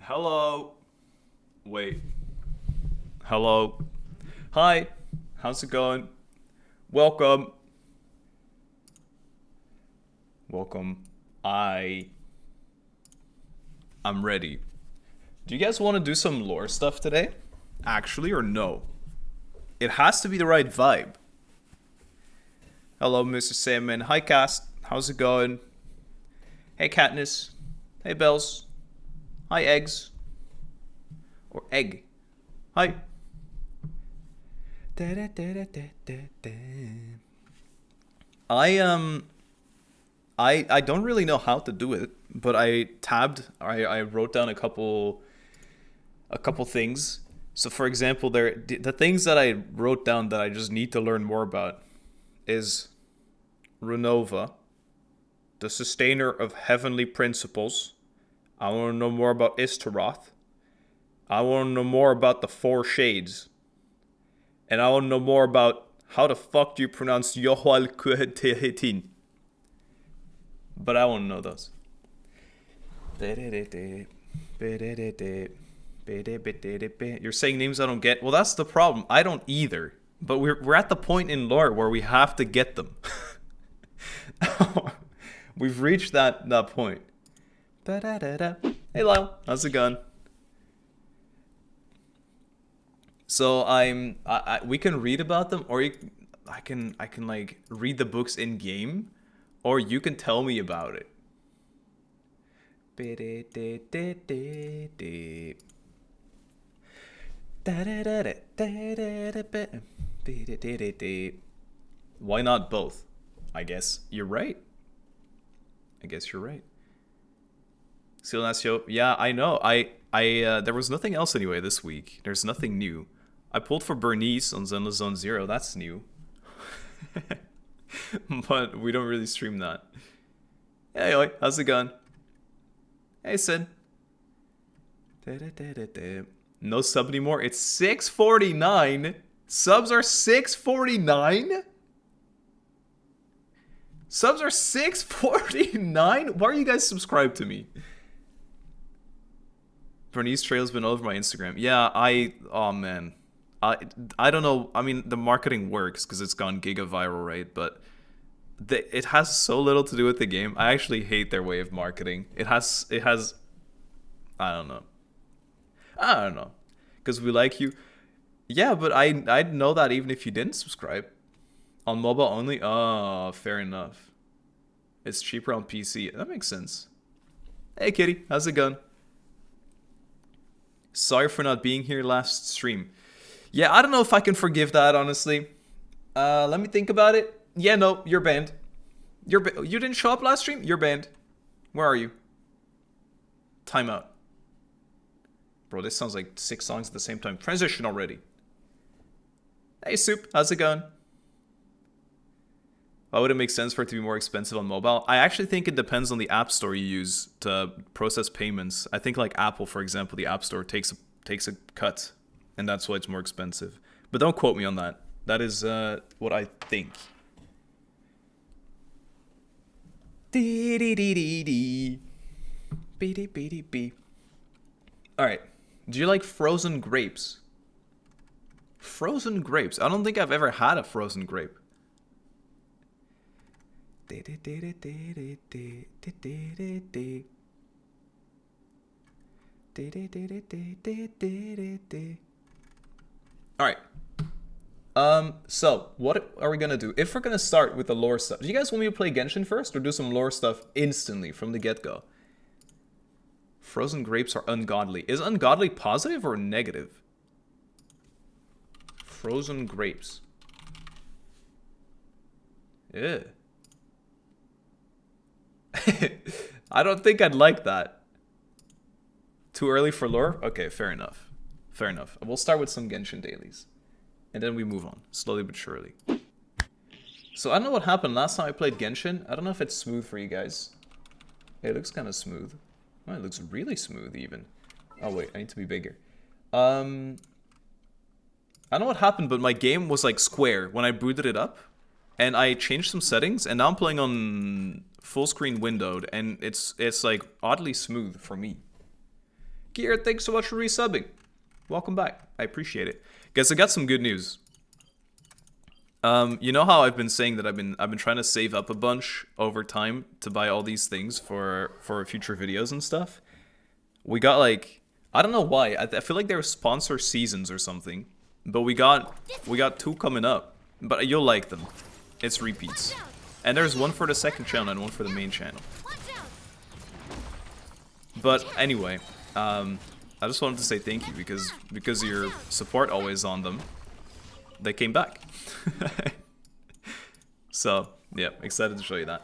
Hello. Wait. Hello. Hi. How's it going? Welcome. Welcome. I'm ready. Do you guys want to do some lore stuff today? Actually, or no? It has to be the right vibe. Hello, Mr. Salmon. Hi, Cast. How's it going? Hey, Katniss. Hey, Bells. Hi, Eggs. Or Egg. Hi. I I don't really know how to do it, but I wrote down a couple things. So for example, the things that I wrote down that I just need to learn more about is Renova, the sustainer of heavenly principles. I want to know more about Istaroth. I want to know more about the Four Shades. And I want to know more about how the fuck do you pronounce Yohal Kuhetehetin. But I want to know those. You're saying names I don't get? Well, that's the problem. I don't either. But we're at the point in lore where we have to get them. We've reached that point. Hey Lyle, how's it going? So we can read about them, or I can like read the books in game, or you can tell me about it. Why not both? I guess you're right. Silnasio, yeah, I know. There was nothing else anyway this week. There's nothing new. I pulled for Bernice on Zenless Zone Zero. That's new. But we don't really stream that. Hey, oi, how's it going? Hey, Sid. No sub anymore. It's 6:49. Subs are 6:49. Subs are 6:49. Why are you guys subscribed to me? Bernice Trail's been all over my Instagram. Yeah, oh man. I don't know. I mean, the marketing works because it's gone giga viral, right? But it has so little to do with the game. I actually hate their way of marketing. It has. I don't know. Because we like you. Yeah, but I'd know that even if you didn't subscribe. On mobile only? Oh, fair enough. It's cheaper on PC. That makes sense. Hey, Kitty. How's it going? Sorry for not being here last stream. Yeah, I don't know if I can forgive that, honestly. Let me think about it. Yeah, no, you're banned. You didn't show up last stream? You're banned. Where are you? Timeout. Bro, this sounds like 6 songs at the same time. Transition already. Hey, Soup. How's it going? Why would it make sense for it to be more expensive on mobile? I actually think it depends on the app store you use to process payments. I think like Apple, for example, the app store takes a cut, and that's why it's more expensive. But don't quote me on that. That is what I think. Alright. Do you like frozen grapes? Frozen grapes? I don't think I've ever had a frozen grape. Alright. So, what are we gonna do? If we're gonna start with the lore stuff, do you guys want me to play Genshin first, or do some lore stuff instantly from the get-go? Frozen grapes are ungodly. Is ungodly positive or negative? Frozen grapes. Yeah. I don't think I'd like that. Too early for lore? Okay, fair enough. Fair enough. We'll start with some Genshin dailies. And then we move on, slowly but surely. So I don't know what happened last time I played Genshin. I don't know if it's smooth for you guys. Hey, it looks kind of smooth. Oh, it looks really smooth even. Oh wait, I need to be bigger. I don't know what happened, but my game was like square when I booted it up. And I changed some settings, and now I'm playing on full screen windowed, and it's like oddly smooth for me. Gear, thanks so much for resubbing. Welcome back. I appreciate it. Guys, I got some good news. You know how I've been saying that I've been trying to save up a bunch over time to buy all these things for future videos and stuff? We got like, I don't know why. I feel like they're sponsor seasons or something. But we got 2 coming up. But you'll like them. It's repeats. And there's one for the second channel and one for the main channel. But anyway, I just wanted to say thank you because of your support always on them. They came back. So, yeah, excited to show you that.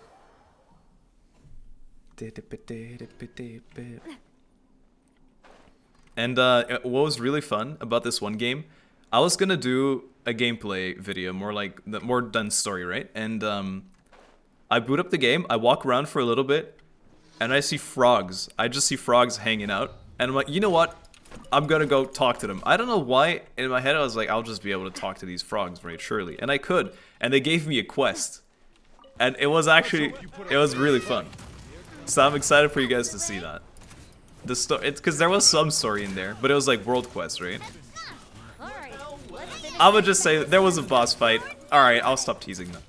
And what was really fun about this one game, I was gonna do a gameplay video, more than story, right? And I boot up the game, I walk around for a little bit, and I see frogs. I just see frogs hanging out, and I'm like, you know what? I'm gonna go talk to them. I don't know why, in my head I was like, I'll just be able to talk to these frogs, right? Surely. And I could. And they gave me a quest. And it was really fun. So I'm excited for you guys to see that. It's because there was some story in there, but it was like world quest, right? I would just say there was a boss fight. Alright, I'll stop teasing them.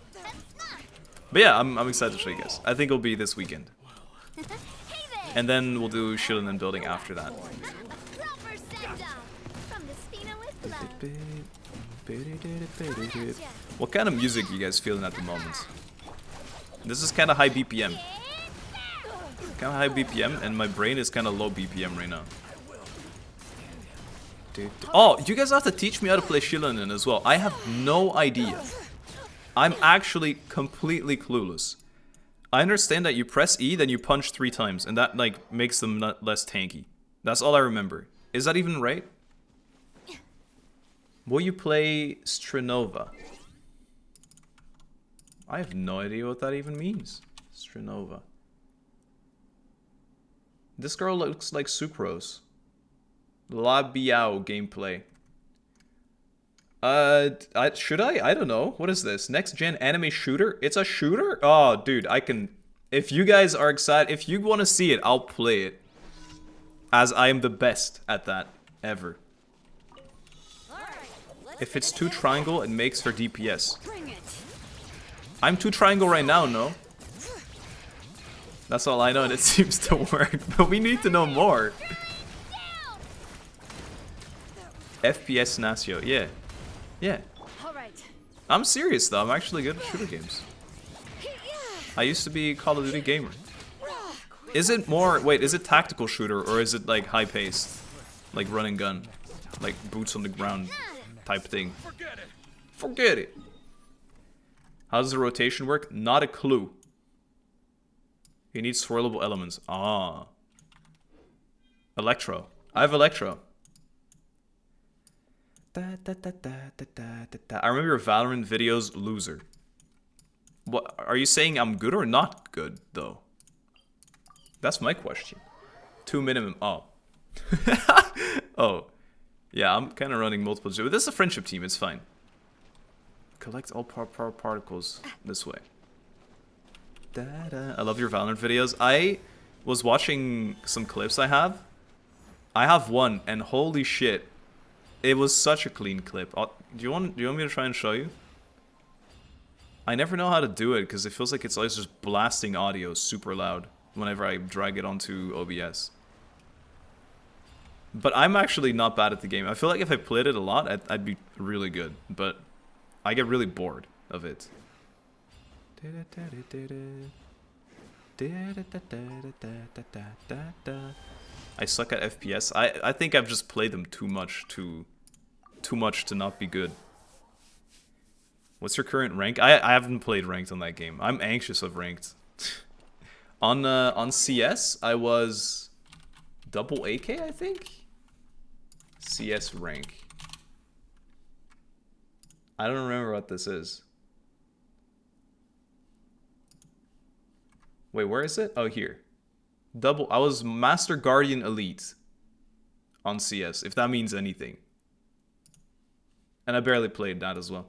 But yeah, I'm excited to show you guys. I think it'll be this weekend. And then we'll do shielding and building after that. What kind of music are you guys feeling at the moment? This is kind of high BPM. Kind of high BPM, and my brain is kind of low BPM right now. Oh, you guys have to teach me how to play Shilinen as well. I have no idea. I'm actually completely clueless. I understand that you press E, then you punch 3 times, and that like makes them less tanky. That's all I remember. Is that even right? Will you play Strenova? I have no idea what that even means. Strenova. This girl looks like Sucrose. La Biao gameplay. Should I? I don't know. What is this? Next gen anime shooter? It's a shooter? Oh, dude, I can... If you guys are excited, if you want to see it, I'll play it. As I am the best at that, ever. If it's 2 triangle, it makes for DPS. I'm 2 triangle right now, no? That's all I know, and it seems to work. But we need to know more. FPS Nasio, yeah. Yeah. I'm serious though, I'm actually good at shooter games. I used to be Call of Duty gamer. Is it more, wait, is it tactical shooter or is it like high paced? Like run and gun? Like boots on the ground type thing? Forget it. How does the rotation work? Not a clue. You need swirlable elements. Ah. Electro. I have Electro. I remember your Valorant videos, loser. What are you saying? I'm good or not good though? That's my question. 2 minimum. Oh. Oh. Yeah, I'm kind of running multiple. But this is a friendship team. It's fine. Collect all particles this way. I love your Valorant videos. I was watching some clips I have. I have one, and holy shit. It was such a clean clip. Do you want me to try and show you? I never know how to do it because it feels like it's always just blasting audio super loud whenever I drag it onto OBS. But I'm actually not bad at the game. I feel like if I played it a lot, I'd be really good. But I get really bored of it. I suck at FPS. I think I've just played them too much to not be good. What's your current rank? I haven't played ranked on that game. I'm anxious of ranked. On CS, I was double AK, I think. CS rank. I don't remember what this is. Wait, where is it? Oh, here. I was Master Guardian Elite on CS, if that means anything. And I barely played that as well.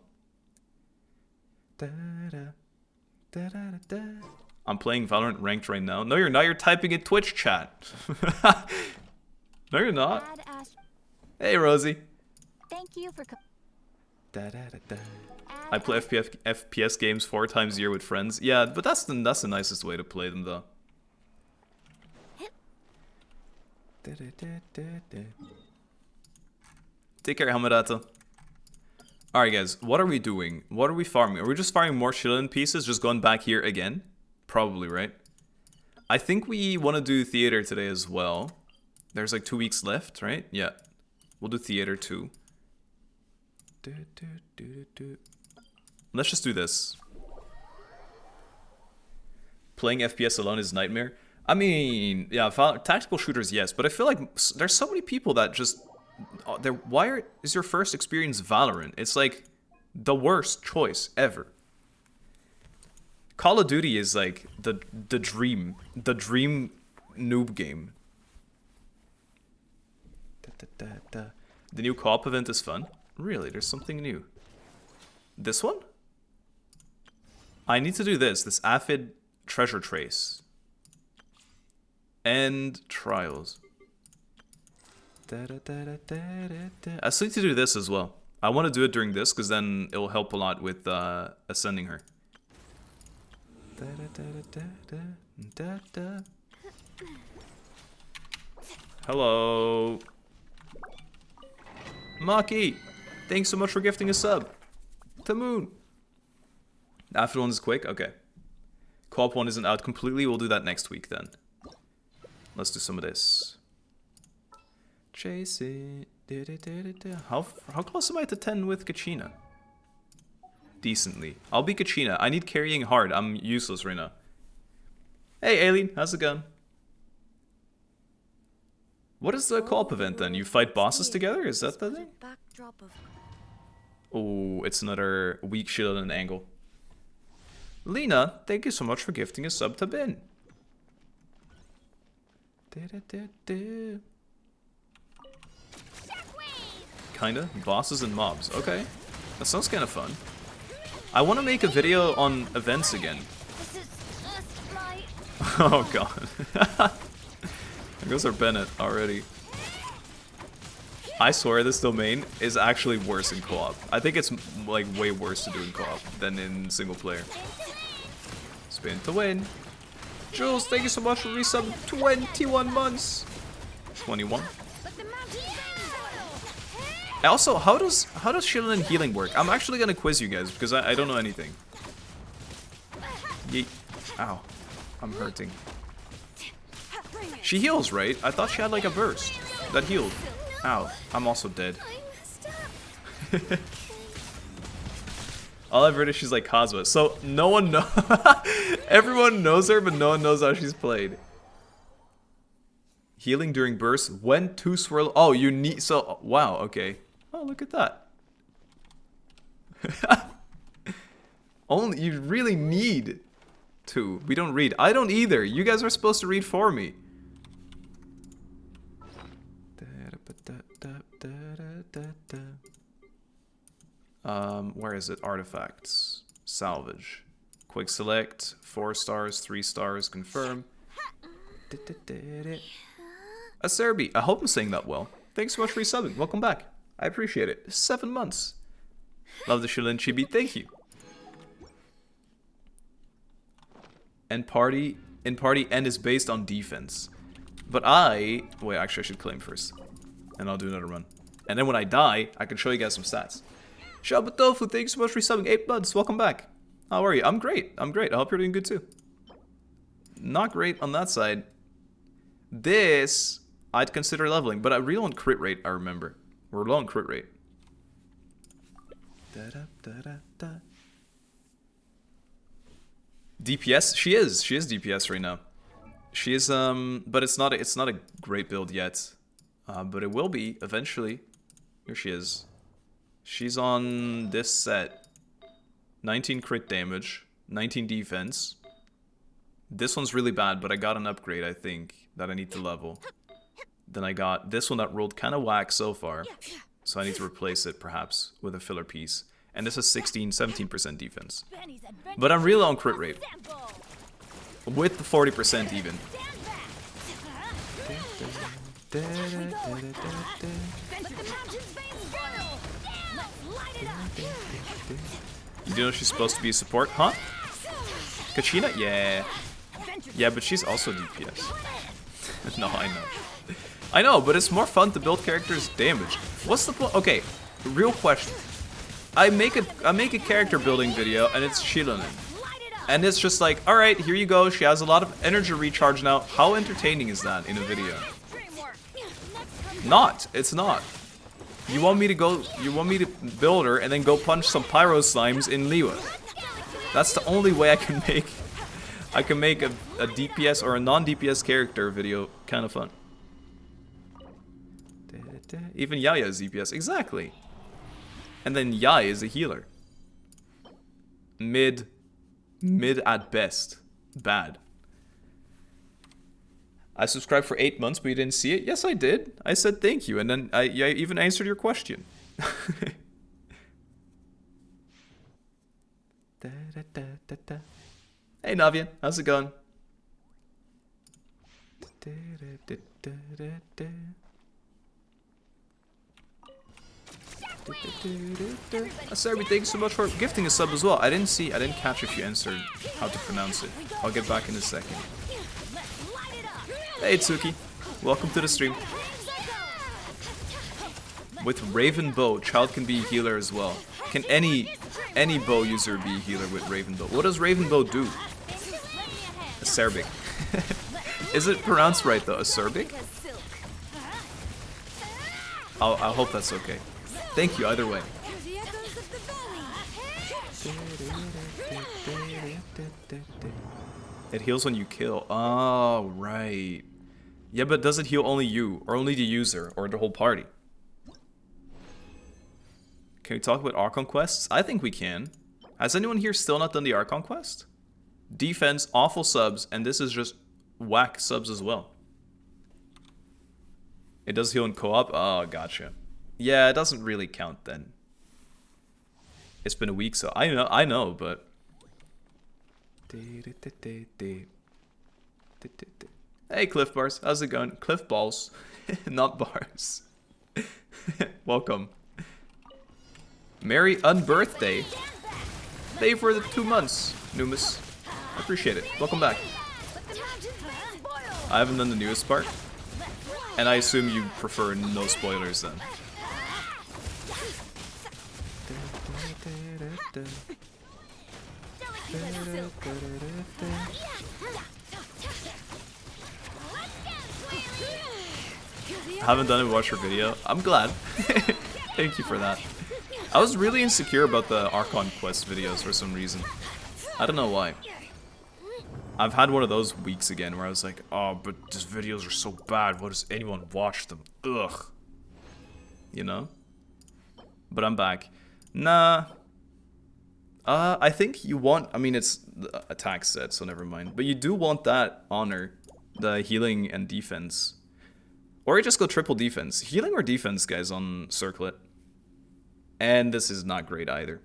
I'm playing Valorant ranked right now. No, you're not. You're typing in Twitch chat. No, you're not. Dad asked. Hey, Rosie. Thank you for. I play FPS games 4 times a year with friends. Yeah, but that's the nicest way to play them, though. Take care, Hamadata. Alright, guys. What are we doing? What are we farming? Are we just farming more shilling pieces? Just going back here again? Probably, right? I think we want to do theater today as well. There's like 2 weeks left, right? Yeah. We'll do theater too. Let's just do this. Playing FPS alone is nightmare. I mean, yeah, tactical shooters, yes, but I feel like there's so many people that just... Why is your first experience Valorant? It's like the worst choice ever. Call of Duty is like the dream noob game. The new co-op event is fun. Really, there's something new. This one? I need to do this Aphid treasure trace. And trials. I still need to do this as well. I want to do it during this because then it will help a lot with ascending her. Hello. Maki, thanks so much for gifting a sub. Tamoon. After one is quick? Okay. Co-op one isn't out completely. We'll do that next week then. Let's do some of this. Chase it. How close am I to 10 with Kachina? Decently. I'll be Kachina. I need carrying hard. I'm useless right now. Hey, Aileen. How's it going? What is the co-op event then? You fight bosses together? Is that the thing? Oh, it's another weak shield and angle. Lena, thank you so much for gifting a sub to Bin. Kinda? Bosses and mobs. Okay. That sounds kind of fun. I want to make a video on events again. Oh god. There goes our Bennett already. I swear this domain is actually worse in co-op. I think it's like way worse to do in co-op than in single player. Spin to win. Jules, thank you so much for resub 21 months. 21. Also, how does shielding and healing work? I'm actually gonna quiz you guys because I don't know anything. Yeet. Ow. I'm hurting. She heals, right? I thought she had like a burst that healed. Ow. I'm also dead. All I've heard is she's like Cosmo. So no one knows. Everyone knows her, but no one knows how she's played. Healing during bursts. When to swirl. Oh, you need. So wow. Okay. Oh, look at that. Only you really need to. We don't read. I don't either. You guys are supposed to read for me. Where is it? Artifacts. Salvage. Quick select. 4 stars, 3 stars, confirm. Acerbi, I hope I'm saying that well. Thanks so much for resubbing. Welcome back. I appreciate it. 7 months. Love the Shilin Chibi. Thank you. And party N is based on defense. But wait, actually I should claim first. And I'll do another run. And then when I die, I can show you guys some stats. Shabatofu, thanks so much for resubbing. 8 months. Welcome back. How are you? I'm great. I'm great. I hope you're doing good too. Not great on that side. This, I'd consider leveling. But I'm real on crit rate, I remember. We're low on crit rate. DPS? She is DPS right now. She is, but it's not a great build yet. But it will be eventually. Here she is. She's on this set. 19 crit damage, 19 defense. This one's really bad, but I got an upgrade, I think, that I need to level. Then I got this one that rolled kind of whack so far. So I need to replace it, perhaps, with a filler piece. And this is 17% defense. But I'm really on crit rate. With the 40% even. You do know she's supposed to be a support, huh? Kachina? Yeah. Yeah, but she's also DPS. No, I know. I know, but it's more fun to build characters damage. What's the point? Okay, real question. I make a character building video and it's Shilonen. And it's just like, alright, here you go, she has a lot of energy recharge now. How entertaining is that in a video? Not. It's not. You want me to build her and then go punch some pyro slimes in Liwa. That's the only way I can make a DPS or a non-DPS character video kind of fun. Even Yaya is DPS, exactly. And then Yai is a healer. Mid at best. Bad. I subscribed for 8 months, but you didn't see it? Yes, I did. I said thank you, and then I even answered your question. Hey, Navian. How's it going? Asabi, thanks so much for gifting a sub as well. I didn't catch if you answered how to pronounce it. I'll get back in a second. Hey Tsuki, welcome to the stream. With Raven Bow, child can be a healer as well. Can any bow user be a healer with Raven Bow? What does Raven Bow do? Acerbic. Is it pronounced right though? Acerbic? I hope that's okay. Thank you either way. It heals when you kill. Oh, right. Yeah, but does it heal only you, or only the user, or the whole party? Can we talk about Archon quests? I think we can. Has anyone here still not done the Archon quest? Defense, awful subs, and this is just whack subs as well. It does heal in co-op? Oh, gotcha. Yeah, it doesn't really count then. It's been a week, so I know, but... Hey, Cliff Bars. How's it going? Cliff Balls. Not bars. Welcome. Merry unbirthday. Thank you for the 2 months, Numus. I appreciate it. Welcome back. I haven't done the newest part. And I assume you prefer no spoilers then. I haven't done it, watch your video. I'm glad. Thank you for that. I was really insecure about the Archon quest videos for some reason. I don't know why. I've had one of those weeks again where I was like, oh, but these videos are so bad. Why does anyone watch them? Ugh. You know? But I'm back. Nah. I think you want... I mean, it's the attack set, so never mind. But you do want that honor. The healing and defense. Or you just go triple defense. Healing or defense, guys, on Circlet. And this is not great either.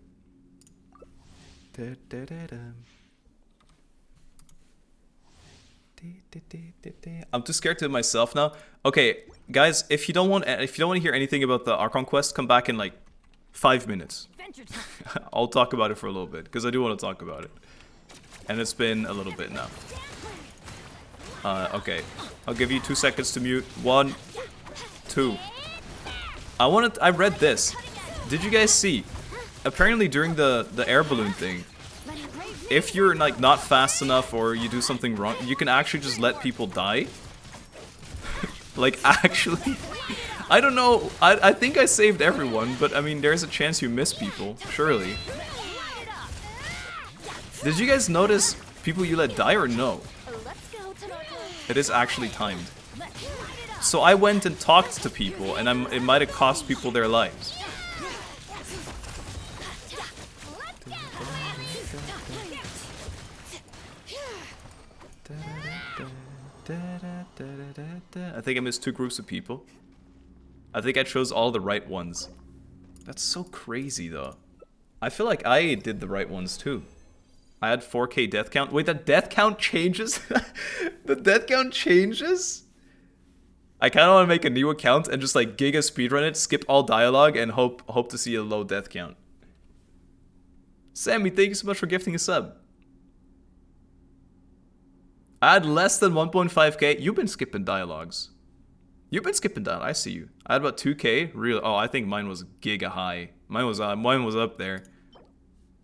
I'm too scared to do it myself now. Okay, guys, if you don't want to hear anything about the Archon quest, come back in like 5 minutes. I'll talk about it for a little bit because I do want to talk about it, and it's been a little bit now. Okay, I'll give you 2 seconds to mute. 1, 2. I read this. Did you guys see? Apparently during the air balloon thing, if you're like not fast enough or you do something wrong, you can actually just let people die. Like actually, I don't know. I think I saved everyone, but I mean there's a chance you miss people, surely. Did you guys notice people you let die or no? It is actually timed. So I went and talked to people, and it might have cost people their lives. I think I missed 2 groups of people. I think I chose all the right ones. That's so crazy, though. I feel like I did the right ones, too. I had 4K death count. Wait, the death count changes? The death count changes? I kind of want to make a new account and just like giga speedrun it, skip all dialogue, and hope to see a low death count. Sammy, thank you so much for gifting a sub. I had less than 1.5k. You've been skipping dialogues. You've been skipping down. I see you. I had about 2k. Real. Oh, I think mine was giga high. Mine was up there.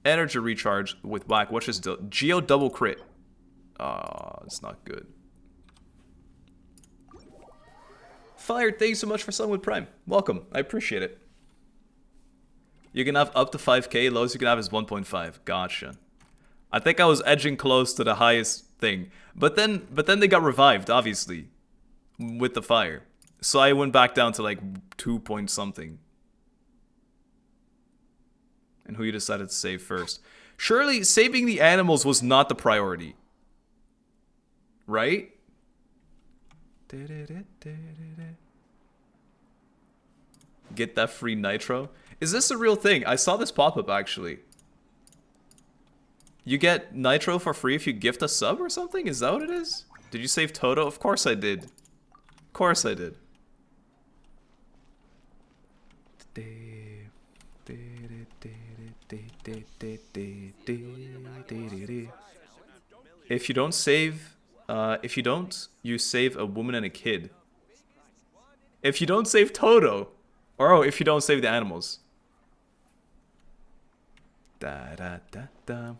Energy recharge with whack. What's this? Geo double crit. Oh, it's not good. Fired, thank you so much for selling with Prime. Welcome. I appreciate it. You can have up to 5k. Lowest you can have is 1.5. Gotcha. I think I was edging close to the highest thing. But then they got revived, obviously. With the fire. So I went back down to like 2 point something. And who you decided to save first? Surely saving the animals was not the priority. Right? Get that free nitro. Is this a real thing? I saw this pop up actually. You get nitro for free if you gift a sub or something? Is that what it is? Did you save Toto? Of course I did. Of course I did. If you don't save, you save a woman and a kid. If you don't save Toto, or oh, if you don't save the animals.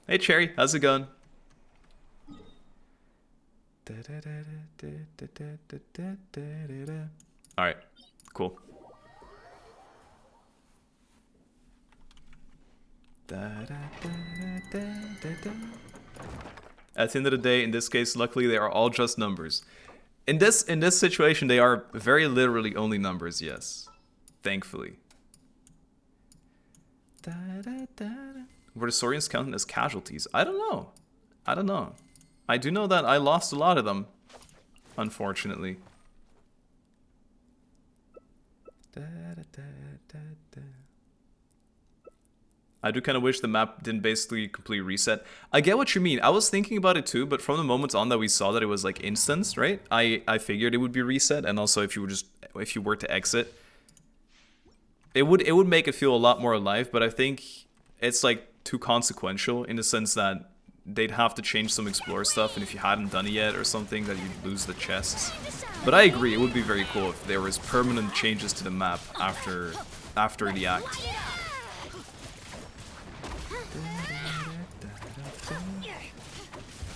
Hey Cherry, how's it going? Alright, cool. At the end of the day, in this case, luckily they are all just numbers. In this situation, they are very literally only numbers, yes. Thankfully. Were the Saurians counted as casualties? I don't know. I don't know. I do know that I lost a lot of them, unfortunately. I do kind of wish the map didn't basically completely reset. I get what you mean. I was thinking about it too, but from the moment on that we saw that it was like instance, right? I figured it would be reset, and also if you were to exit, it would make it feel a lot more alive. But I think it's like too consequential in the sense that they'd have to change some explore stuff, and if you hadn't done it yet or something, that you'd lose the chests. But I agree, it would be very cool if there was permanent changes to the map after the act.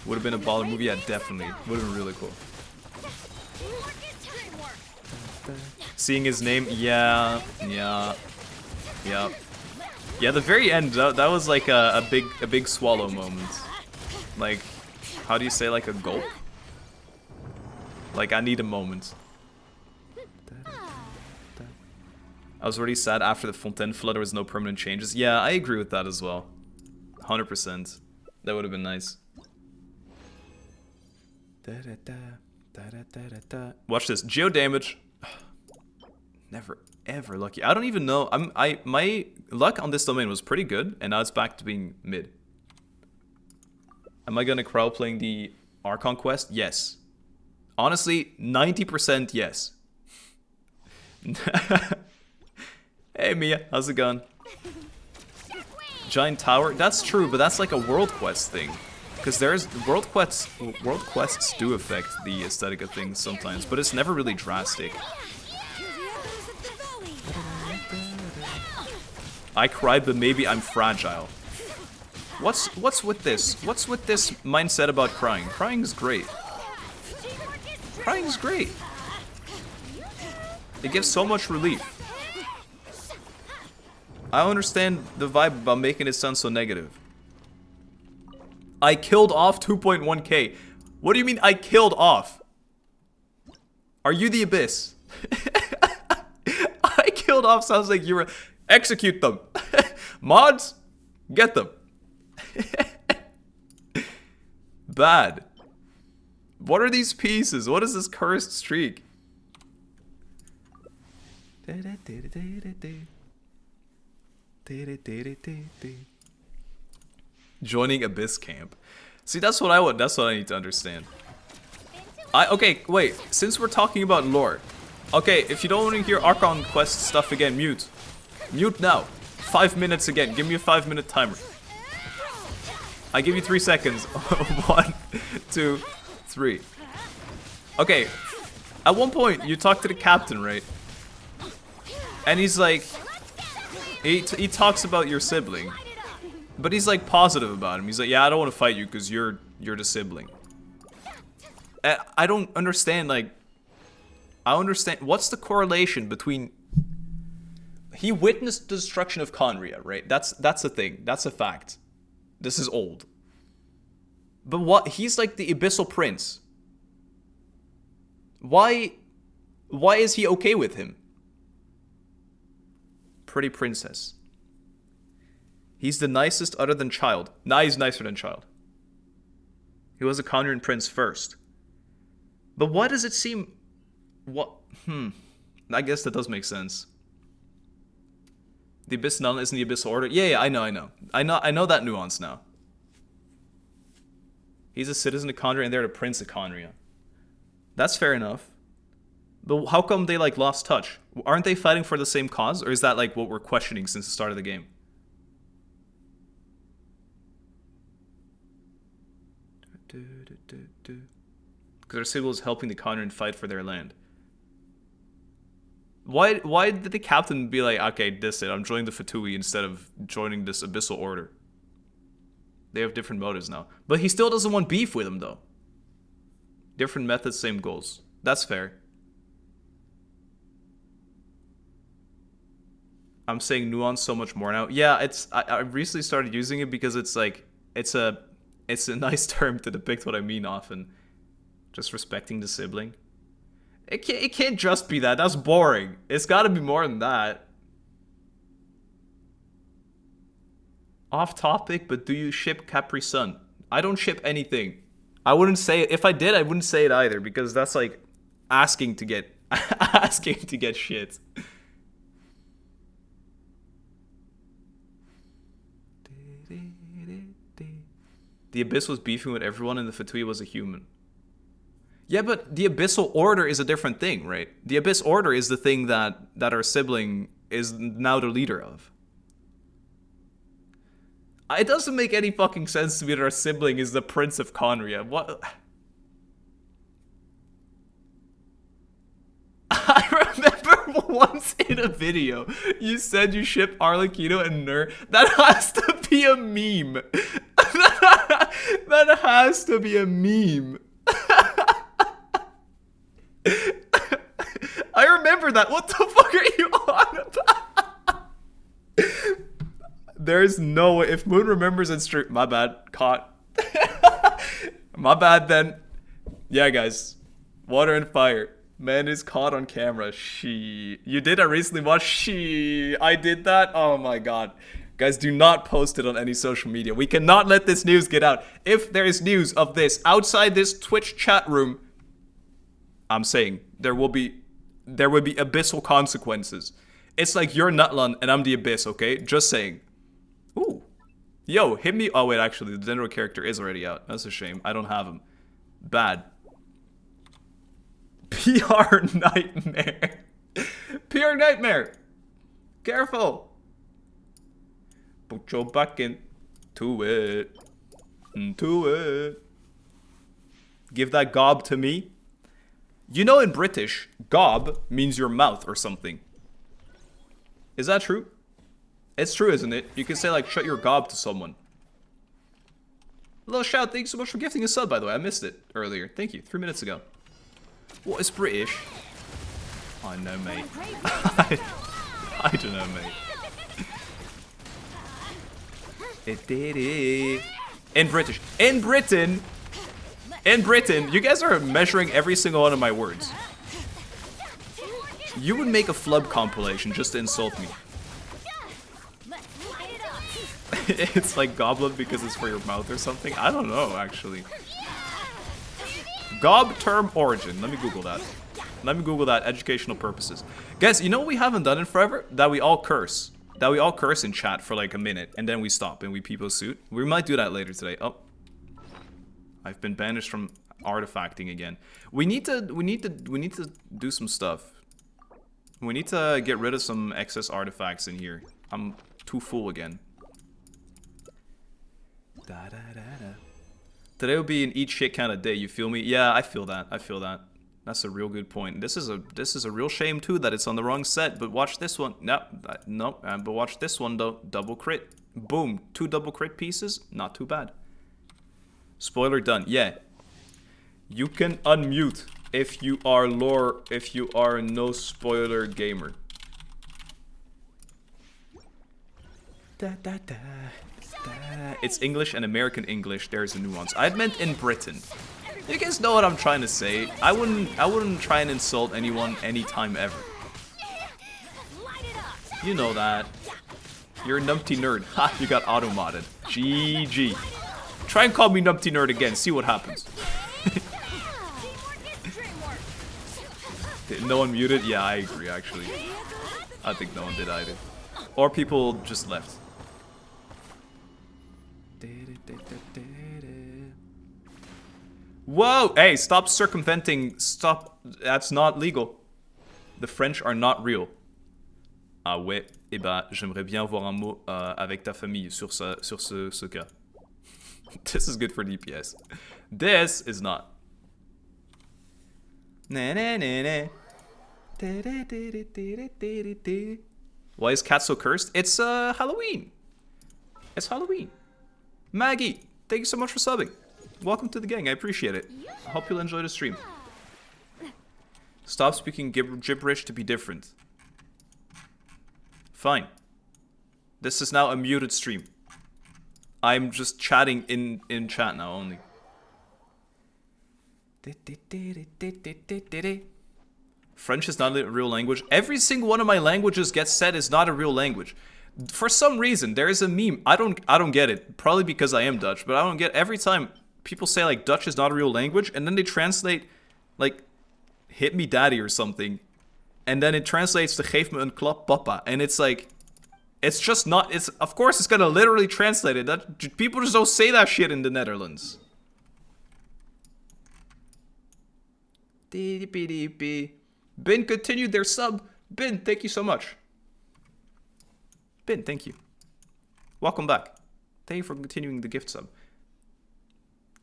Would have been a baller movie, yeah, definitely. Would have been really cool. Seeing his name, yeah. The very end, that was like a big swallow moment. Like, how do you say, like a gulp? Like, I need a moment. I was already sad after the Fontaine flood there was no permanent changes. Yeah, I agree with that as well. 100%. That would have been nice. Watch this. Geo damage. Never ever lucky. I don't even know. My luck on this domain was pretty good, and now it's back to being mid. Am I gonna crowd playing the Archon quest? Yes. Honestly, 90% yes. Hey Mia, how's it going? Giant tower? That's true, but that's like a world quest thing. Because there's world quests do affect the aesthetic of things sometimes, but it's never really drastic. I cried, but maybe I'm fragile. What's with this? What's with this mindset about crying? Crying is great. Crying is great. It gives so much relief. I don't understand the vibe about making it sound so negative. I killed off 2.1k. What do you mean I killed off? Are you the Abyss? I killed off sounds like you were... Execute them. Mods, get them. Bad. What are these pieces? What is this cursed streak? Joining Abyss camp. See, that's what I want. That's what I need to understand. Okay, wait. Since we're talking about lore, Okay, if you don't want to hear Archon quest stuff again, mute. Mute now. 5 minutes again. Give me a 5-minute timer. I give you 3 seconds. 1, 2, 3. Okay. At one point, you talk to the captain, right? And he's like... He talks about your sibling. But he's like positive about him. He's like, yeah, I don't want to fight you because you're the sibling. I don't understand, like... I understand... What's the correlation between... He witnessed the destruction of Conria, right? That's a thing. That's a fact. This is old. But what? He's like the Abyssal Prince. Why is he okay with him? Pretty princess. He's the nicest other than Child. Nah, he's nicer than Child. He was a Conrian prince first. But why does it seem... What? I guess that does make sense. The Abyss Nun isn't the Abyssal Order. Yeah, I know. I know that nuance now. He's a citizen of Conria and they're the prince of Conria. That's fair enough. But how come they like lost touch? Aren't they fighting for the same cause? Or is that like what we're questioning since the start of the game? Because their civil is helping the Conrian fight for their land. Why did the captain be like, okay, this it, I'm joining the Fatui instead of joining this Abyssal Order? They have different motives now. But he still doesn't want beef with him, though. Different methods, same goals. That's fair. I'm saying nuance so much more now. Yeah, I recently started using it because it's like, it's a nice term to depict what I mean often. Just respecting the sibling. It can't just be that. That's boring. It's got to be more than that. Off topic, but do you ship Capri Sun? I don't ship anything. I wouldn't say it. If I did, I wouldn't say it either because that's like asking to get shit. The Abyss was beefing with everyone and the Fatui was a human. Yeah, but the Abyssal Order is a different thing, right? The Abyss Order is the thing that our sibling is now the leader of. It doesn't make any fucking sense to me that our sibling is the Prince of Conria. What? I remember once in a video, you said you ship Arlecchino and Nur. That has to be a meme. That has to be a meme. I remember that. What the fuck are you on about? There's no way. If Moon remembers in stream, my bad. Caught. My bad then. Yeah, guys. Water and fire. Man is caught on camera. You did? I recently watched. I did that? Oh my god. Guys, do not post it on any social media. We cannot let this news get out. If there is news of this outside this Twitch chat room, I'm saying there will be abyssal consequences. It's like you're Nutlan and I'm the Abyss, okay? Just saying. Ooh. Yo, hit me. Oh, wait, actually, the Dendro character is already out. That's a shame. I don't have him. Bad. PR Nightmare. PR Nightmare. Careful. Put your back into it. Into it. Give that gob to me. You know in British, gob means your mouth or something. Is that true? It's true, isn't it? You can say like, shut your gob to someone. Little shout, thank you so much for gifting a sub, by the way. I missed it earlier. Thank you, 3 minutes ago. What is British? I know, mate. I don't know, mate. In British. In Britain, you guys are measuring every single one of my words. You would make a flub compilation just to insult me. It's like goblin because it's for your mouth or something. I don't know, actually. Gob term origin. Let me Google that. Let me Google that. Educational purposes. Guys, you know what we haven't done in forever? That we all curse. That we all curse in chat for like a minute and then we stop and we people suit. We might do that later today. Oh. I've been banished from artifacting again. We need to do some stuff. We need to get rid of some excess artifacts in here. I'm too full again. Today will be an eat shit kind of day, you feel me? Yeah, I feel that. I feel that. That's a real good point. This is a real shame too that it's on the wrong set, but watch this one. No, but watch this one though. Double crit. Boom. 2 double crit pieces. Not too bad. Spoiler done. Yeah. You can unmute if you are lore, if you are a no spoiler gamer. It's English and American English. There's a nuance. I meant in Britain. You guys know what I'm trying to say. I wouldn't try and insult anyone anytime ever. You know that. You're a numpty nerd. Ha, you got auto-modded. GG. Try and call me numpty nerd again. See what happens. Did no one muted? Yeah, I agree actually. I think no one did either. Or people just left. Whoa! Hey, stop circumventing. Stop. That's not legal. The French are not real. Ah ouais. Eh ben, j'aimerais bien avoir un mot avec ta famille sur ce cas. This is good for DPS. This is not. Why is cat so cursed? It's Halloween. It's Halloween. Maggie, thank you so much for subbing. Welcome to the gang. I appreciate it. I hope you'll enjoy the stream. Stop speaking gibberish to be different. Fine. This is now a muted stream. I'm just chatting in chat now only. French is not a real language. Every single one of my languages gets said is not a real language. For some reason, there is a meme. I don't get it. Probably because I am Dutch, but I don't get every time people say like Dutch is not a real language, and then they translate like hit me daddy or something, and then it translates to geef me een klap papa, and it's like it's just not. It's of course it's gonna literally translate it. That people just don't say that shit in the Netherlands. Bin continued their sub. Bin, thank you so much. Bin, thank you. Welcome back. Thank you for continuing the gift sub.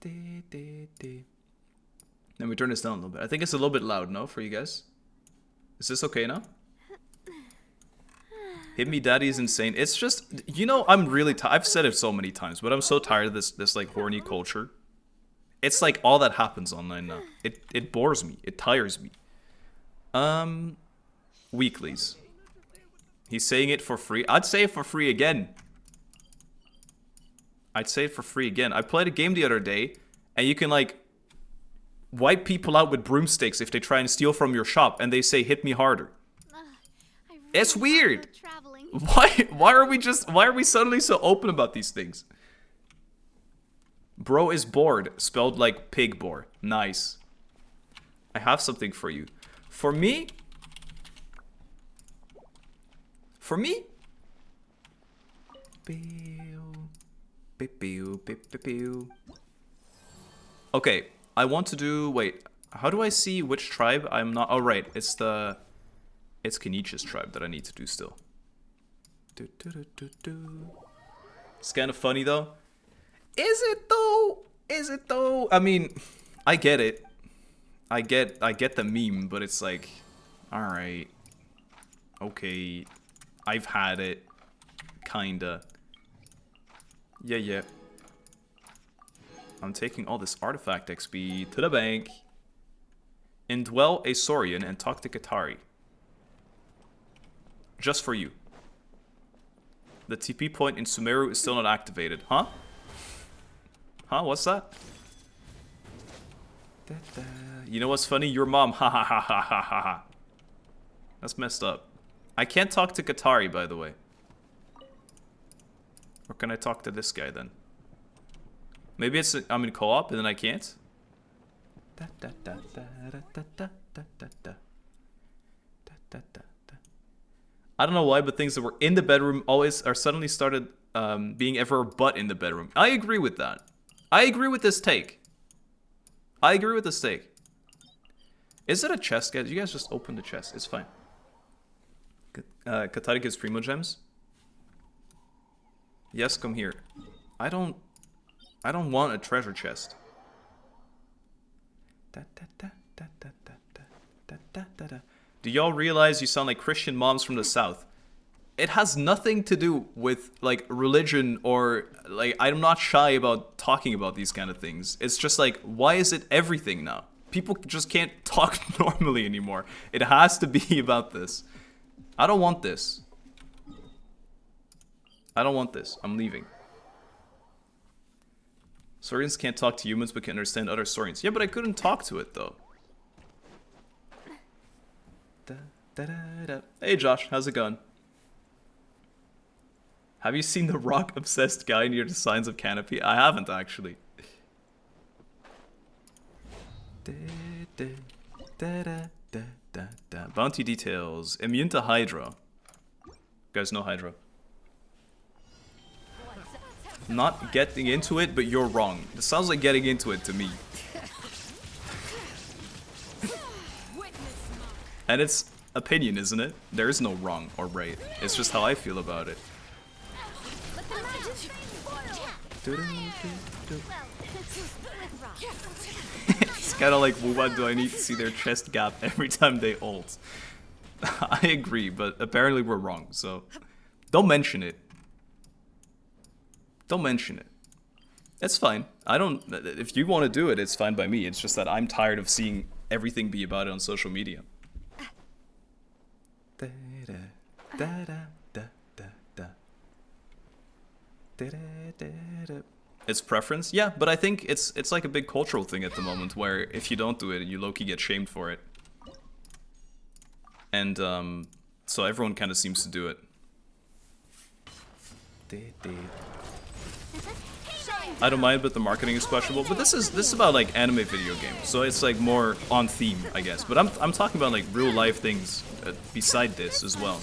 Let me turn this down a little bit. I think it's a little bit loud, no, for you guys? Is this okay now? Hit me daddy is insane. It's just, you know, I'm really I've said it so many times, but I'm so tired of this like horny culture. It's like all that happens online now. It bores me. It tires me. Weeklies. He's saying it for free. I'd say it for free again. I'd say it for free again. I played a game the other day, and you can like wipe people out with broomsticks if they try and steal from your shop, and they say hit me harder. Really it's weird. Why are we suddenly so open about these things? Bro is bored, spelled like pig boar. Nice. I have something for you. For me? For me? Okay, I want to do, wait, how do I see which tribe I'm not, oh right, it's Kenichi's tribe that I need to do still. It's kind of funny though. Is it though? Is it though? I mean, I get it. I get the meme, but it's like, alright. Okay. I've had it. Kinda. Yeah. I'm taking all this artifact XP to the bank. Indwell a Saurian and talk to Katari. Just for you. The TP point in Sumeru is still not activated. Huh? Huh? What's that? You know what's funny? Your mom. Ha ha ha ha ha ha ha. That's messed up. I can't talk to Katari, by the way. Or can I talk to this guy then? Maybe it's I'm in co-op and then I can't. I don't know why, but things that were in the bedroom always are suddenly started being ever but in the bedroom. I agree with that. I agree with this take. I agree with this take. Is it a chest, guys? You guys just open the chest. It's fine. Katari gives Primo Gems. Yes, come here. I don't want a treasure chest. Do y'all realize you sound like Christian moms from the South? It has nothing to do with like religion or like I'm not shy about talking about these kind of things. It's just like, why is it everything now? People just can't talk normally anymore. It has to be about this. I don't want this. I don't want this. I'm leaving. Saurians can't talk to humans but can understand other Saurians. Yeah, but I couldn't talk to it though. Hey Josh, how's it going? Have you seen the rock-obsessed guy near the signs of Canopy? I haven't, actually. Bounty details. Immune to Hydra. You guys know Hydra. Not getting into it, but you're wrong. This sounds like getting into it to me. And it's opinion, isn't it? There is no wrong or right. It's just how I feel about it. It's kind of like, why do I need to see their chest gap every time they ult? I agree, but apparently we're wrong, so don't mention it. Don't mention it. It's fine. I don't. If you want to do it, it's fine by me. It's just that I'm tired of seeing everything be about it on social media. It's preference, yeah, but I think it's like a big cultural thing at the moment where if you don't do it, you low-key get shamed for it. And so everyone kind of seems to do it. I don't mind, but the marketing is questionable. But this is about like anime video games, so it's like more on theme, I guess. But I'm talking about like real life things beside this as well.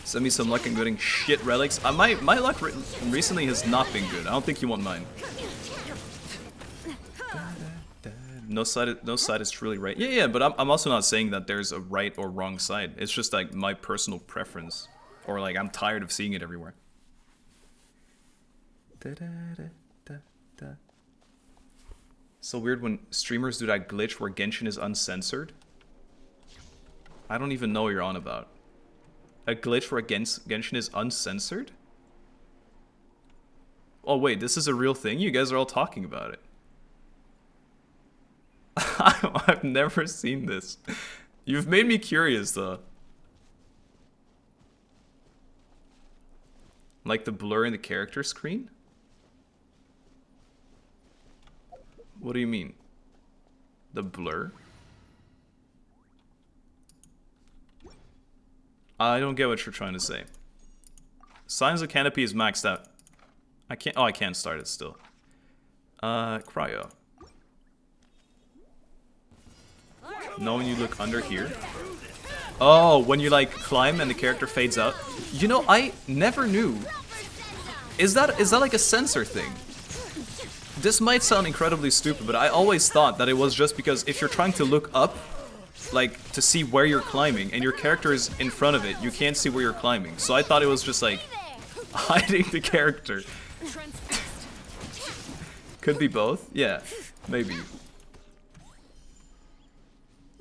Send me some luck and getting shit relics. My luck recently has not been good. I don't think you want mine. No side is truly right. Yeah, but I'm also not saying that there's a right or wrong side. It's just like my personal preference. Or like I'm tired of seeing it everywhere. So weird when streamers do that glitch where Genshin is uncensored. I don't even know what you're on about. A glitch where Genshin is uncensored? Oh wait, this is a real thing? You guys are all talking about it. I've never seen this. You've made me curious though. Like the blur in the character screen? What do you mean? The blur? I don't get what you're trying to say. Signs of Canopy is maxed out. I can't. Oh, I can't start it still. Cryo. No, when you look under here. Oh, when you like climb and the character fades out. You know, I never knew. Is that like a sensor thing? This might sound incredibly stupid, but I always thought that it was just because if you're trying to look up, like to see where you're climbing, and your character is in front of it, you can't see where you're climbing. So I thought it was just like hiding the character. Could be both? Yeah, maybe.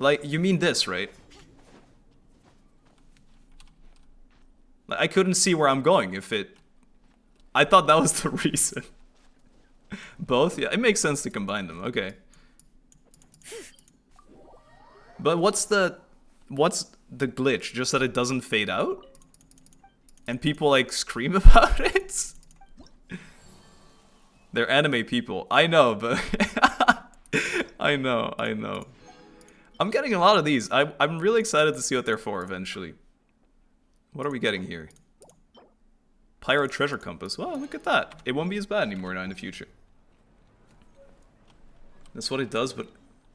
Like, you mean this, right? Like, I couldn't see where I'm going if it... I thought that was the reason. Both? Yeah, it makes sense to combine them, okay. But what's the glitch? Just that it doesn't fade out? And people, like, scream about it? They're anime people. I know, but... I know. I'm getting a lot of these. I'm really excited to see what they're for eventually. What are we getting here? Pyro Treasure Compass. Well, look at that. It won't be as bad anymore now in the future. That's what it does, but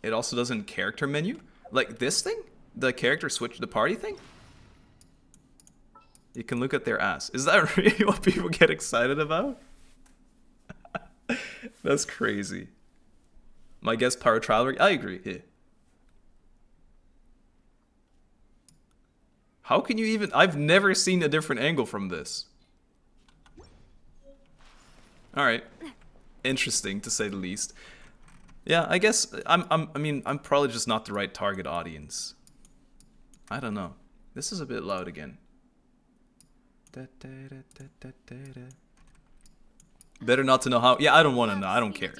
it also does in character menu? Like this thing? The character switch, the party thing? You can look at their ass. Is that really what people get excited about? That's crazy. My guess, Pyro Traveler. I agree. Yeah. How can you even... I've never seen a different angle from this. Alright. Interesting, to say the least. Yeah, I guess I'm probably just not the right target audience. I don't know. This is a bit loud again. Better not to know how. Yeah, I don't want to know. I don't care.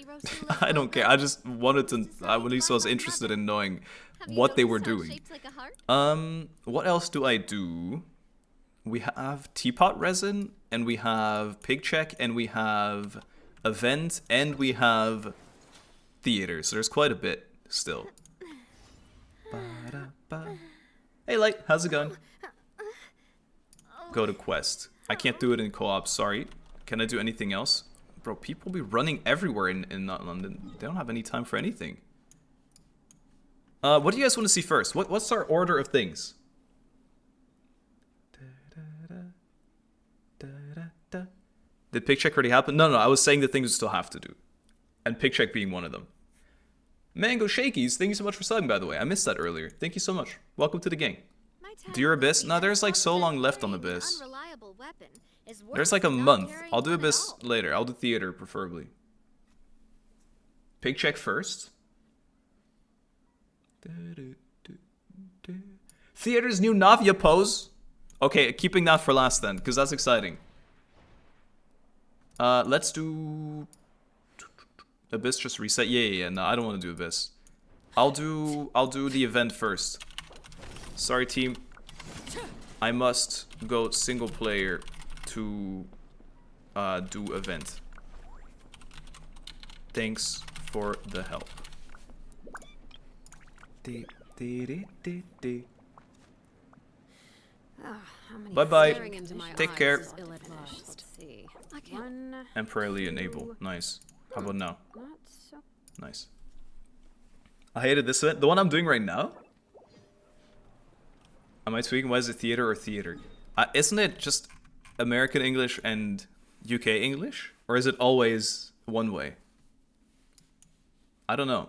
I don't care. I just wanted to. I at least was interested in knowing what they were doing. What else do I do? We have teapot resin, and we have pig check, and we have event, and we have theater. So there's quite a bit still. Hey, Light, how's it going? Go to quest. I can't do it in co-op, sorry. Can I do anything else? Bro, people be running everywhere in London. They don't have any time for anything. What do you guys want to see first? What's our order of things? Did pick check already happen? No, I was saying the things we still have to do. And pick check being one of them. Mango Shakies, thank you so much for subbing, by the way. I missed that earlier. Thank you so much. Welcome to the gang. Do your Abyss? No, there's like so long left on Abyss. There's like a month. I'll do Abyss later. I'll do theater, preferably. Pig check first. Theater's new Navia pose. Okay, keeping that for last then, because that's exciting. Let's do... Abyss just reset. Yeah. No, I don't want to do Abyss. I'll do the event first. Sorry, team. I must go single player to do event. Thanks for the help. Bye bye. Take care. Temporarily enable. Nice. How about now? Nice. I hated this event. The one I'm doing right now? Am I tweaking? Why is it theater or theater? Isn't it just American English and UK English? Or is it always one way? I don't know.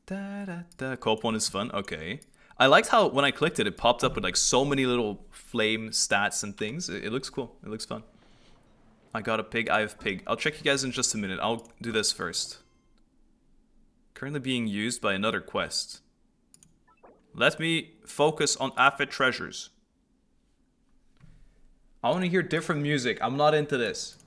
Co-op one is fun. Okay. I liked how when I clicked it, it popped up with like so many little flame stats and things. It looks cool. It looks fun. I got a pig. I have pig. I'll check you guys in just a minute. I'll do this first. Currently being used by another quest. Let me focus on Aphid treasures. I want to hear different music. I'm not into this.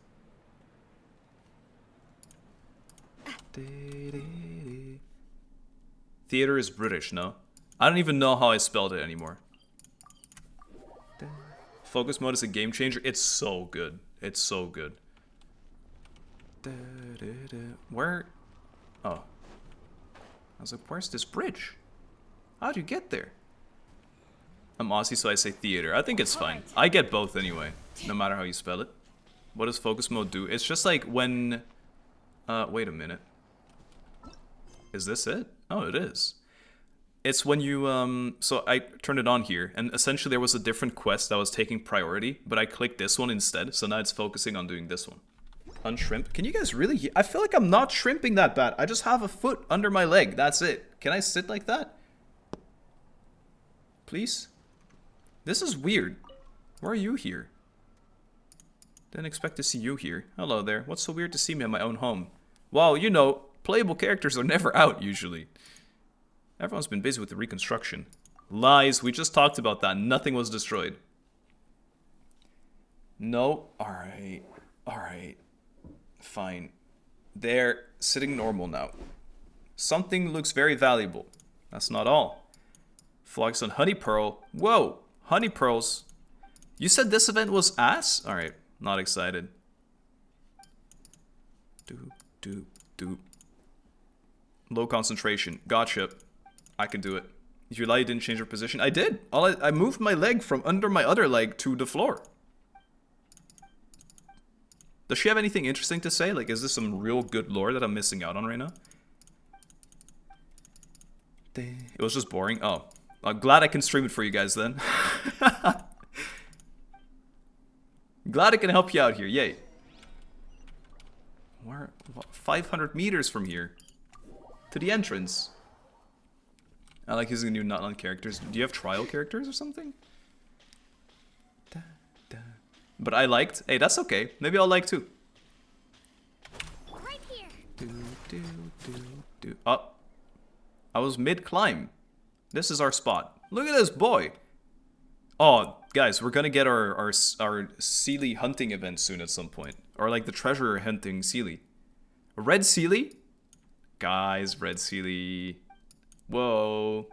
Theater is British, no? I don't even know how I spelled it anymore. Focus mode is a game changer. It's so good. It's so good. Where? Oh. I was like, where's this bridge? How'd you get there? I'm Aussie, so I say theater. I think it's fine. I get both anyway, no matter how you spell it. What does focus mode do? It's just like when... wait a minute. Is this it? Oh, it is. It's when you, so I turned it on here, and essentially there was a different quest that was taking priority, but I clicked this one instead, so now it's focusing on doing this one. Unshrimp. Can you guys really I feel like I'm not shrimping that bad. I just have a foot under my leg. That's it. Can I sit like that? Please? This is weird. Why are you here? Didn't expect to see you here. Hello there. What's so weird to see me in my own home? Well, you know, playable characters are never out, usually. Everyone's been busy with the reconstruction. Lies, we just talked about that. Nothing was destroyed. No, alright. Alright. Fine. They're sitting normal now. Something looks very valuable. That's not all. Flocks on honey pearl. Whoa! Honey pearls. You said this event was ass? Alright, not excited. Doop, doop, doop. Low concentration. Gotcha. I can do it. If you lie, you didn't change your position. I did. I moved my leg from under my other leg to the floor. Does she have anything interesting to say? Like, is this some real good lore that I'm missing out on right now? It was just boring. Oh. I'm glad I can stream it for you guys then. Glad I can help you out here. Yay. We're 500 meters from here. To the entrance. I like using new not characters. Do you have trial characters or something? But I liked. Hey, that's okay. Maybe I'll like too. Right here. Oh, I was mid-climb. This is our spot. Look at this boy. Oh, guys, we're gonna get our Sealy hunting event soon at some point. Or like the treasure hunting Sealy. Red Sealy? Guys, Red Sealy. Whoa.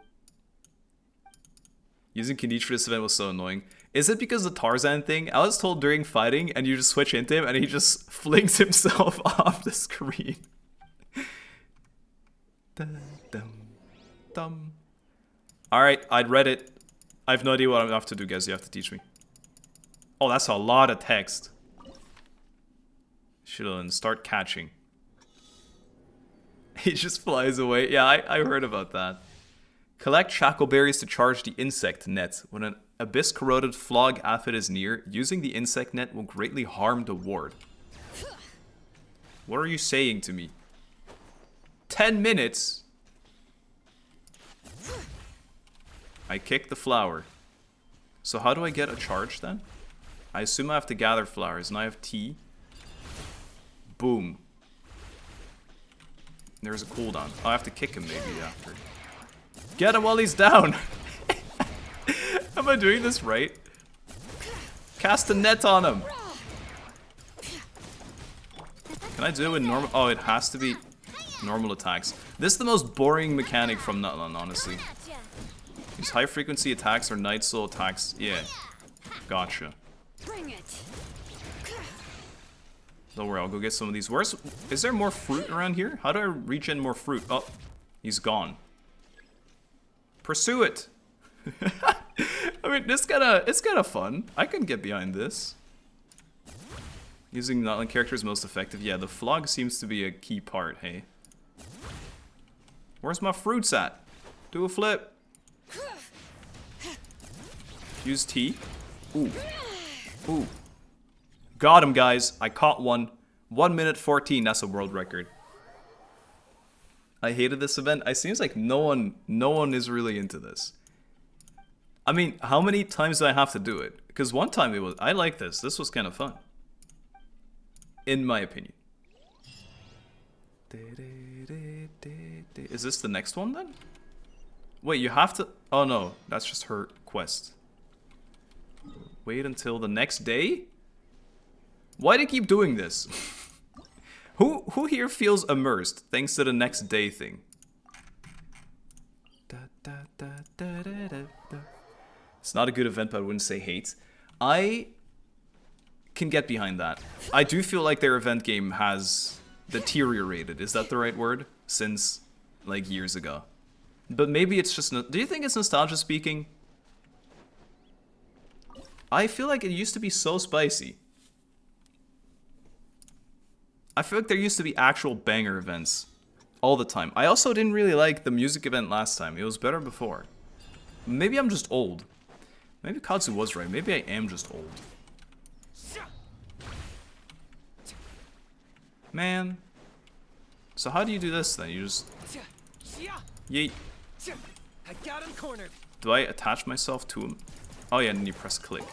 Using Kenichi for this event was so annoying. Is it because of the Tarzan thing? I was told during fighting and you just switch into him and he just flings himself off the screen. Dum, dum, dum. Alright, I'd read it. I have no idea what I'm gonna have to do, guys. You have to teach me. Oh, that's a lot of text. Shouldn't start catching. He just flies away. Yeah, I heard about that. Collect shackleberries to charge the insect net. When an abyss-corroded flog aphid is near, using the insect net will greatly harm the ward. What are you saying to me? 10 minutes? I kicked the flower. So how do I get a charge then? I assume I have to gather flowers, and I have tea. Boom. There's a cooldown. I'll have to kick him maybe after. Get him while he's down! Am I doing this right? Cast a net on him! Can I do it in normal? Oh, it has to be normal attacks. This is the most boring mechanic from Nutland, honestly. These high frequency attacks or night soul attacks. Yeah. Gotcha. Don't worry, I'll go get some of these. Is there more fruit around here? How do I regen more fruit? Oh, he's gone. Pursue it. I mean, it's kind of fun. I can get behind this. Using Nutland characters most effective. Yeah, the flog seems to be a key part, hey. Where's my fruits at? Do a flip. Use T. Ooh. Ooh. Got him, guys. I caught one. 1 minute 14. That's a world record. I hated this event. It seems like no one is really into this. I mean, how many times do I have to do it? Because one time I like this. This was kind of fun. In my opinion. Is this the next one then? Wait, you have to... Oh no, that's just her quest. Wait until the next day? Why do you keep doing this? Who here feels immersed thanks to the next day thing? It's not a good event, but I wouldn't say hate. I can get behind that. I do feel like their event game has deteriorated. Is that the right word? Since, like, years ago. But maybe it's just... Do you think it's nostalgia speaking? I feel like it used to be so spicy. I feel like there used to be actual banger events all the time. I also didn't really like the music event last time. It was better before. Maybe I'm just old. Maybe Katsu was right. Maybe I am just old. Man. So how do you do this then? You just... Yeet. I got him cornered. Do I attach myself to him? Oh yeah, and then you press click.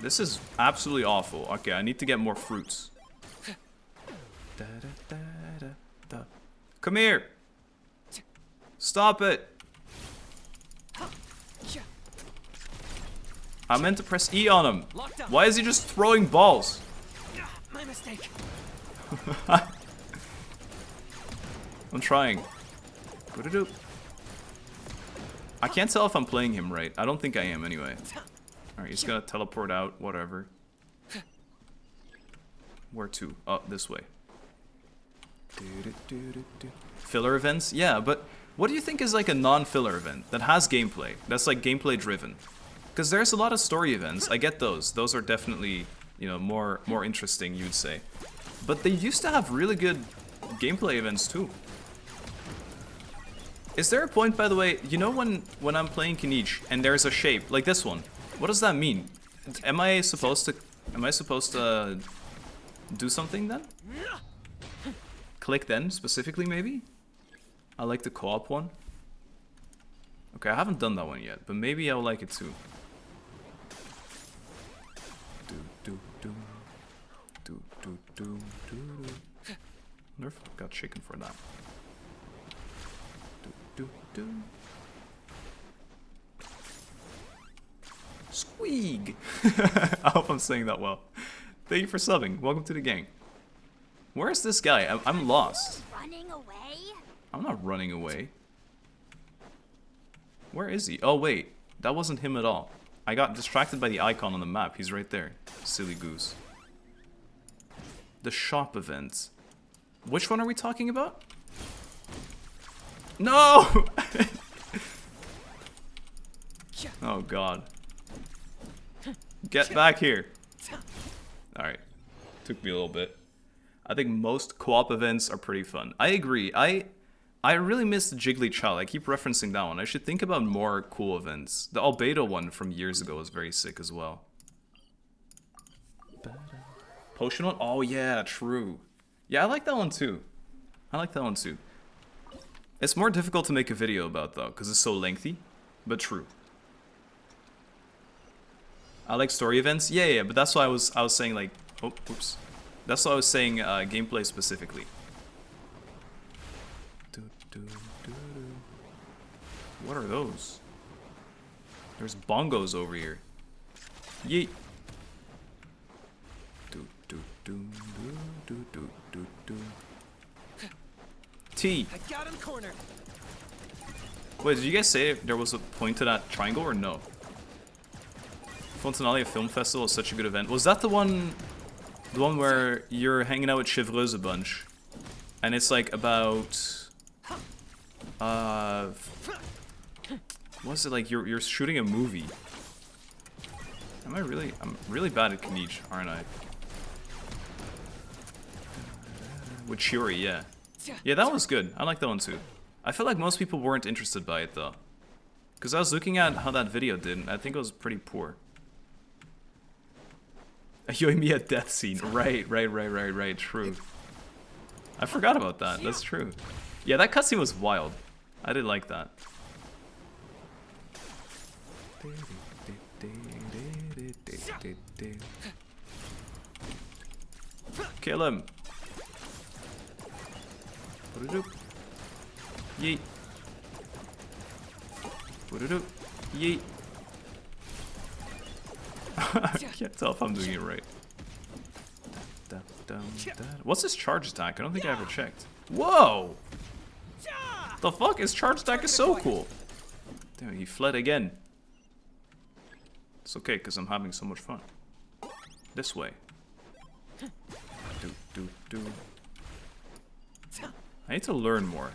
This is absolutely awful. Okay, I need to get more fruits. Come here! Stop it! I meant to press E on him. Why is he just throwing balls? My mistake. I'm trying. I can't tell if I'm playing him right. I don't think I am anyway. Alright, he's gonna teleport out, whatever. Where to? Oh, this way. Filler events? Yeah, but what do you think is like a non-filler event that has gameplay? That's like gameplay driven? Because there's a lot of story events. I get those. Those are definitely, you know, more interesting, you'd say. But they used to have really good gameplay events too. Is there a point, by the way, you know when I'm playing Kenichi and there's a shape, like this one, what does that mean? Am I supposed to do something then? Click then, specifically maybe? I like the co-op one. Okay, I haven't done that one yet, but maybe I'll like it too. Nerf got shaken for that. Squeeg! I hope I'm saying that well. Thank you for subbing. Welcome to the gang. Where's this guy? I'm lost. Running away? I'm not running away. Where is he? Oh wait, that wasn't him at all. I got distracted by the icon on the map. He's right there. Silly goose. The shop event. Which one are we talking about? No! Oh god. Get back here. Alright. Took me a little bit. I think most co-op events are pretty fun. I agree. I really miss the Jiggly Child. I keep referencing that one. I should think about more cool events. The Albedo one from years ago was very sick as well. Potion one? Oh yeah, true. Yeah, I like that one too. I like that one too. It's more difficult to make a video about though, because it's so lengthy, but true. I like story events. Yeah, but that's why I was saying like, oh, oops. That's why I was saying gameplay specifically. What are those? There's bongos over here. Yeet. T. I got him cornered. Wait, did you guys say there was a point to that triangle or no? Fontanalia Film Festival is such a good event. Was that the one where you're hanging out with Chevreuse a bunch? And it's like about what's it like? You're shooting a movie. I'm really bad at Kanich, aren't I? With Shuri, yeah. Yeah, that was good. I like that one too. I feel like most people weren't interested by it though. Because I was looking at how that video did, and I think it was pretty poor. A Yoimiya death scene. Right, true. I forgot about that. That's true. Yeah, that cutscene was wild. I did like that. Kill him. Yeet. Yeet. I can't tell if I'm doing it right. What's his charge attack? I don't think I ever checked. Whoa! The fuck? His charge attack is so cool. Damn, he fled again. It's okay, because I'm having so much fun. This way. I need to learn more.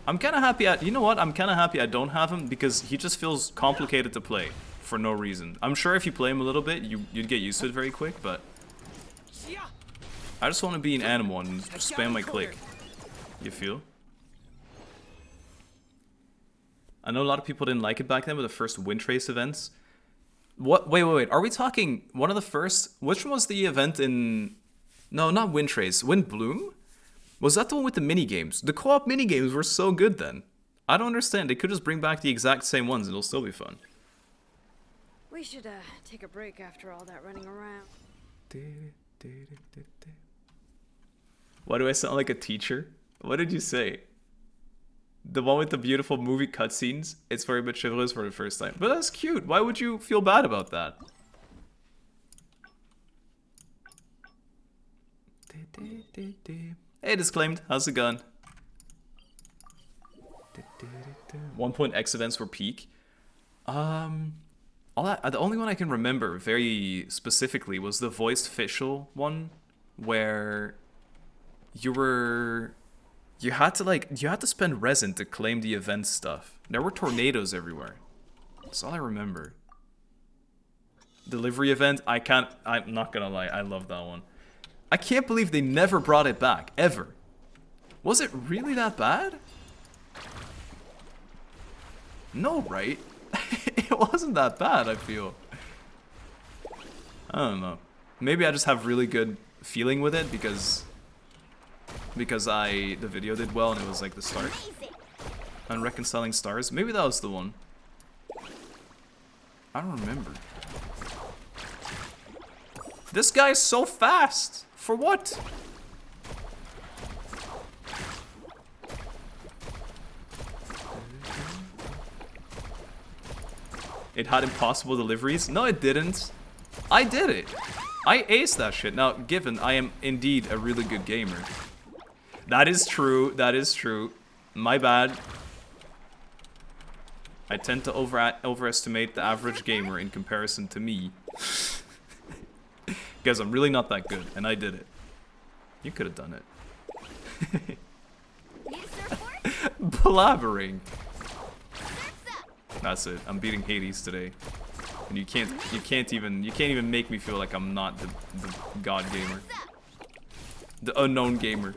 I'm kind of happy you know what? I'm kind of happy I don't have him because he just feels complicated to play for no reason. I'm sure if you play him a little bit, you'd get used to it very quick, but I just want to be an animal and spam my click. You feel? I know a lot of people didn't like it back then with the first Windtrace events. What? Wait. Are we talking one of the first? Which one was the event in? No, not Windtrace. Windbloom? Was that the one with the minigames? The co-op minigames were so good then. I don't understand. They could just bring back the exact same ones and it'll still be fun. We should take a break after all that running around. Why do I sound like a teacher? What did you say? The one with the beautiful movie cutscenes? It's very much chivalrous for the first time. But that's cute. Why would you feel bad about that? Hey, disclaimed. How's it going? 1.x events were peak. The only one I can remember very specifically was the voiced official one, where you had to spend resin to claim the event stuff. There were tornadoes everywhere. That's all I remember. Delivery event, I'm not gonna lie, I love that one. I can't believe they never brought it back, ever. Was it really that bad? No, right? It wasn't that bad, I feel. I don't know. Maybe I just have really good feeling with it because because the video did well and it was like the start. Unreconciling Stars. Maybe that was the one. I don't remember. This guy is so fast. For what? It had impossible deliveries? No, it didn't. I did it. I aced that shit. Now, given I am indeed a really good gamer. That is true. That is true. My bad. I tend to overestimate the average gamer in comparison to me. Guys, I'm really not that good, and I did it. You could have done it. Blabbering. That's it. I'm beating Hades today, and you can't even make me feel like I'm not the god gamer, the unknown gamer.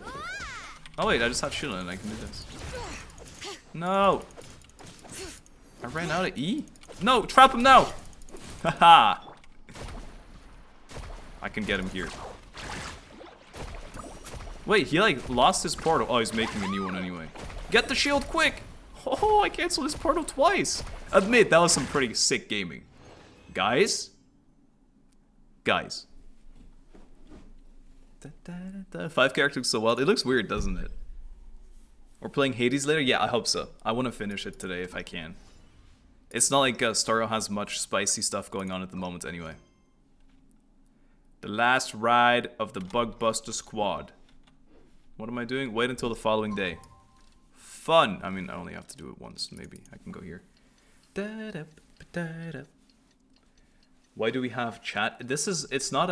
Oh wait, I just have shield and I can do this. No, I ran out of E. No, trap him now. Haha. I can get him here. Wait, he like lost his portal. Oh, he's making a new one anyway. Get the shield quick. Oh, I canceled his portal twice. Admit, that was some pretty sick gaming. Guys? Guys. 5 characters so wild. It looks weird, doesn't it? We're playing Hades later? Yeah, I hope so. I want to finish it today if I can. It's not like Starro has much spicy stuff going on at the moment anyway. The last ride of the Bugbuster squad. What am I doing? Wait until the following day. Fun. I mean, I only have to do it once. Maybe I can go here. Why do we have chat? It's not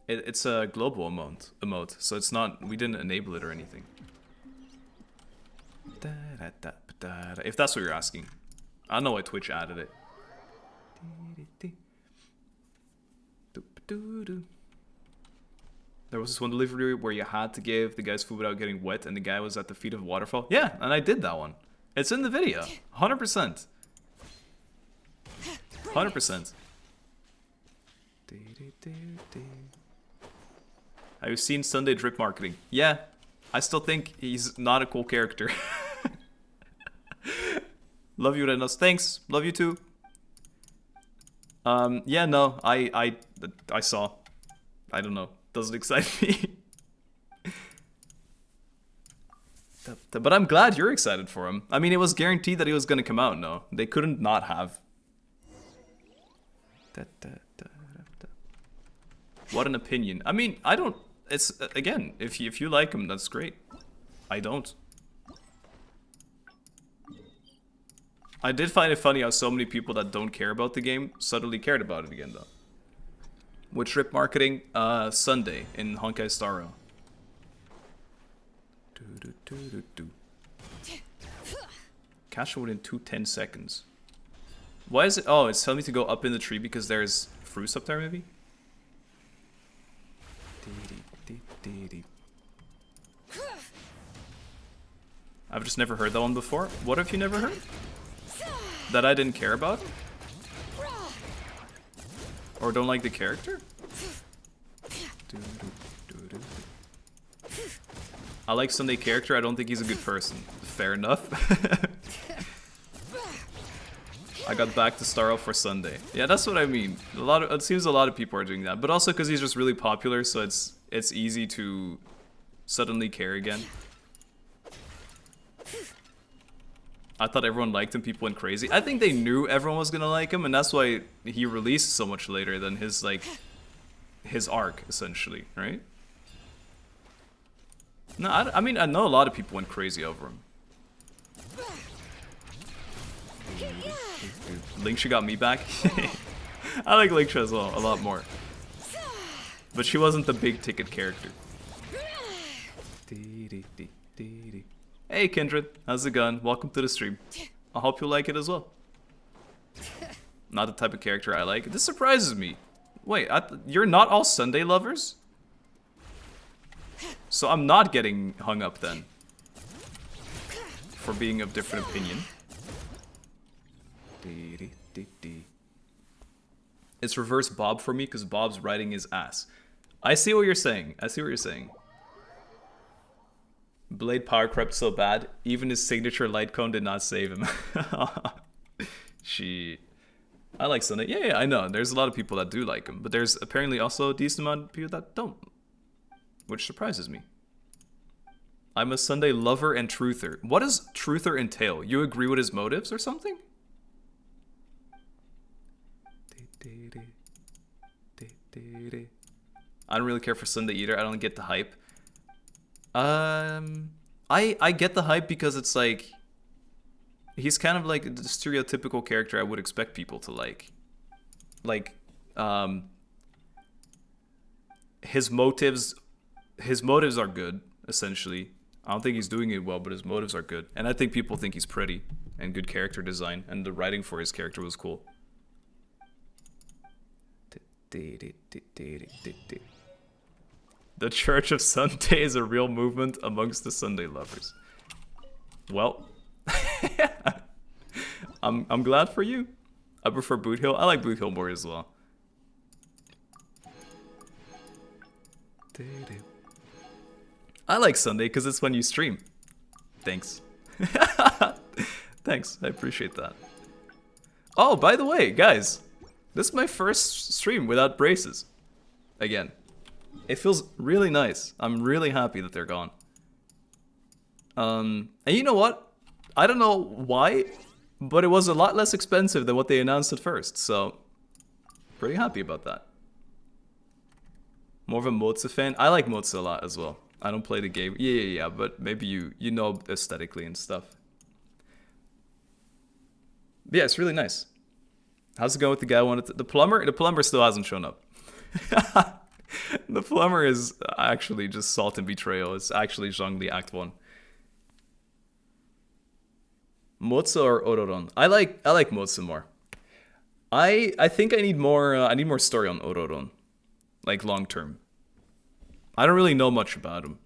it's a global emote, so it's not, we didn't enable it or anything. If that's what you're asking. I don't know why Twitch added it. There was this one delivery where you had to give the guy's food without getting wet, and the guy was at the feet of a waterfall. Yeah, and I did that one. It's in the video. 100%. 100%. Have you seen Sunday drip marketing? Yeah, I still think he's not a cool character. Love you, Renos. Thanks. Love you too. Yeah, no, I saw. I don't know. Doesn't excite me. But I'm glad you're excited for him. I mean, it was guaranteed that he was gonna come out. No, they couldn't not have. What an opinion. I mean, I don't. It's again, if you like him, that's great. I don't. I did find it funny how so many people that don't care about the game suddenly cared about it again, though. With trip marketing, Sunday in Honkai Starro. Catch it within 10 seconds. Why is it? Oh, it's telling me to go up in the tree because there's fruits up there, maybe? I've just never heard that one before. What have you never heard? That I didn't care about? Or don't like the character? I like Sunday character, I don't think he's a good person. Fair enough. I got back to Starro for Sunday. Yeah, that's what I mean. It seems a lot of people are doing that. But also because he's just really popular, so it's easy to suddenly care again. I thought everyone liked him, people went crazy. I think they knew everyone was gonna like him, and that's why he released so much later than his arc, essentially, right? No, I mean, I know a lot of people went crazy over him. Linksha got me back. I like Linksha as well, a lot more. But she wasn't the big ticket character. Hey Kindred, how's it going? Welcome to the stream. I hope you like it as well. Not the type of character I like. This surprises me. Wait, you're not all Sunday lovers? So I'm not getting hung up then. For being of different opinion. It's reverse Bob for me because Bob's riding his ass. I see what you're saying. I see what you're saying. Blade power crept so bad, even his signature light cone did not save him. I like Sunday. Yeah, I know. There's a lot of people that do like him, but there's apparently also a decent amount of people that don't, which surprises me. I'm a Sunday lover and truther. What does truther entail? You agree with his motives or something? I don't really care for Sunday either. I don't get the hype. I get the hype because it's like he's kind of like the stereotypical character I would expect people to like. Like, his motives are good, essentially. I don't think he's doing it well, but his motives are good. And I think people think he's pretty and good character design, and the writing for his character was cool. The Church of Sunday is a real movement amongst the Sunday lovers. Well, I'm glad for you. I prefer Boot Hill. I like Boot Hill more as well. I like Sunday because it's when you stream. Thanks. Thanks, I appreciate that. Oh, by the way, guys, this is my first stream without braces. Again. It feels really nice. I'm really happy that they're gone. And you know what? I don't know why, but it was a lot less expensive than what they announced at first, so pretty happy about that. More of a Moza fan. I like Moza a lot as well. I don't play the game. Yeah, but maybe you know aesthetically and stuff. Yeah, it's really nice. How's it going with the guy who wanted to, the plumber? The plumber still hasn't shown up. The plumber is actually just Salt and Betrayal. It's actually Zhongli Act 1. Moza or Ororon? I like Moza more. I think I need more story on Ororon. Like long term. I don't really know much about him.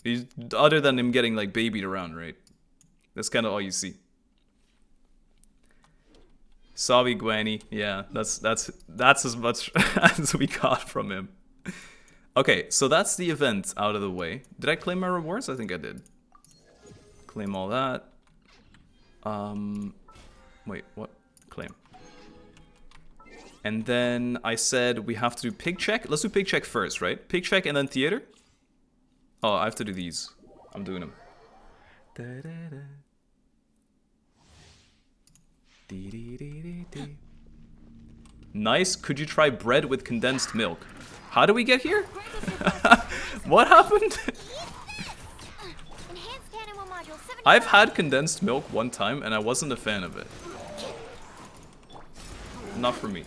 He's, other than him getting like babied around, right? That's kind of all you see. Savi Guani, yeah, that's as much as we got from him. Okay, so that's the event out of the way. Did I claim my rewards? I think I did. Claim all that. Wait, what? Claim. And then I said we have to do pig check. Let's do pig check first, right? Pig check and then theater. Oh, I have to do these. I'm doing them. Nice. Could you try bread with condensed milk? How do we get here? What happened? I've had condensed milk one time and I wasn't a fan of it. Not for me.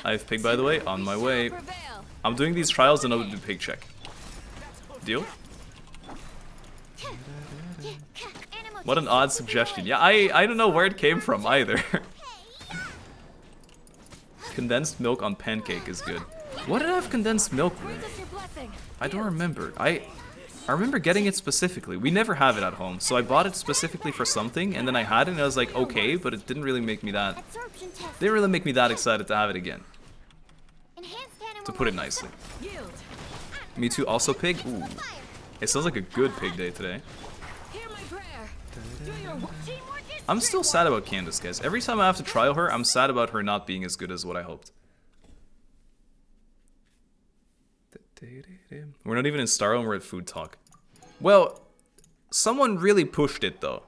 I have pig, by the way, on my way. I'm doing these trials and I'll do pig check. Deal? What an odd suggestion. Yeah, I don't know where it came from either. Condensed milk on pancake is good. What did I have condensed milk with? I don't remember. I remember getting it specifically. We never have it at home, so I bought it specifically for something, and then I had it and I was like, okay, but it didn't really make me that excited to have it again. To put it nicely. Me too, also pig? Ooh. It sounds like a good pig day today. I'm still sad about Candace, guys. Every time I have to trial her, I'm sad about her not being as good as what I hoped. We're not even in Star and we're at food talk. Well, someone really pushed it though.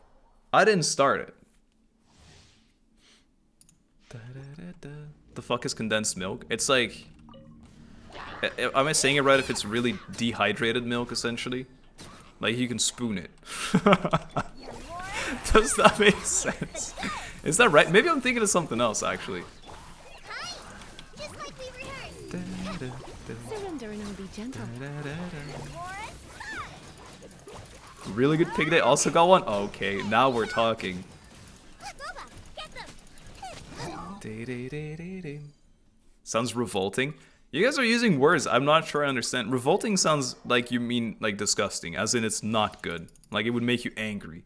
I didn't start it. The fuck is condensed milk? It's like... Am I saying it right if it's really dehydrated milk, essentially? Like, you can spoon it. Does that make sense? Is that right? Maybe I'm thinking of something else, actually. Surrender and I'll be gentle. Really good pig day. Also got one? Okay, now we're talking. Sounds revolting. You guys are using words I'm not sure I understand. Revolting sounds like you mean like disgusting, as in it's not good. Like it would make you angry.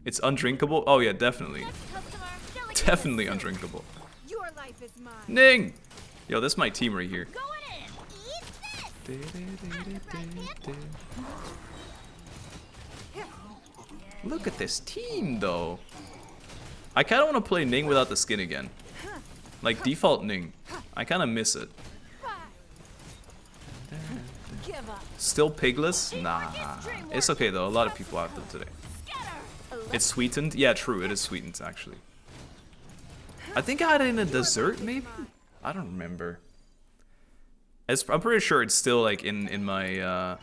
It's undrinkable? Oh yeah, definitely. Definitely undrinkable. Ning! Yo, this is my team right here. Look at this team, though. I kind of want to play Ning without the skin again. Like default Ning. I kind of miss it. Still pigless? Nah. It's okay, though. A lot of people have them today. It's sweetened? Yeah, true. It is sweetened, actually. I think I had it in a dessert, maybe? I don't remember. I'm pretty sure it's still like in my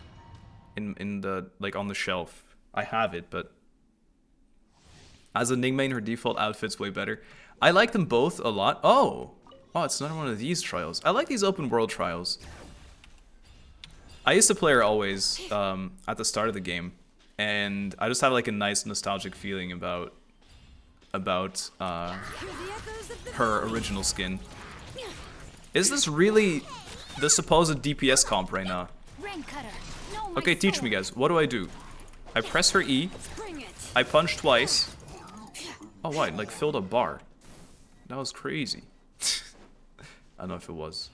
in the like on the shelf. I have it, but as a Ning main, her default outfit's way better. I like them both a lot. Oh, it's not one of these trials. I like these open world trials. I used to play her always at the start of the game, and I just have like a nice nostalgic feeling about her original skin. Is this really the supposed DPS comp right now? Okay, teach me, guys. What do? I press her E. I punch twice. Oh, what? Like filled a bar. That was crazy. I don't know if it was.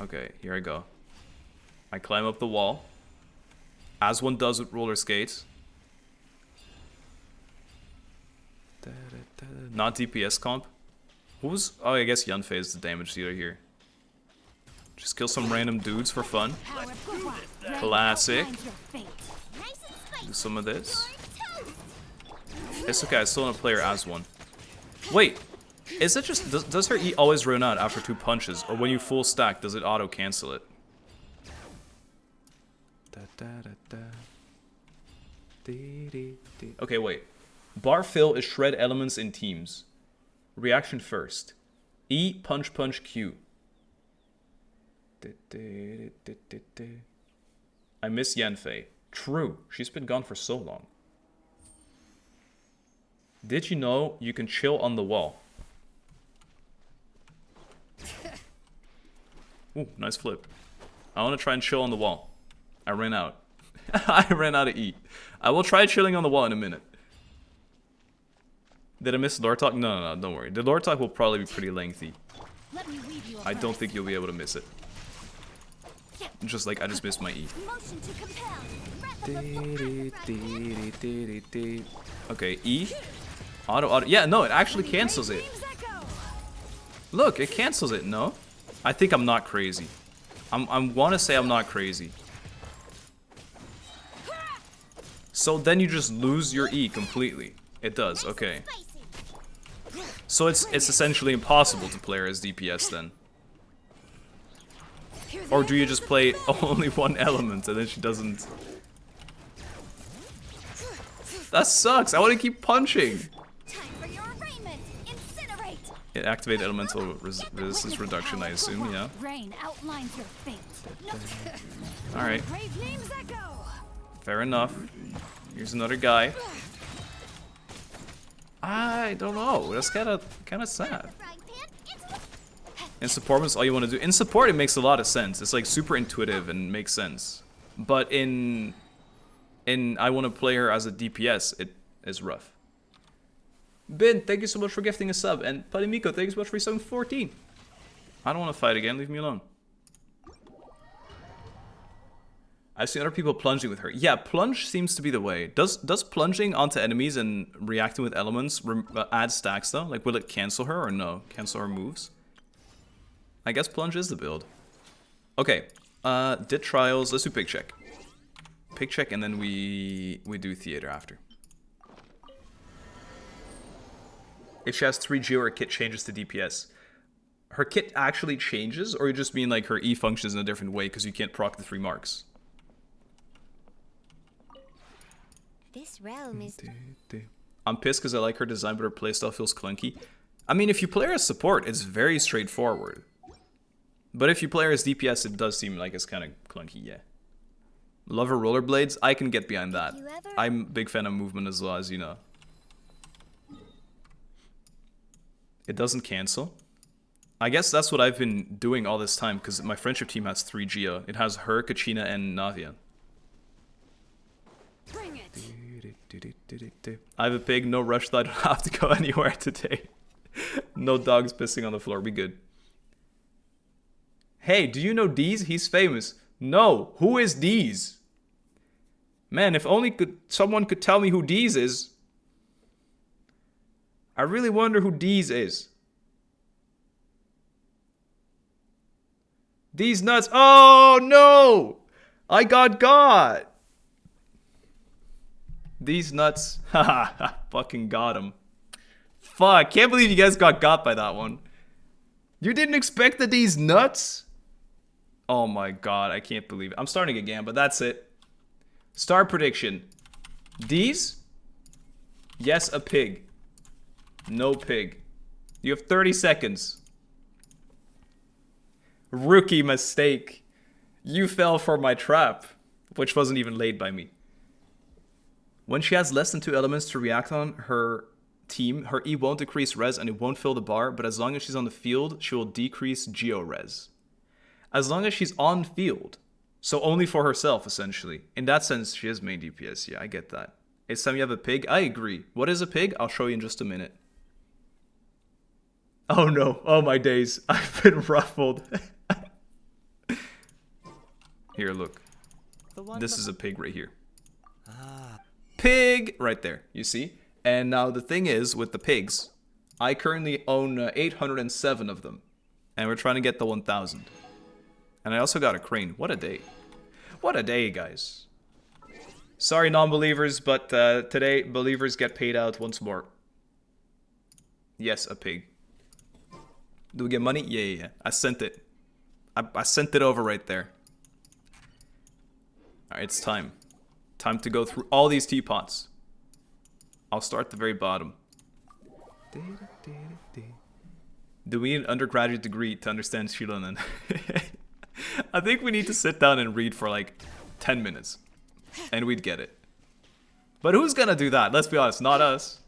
Okay, here I go. I climb up the wall, as one does with roller skates. Not DPS comp. Who's? Oh, I guess Yunfei is the damage dealer here. Just kill some random dudes for fun. Classic. Do some of this. It's okay, I still want to play her as one. Wait, is it just... Does her E always run out after 2 punches? Or when you full stack, does it auto-cancel it? Okay, wait. Bar fill is shred elements in teams. Reaction first. E, punch, punch, Q. I miss Yanfei. True, she's been gone for so long. Did you know you can chill on the wall? Ooh, nice flip. I want to try and chill on the wall. I ran out. I ran out of E. I will try chilling on the wall in a minute. Did I miss lore talk? No, don't worry. The lore talk will probably be pretty lengthy. I don't think you'll be able to miss it. Just like I just missed my E. Okay, E. Auto. Yeah, no, it actually cancels it. Look, it cancels it, no? I think I'm not crazy. I want to say I'm not crazy. So then you just lose your E completely. It does, okay. So it's essentially impossible to play her as DPS then. Or do you just play only one element and then she doesn't... That sucks, I want to keep punching! It activated elemental resistance reduction, I assume, yeah. Alright. Fair enough. Here's another guy. I don't know, that's kinda sad. In support, that's all you want to do. In support, it makes a lot of sense. It's like super intuitive and makes sense. But in I want to play her as a DPS, it is rough. Ben, thank you so much for gifting a sub, and Palimiko, thank you so much for resubing 14. I don't want to fight again. Leave me alone. I've seen other people plunging with her. Yeah, plunge seems to be the way. Does plunging onto enemies and reacting with elements add stacks though? Like, will it cancel her or no? Cancel her moves? I guess plunge is the build. Okay, did trials. Let's do pick check. Pick check, and then we do theater after. If she has 3G or her kit changes to DPS. Her kit actually changes, or you just mean like her E functions in a different way because you can't proc the 3 marks? This realm is... I'm pissed because I like her design, but her playstyle feels clunky. I mean, if you play her as support, it's very straightforward. But if you play her as DPS, it does seem like it's kind of clunky, yeah. Love her rollerblades? I can get behind that. I'm a big fan of movement as well, as you know. It doesn't cancel. I guess that's what I've been doing all this time, because my friendship team has 3 Geo. It has her, Kachina, and Navia. Bring it. I have a pig, no rush, though I don't have to go anywhere today. No dogs pissing on the floor, be good. Hey, do you know Deez? He's famous. No, who is Deez? Man, if only someone could tell me who Deez is. I really wonder who Deez is. These nuts. Oh no! I got. These nuts. Haha, fucking got him. Fuck, can't believe you guys got by that one. You didn't expect that these nuts? Oh my god, I can't believe it. I'm starting again, but that's it. Star prediction. These? Yes, a pig. No pig. You have 30 seconds. Rookie mistake. You fell for my trap, which wasn't even laid by me. When she has less than 2 elements to react on her team, her E won't decrease res and it won't fill the bar, but as long as she's on the field, she will decrease geo res. As long as she's on field. So only for herself, essentially. In that sense, she is main DPS. Yeah, I get that. It's time you have a pig? I agree. What is a pig? I'll show you in just a minute. Oh no. Oh my days. I've been ruffled. Here, look. This is a pig right here. Pig! Right there. You see? And now the thing is, with the pigs, I currently own 807 of them. And we're trying to get the 1,000. And I also got a crane. What a day. What a day, guys. Sorry, non-believers, but today, believers get paid out once more. Yes, a pig. Do we get money? Yeah. I sent it. I sent it over right there. Alright, it's time. Time to go through all these teapots. I'll start at the very bottom. Do we need an undergraduate degree to understand Shilonen? I think we need to sit down and read for like 10 minutes. And we'd get it. But who's gonna do that? Let's be honest, not us.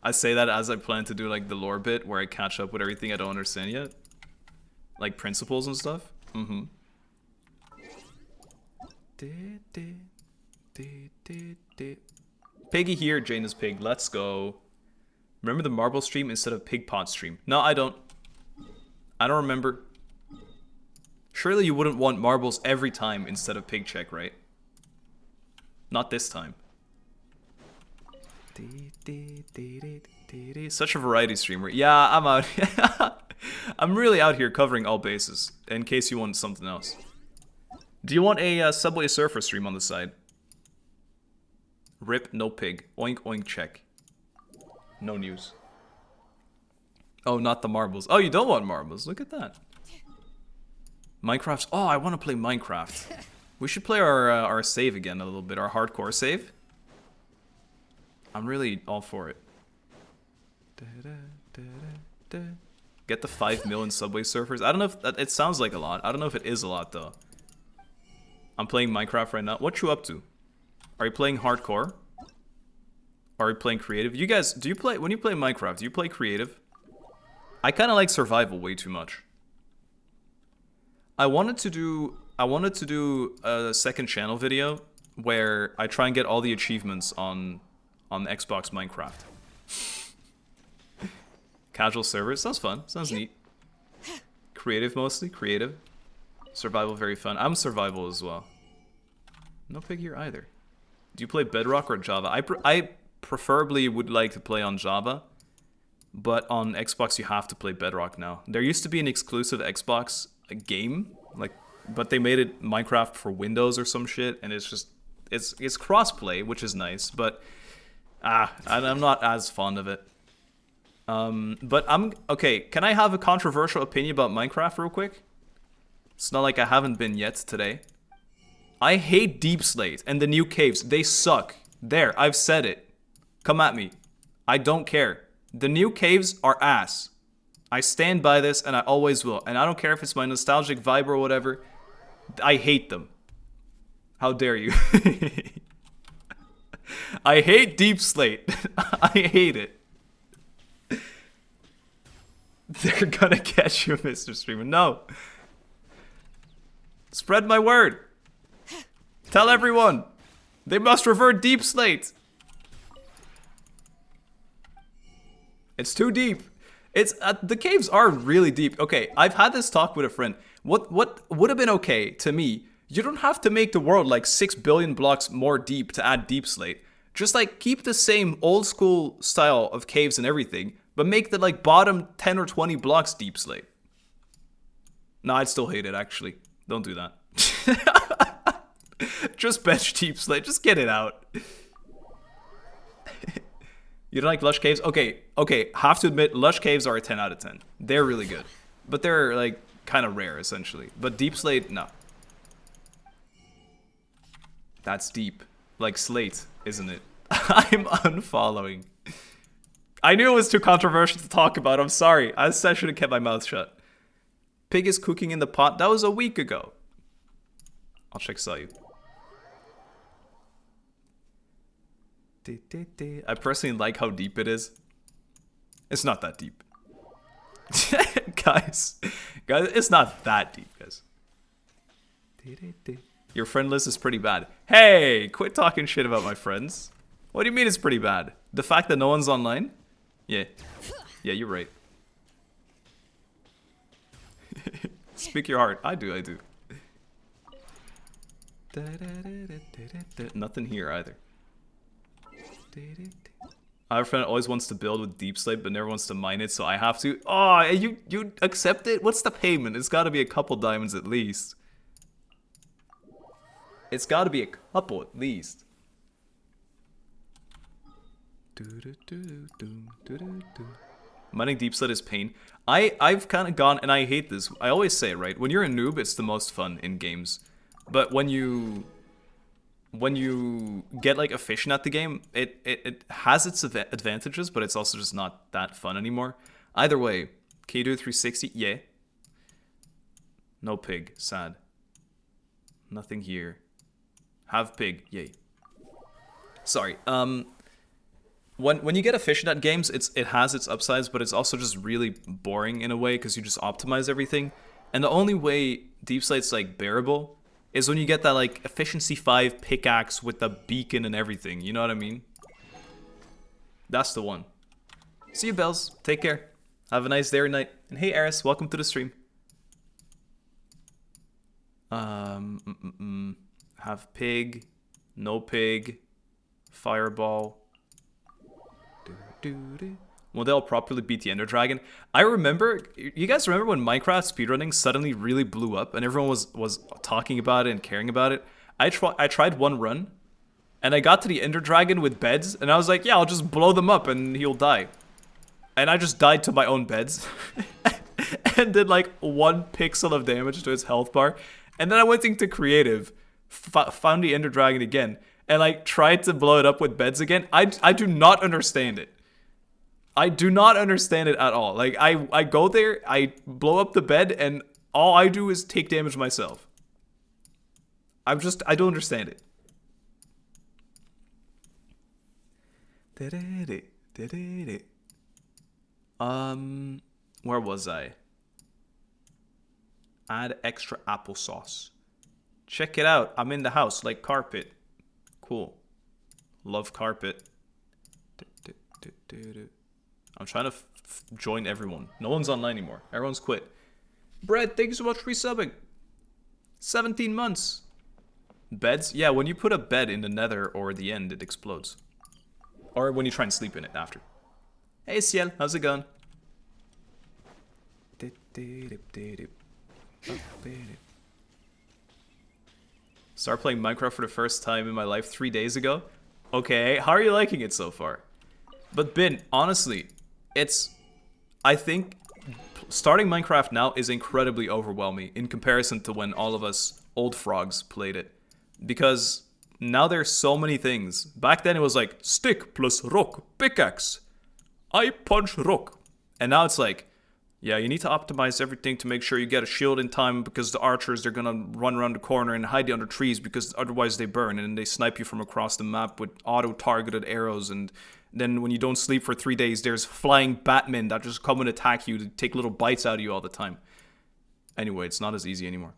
I say that as I plan to do like the lore bit where I catch up with everything I don't understand yet. Like principles and stuff. Piggy here, Jane is pig. Let's go. Remember the marble stream instead of pig pot stream? No, I don't. I don't remember. Surely you wouldn't want marbles every time instead of pig check, right? Not this time. Such a variety streamer. Yeah, I'm out. I'm really out here covering all bases, in case you want something else. Do you want a Subway Surfer stream on the side? Rip, no pig. Oink, oink, check. No news. Oh, not the marbles. Oh, you don't want marbles. Look at that. Minecraft's... Oh, I want to play Minecraft. We should play our save again a little bit. Our hardcore save. I'm really all for it. Get the 5 million Subway Surfers. I don't know if... It sounds like a lot. I don't know if it is a lot, though. I'm playing Minecraft right now. What you up to? Are you playing hardcore? Are you playing creative? You guys, do you play... When you play Minecraft, do you play creative? I kind of like survival way too much. I wanted to do a second channel video where I try and get all the achievements on Xbox Minecraft. Casual servers, sounds fun, sounds neat. Creative mostly, creative. Survival very fun. I'm survival as well. No pig here either. Do you play Bedrock or Java? I preferably would like to play on Java, but on Xbox you have to play Bedrock now. There used to be an exclusive Xbox game, but they made it Minecraft for Windows or some shit, and it's just it's crossplay, which is nice, but I'm not as fond of it. But I'm okay. Can I have a controversial opinion about Minecraft real quick? It's not like I haven't been yet today. I hate Deep Slate and the new caves. They suck. There, I've said it. Come at me. I don't care. The new caves are ass. I stand by this and I always will. And I don't care if it's my nostalgic vibe or whatever. I hate them. How dare you? I hate Deep Slate. I hate it. They're gonna catch you, Mr. Streamer. No. Spread my word. Tell everyone. They must revert Deep Slate. It's too deep. It's the caves are really deep. Okay, I've had this talk with a friend. What would have been okay to me, you don't have to make the world like 6 billion blocks more deep to add deep slate. Just like keep the same old school style of caves and everything, but make the like bottom 10 or 20 blocks deep slate. No, I'd still hate it actually. Don't do that. Just bench deep slate. Just get it out. You don't like lush caves? Okay. Have to admit, lush caves are a 10 out of 10. They're really good. But they're like kind of rare essentially. But deep slate, no. That's deep. Like slate, isn't it? I'm unfollowing. I knew it was too controversial to talk about. I'm sorry. I should have kept my mouth shut. Pig is cooking in the pot. That was a week ago. I'll check sell you. I personally like how deep it is. It's not that deep. guys, it's not that deep, guys. Your friend list is pretty bad. Hey, quit talking shit about my friends. What do you mean it's pretty bad? The fact that no one's online? Yeah, you're right. Speak your heart. I do. Nothing here either. Our friend always wants to build with deep slate but never wants to mine it, so I have to. Oh, you accept it? What's the payment? It's got to be a couple diamonds at least. It's got to be a couple at least. Mining deep slate is pain. I've kind of gone, and I hate this. I always say it, right? When you're a noob, it's the most fun in games. But when you get like efficient at the game, it has its advantages, but it's also just not that fun anymore. Either way, can you do a 360? Yeah. No pig. Sad. Nothing here. Have pig. Yay. Sorry. When you get efficient at games, it has its upsides, but it's also just really boring in a way because you just optimize everything. And the only way deep slate's like bearable is when you get that like efficiency 5 pickaxe with the beacon and everything. You know what I mean? That's the one. See you, Bells. Take care. Have a nice day or night. And hey, Eris, welcome to the stream. Have pig, no pig, fireball. Will they'll properly beat the Ender Dragon? I remember, you guys remember when Minecraft speedrunning suddenly really blew up and everyone was talking about it and caring about it? I tried one run and I got to the Ender Dragon with beds and I was like, yeah, I'll just blow them up and he'll die. And I just died to my own beds and did like 1 pixel of damage to his health bar. And then I went into creative, found the Ender Dragon again, and like tried to blow it up with beds again. I do not understand it. I do not understand it at all. Like I go there, I blow up the bed, and all I do is take damage myself. I don't understand it. Where was I? Add extra applesauce. Check it out. I'm in the house like carpet. Cool. Love carpet. I'm trying to join everyone. No one's online anymore. Everyone's quit. Brett, thank you so much for resubbing. 17 months. Beds? Yeah, when you put a bed in the nether or the end, it explodes. Or when you try and sleep in it after. Hey, Ciel, how's it going? Start playing Minecraft for the first time in my life 3 days ago. Okay, how are you liking it so far? But Bin, honestly, I think starting Minecraft now is incredibly overwhelming in comparison to when all of us old frogs played it. Because now there's so many things. Back then it was like, stick plus rock, pickaxe. I punch rock. And now it's like, yeah, you need to optimize everything to make sure you get a shield in time because the archers, they're gonna run around the corner and hide under trees because otherwise they burn and then they snipe you from across the map with auto-targeted arrows, and then when you don't sleep for 3 days, there's flying Batmen that just come and attack you to take little bites out of you all the time. Anyway, it's not as easy anymore.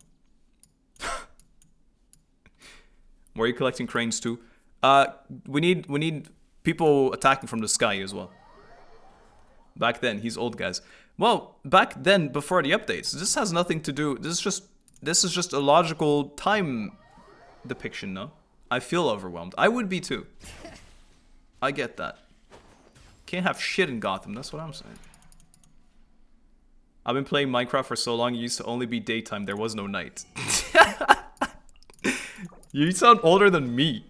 Where are you collecting cranes too? We need people attacking from the sky as well. Back then, he's old, guys. Well, back then, before the updates, this has nothing to do. This is just a logical time depiction, no? I feel overwhelmed. I would be too. I get that. Can't have shit in Gotham, that's what I'm saying. I've been playing Minecraft for so long, it used to only be daytime, there was no night. You sound older than me.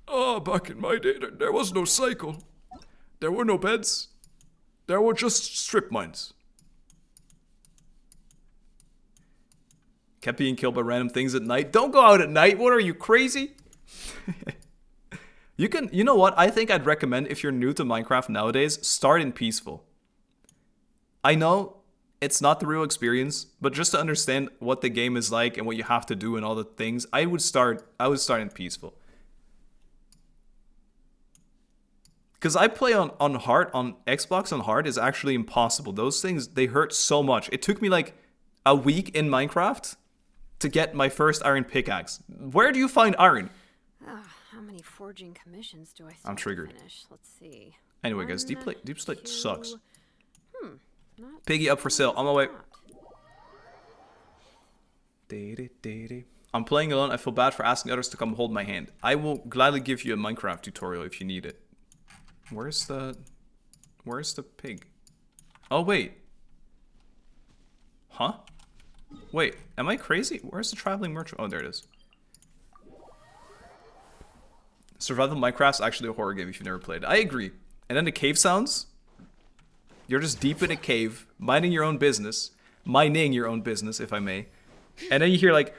Oh, back in my day, there was no cycle. There were no beds. There were just strip mines. Kept being killed by random things at night. Don't go out at night. What are you, crazy? You know what? I think I'd recommend, if you're new to Minecraft nowadays, start in peaceful. I know it's not the real experience, but just to understand what the game is like and what you have to do and all the things, I would start in peaceful. Because I play on hard, on Xbox on hard is actually impossible. Those things, they hurt so much. It took me like a week in Minecraft to get my first iron pickaxe. Where do you find iron? How many forging commissions do I still I'm triggered. finish? Let's see. Anyway, guys, Deep Slate sucks. Not Piggy up for sale. On my way. not. I'm playing alone. I feel bad for asking others to come hold my hand. I will gladly give you a Minecraft tutorial if you need it. Where's the pig? Oh, wait. Huh? Wait, am I crazy? Where's the traveling merchant? Oh, there it is. Survival Minecraft's actually a horror game if you've never played. I agree. And then the cave sounds. You're just deep in a cave, minding your own business, if I may. And then you hear like,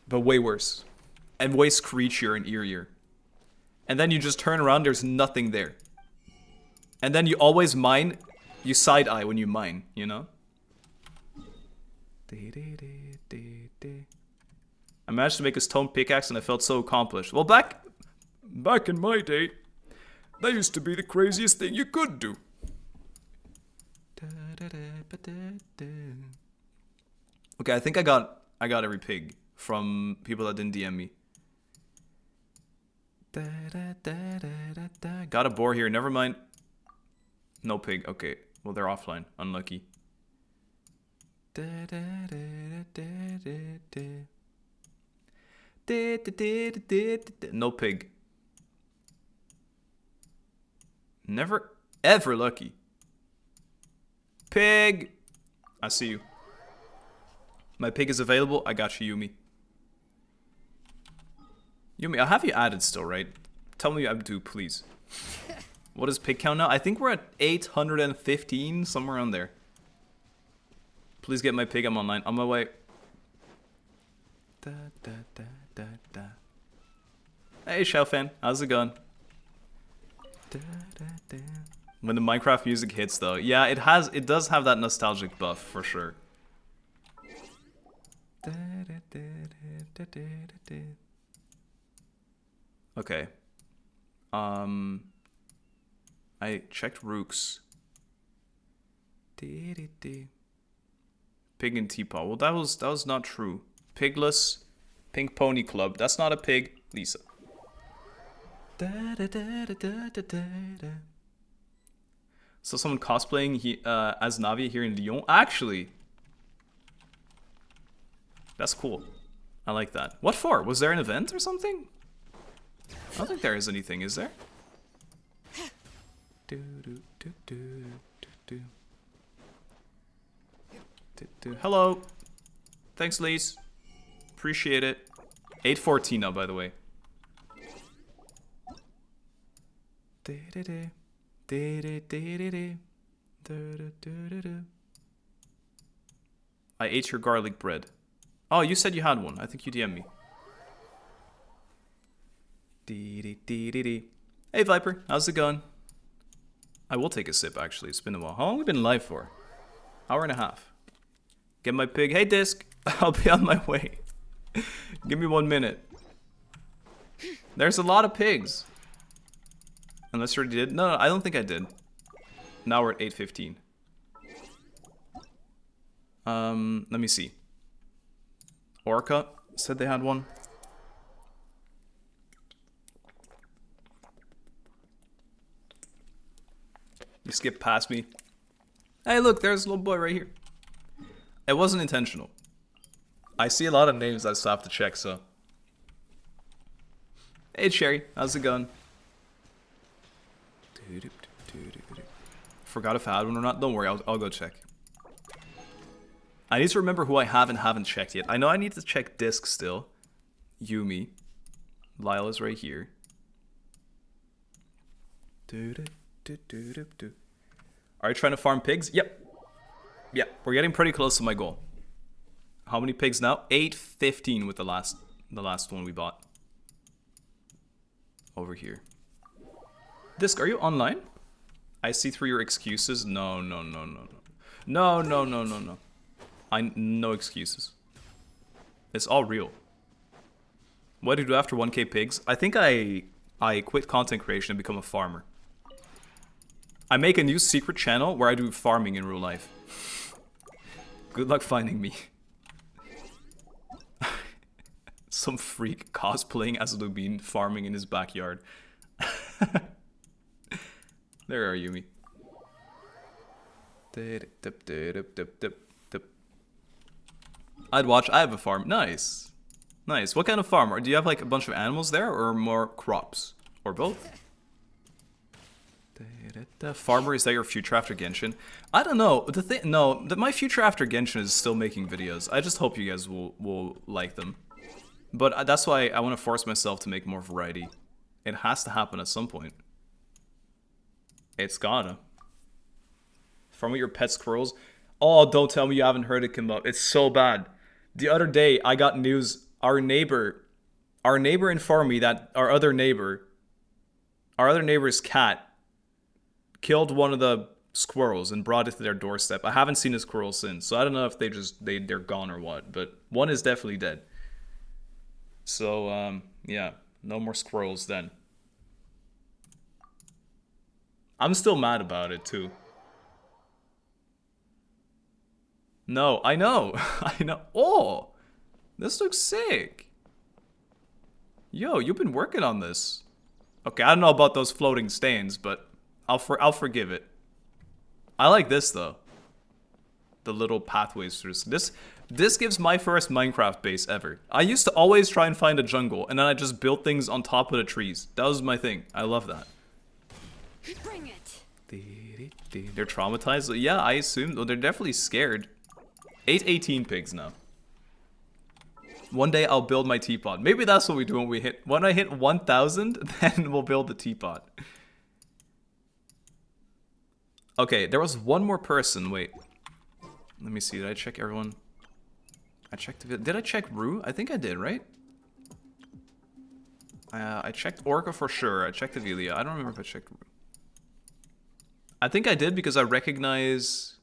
but way worse. And way screechier and eerier. And then you just turn around, there's nothing there. And then you always mine, you side-eye when you mine, you know? I managed to make a stone pickaxe and I felt so accomplished. Well, back in my day, that used to be the craziest thing you could do. Okay, I think I got every pig from people that didn't DM me. Got a boar here, never mind. No pig, okay. Well, they're offline, unlucky. No pig. Never ever lucky. Pig! I see you. My pig is available. I got you, Yumi. Yumi, I'll have you added still, right? Tell me I'm due, please. What is pig count now? I think we're at 815, somewhere around there. Please get my pig. I'm online. On my way. Hey, Xiaofan. How's it going? When the Minecraft music hits, though. Yeah, it does have that nostalgic buff, for sure. Okay. I checked Rook's. Pig and teapot. Well, that was not true. Pigless, Pink Pony Club. That's not a pig, Lisa. So someone cosplaying as Navi here in Lyon. Actually, that's cool. I like that. What for? Was there an event or something? I don't think there is anything, is there? Hello. Thanks, Lise. Appreciate it. 8:14 now, by the way. I ate your garlic bread. Oh, you said you had one. I think you DM'd me. Hey, Viper. How's it going? I will take a sip, actually. It's been a while. How long have we been live for? Hour and a half. Get my pig. Hey, Disc. I'll be on my way. Give me 1 minute. There's a lot of pigs. Unless you already did. No, I don't think I did. Now we're at 8:15. Let me see. Orca said they had one. skip past me. Hey, look, there's a little boy right here. It wasn't intentional. I see a lot of names I still have to check, so. Hey, Cherry, how's it going? Forgot if I had one or not. Don't worry, I'll go check. I need to remember who I have and haven't checked yet. I know I need to check Disc still. Yumi. Lyle is right here. Are you trying to farm pigs? Yep. Yeah, we're getting pretty close to my goal. How many pigs now? 815 with the last one we bought. Over here. Disc, are you online? I see through your excuses. No. No. No excuses. It's all real. What do you do after 1k pigs? I think I quit content creation and become a farmer. I make a new secret channel where I do farming in real life. Good luck finding me. Some freak cosplaying as Lubin farming in his backyard. There are Yumi. I'd watch. I have a farm. Nice. Nice. What kind of farm? Or do you have like a bunch of animals there or more crops? Or both? Farmer, is that your future after Genshin? I don't know. My future after Genshin is still making videos. I just hope you guys will like them. But that's why I want to force myself to make more variety. It has to happen at some point. It's gotta. Farm with your pet squirrels. Oh, don't tell me you haven't heard it come up. It's so bad. The other day, I got news. Our neighbor informed me that our other neighbor's cat killed one of the squirrels and brought it to their doorstep. I haven't seen a squirrel since, so I don't know if they're gone or what. But one is definitely dead. So yeah, no more squirrels then. I'm still mad about it too. No, I know. I know. Oh, this looks sick. Yo, you've been working on this. Okay, I don't know about those floating stains, but I'll forgive it. I like this though. The little pathways through this. This gives my first Minecraft base ever. I used to always try and find a jungle, and then I just built things on top of the trees. That was my thing. I love that. Bring it. They're traumatized? Yeah, I assume. Well, they're definitely scared. 818 pigs now. One day I'll build my teapot. Maybe that's what we do when I hit 1,000, then we'll build the teapot. Okay, there was one more person. Wait. Let me see. Did I check everyone? I checked. Did I check Rue? I think I did, right? I checked Orca for sure. I checked Avilia. I don't remember if I checked Rue. I think I did because I recognize...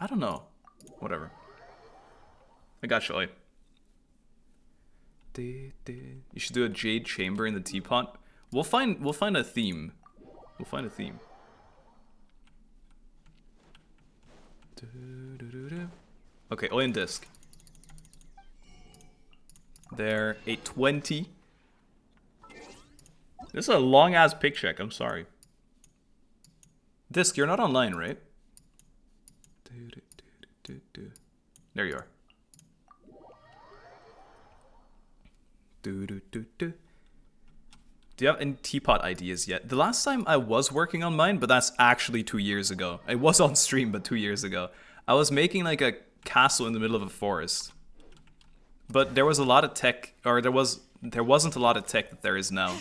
I don't know. Whatever. I got you. You should do a jade chamber in the teapot. We'll find a theme. We'll find a theme. Okay, Oyen disc. There, 820. This is a long ass pick check. I'm sorry. Disc, you're not online, right? There you are. Do you have any teapot ideas yet? The last time I was working on mine, but that's actually 2 years ago. I was on stream, but 2 years ago. I was making like a castle in the middle of a forest. But there was a lot of tech, or there wasn't a lot of tech that there is now.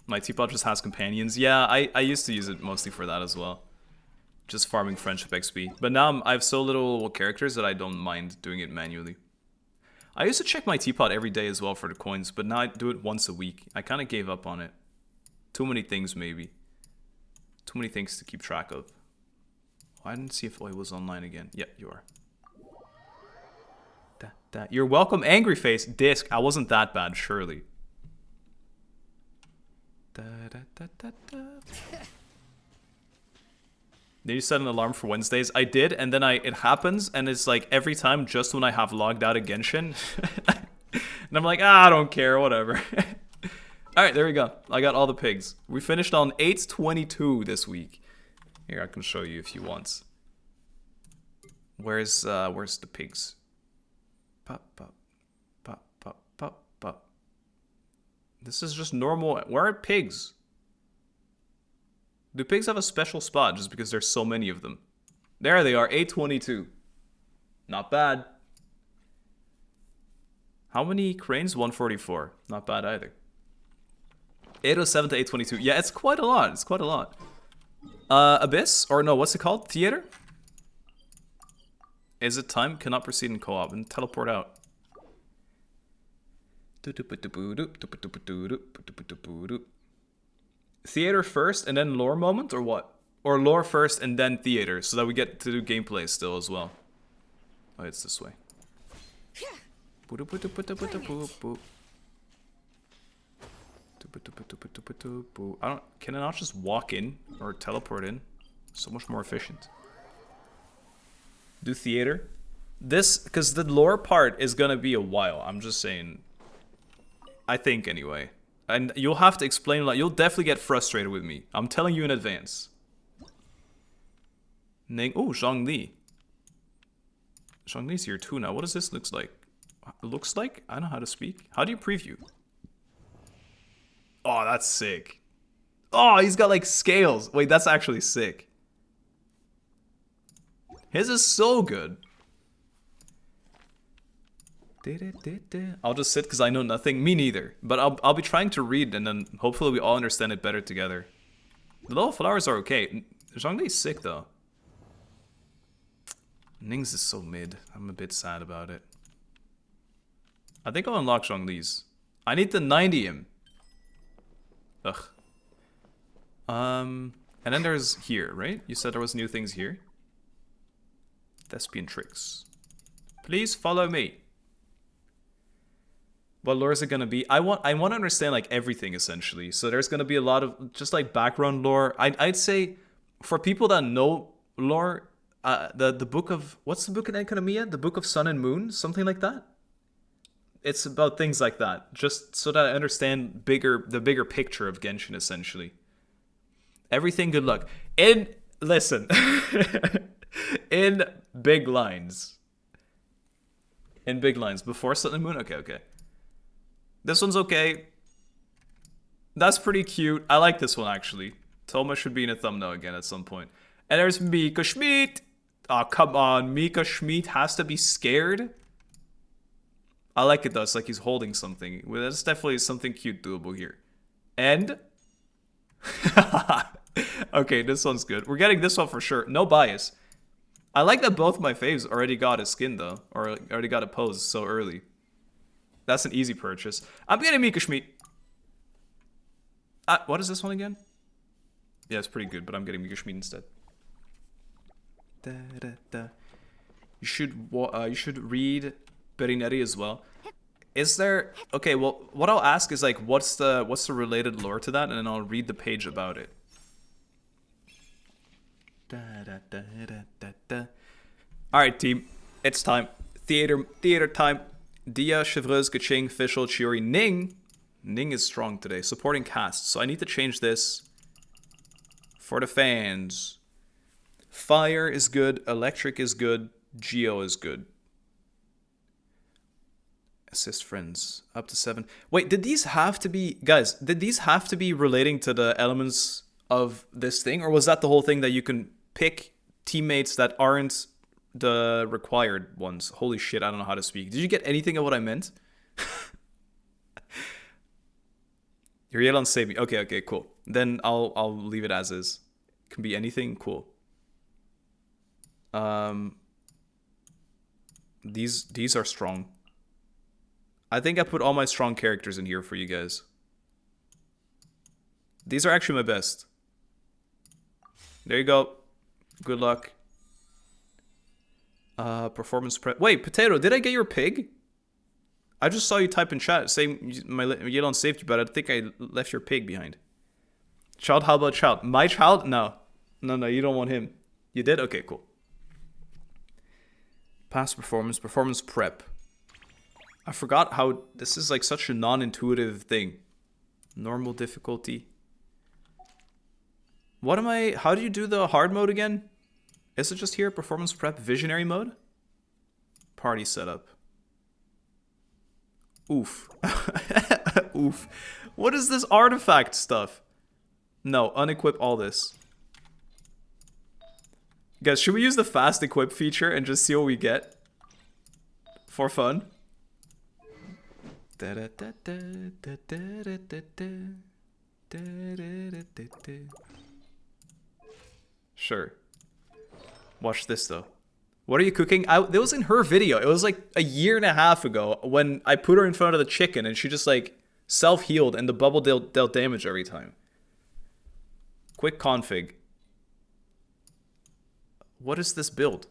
My teapot just has companions. Yeah, I used to use it mostly for that as well. Just farming friendship XP. But now I have so little characters that I don't mind doing it manually. I used to check my teapot every day as well for the coins, but now I do it once a week. I kind of gave up on it. Too many things, maybe. Too many things to keep track of. Oh, I didn't see if Oi was online again. Yep, you are. You're welcome, Angry Face. Disc, I wasn't that bad, surely. Did you set an alarm for Wednesdays? I did, and then it happens, and it's like every time just when I have logged out of Genshin. And I'm like, I don't care, whatever. Alright, there we go. I got all the pigs. We finished on 822 this week. Here, I can show you if you want. Where's the pigs? Pop, pop, pop, pop, pop, pop. This is just normal. Where are pigs? Do pigs have a special spot just because there's so many of them? There they are, 822. Not bad. How many cranes? 144. Not bad either. 807 to 822. Yeah, it's quite a lot. It's quite a lot. Abyss? Or no, what's it called? Theater? Is it time? Cannot proceed in co-op and teleport out. Theater first and then lore moment, or what? Or lore first and then theater, so that we get to do gameplay still as well. Oh, it's this way. Can I not just walk in or teleport in? So much more efficient. Do theater. This, because the lore part is gonna be a while. I'm just saying. I think anyway. And you'll have to explain a lot. You'll definitely get frustrated with me. I'm telling you in advance. Ning. Oh, Zhongli. Zhongli's here too now. What does this look like? Looks like? I don't know how to speak. How do you preview? Oh, that's sick. Oh, he's got like scales. Wait, that's actually sick. His is so good. I'll just sit because I know nothing. Me neither. But I'll be trying to read and then hopefully we all understand it better together. The little flowers are okay. Zhongli's sick though. Ning's is so mid. I'm a bit sad about it. I think I'll unlock Zhongli's. I need to 90 him. Ugh. And then there's here, right? You said there was new things here. Thespian tricks. Please follow me. What lore is it gonna be? I want to understand like everything essentially. So there's gonna be a lot of just like background lore. I'd say for people that know lore, the book of, what's the book in Enkanomiya? The Book of Sun and Moon, something like that. It's about things like that, just so that I understand the bigger picture of Genshin essentially. Everything, good luck. Listen, in big lines. In big lines, before Sun and Moon. Okay. This one's okay. That's pretty cute. I like this one actually. Toma should be in a thumbnail again at some point. And there's Mika Schmidt. Oh, come on. Mika Schmidt has to be scared. I like it though. It's like he's holding something. Well, that's definitely something cute doable here. And... okay, this one's good. We're getting this one for sure. No bias. I like that both my faves already got a skin though. Or already got a pose so early. That's an easy purchase. I'm getting Mika Schmidt. What is this one again? Yeah, it's pretty good, but I'm getting Mika Schmidt instead. You should read Berineri as well. Is there... Okay, well, what I'll ask is like, what's the related lore to that, and then I'll read the page about it. Alright, team. It's time. Theater time. Dia, Chevreuse, Kaching, Fischl, Chiori, Ning. Ning is strong today. Supporting cast. So I need to change this for the fans. Fire is good. Electric is good. Geo is good. Assist friends. Up to 7. Wait, did these have to be... Guys, did these have to be relating to the elements of this thing? Or was that the whole thing that you can pick teammates that aren't the required ones? Holy shit, I don't know how to speak. Did you get anything of what I meant? Yelan saved me. Okay, cool. Then I'll leave it as is. Can be anything, cool. These are strong. I think I put all my strong characters in here for you guys. These are actually my best. There you go. Good luck. Performance prep. Wait, Potato, did I get your pig? I just saw you type in chat saying my Yelan saved you, but I think I left your pig behind. Child, how about child? My child? No, you don't want him. You did? Okay, cool. Past performance prep. I forgot how this is like such a non-intuitive thing. Normal difficulty. What am I... How do you do the hard mode again? Is it just here? Performance prep, visionary mode? Party setup. Oof. Oof. What is this artifact stuff? No, unequip all this. Guys, should we use the fast equip feature and just see what we get? For fun? Sure. Watch this though. What are you cooking? That was in her video. It was like a year and a half ago when I put her in front of the chicken and she just like self-healed and the bubble dealt damage every time. Quick config. What is this build?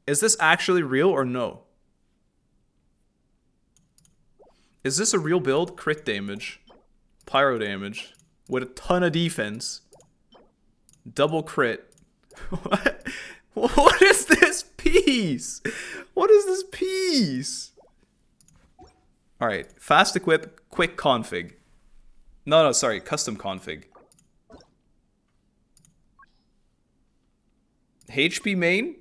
Is this actually real or no? Is this a real build? Crit damage. Pyro damage. With a ton of defense. Double crit. What? What is this piece? What is this piece? Alright. Fast equip. Quick config. No, sorry. Custom config. HP main.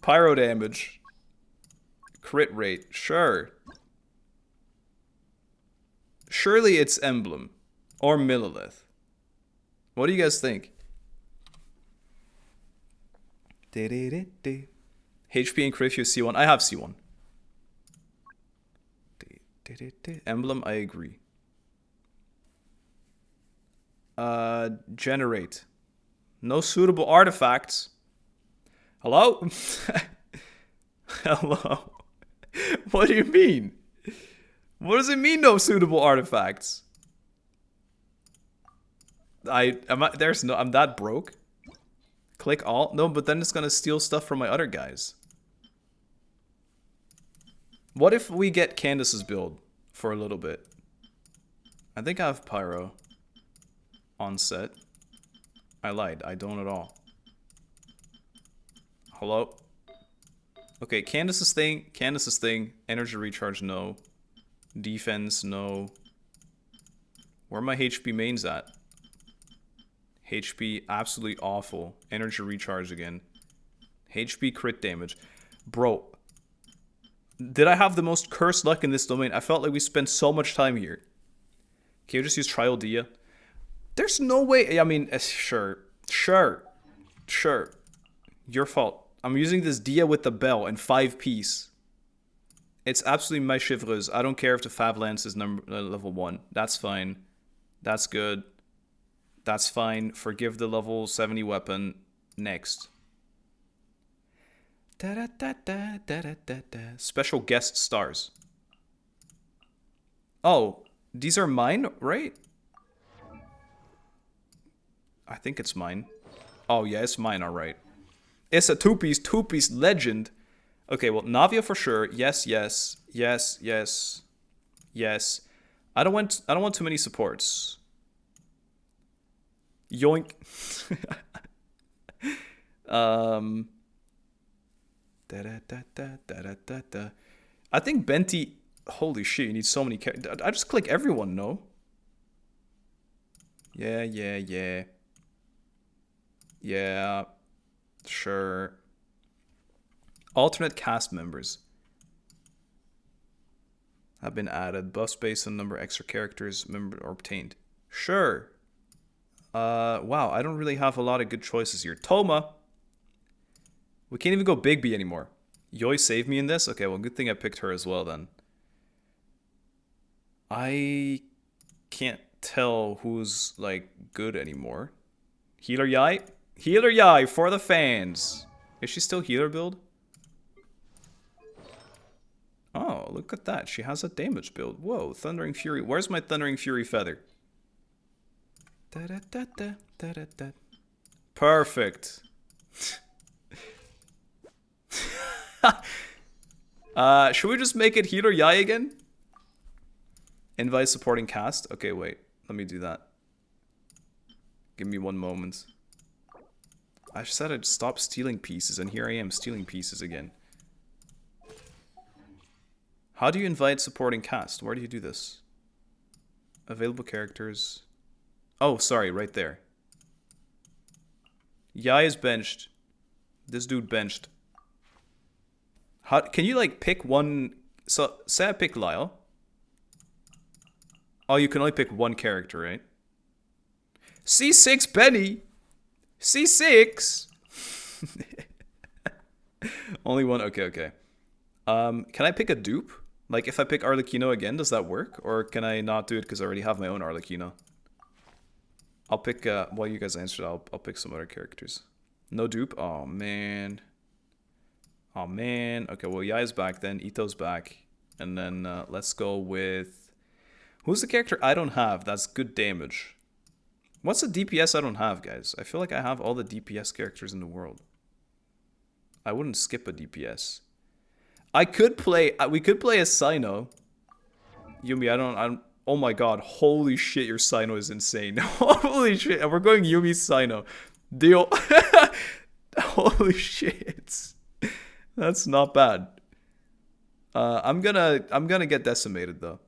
Pyro damage. Crit rate. Sure. Surely it's Emblem. Or Millilith. What do you guys think? HP and crit if you C1. I have C1. Emblem, I agree. Generate. No suitable artifacts. Hello? Hello? What do you mean? What does it mean, no suitable artifacts? I'm that broke? Click Alt? No, but then it's gonna steal stuff from my other guys. What if we get Candace's build for a little bit? I think I have Pyro on set. I lied. I don't at all. Hello? Okay, Candace's thing. Energy recharge, no. Defense, no. Where are my HP mains at? HP, absolutely awful. Energy recharge again. HP crit damage. Bro. Did I have the most cursed luck in this domain? I felt like we spent so much time here. Can you just use Trial Dia? There's no way. I mean, sure. Your fault. I'm using this Dia with the bell and 5-piece. It's absolutely my chevreuse. I don't care if the Fab Lance is level 1. That's fine. That's good. That's fine. Forgive the level 70 weapon. Next. Special guest stars. Oh, these are mine, right? I think it's mine. Oh yeah, it's mine, alright. It's a two-piece legend. Okay, well, Navia for sure. Yes. I don't want too many supports. Yoink. I think Benti. Holy shit, you need so many characters. I just click everyone, no? Yeah. Yeah. Sure. Alternate cast members have been added. Buffs based on number of extra characters member or obtained. Sure. Wow, I don't really have a lot of good choices here. Toma. We can't even go Big B anymore. Yoi saved me in this? Okay, well, good thing I picked her as well then. I can't tell who's, like, good anymore. Healer Yai? Healer Yai for the fans. Is she still healer build? Oh, look at that. She has a damage build. Whoa, Thundering Fury. Where's my Thundering Fury feather? Perfect. Should we just make it Healer Yai again? Invite supporting cast? Okay, wait. Let me do that. Give me one moment. I said I'd stop stealing pieces, and here I am stealing pieces again. How do you invite supporting cast? Where do you do this? Available characters. Oh, sorry, right there. Yai is benched. This dude benched. How can you like pick one? So say I pick Lyle. Oh, you can only pick one character, right? C6 Benny. C6. Only one. Okay, okay. Can I pick a dupe? Like if I pick Arlecchino again, does that work? Or can I not do it because I already have my own Arlecchino? I'll pick, while you guys answered, I'll pick some other characters. No dupe? Oh, man. Oh, man. Okay, well, Yai's back then. Ito's back. And then let's go with... Who's the character I don't have that's good damage? What's the DPS I don't have, guys? I feel like I have all the DPS characters in the world. I wouldn't skip a DPS. I could play... we could play a Sino. Yumi, I'm... Oh my god, holy shit, your Sino is insane. Holy shit, and we're going Yumi Sino. Deal. Holy shit. That's not bad. I'm gonna get decimated though.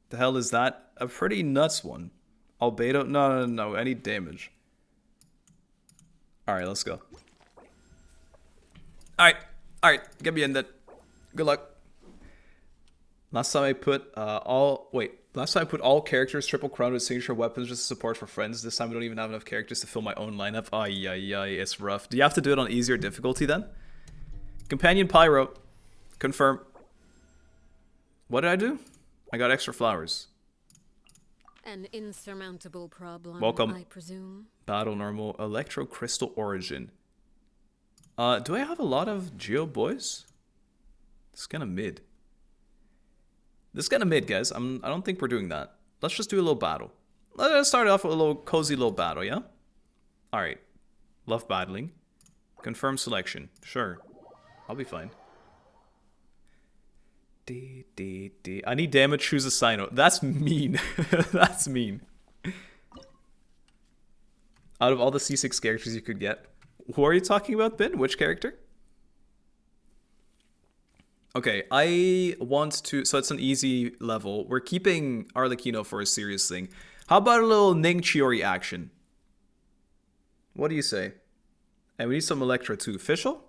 The hell is that? A pretty nuts one. Albedo? No, I need damage. Alright, let's go. Alright, get me in that. Good luck. Last time I put all characters triple crown with signature weapons just to support for friends. This time we don't even have enough characters to fill my own lineup. Ay, it's rough. Do you have to do it on easier difficulty then? Companion Pyro. Confirm. What did I do? I got extra flowers. An insurmountable problem, Welcome. I presume. Battle normal. Electro Crystal Origin. Do I have a lot of Geo boys? It's kind of mid. This is kind of mid, guys. I don't think we're doing that. Let's just do a little battle. Let's start off with a little cozy little battle, yeah? Alright. Love battling. Confirm selection. Sure. I'll be fine. I need damage, choose a Sino. That's mean. That's mean. Out of all the C6 characters you could get. Who are you talking about, Ben? Which character? Okay, I want to... So it's an easy level. We're keeping Arlecchino for a serious thing. How about a little Ning Chiori action? What do you say? And we need some Electro too. Official?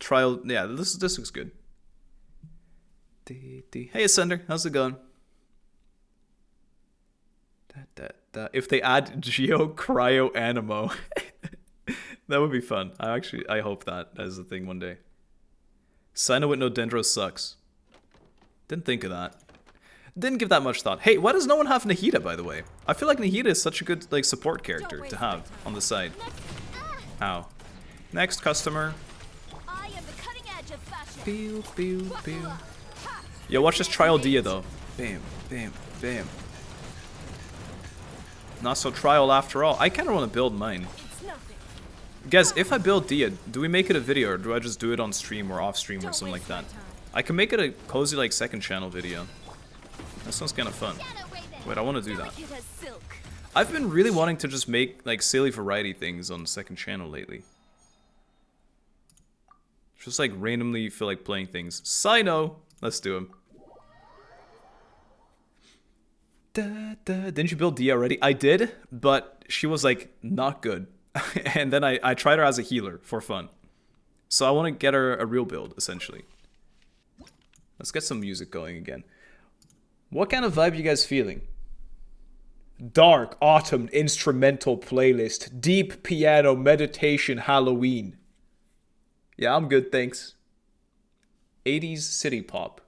Trial... Yeah, this looks good. Hey, Ascender. How's it going? If they add Geo Cryo Animo... that would be fun. I hope that is a thing one day. Sino with no Dendro sucks. Didn't think of that. Didn't give that much thought. Hey, why does no one have Nahida, by the way? I feel like Nahida is such a good like support character to have on the side. Ow. Next customer. I am the cutting edge of fashion. Pew, pew, pew. Yo, watch this trial Dia though. Bam, bam, bam. Not so trial after all. I kind of want to build mine. Guys, if I build Dia, do we make it a video or do I just do it on stream or off stream or something like that? I can make it a cozy like second channel video. That sounds kind of fun. Wait, I want to do that. I've been really wanting to just make like silly variety things on the second channel lately. Just like randomly feel like playing things. Sino! Let's do them. Didn't you build Dia already? I did, but she was like not good. And then I tried her as a healer for fun. So I want to get her a real build, essentially. Let's get some music going again. What kind of vibe you guys feeling? Dark autumn instrumental playlist. Deep piano meditation Halloween. Yeah, I'm good, thanks. 80s city pop.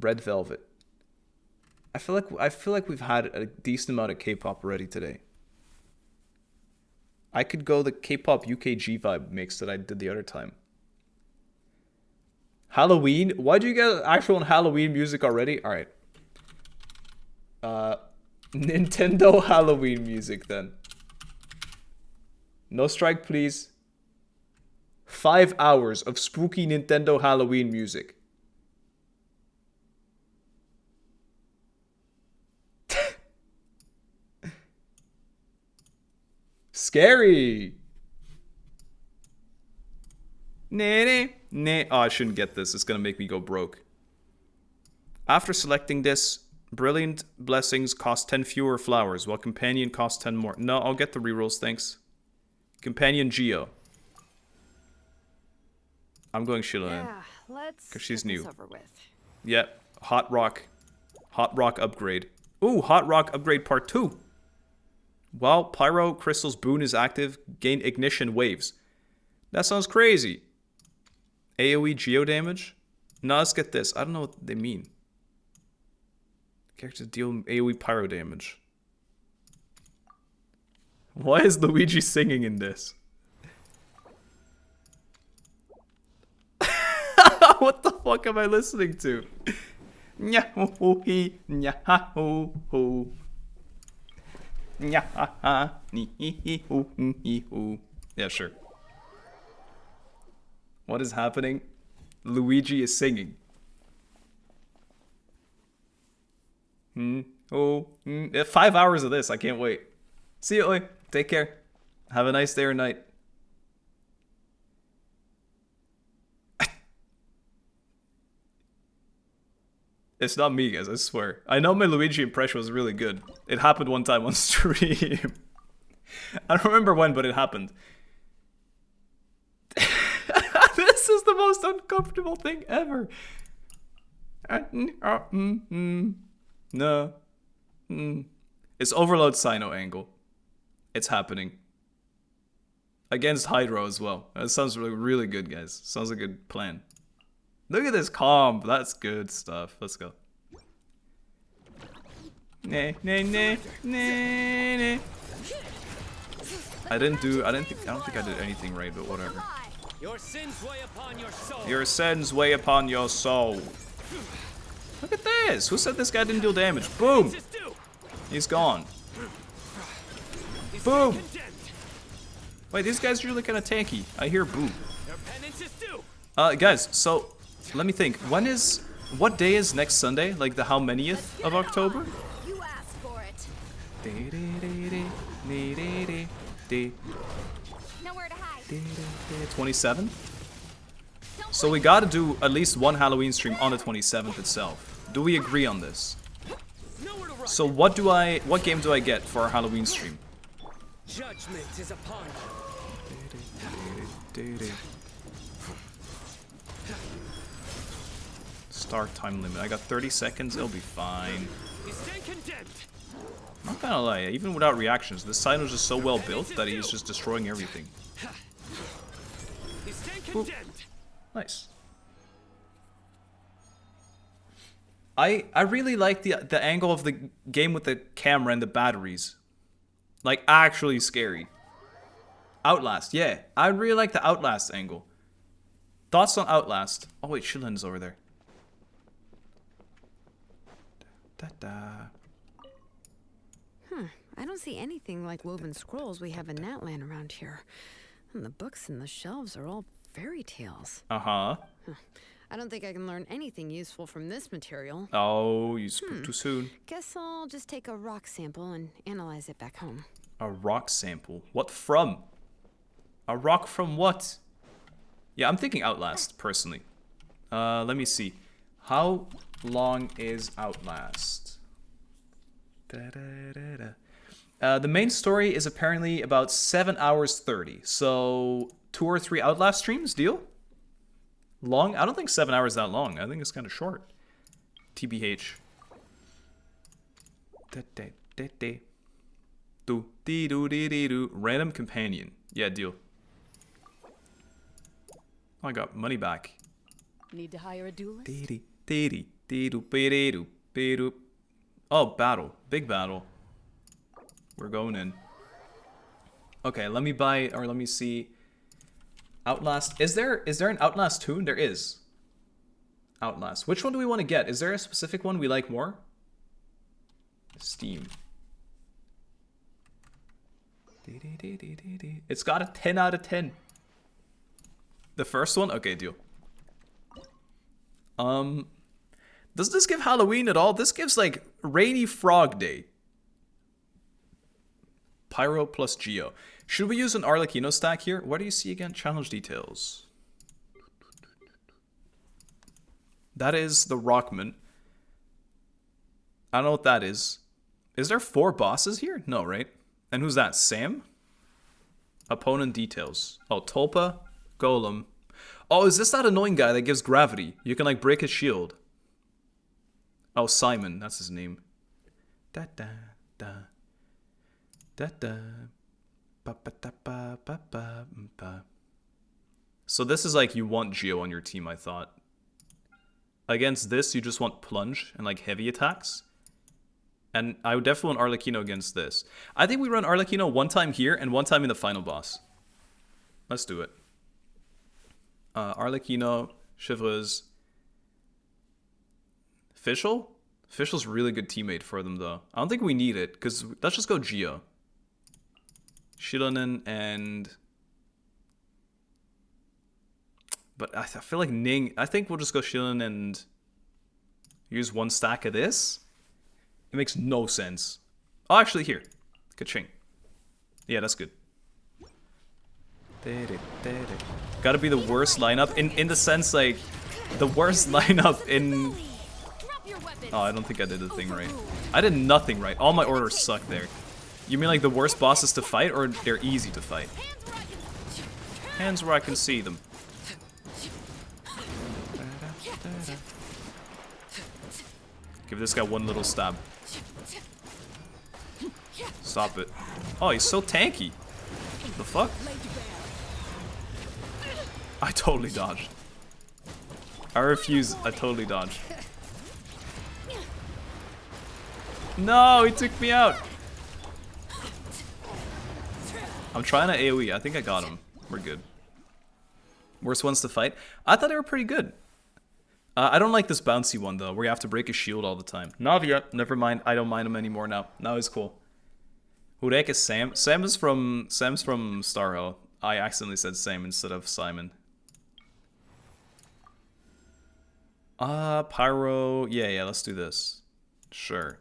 Red Velvet. I feel like we've had a decent amount of K-pop already today. I could go the K-pop UKG vibe mix that I did the other time. Halloween? Why do you get actual Halloween music already? All right. Nintendo Halloween music then. No strike, please. 5 hours of spooky Nintendo Halloween music. Scary. Oh, I shouldn't get this. It's gonna make me go broke. After selecting this, Brilliant Blessings cost 10 fewer flowers, while Companion costs 10 more. No, I'll get the rerolls, thanks. Companion Geo. I'm going Shiloh. Yeah, let's because she's get this new. over with. Yep, Hot Rock upgrade. Ooh, Hot Rock upgrade part 2. While Pyro Crystal's boon is active, gain ignition waves. That sounds crazy. AoE geo damage? No, let's get this. I don't know what they mean. Characters deal AoE pyro damage. Why is Luigi singing in this? What the fuck am I listening to? Yeah, sure. What is happening? Luigi is singing. 5 hours of this. I can't wait. See you, Oi. Take care. Have a nice day or night. It's not me, guys, I swear. I know my Luigi impression was really good. It happened one time on stream. I don't remember when, but it happened. This is the most uncomfortable thing ever. No. It's Overload Sino angle. It's happening. Against Hydro as well. That sounds really, really good, guys. Sounds like a good plan. Look at this comp. That's good stuff. Let's go. I don't think I did anything right, but whatever. Your sins weigh upon your soul. Your sins weigh upon your soul. Look at this. Who said this guy didn't deal damage? Boom. He's gone. Boom. Wait, these guys are really kind of tanky. I hear boom. Guys, so let me think. What day is next Sunday? Like the how manyth of October? You asked for it. Nowhere to hide. 27? So we gotta do at least one Halloween stream on the 27th itself. Do we agree on this? So what game do I get for our Halloween stream? Judgment is upon you. Start time limit. I got 30 seconds. It'll be fine. You stand condemned. I'm not gonna lie. Even without reactions, this Sino's just so well built that he's just destroying everything. You stand condemned. Nice. I really like the angle of the game with the camera and the batteries. Like, actually scary. Outlast, yeah. I really like the Outlast angle. Thoughts on Outlast? Oh wait, Shillin's over there. I don't see anything like woven scrolls we have in Natland around here. And the books and the shelves are all fairy tales. Uh-huh. I don't think I can learn anything useful from this material. Oh, you spoke too soon. Guess I'll just take a rock sample and analyze it back home. A rock sample? What from? A rock from what? Yeah, I'm thinking Outlast, personally. Let me see. How long is Outlast? The main story is apparently about 7 hours 30. So 2 or 3 Outlast streams, deal? Long? I don't think 7 hours that long. I think it's kind of short. TBH. Random companion. Yeah, deal. Oh, I got money back. Need to hire a duelist? Oh, battle. Big battle. We're going in. Okay, let me buy, or let me see. Outlast. Is there an Outlast 2? There is. Outlast. Which one do we want to get? Is there a specific one we like more? Steam. It's got a 10 out of 10. The first one? Okay, deal. Does this give Halloween at all? This gives like Rainy Frog Day. Pyro plus Geo. Should we use an Arlecchino stack here? What do you see again? Challenge details. That is the Rockman. I don't know what that is. Is there 4 bosses here? No, right? And who's that? Sam? Opponent details. Oh, Tulpa, Golem. Oh, is this that annoying guy that gives gravity? You can like break his shield. Oh, Simon, that's his name. Da da da da da ba ba da ba ba ba ba. So this is like you want Geo on your team, I thought. Against this, you just want plunge and like heavy attacks. And I would definitely want Arlecchino against this. I think we run Arlecchino 1 time here and 1 time in the final boss. Let's do it. Arlecchino, Chevreuse, Fischl? Fischl's a really good teammate for them though. I don't think we need it, because let's just go Geo. Shilonen and... But I feel like Ning... I think we'll just go Shilonen and use 1 stack of this. It makes no sense. Oh, actually here. Ka-ching. Yeah, that's good. Gotta be the worst lineup in the sense like the worst lineup in... Oh, I don't think I did the thing right. I did nothing right. All my orders suck there. You mean like the worst bosses to fight, or they're easy to fight? Hands where I can see them. Give this guy 1 little stab. Stop it. Oh, he's so tanky. The fuck? I totally dodged. I refuse. I totally dodged. No, he took me out. I'm trying to AoE. I think I got him. We're good. Worst ones to fight? I thought they were pretty good. I don't like this bouncy one though, where you have to break his shield all the time. Navia, never mind. I don't mind him anymore now. Now he's cool. Hurek is Sam. Sam's from Starho. I accidentally said Sam instead of Simon. Pyro. Yeah, let's do this. Sure.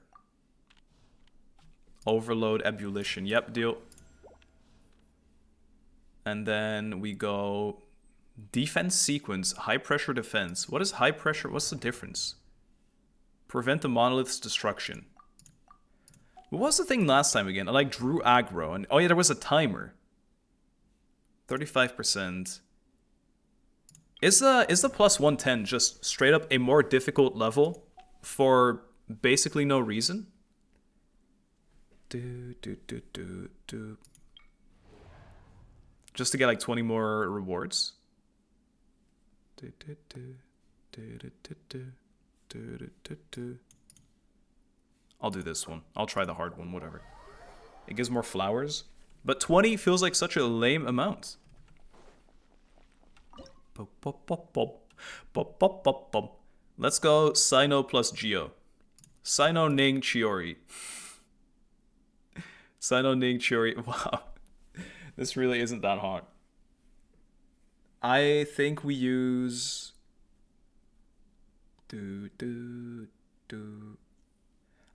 Overload, ebullition. Yep, deal. And then we go defense sequence, high pressure defense. What is high pressure? What's the difference? Prevent the monolith's destruction. What was the thing last time again? I like drew aggro, and oh yeah, there was a timer. 35%. Is the plus 110 just straight up a more difficult level for basically no reason? Just to get like 20 more rewards. I'll do this one. I'll try the hard one, whatever. It gives more flowers. But 20 feels like such a lame amount. Let's go Sino plus Geo. Sino Ning Chiori. Sino Ning Chiori. Wow. This really isn't that hard. I think we use...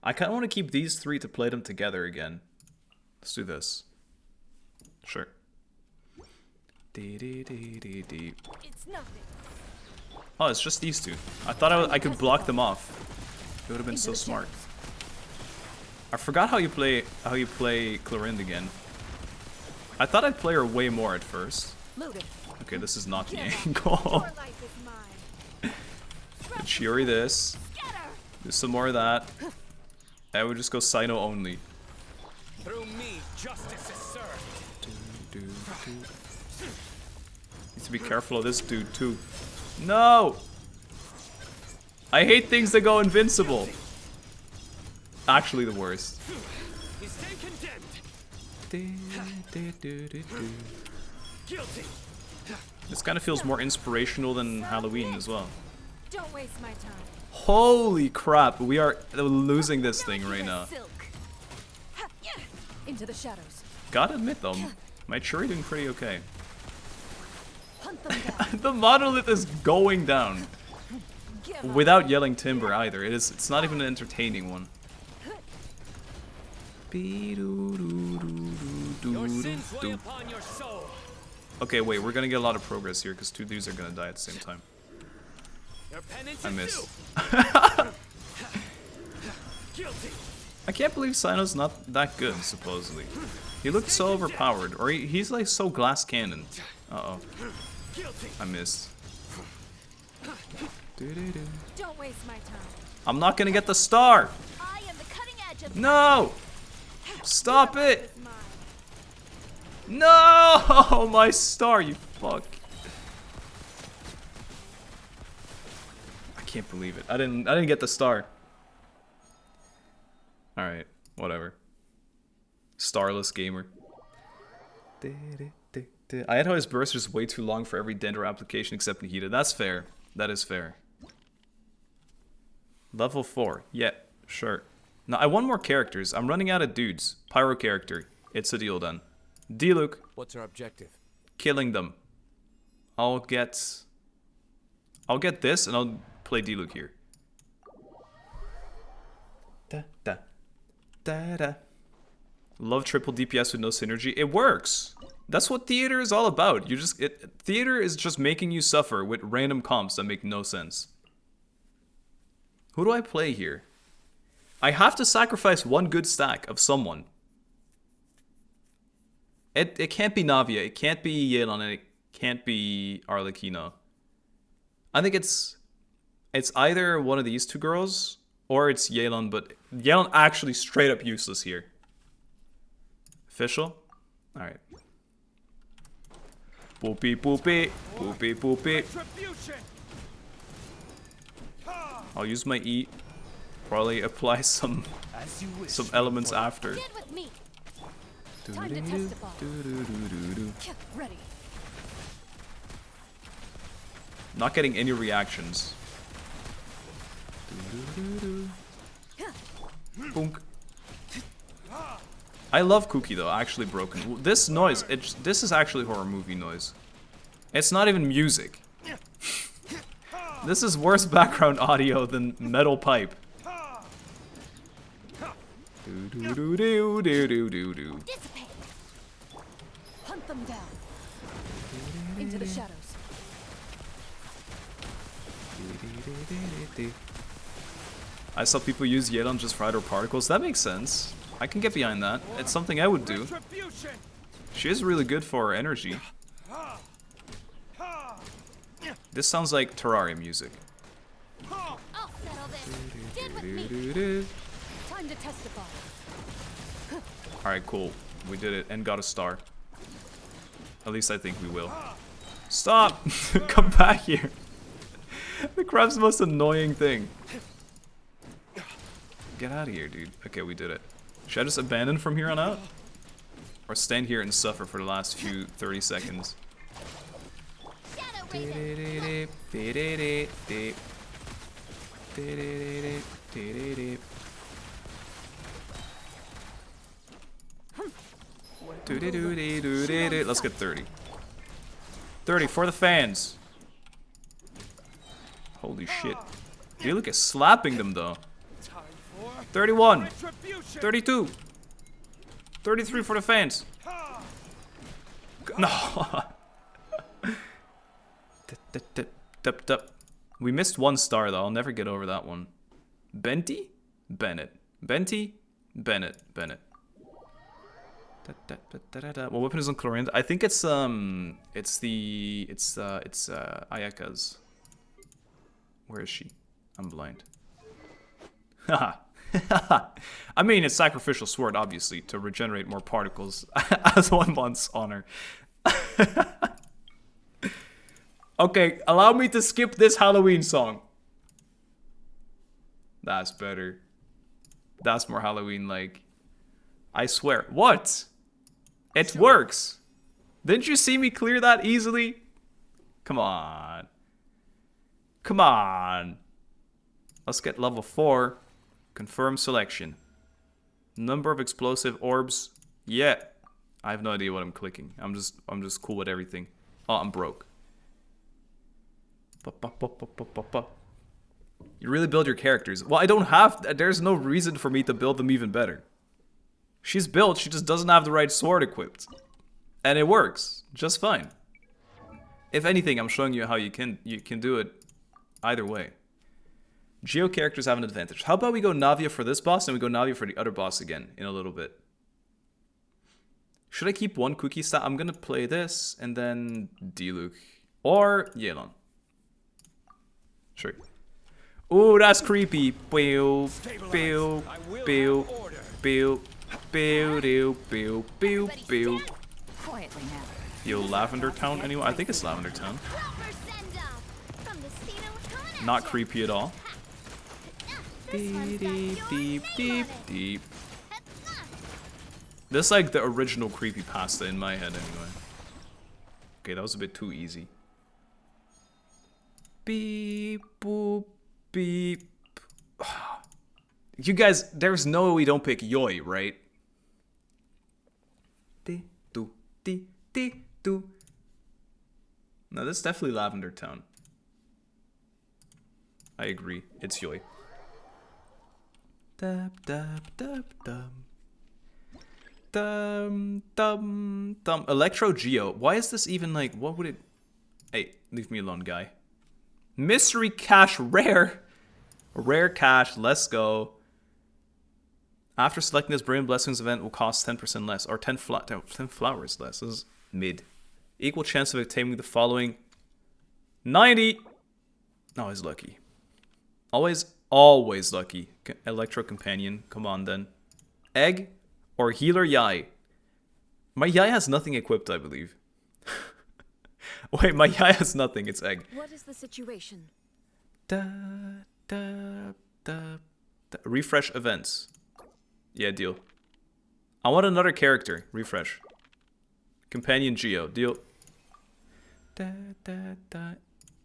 I kind of want to keep these 3 to play them together again. Let's do this. Sure. It's nothing. Oh, it's just these 2. I thought I could block them off. It would have been so smart. I forgot how you play Clorinde again. I thought I'd play her way more at first. Okay, this is not the angle. Chiori this. Do some more of that. I would just go Sino only. Through me, justice is served. Need to be careful of this dude too. No! I hate things that go invincible. Actually the worst. He's then condemned. Guilty. This kind of feels more inspirational than Halloween as well. Don't waste my time. Holy crap, we are losing this thing right now. Into the shadows. Gotta admit though, my Churi doing pretty okay. Hunt them down. The monolith is going down. Without yelling timber either. It's not even an entertaining one. Your sins weigh upon your soul. Okay, wait, we're gonna get a lot of progress here because 2 dudes are gonna die at the same time. Your penance I is miss. due. Guilty. I can't believe Sino's not that good, supposedly. He looked so overpowered, or he's like so glass cannon. Uh-oh. Guilty. I missed. Doo-doo-doo. Don't waste my time. I'm not gonna get the star! I am the cutting edge of No! Stop Whoever it! is mine. No! My star, you fuck. I can't believe it. I didn't get the star. Alright, whatever. Starless gamer. I had how his burst is way too long for every Dendro application except Nihita. That's fair. That is fair. Level 4. Yeah, sure. Now, I want more characters. I'm running out of dudes. Pyro character. It's a deal then. Diluc. What's our objective? Killing them. I'll get this and I'll play Diluc here. Da da da da. Love triple DPS with no synergy. It works. That's what theater is all about. Theater is just making you suffer with random comps that make no sense. Who do I play here? I have to sacrifice one good stack of someone. It can't be Navia. It can't be Yelan. And it can't be Arlecchino. I think it's either one of these two girls or it's Yelan, but Yelan actually straight up useless here. Official? Alright. Boopy boopy. Boopy boopy. Retribution. I'll use my E. Probably apply some As you wish. elements after. Get with me. Time to test the ball. Ready. Not getting any reactions. Boonk. I love Cookie though, actually broken. This noise, this is actually horror movie noise. It's not even music. This is worse background audio than metal pipe. Do-do-do-do-do-do-do. Dissipate. Hunt them down. Into the shadows. I saw people use Yelan just for hydro particles. That makes sense. I can get behind that. It's something I would do. Retribution. She is really good for her energy. This sounds like Terraria music. I'll settle this. Get with me. Time to test the ball. Alright, cool. We did it and got a star. At least I think we will. Stop! Come back here. The crab's the most annoying thing. Get out of here, dude. Okay, we did it. Should I just abandon from here on out? Or stand here and suffer for the last few 30 seconds? Shadow Raven. Let's get 30. 30 for the fans. Holy shit. Diluc is slapping them though. Time for 31. retribution. 32. 33 for the fans. No. We missed one star though. I'll never get over that one. Benti? Bennett. Benti? Bennett. Bennett. What weapon is on Chlorine? I think it's Ayaka's. Where is she? I'm blind. Haha. I mean, it's sacrificial sword, obviously, to regenerate more particles as one wants honor. Okay, allow me to skip this Halloween song. That's better. That's more Halloween-like. I swear. What? It works. Didn't you see me clear that easily? Come on. Come on. Let's get level 4. Confirm selection. Number of explosive orbs. Yeah. I have no idea what I'm clicking. I'm just cool with everything. Oh, I'm broke. You really build your characters. Well, I don't have... There's no reason for me to build them even better. She's built, she just doesn't have the right sword equipped. And it works just fine. If anything, I'm showing you how you can do it Either way. Geo characters have an advantage. How about we go Navia for this boss and we go Navia for the other boss again in a little bit. Should I keep one cookie stat? I'm gonna play this and then Diluc. Or Yelan. Sure. Ooh, that's creepy. Pew, pew, pew, pew, pew, pew, pew, pew, pew. Quietly now. Yo, Lavender Town anyone? I think it's Lavender Town. Not creepy at all. Deep, deep, deep, deep. This is like the original creepypasta in my head anyway. Okay, that was a bit too easy. Beep, boop, beep. You guys, there's no way we don't pick Yoi, right? Di, do, di, di, do. No, this is definitely Lavender Town. I agree. It's Yoi. Dub, dub, dub, dum. Dum, dum, dum. Electro Geo. Why is this even like, what would it... Hey, leave me alone, guy. Mystery Cache Rare. Rare Cache, let's go. After selecting this Brilliant Blessings event will cost 10% less. Or 10 flowers less. This is mid. Equal chance of obtaining the following. 90. Always lucky. Always lucky. Electro Companion. Come on then. Egg. Or Healer Yai. My Yai has nothing equipped, I believe. Wait, my Yai has nothing. It's Egg. What is the situation? Da, da, da, da. Refresh events. Yeah, deal. I want another character. Refresh. Companion Geo. Deal. Da, da, da.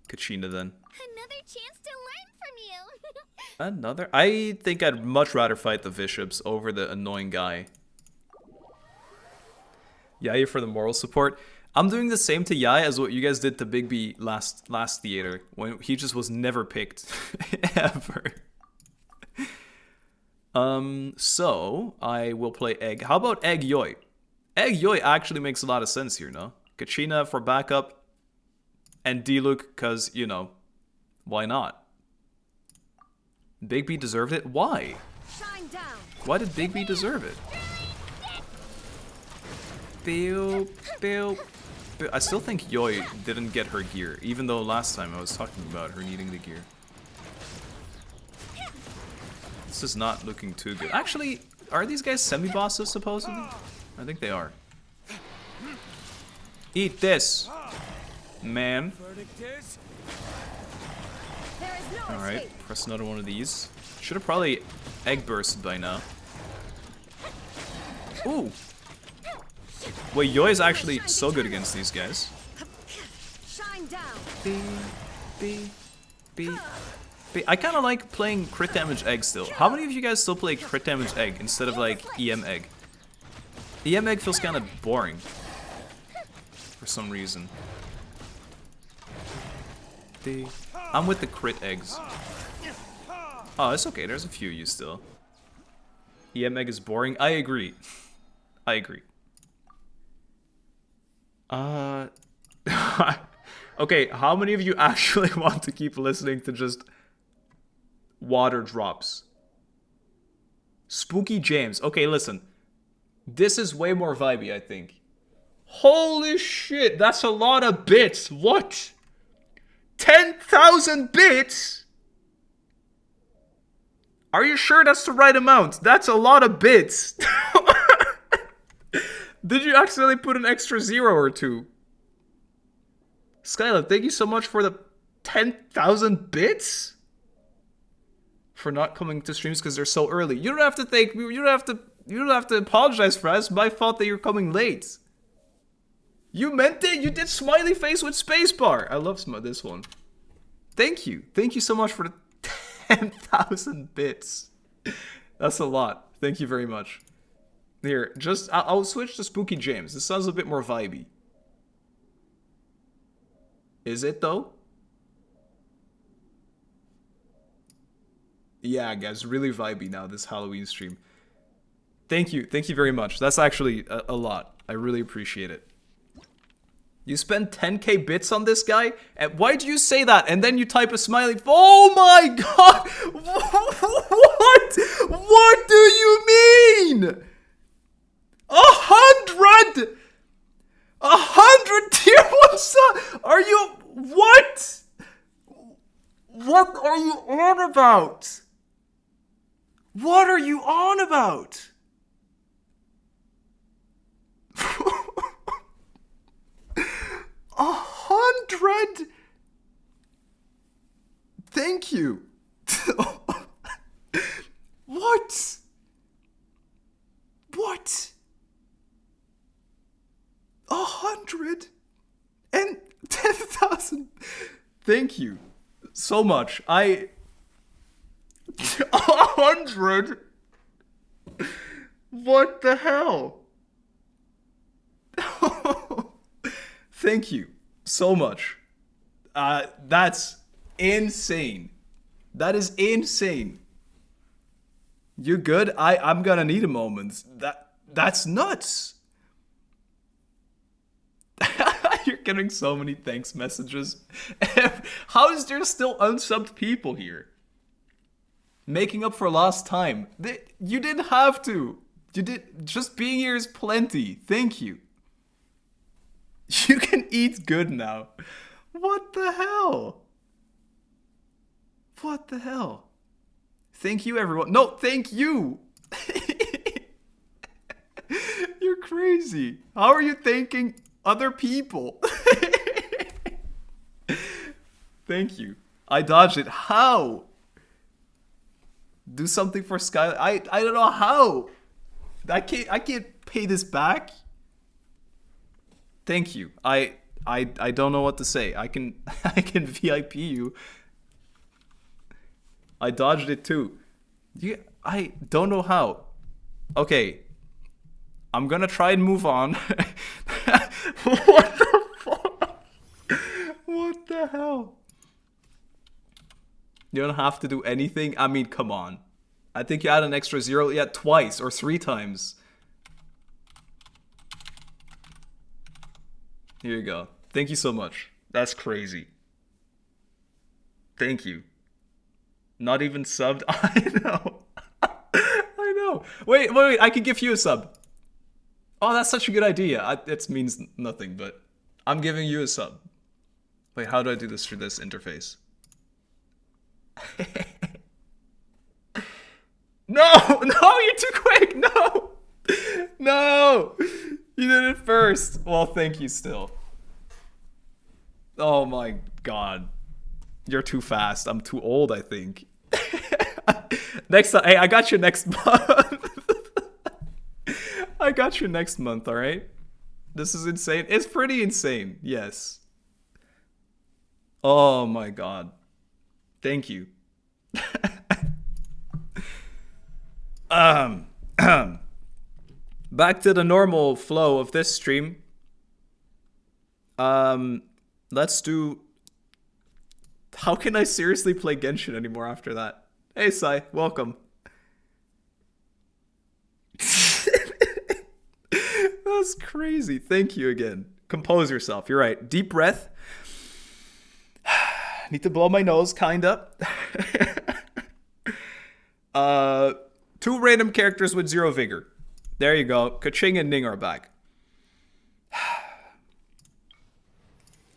Kachina then. Another chance to learn from you. Another? I think I'd much rather fight the bishops over the annoying guy. Yai for the moral support. I'm doing the same to Yai as what you guys did to Big B last theater when he just was never picked ever. So I will play Egg. How about Egg Yoi? Egg Yoi actually makes a lot of sense here, no? Kachina for backup and Diluc because, you know, why not? Big B deserved it? Why? Shine down. Why did Big B deserve it? Pew, pew, pew. I still think Yoi didn't get her gear, even though last time I was talking about her needing the gear. This is not looking too good. Actually, are these guys semi-bosses supposedly? I think they are. Eat this, man. Alright, press another one of these. Should have probably egg bursted by now. Ooh! Wait, Yoi is actually so good against these guys. Shine down. I kind of like playing crit damage egg still. How many of you guys still play crit damage egg instead of like EM egg? EM egg feels kind of boring for some reason. I'm with the crit eggs. Oh, it's okay. There's a few of you still. EM egg is boring. I agree. I agree. Okay, how many of you actually want to keep listening to just water drops? Spooky James. Okay, listen. This is way more vibey, I think. Holy shit, that's a lot of bits. What? 10,000 bits? Are you sure that's the right amount? That's a lot of bits. Did you accidentally put an extra 0 or 2? Skylar, thank you so much for the 10,000 bits? For not coming to streams because they're so early. You don't have to thank me. You don't have to apologize for us. It's my fault that you're coming late. You meant it. You did smiley face with spacebar. I love this one. Thank you. Thank you so much for the 10,000 bits. That's a lot. Thank you very much. Here, I'll switch to Spooky James. This sounds a bit more vibey. Is it though? Yeah, guys, really vibey now, this Halloween stream. Thank you very much. That's actually a lot. I really appreciate it. You spend 10k bits on this guy? And why do you say that? And then you type a smiley. Oh my god! What? What do you mean? 100! 100 tier 1 sub? Are you... What? What are you on about? What are you on about? 100? Thank you. What? What? 110,000. Thank you so much. 100? What the hell? Thank you so much. That's insane. That is insane. You good? I'm gonna need a moment. That's nuts. You're getting so many thanks messages. How is there still unsubbed people here? Making up for lost time. You didn't have to. You did. Just being here is plenty. Thank you. You can eat good now. What the hell? What the hell? Thank you, everyone. No, thank you. You're crazy. How are you thanking other people? Thank you. I dodged it. How? Do something for Sky. I don't know how. I can't pay this back. Thank you. I don't know what to say. I can VIP you. I dodged it too. I don't know how. Okay. I'm gonna try and move on. What the fuck? What the hell? You don't have to do anything. I mean, come on. I think you add an extra 0. Yeah, twice or 3 times. Here you go. Thank you so much. That's crazy. Thank you. Not even subbed. I know. I know. Wait. I can give you a sub. Oh, that's such a good idea. It means nothing, but I'm giving you a sub. Wait, how do I do this through this interface? No, you're too quick. No. No. You did it first. Well, thank you still. Oh my god. You're too fast. I'm too old, I think. Next time. Hey, I got you next month. I got you next month, alright? This is insane. It's pretty insane. Yes. Oh my god. Thank you. Back to the normal flow of this stream. Let's do... How can I seriously play Genshin anymore after that? Hey, Sai. Welcome. That's crazy. Thank you again. Compose yourself. You're right. Deep breath. Need to blow my nose, kinda. 2 random characters with 0 vigor. There you go. Kaching and Ning are back.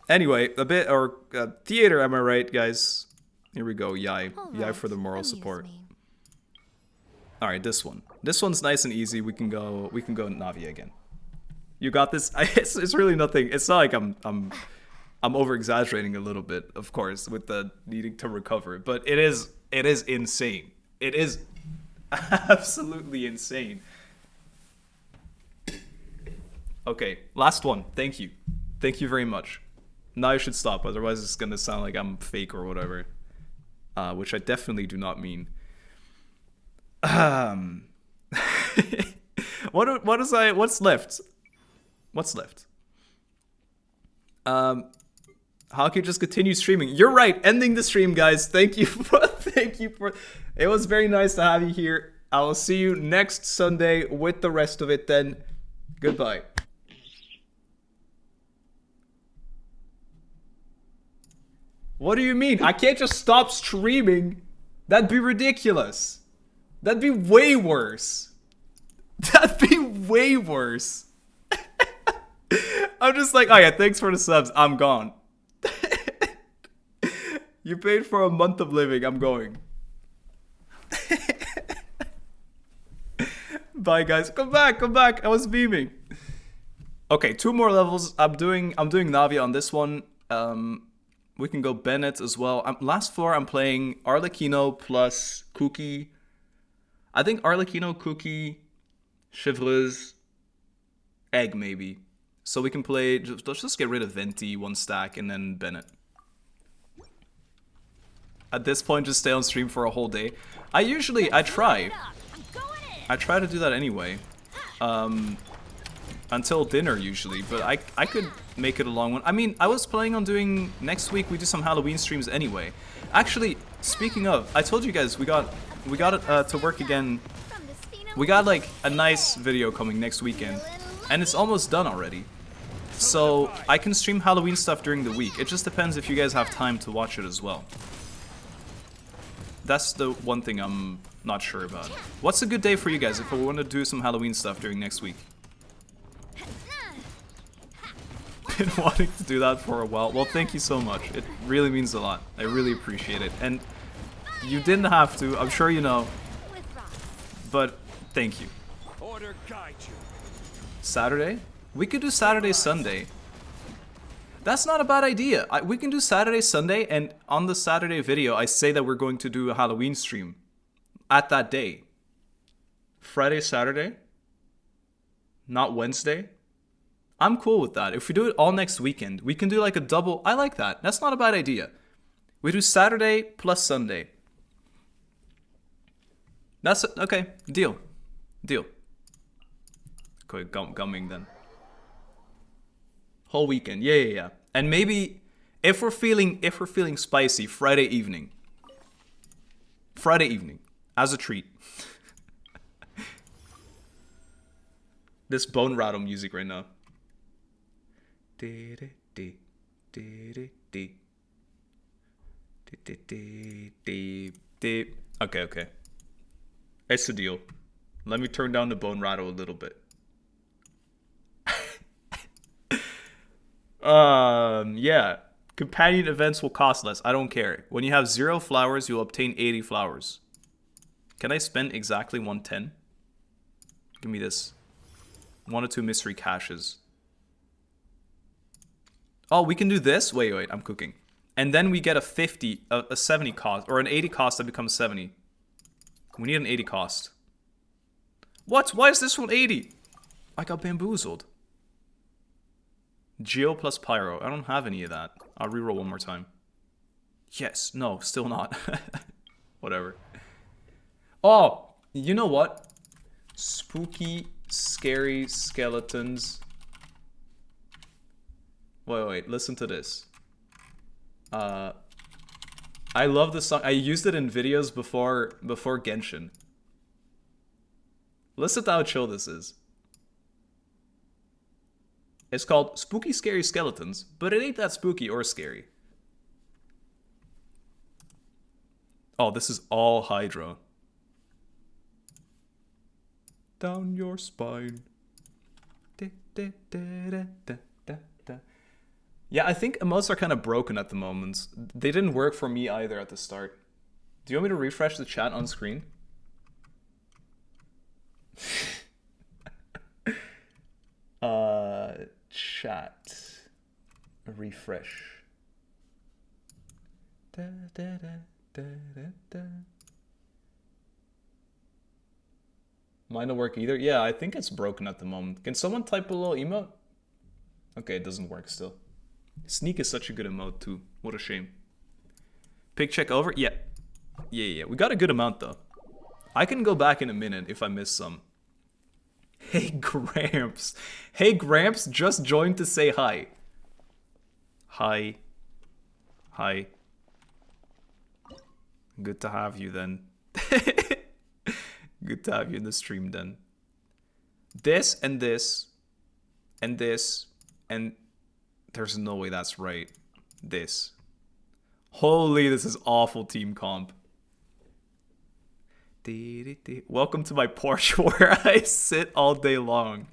Anyway, a bit, or theater, am I right, guys? Here we go, Yai. Yai for the moral support. Alright, this one. This one's nice and easy. We can go Navi again. You got this? It's really nothing. It's not like I'm over exaggerating a little bit, of course, with the needing to recover, but it is insane. It is absolutely insane. Okay, last one. Thank you. Thank you very much. Now I should stop, otherwise it's gonna sound like I'm fake or whatever. Which I definitely do not mean. What's left? What's left? How can you just continue streaming? You're right. Ending the stream, guys. Thank you for. It was very nice to have you here. I will see you next Sunday with the rest of it. Then, goodbye. What do you mean? I can't just stop streaming. That'd be ridiculous. That'd be way worse. That'd be way worse. I'm just like, oh yeah, thanks for the subs. I'm gone. You paid for a month of living. I'm going. Bye guys. Come back. Come back. I was beaming. Okay, 2 more levels. I'm doing Navia on this one. We can go Bennett as well. Last floor, I'm playing Arlecchino plus Cookie. I think Arlecchino, Cookie, Chevreuse, Egg maybe. So we can play, let's just get rid of Venti, 1 stack, and then Bennett. At this point, just stay on stream for a whole day. I try. I try to do that anyway. Until dinner usually, but I could make it a long one. I mean, I was planning on doing next week. We do some Halloween streams anyway. Actually, speaking of, I told you guys we got it to work again. We got like a nice video coming next weekend, and it's almost done already. So I can stream Halloween stuff during the week. It just depends if you guys have time to watch it as well. That's the one thing I'm not sure about. What's a good day for you guys if we want to do some Halloween stuff during next week? Been wanting to do that for a while. Well, thank you so much. It really means a lot. I really appreciate it. And you didn't have to. I'm sure you know. But thank you. Order guide you. Saturday? We could do Saturday, Sunday. That's not a bad idea. We can do Saturday, Sunday, and on the Saturday video, I say that we're going to do a Halloween stream at that day. Friday, Saturday? Not Wednesday? I'm cool with that. If we do it all next weekend, we can do like a double. I like that. That's not a bad idea. We do Saturday plus Sunday. That's okay. Deal. Deal. Okay, gumming then. Whole weekend. Yeah. And maybe if we're feeling spicy, Friday evening. Friday evening as a treat. This bone rattle music right now. Okay. It's a deal. Let me turn down the bone rattle a little bit. Yeah. Companion events will cost less. I don't care. When you have 0 flowers, you'll obtain 80 flowers. Can I spend exactly 110? Give me this. 1 or 2 mystery caches. Oh, we can do this? Wait, I'm cooking. And then we get a 70 cost, or an 80 cost that becomes 70. We need an 80 cost. What? Why is this one 80? I got bamboozled. Geo plus Pyro. I don't have any of that. I'll reroll one more time. Yes. No, still not. Whatever. Oh, you know what? Spooky, scary skeletons. Wait. Listen to this. I love this song. I used it in videos before Genshin. Listen to how chill this is. It's called Spooky Scary Skeletons, but it ain't that spooky or scary. Oh, this is all Hydra. Down your spine. Yeah, I think emotes are kind of broken at the moment. They didn't work for me either at the start. Do you want me to refresh the chat on screen? Chat. Refresh. Mine don't work either? Yeah, I think it's broken at the moment. Can someone type a little emote? Okay, it doesn't work still. Sneak is such a good emote too. What a shame. Pick check over? Yeah. Yeah. We got a good amount though. I can go back in a minute if I miss some. Hey Gramps. Hey Gramps just joined to say hi. Hi. Good to have you then. Good to have you in the stream then. This and this and this and there's no way that's right. This. Holy, this is awful team comp. Welcome to my Porsche where I sit all day long.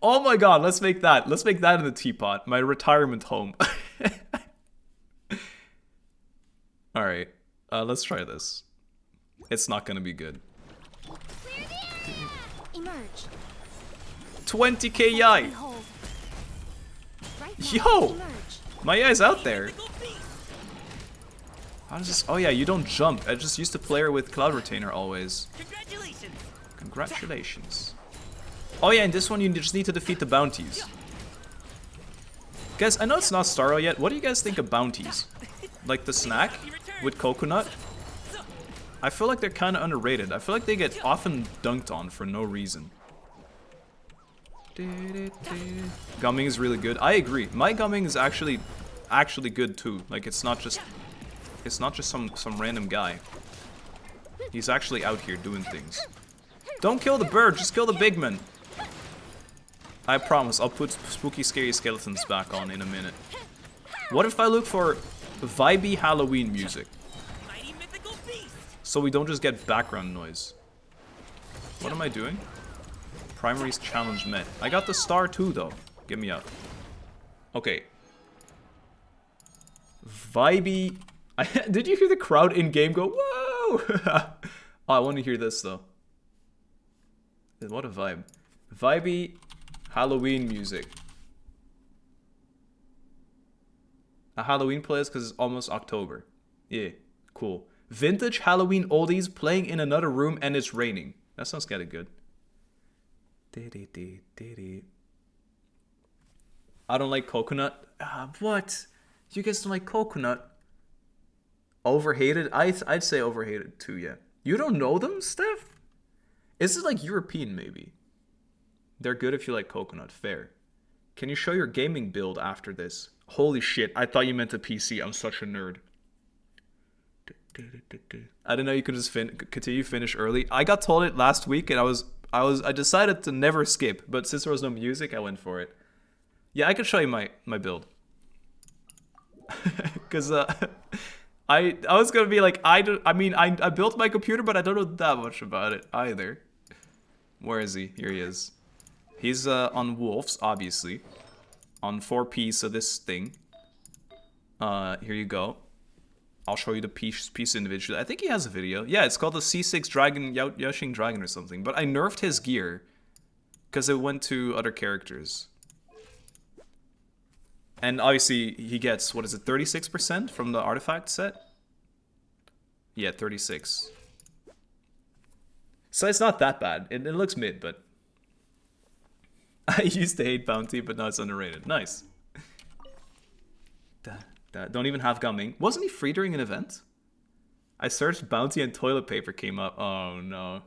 Oh my god, let's make that. Let's make that in the teapot. My retirement home. Alright, let's try this. It's not gonna be good. Emerge. 20k yai! Hold. Right now, Yo! emerge. My yai's out there! How does this... Oh yeah, you don't jump. I just used to play her with Cloud Retainer always. Congratulations. Congratulations. Oh yeah, in this one you just need to defeat the bounties. Guys, I know it's not Starro yet. What do you guys think of bounties? Like the snack with coconut? I feel like they're kind of underrated. I feel like they get often dunked on for no reason. Gumming is really good. I agree. My gumming is actually good too. Like it's not just some random guy. He's actually out here doing things. Don't kill the bird, just kill the big man. I promise, I'll put spooky scary skeletons back on in a minute. What if I look for vibey Halloween music? Mighty mythical beast. So we don't just get background noise. What am I doing? Primaries challenge met. I got the star too though. Get me out. Okay. Vibey. Did you hear the crowd in game go, whoa? Oh, I want to hear this though. What a vibe. Vibey Halloween music. A Halloween playlist because it's almost October. Yeah, cool. Vintage Halloween oldies playing in another room and it's raining. That sounds kind of good. I don't like coconut. What? You guys don't like coconut? Overhated? I'd say overhated too, yeah. You don't know them, Steph? Is it like European maybe? They're good if you like coconut, fair. Can you show your gaming build after this? Holy shit, I thought you meant a PC. I'm such a nerd. I didn't know you could just finish early. I got told it last week and I decided to never skip, but since there was no music, I went for it. Yeah, I could show you my build. Cause I was gonna be like, I built my computer, but I don't know that much about it either. Where is he? Here he is. He's on wolves, obviously. On 4P, so this thing. Here you go. I'll show you the piece individually. I think he has a video. Yeah, it's called the C6 Dragon, Yaoxing Dragon or something. But I nerfed his gear because it went to other characters. And obviously he gets, what is it, 36% from the artifact set? Yeah, 36. So it's not that bad. It looks mid, but... I used to hate Bounty, but now it's underrated. Nice. Don't even have gumming. Wasn't he free during an event? I searched Bounty and toilet paper came up. Oh no.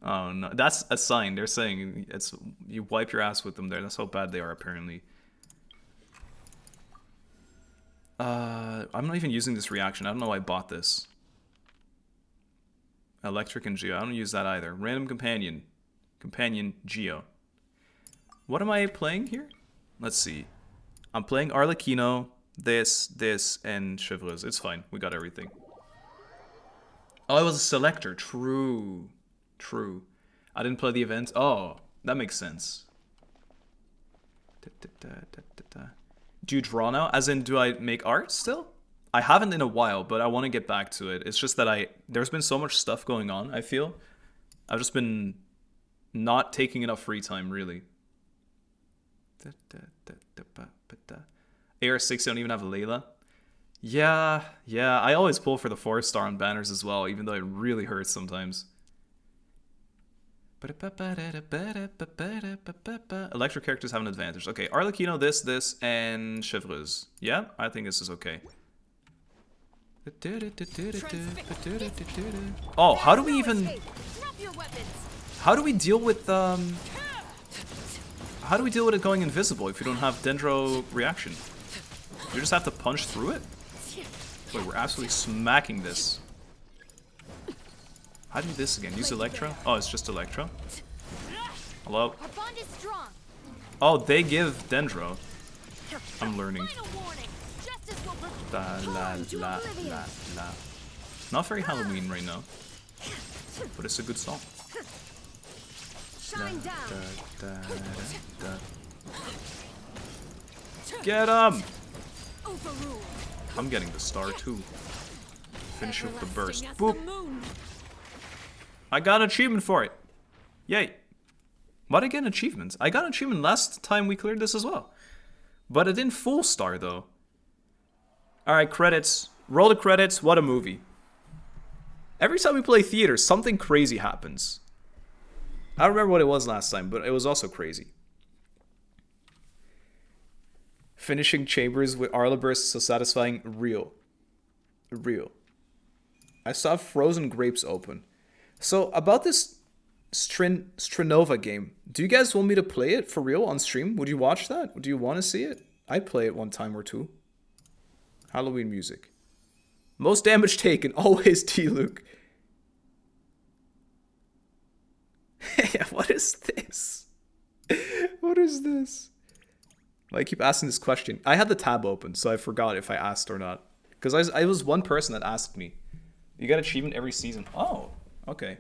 Oh no. That's a sign. They're saying it's you wipe your ass with them there. That's how bad they are apparently. I'm not even using this reaction. I don't know why I bought this. Electric and Geo. I don't use that either. Random companion. Companion Geo. What am I playing here? Let's see. I'm playing Arlecchino, this, and Chevreuse. It's fine. We got everything. Oh, I was a selector. True. True. I didn't play the event. Oh, that makes sense. Do you draw now? As in, do I make art still? I haven't in a while, but I want to get back to it. It's just that there's been so much stuff going on, I feel. I've just been not taking enough free time, really. AR6 don't even have a Layla. Yeah, I always pull for the 4-star on banners as well, even though it really hurts sometimes. Electric characters have an advantage. Okay, Arlecchino, this, and Chevreuse. Yeah, I think this is okay. Oh, how do we even... How do we deal with, How do we deal with it going invisible if you don't have Dendro reaction? You just have to punch through it? Wait, we're absolutely smacking this. How do you do this again? Use Electro? Oh, it's just Electro? Hello? Our bond is strong. Oh, they give Dendro. I'm learning. Final warning. Just Justice will bring Da, la, to la, oblivion. la, la. Not very Halloween right now, but it's a good song. Shine down. Da, da. Get him! Overruled. I'm getting the star too. Finish with the burst. Everlasting as Boop! the moon. I got an achievement for it. Yay. Why did I get an achievement? I got an achievement last time we cleared this as well. But it didn't full star though. Alright, credits. Roll the credits. What a movie. Every time we play theater, something crazy happens. I don't remember what it was last time, but it was also crazy. Finishing chambers with Arla burst so satisfying. Real. Real. I saw frozen grapes open. So about this Strinova game, do you guys want me to play it for real on stream? Would you watch that? Do you want to see it? I'd play it one time or two. Halloween music. Most damage taken, always T-Luke. What is this? What is this? I keep asking this question. I had the tab open, so I forgot if I asked or not. Because I was one person that asked me. You get achievement every season. Oh, okay.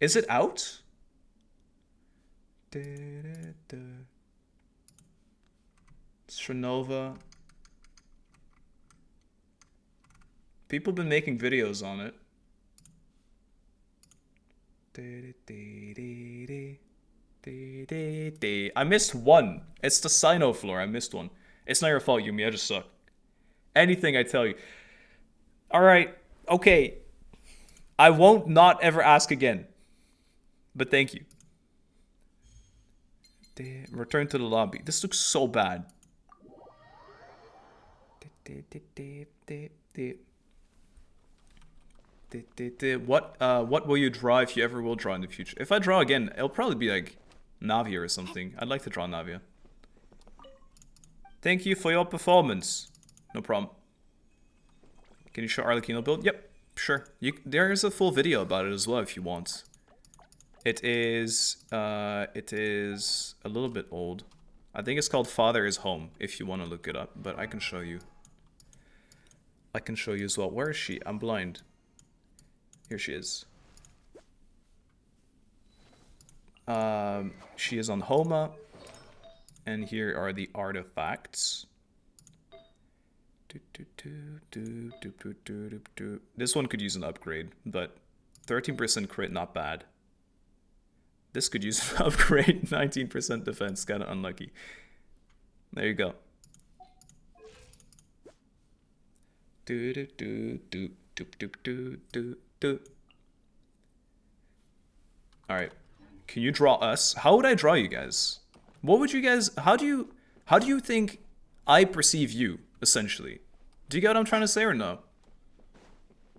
Is it out? Strinova. People have been making videos on it. I missed one. It's the Sino floor. I missed one. It's not your fault, Yumi. I just suck. Anything I tell you. Alright. Okay. I won't not ever ask again. But thank you. Return to the lobby. This looks so bad. What will you draw if you ever will draw in the future? If I draw again, it'll probably be like Navia or something. I'd like to draw Navia. Thank you for your performance. No problem. Can you show Arlecchino build? Yep, sure. There's a full video about it as well if you want. It is a little bit old. I think it's called Father is Home if you want to look it up, but I can show you. I can show you as well. Where is she? I'm blind. Here she is. She is on Homa. And here are the artifacts. This one could use an upgrade, but 13% crit, not bad. This could use an upgrade, 19% defense, kind of unlucky. There you go. Alright. Can you draw us? How would I draw you guys? What would you guys... How do you think I perceive you, essentially? Do you get what I'm trying to say or no?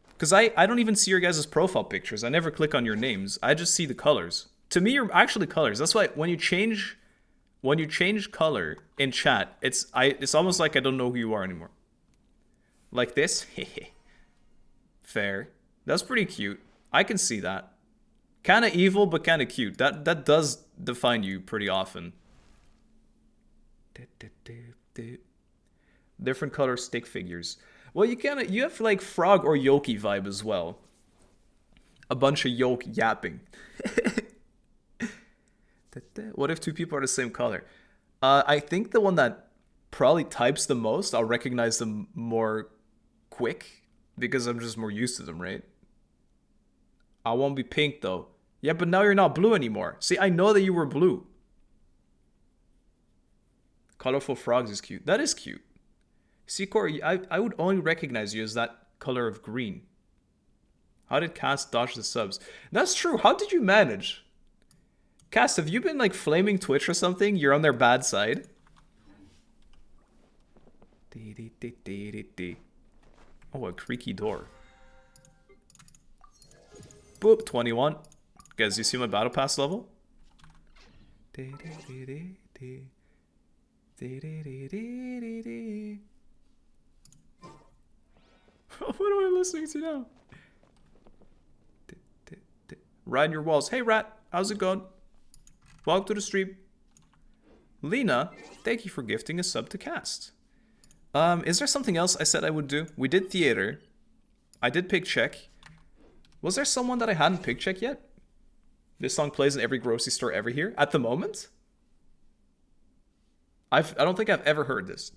Because I don't even see your guys' profile pictures. I never click on your names. I just see the colors. To me, you're actually colors. That's why when you change color in chat, it's almost like I don't know who you are anymore. Like this. Fair. That's pretty cute. I can see that. Kind of evil, but kind of cute. That does define you pretty often. Different color stick figures. Well, you have like frog or Yoki vibe as well. A bunch of yoke yapping. What if two people are the same color? I think the one that probably types the most, I'll recognize them more quick because I'm just more used to them, right? I won't be pink though. Yeah, but now you're not blue anymore. See, I know that you were blue. Colorful frogs is cute. That is cute. See, Corey, I would only recognize you as that color of green. How did Cass dodge the subs? That's true. How did you manage? Cass, have you been like flaming Twitch or something? You're on their bad side. Oh, a creaky door. Boop, 21. Guys, you see my battle pass level? What am I listening to now? Riding your walls. Hey, Rat. How's it going? Welcome to the stream. Lena, thank you for gifting a sub to cast. Is there something else I said I would do? We did theater. I did pick check. Was there someone that I hadn't picked check yet? This song plays in every grocery store ever here at the moment. I don't think I've ever heard this.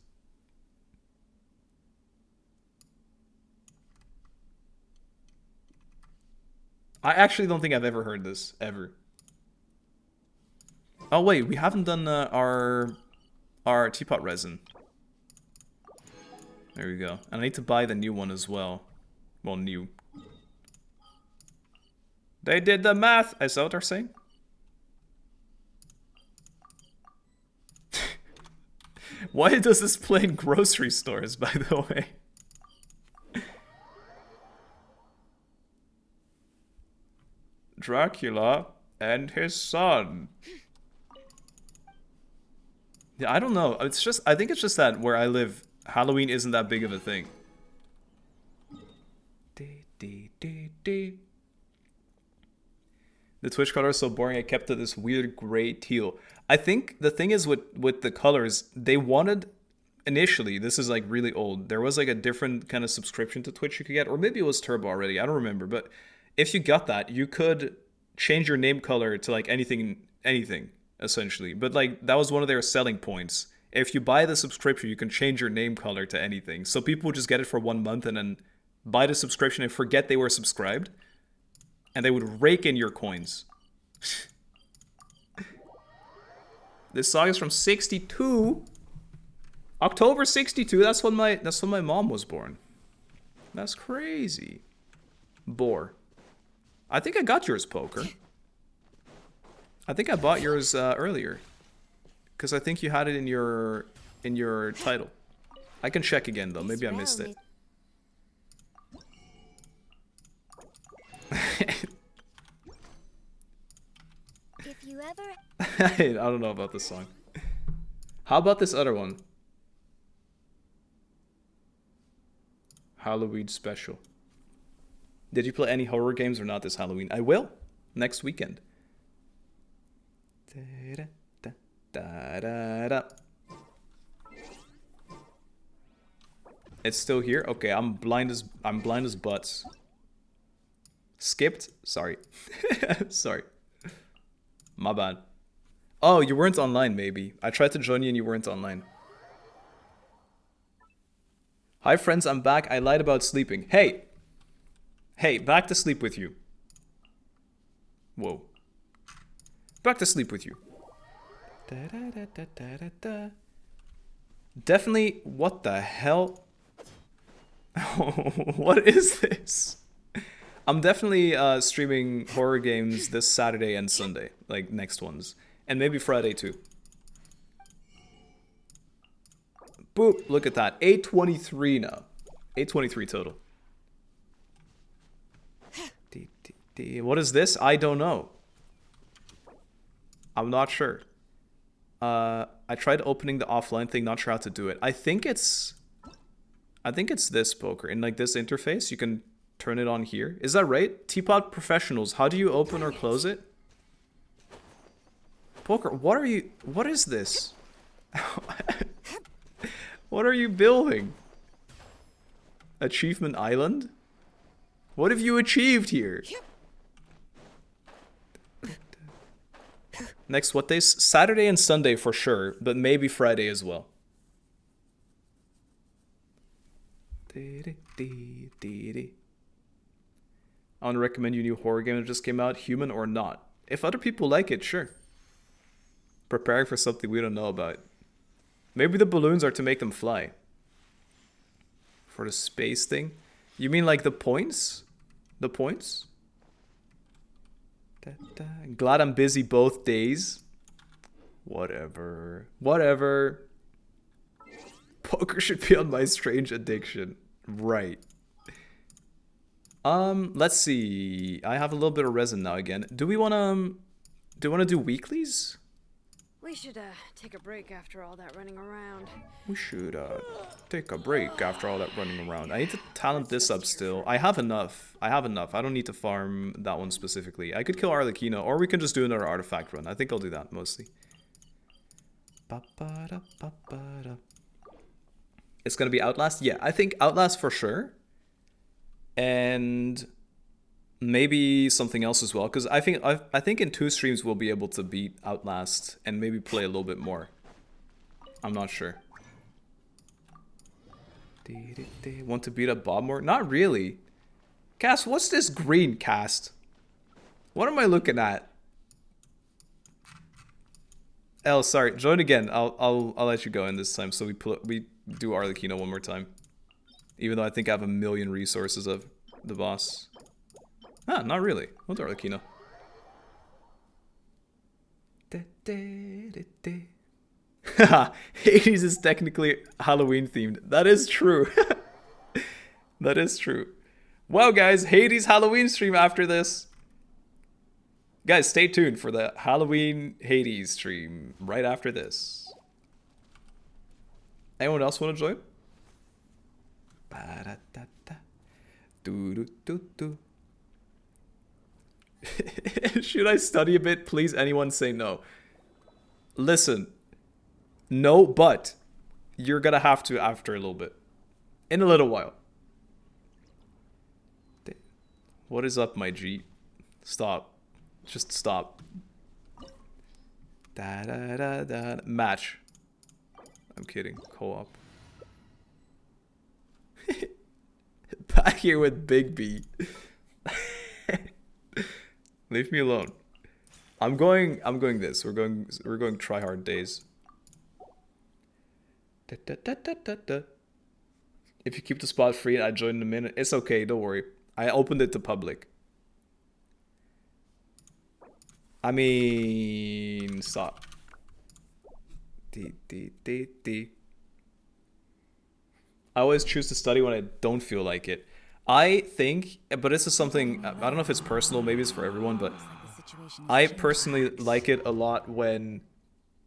I actually don't think I've ever heard this ever. Oh wait, we haven't done our teapot resin. There we go. And I need to buy the new one as well. Well, new. They did the math. Is that what they're saying? Why does this play in grocery stores, by the way? Dracula and his son. Yeah, I don't know. It's just, I think it's just that where I live, Halloween isn't that big of a thing. The Twitch color is so boring, I kept it this weird gray teal. I think the thing is with the colors, they wanted, initially, this is like really old, there was like a different kind of subscription to Twitch you could get, or maybe it was Turbo already, I don't remember, but if you got that, you could change your name color to like anything, essentially. But like, that was one of their selling points. If you buy the subscription, you can change your name color to anything. So people would just get it for 1 month and then buy the subscription and forget they were subscribed. And they would rake in your coins. This song is from 62. October 62. That's when my mom was born. That's crazy. Boar. I think I got yours, Poker. I think I bought yours earlier. Because I think you had it in your title. I can check again though. Maybe I missed it. If you ever I don't know about this song. How about this other one? Halloween special. Did you play any horror games or not this Halloween? I will. Next weekend. It's still here? Okay, I'm blind as butts. Skipped? Sorry. Sorry. My bad. Oh, you weren't online, maybe. I tried to join you and you weren't online. Hi, friends. I'm back. I lied about sleeping. Hey! Hey, back to sleep with you. Whoa. Back to sleep with you. Definitely, what the hell? What is this? I'm definitely streaming horror games this Saturday and Sunday, like next ones. And maybe Friday too. Boop, look at that. 823 now. 823 total. What is this? I don't know. I'm not sure. I tried opening the offline thing, not sure how to do it. I think it's this, Poker. In like this interface, you can turn it on here. Is that right? Teapot Professionals, how do you open or close it? Poker, what is this? What are you building? Achievement Island? What have you achieved here? Next, what days? Saturday and Sunday for sure, but maybe Friday as well. I want to recommend you a new horror game that just came out, Human or Not. If other people like it, sure. Preparing for something we don't know about. Maybe the balloons are to make them fly. For the space thing? You mean like the points? The points? Glad I'm busy both days. Whatever. Whatever. Poker should be on my strange addiction. Right. Let's see. I have a little bit of resin now again. Do we want to do weeklies? We should take a break after all that running around. We should take a break after all that running around. I need to talent this up still. I have enough. I don't need to farm that one specifically. I could kill Arlecchino, or we can just do another artifact run. I think I'll do that mostly. It's gonna be Outlast? Yeah, I think Outlast for sure. And maybe something else as well, because I think in 2 streams we'll be able to beat Outlast and maybe play a little bit more. I'm not sure. Want to beat up Bob more? Not really. Cast, what's this green, Cast? What am I looking at? Oh, sorry. Join again. I'll let you go in this time. So we do Arlecchino one more time. Even though I think I have a million resources of the boss. Ah, not really. We'll do Arlecchino. Hades is technically Halloween themed. That is true. That is true. Wow, guys, Hades Halloween stream after this. Guys, stay tuned for the Halloween Hades stream right after this. Anyone else want to join? Should I study a bit? Please, anyone say no. Listen. No, but you're gonna have to after a little bit. In a little while. What is up, my G? Stop. Just stop. Match. I'm kidding. Co-op. Back here with Big B. Leave me alone. I'm going this. We're going try hard days. If you keep the spot free, I join in a minute. It's okay, don't worry. I opened it to public. I mean, stop. I always choose to study when I don't feel like it. I think, but this is something, I don't know if it's personal, maybe it's for everyone, but I personally like it a lot when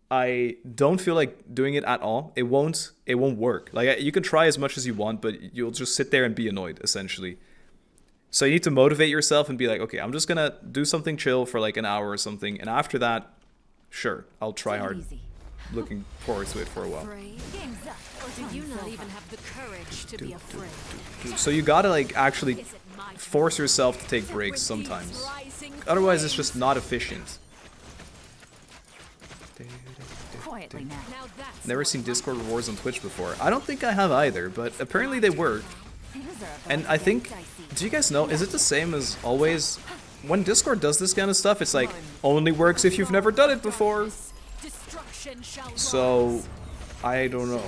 I don't feel like doing it at all. It won't work. Like, you can try as much as you want, but you'll just sit there and be annoyed, essentially. So you need to motivate yourself and be like, okay, I'm just gonna do something chill for like an hour or something, and after that, sure, I'll try hard. Looking forward to it for a while. Do you not even have the courage to be afraid? So you gotta like actually force yourself to take breaks sometimes. Otherwise, it's just not efficient. Never seen Discord rewards on Twitch before. I don't think I have either, but apparently they work. And I think, do you guys know, is it the same as always? When Discord does this kind of stuff, it's like, only works if you've never done it before. So, I don't know.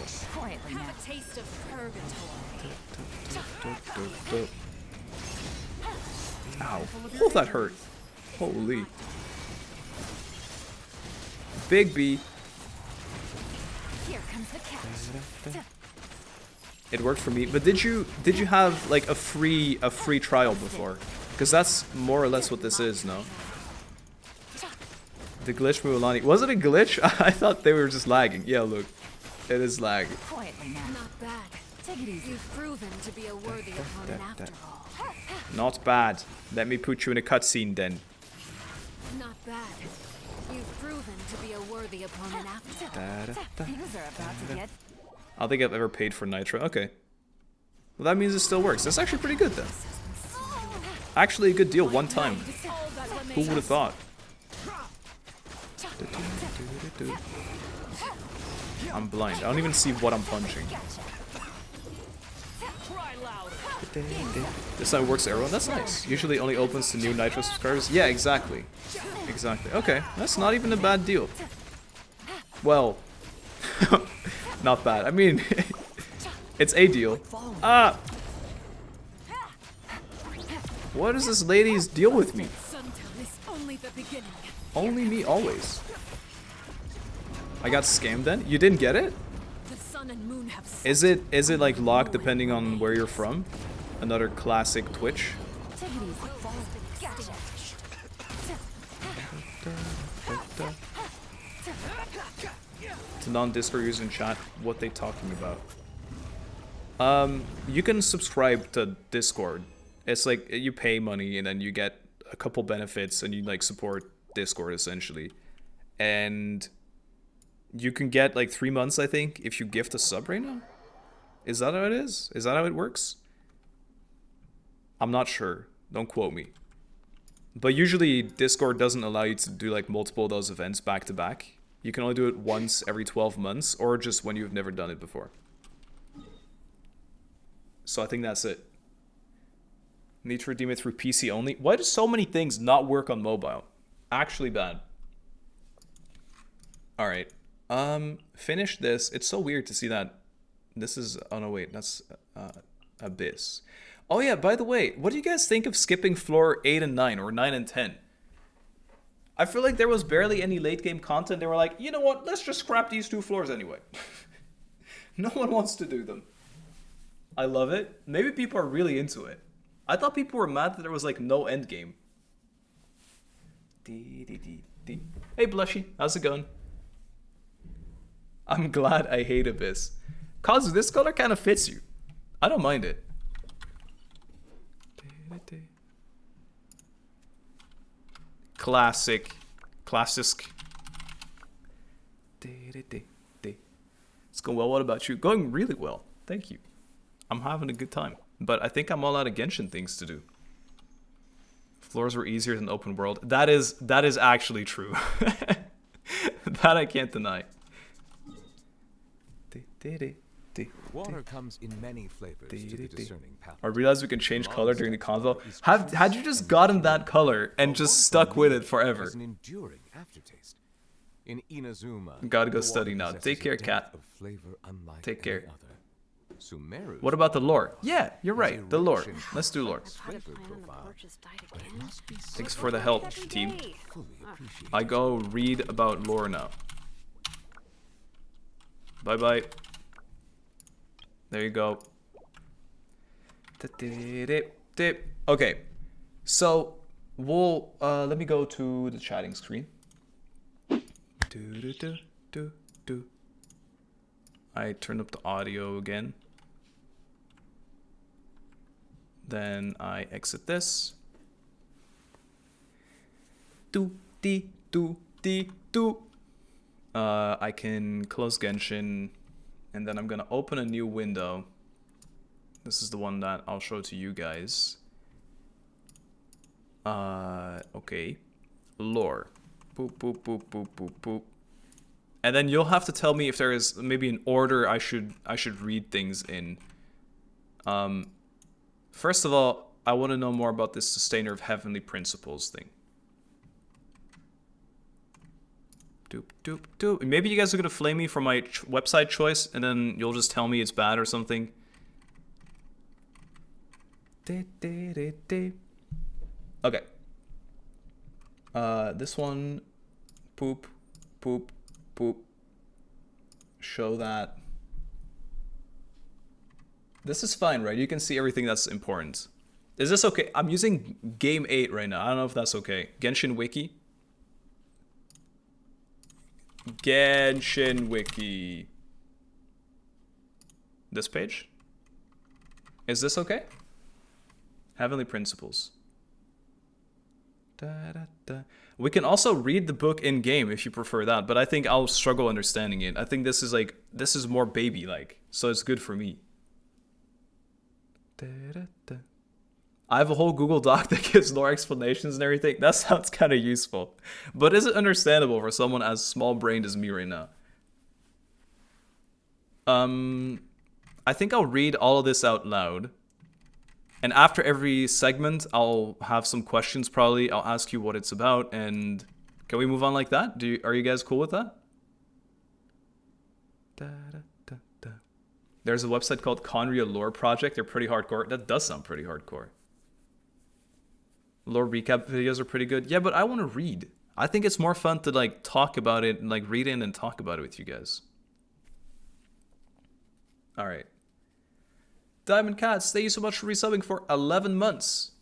Ow. Oh, that hurt. Holy. Big B. Here comes the catch. It worked for me, but did you have like a free trial before? Because that's more or less what this is, no? The glitch Mulan. Was it a glitch? I thought they were just lagging. Yeah, look, it is lag. Not bad. Take it easy. You've proven to be a worthy opponent after all. Not bad. Let me put you in a cutscene then. Not bad. You've proven to be a worthy opponent after all. Things are about to get. I don't think I've ever paid for Nitro. Okay. Well, that means it still works. That's actually pretty good then. Actually a good deal one time. Who would have thought? I'm blind. I don't even see what I'm punching. This time works to everyone. That's nice. Usually only opens to new Nitro subscribers. Yeah, exactly. Exactly. Okay, that's not even a bad deal. Well, not bad. I mean, it's a deal. Ah! What is this lady's deal with me? Only me, always. I got scammed then? You didn't get it? Is it like locked depending on where you're from? Another classic Twitch. to non-Discord users in chat what they talking about. You can subscribe to Discord. It's like you pay money and then you get a couple benefits and you like support Discord essentially. And you can get like 3 months, I think, if you gift a sub right now. Is that how it is? Is that how it works? I'm not sure. Don't quote me. But usually Discord doesn't allow you to do like multiple of those events back to back. You can only do it once every 12 months or just when you've never done it before. So I think that's it. Need to redeem it through PC only. Why do so many things not work on mobile? Actually bad. Alright. Finish this. It's so weird to see that. This is... Oh no, wait. That's Abyss. Oh yeah, by the way, what do you guys think of skipping floor 8 and 9 or 9 and 10? I feel like there was barely any late game content. They were like, you know what, let's just scrap these 2 floors anyway. No one wants to do them. I love it. Maybe people are really into it. I thought people were mad that there was like no end game. Hey Blushy, how's it going? I'm glad I hate Abyss. Cause this color kind of fits you. I don't mind it. Classic. It's going well. What about you? Going really well. Thank you. I'm having a good time. But I think I'm all out of Genshin things to do. Floors were easier than open world. That is actually true. That I can't deny. Water comes in many flavors to the discerning palate. I realized we can change color during the convo. Had you just gotten that color and just stuck with it forever? Has an enduring aftertaste. In Inazuma, Gotta go the study water now. possesses Take care, a depth cat. of flavor unlike Take any care. other. Sumeru's What about the lore? Yeah, you're has a right. The lore. rich and Let's do lore. complex Had a flavor plan and the profile, port just died but it again. must be Thanks savored for the help, Every team. day. fully appreciated. I go read about lore now. Bye bye. There you go. Okay, so we'll let me go to the chatting screen. I turn up the audio again. Then I exit this. I can close Genshin, and then I'm gonna open a new window. This is the one that I'll show to you guys. Okay. Lore. Boop, boop, boop, boop, boop, boop. And then you'll have to tell me if there is maybe an order I should read things in. First of all, I want to know more about this Sustainer of Heavenly Principles thing. Doop, doop, doop. Maybe you guys are gonna flame me for my website choice, and then you'll just tell me it's bad or something. Okay. This one, poop, poop, poop. Show that. This is fine, right? You can see everything that's important. Is this okay? I'm using game 8 right now. I don't know if that's okay. Genshin Wiki. Genshin Wiki. This page? Is this okay? Heavenly Principles. We can also read the book in game if you prefer that, but I think I'll struggle understanding it. I think this is more baby-like, so it's good for me. I have a whole Google Doc that gives lore explanations and everything. That sounds kind of useful, but is it understandable for someone as small-brained as me right now? I think I'll read all of this out loud. And after every segment, I'll have some questions probably. I'll ask you what it's about, and can we move on like that? Are you guys cool with that? There's a website called Conria Lore Project. They're pretty hardcore. That does sound pretty hardcore. Lore recap videos are pretty good. Yeah, but I want to read. I think it's more fun to like talk about it and like read in and talk about it with you guys. All right. Diamond Cats, thank you so much for resubbing for 11 months.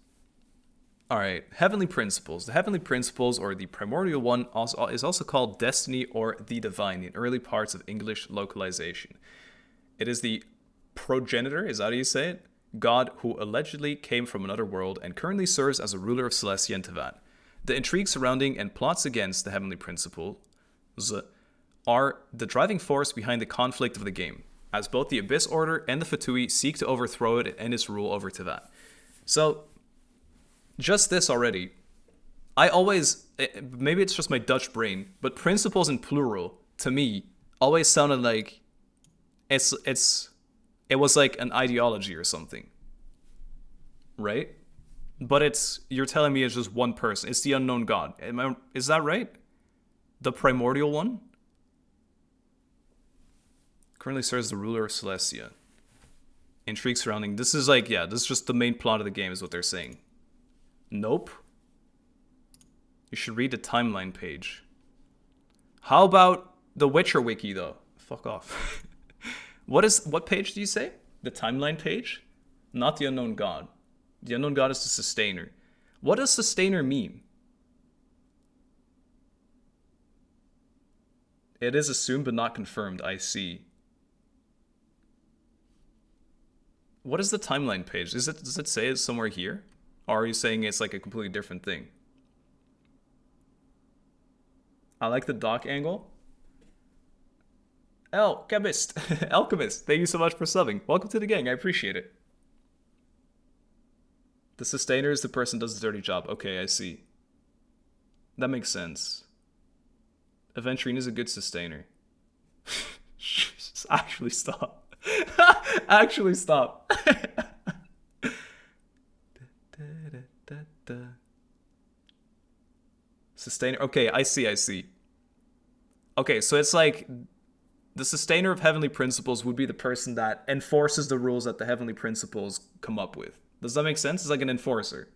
All right, heavenly principles. The heavenly principles, or the primordial one, is also called destiny or the divine in early parts of English localization. It is the progenitor, is that how you say it? God who allegedly came from another world and currently serves as a ruler of Celestia and Tevat. The intrigue surrounding and plots against the heavenly principles are the driving force behind the conflict of the game, as both the Abyss Order and the Fatui seek to overthrow it and end its rule over Tevat. So, just this already, I always, maybe it's just my Dutch brain, but principles in plural, to me, always sounded like it was like an ideology or something. Right? But you're telling me it's just one person. It's the unknown God. Is that right? The primordial one? Currently serves the ruler of Celestia. Intrigue surrounding, this is like, yeah, this is just the main plot of the game is what they're saying. Nope. You should read the timeline page. How about the Witcher wiki though? Fuck off. What page do you say? The timeline page? Not the unknown god. The unknown god is the sustainer. What does sustainer mean? It is assumed but not confirmed, I see. What is the timeline page? Does it say it's somewhere here? Or are you saying it's like a completely different thing? I like the dock angle. Alchemist. Alchemist, thank you so much for subbing. Welcome to the gang, I appreciate it. The sustainer is the person who does the dirty job. Okay, I see. That makes sense. Aventurine is a good sustainer. Actually stop. Actually stop. Sustainer. Okay, I see. Okay, so it's like the sustainer of heavenly principles would be the person that enforces the rules that the heavenly principles come up with. Does that make sense? It's like an enforcer.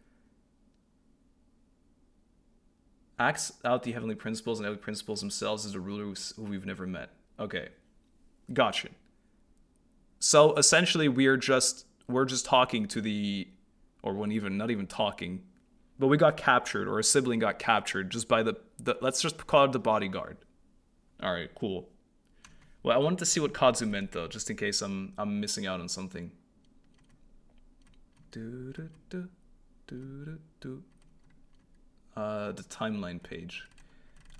Acts out the heavenly principles, and the heavenly principles themselves as a ruler who we've never met. Okay. Gotcha. So essentially we're just talking to the, or when even not even talking, but we got captured, or a sibling got captured just by the let's just call it the bodyguard. All right, cool. Well, I wanted to see what Kazu meant though, just in case I'm missing out on something. The timeline page.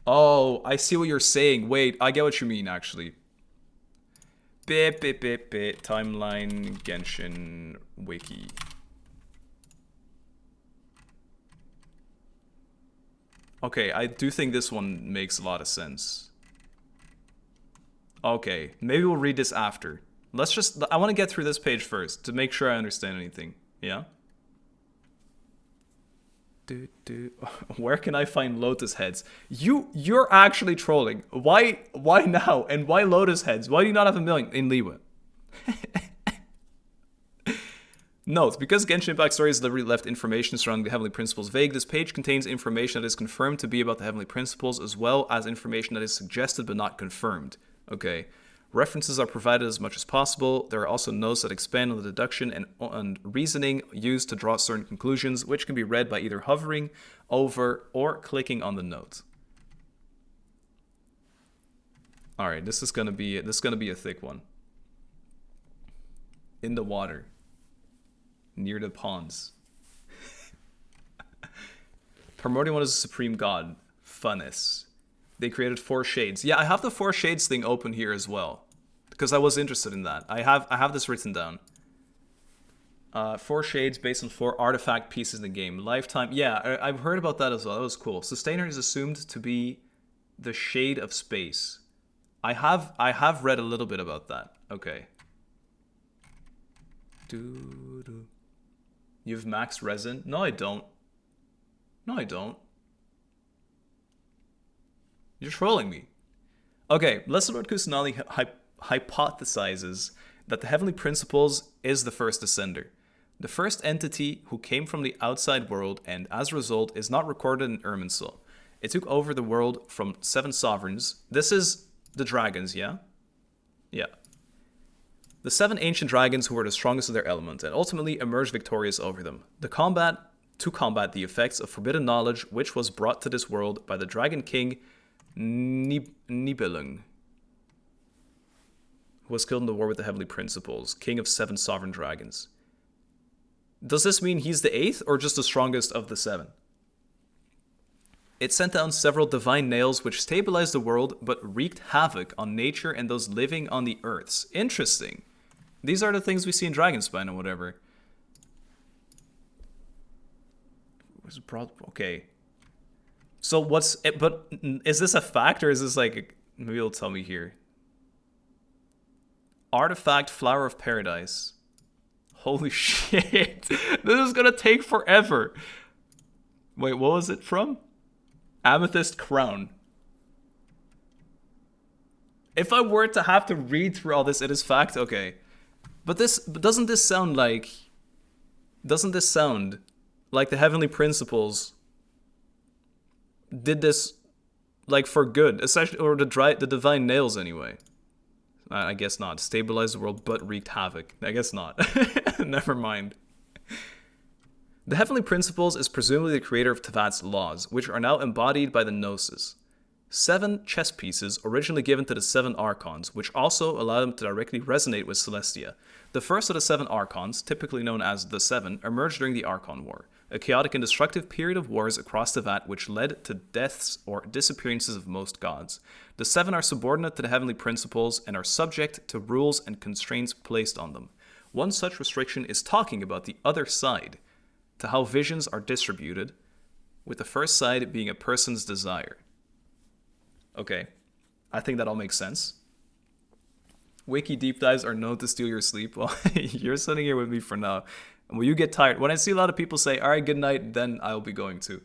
Oh, I see what you're saying. Wait, I get what you mean actually. Timeline Genshin wiki. Okay, I do think this one makes a lot of sense. Okay, maybe we'll read this after. I want to get through this page first to make sure I understand anything. Yeah? Where can I find lotus heads? You're actually trolling. Why now? And why lotus heads? Why do you not have 1 million in Liwa? Note, because Genshin Impact Stories deliberately left information surrounding the Heavenly Principles vague, this page contains information that is confirmed to be about the Heavenly Principles, as well as information that is suggested but not confirmed. Okay. References are provided as much as possible. There are also notes that expand on the deduction and reasoning used to draw certain conclusions, which can be read by either hovering over or clicking on the note. All right, this is gonna be a thick one. In the water, near the ponds. Primordial one is the supreme god, Funness. They created 4 shades. Yeah, I have the 4 shades thing open here as well, because I was interested in that. I have this written down. 4 shades based on 4 artifact pieces in the game. Lifetime. Yeah, I've heard about that as well. That was cool. Sustainer is assumed to be the shade of space. I have read a little bit about that. Okay. You've maxed resin? No, I don't. No, I don't. You're trolling me. Okay, Lesson Lord Kusanali hypothesizes that the Heavenly Principles is the first Ascender, the first entity who came from the outside world and, as a result, is not recorded in Irminsul. It took over the world from 7 sovereigns. This is the dragons, yeah? Yeah. The 7 ancient dragons who were the strongest of their element and ultimately emerged victorious over them. The combat to combat the effects of forbidden knowledge which was brought to this world by the Dragon King Nibelung, who was killed in the war with the Heavenly Principles, king of 7 sovereign dragons. Does this mean he's the 8th or just the strongest of the 7? It sent down several divine nails which stabilized the world but wreaked havoc on nature and those living on the earths. Interesting. These are the things we see in Dragonspine or whatever. Okay. So what's it? But is this a fact or is this like, maybe it'll tell me here. Artifact Flower of Paradise. Holy shit. This is gonna take forever. Wait, what was it from? Amethyst Crown. If I were to have to read through all this, it is fact? Okay. But doesn't this sound like the Heavenly Principles did this like for good, especially, or the divine nails anyway? I guess not. Stabilized the world but wreaked havoc. I guess not. Never mind. The Heavenly Principles is presumably the creator of Tevat's laws, which are now embodied by the Gnosis. 7 chess pieces originally given to the 7 Archons, which also allow them to directly resonate with Celestia. The first of the 7 Archons, typically known as the 7, emerged during the Archon War, a chaotic and destructive period of wars across Tevat which led to deaths or disappearances of most gods. The 7 are subordinate to the Heavenly Principles and are subject to rules and constraints placed on them. One such restriction is talking about the other side, to how visions are distributed, with the first side being a person's desire. Okay, I think that all makes sense. Wiki deep dives are known to steal your sleep. Well, you're sitting here with me for now. And when you get tired, when I see a lot of people say, all right, good night, then I'll be going to.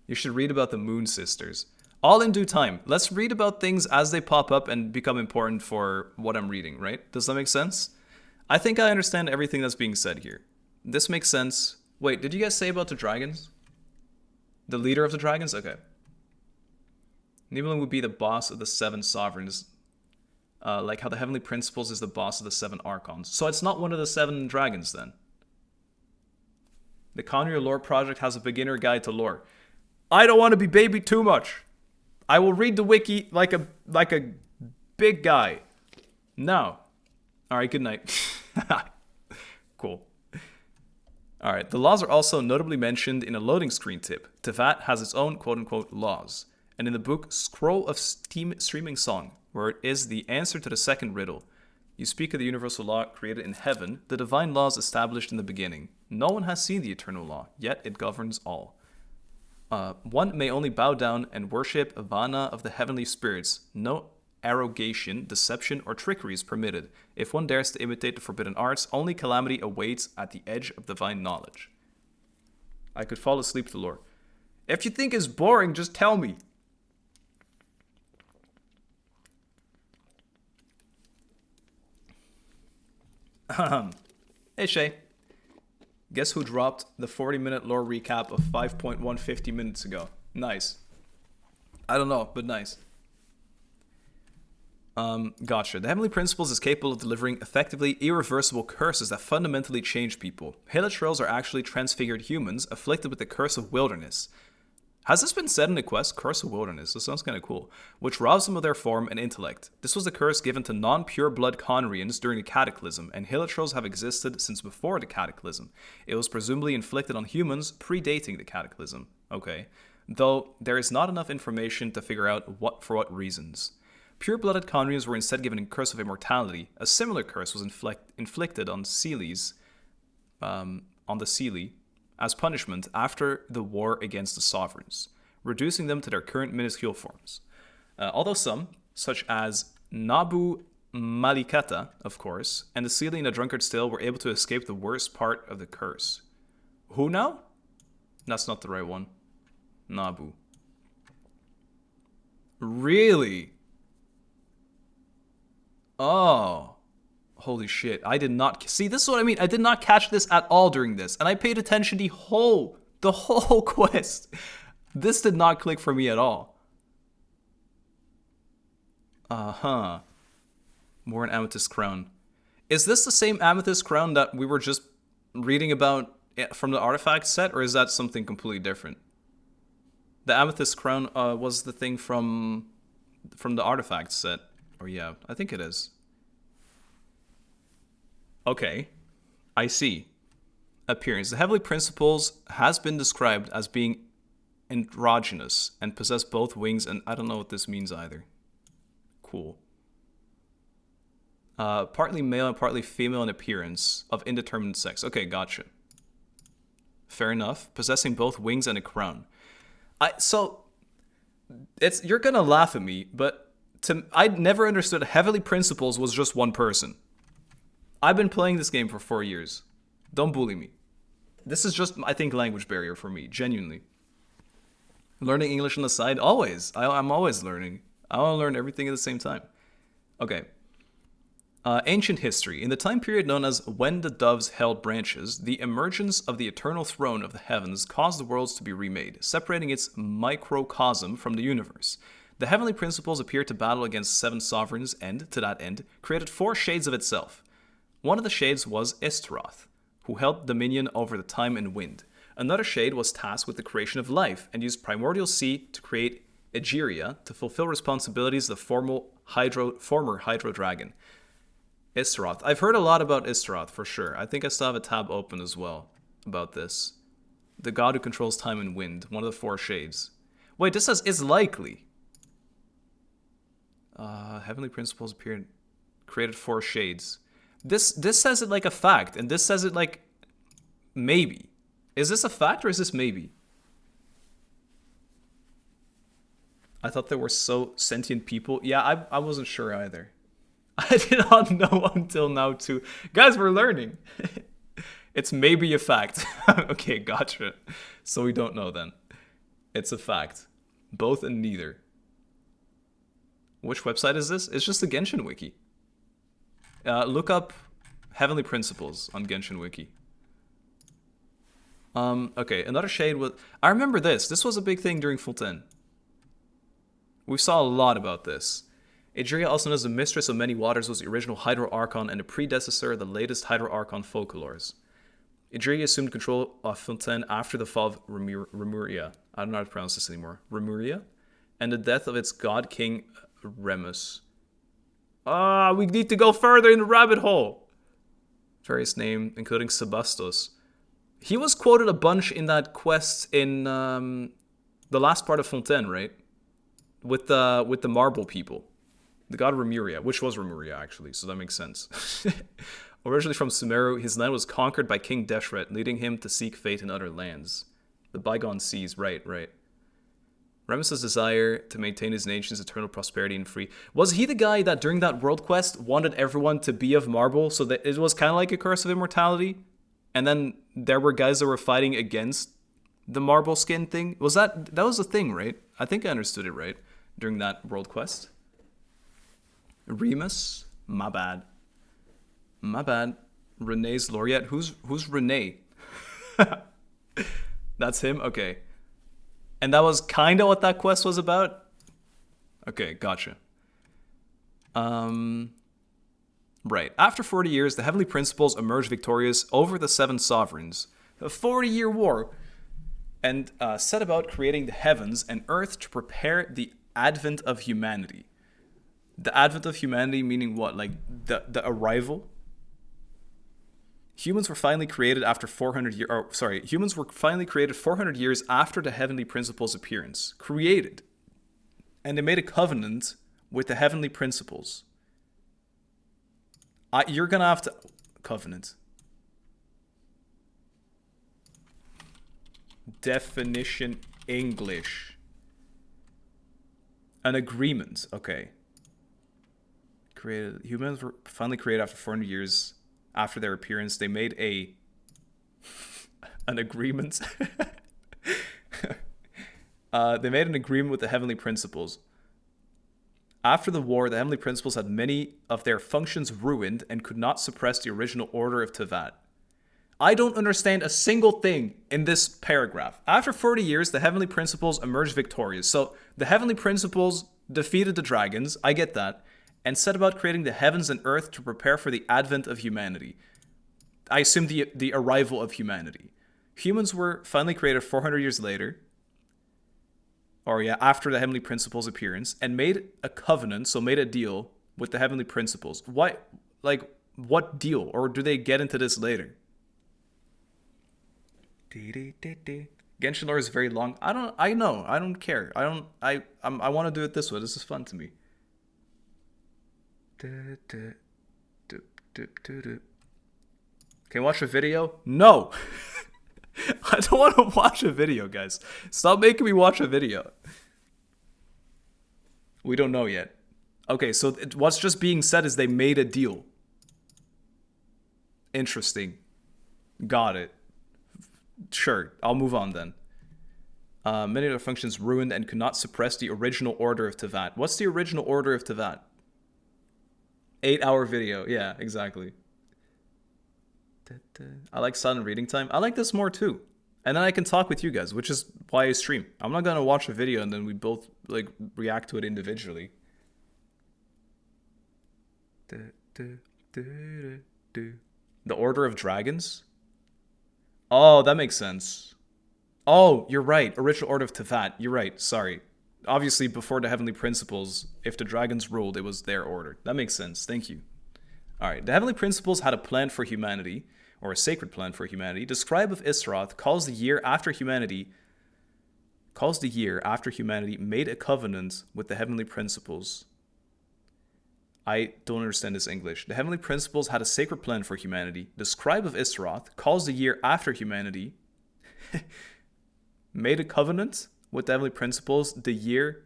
You should read about the Moon Sisters. All in due time. Let's read about things as they pop up and become important for what I'm reading, right? Does that make sense? I think I understand everything that's being said here. This makes sense. Wait, did you guys say about the dragons? The leader of the dragons? Okay. Nibelung would be the boss of the 7 sovereigns. Like how the Heavenly Principles is the boss of the 7 Archons. So it's not one of the 7 dragons then. The Conjurer Lore Project has a beginner guide to lore. I don't want to be babied too much. I will read the wiki like a big guy. No. Alright, good night. Cool. Alright, the laws are also notably mentioned in a loading screen tip. Tevat has its own quote-unquote laws. And in the book Scroll of Streaming Song, where it is the answer to the second riddle. You speak of the universal law created in heaven, the divine laws established in the beginning. No one has seen the eternal law, yet it governs all. One may only bow down and worship Ivana of the heavenly spirits. No arrogation, deception, or trickery is permitted. If one dares to imitate the forbidden arts, only calamity awaits at the edge of divine knowledge. I could fall asleep to lore. If you think it's boring, just tell me. Hey Shay. Guess who dropped the 40-minute lore recap of 5.150 minutes ago? Nice. I don't know, but nice. Gotcha. The Heavenly Principles is capable of delivering effectively irreversible curses that fundamentally change people. Hilichurls are actually transfigured humans afflicted with the curse of wilderness. Has this been said in the quest? Curse of Wilderness. This sounds kind of cool. Which robs them of their form and intellect. This was a curse given to non-pure blood Conrians during the Cataclysm, and Hilichurls have existed since before the Cataclysm. It was presumably inflicted on humans predating the Cataclysm. Okay. Though there is not enough information to figure out for what reasons. Pure-blooded Conrians were instead given a curse of immortality. A similar curse was inflicted on Seelies, on the Seelie, as punishment after the war against the sovereigns, reducing them to their current minuscule forms. Although some, such as Nabu Malikata, of course, and the Seelie in A Drunkard's Tale were able to escape the worst part of the curse. Who now? That's not the right one. Nabu. Really? Oh. Holy shit, I did not... See, this is what I mean. I did not catch this at all during this. And I paid attention the whole quest. This did not click for me at all. Uh-huh. More an Amethyst Crown. Is this the same Amethyst Crown that we were just reading about from the artifact set, or is that something completely different? The amethyst crown was the thing from the artifact set. Or yeah, I think it is. Okay, I see. Appearance. The Heavenly Principles has been described as being androgynous and possess both wings, and I don't know what this means either. Cool. Partly male and partly female in appearance, of indeterminate sex. Okay, gotcha. Fair enough. Possessing both wings and a crown. You're gonna laugh at me, but I never understood Heavenly Principles was just one person. I've been playing this game for 4 years. Don't bully me. This is just, I think, language barrier for me, genuinely. Learning English on the side, always. I'm always learning. I want to learn everything at the same time. Okay. Ancient history. In the time period known as when the doves held branches, the emergence of the eternal throne of the heavens caused the worlds to be remade, separating its microcosm from the universe. The Heavenly Principles appeared to battle against 7 sovereigns and, to that end, created 4 shades of itself. One of the shades was Istaroth, who held dominion over the time and wind. Another shade was tasked with the creation of life and used primordial sea to create Egeria to fulfill responsibilities of the former Hydro Dragon. Istaroth. I've heard a lot about Istaroth, for sure. I think I still have a tab open as well about this. The god who controls time and wind, one of the 4 shades. Wait, this says is likely. Heavenly Principles appeared, created 4 shades. This says it like a fact, and this says it like maybe. Is this a fact or is this maybe? I thought there were so sentient people. Yeah, I wasn't sure either. I did not know until now too. Guys, we're learning. It's maybe a fact. Okay, gotcha. So we don't know then. It's a fact. Both and neither. Which website is this? It's just the Genshin wiki. Look up Heavenly Principles on Genshin wiki. Okay, another shade was... I remember this. This was a big thing during Fulton. We saw a lot about this. Egeria, also known as the Mistress of Many Waters, was the original Hydro Archon and a predecessor of the latest Hydro Archon folklores. Egeria assumed control of Fulton after the fall of Remuria. I don't know how to pronounce this anymore. Remuria? And the death of its god king, Remus. We need to go further in the rabbit hole. Various name, including Sebastos. He was quoted a bunch in that quest in the last part of Fontaine, right? With the marble people. The god Remuria, which was Remuria actually, so that makes sense. Originally from Sumeru, his land was conquered by King Deshret, leading him to seek fate in other lands. The bygone seas, right. Remus's desire to maintain his nation's eternal prosperity and free. Was he the guy that during that world quest wanted everyone to be of marble so that it was kind of like a curse of immortality? And then there were guys that were fighting against the marble skin thing? That was the thing, right? I think I understood it right during that world quest. Remus? My bad. Renee's laureate. Who's Renee? That's him? Okay. And that was kind of what that quest was about? Okay, gotcha. Right. After 40 years, the Heavenly Principles emerged victorious over the 7 sovereigns. A 40-year war. And set about creating the heavens and earth to prepare the advent of humanity. The advent of humanity meaning what? Like the arrival? Humans were finally created after 400 years. Humans were finally created 400 years after the Heavenly Principles' appearance. Created. And they made a covenant with the Heavenly Principles. You're gonna have to... Covenant. Definition English. An agreement. Okay. Humans were finally created after 400 years after their appearance. They made an agreement. They made an agreement with the Heavenly Principles. After the war, the Heavenly Principles had many of their functions ruined and could not suppress the original order of Tevat. I don't understand a single thing in this paragraph. After 40 years, the Heavenly Principles emerged victorious. So the Heavenly Principles defeated the dragons, I get that, and set about creating the heavens and earth to prepare for the advent of humanity. I assume the arrival of humanity. Humans were finally created 400 years later. Or yeah, after the Heavenly Principles' appearance, and made a covenant, so made a deal with the Heavenly Principles. Why, like, what deal? Or do they get into this later? Genshin lore is very long. I don't care. I want to do it this way. This is fun to me. Can you watch a video? No! I don't want to watch a video, guys. Stop making me watch a video. We don't know yet. Okay, so what's just being said is they made a deal. Interesting. Got it. Sure, I'll move on then. Many of their functions ruined and could not suppress the original order of Tevat. What's the original order of Tevat? 8-hour video. Yeah, exactly. I like silent reading time. I like this more too. And then I can talk with you guys, which is why I stream. I'm not gonna watch a video and then we both like react to it individually. The Order of Dragons? Oh, that makes sense. Oh, you're right. Original Order of Tevat. You're right. Sorry. Obviously, before the Heavenly Principles, if the dragons ruled, it was their order. That makes sense. Thank you. Alright, the Heavenly Principles had a plan for humanity, or a sacred plan for humanity. The Scribe of Isroth calls the year after humanity made a covenant with the Heavenly Principles. I don't understand this English. The Heavenly Principles had a sacred plan for humanity. The Scribe of Isroth calls the year after humanity made a covenant with the Heavenly Principles the year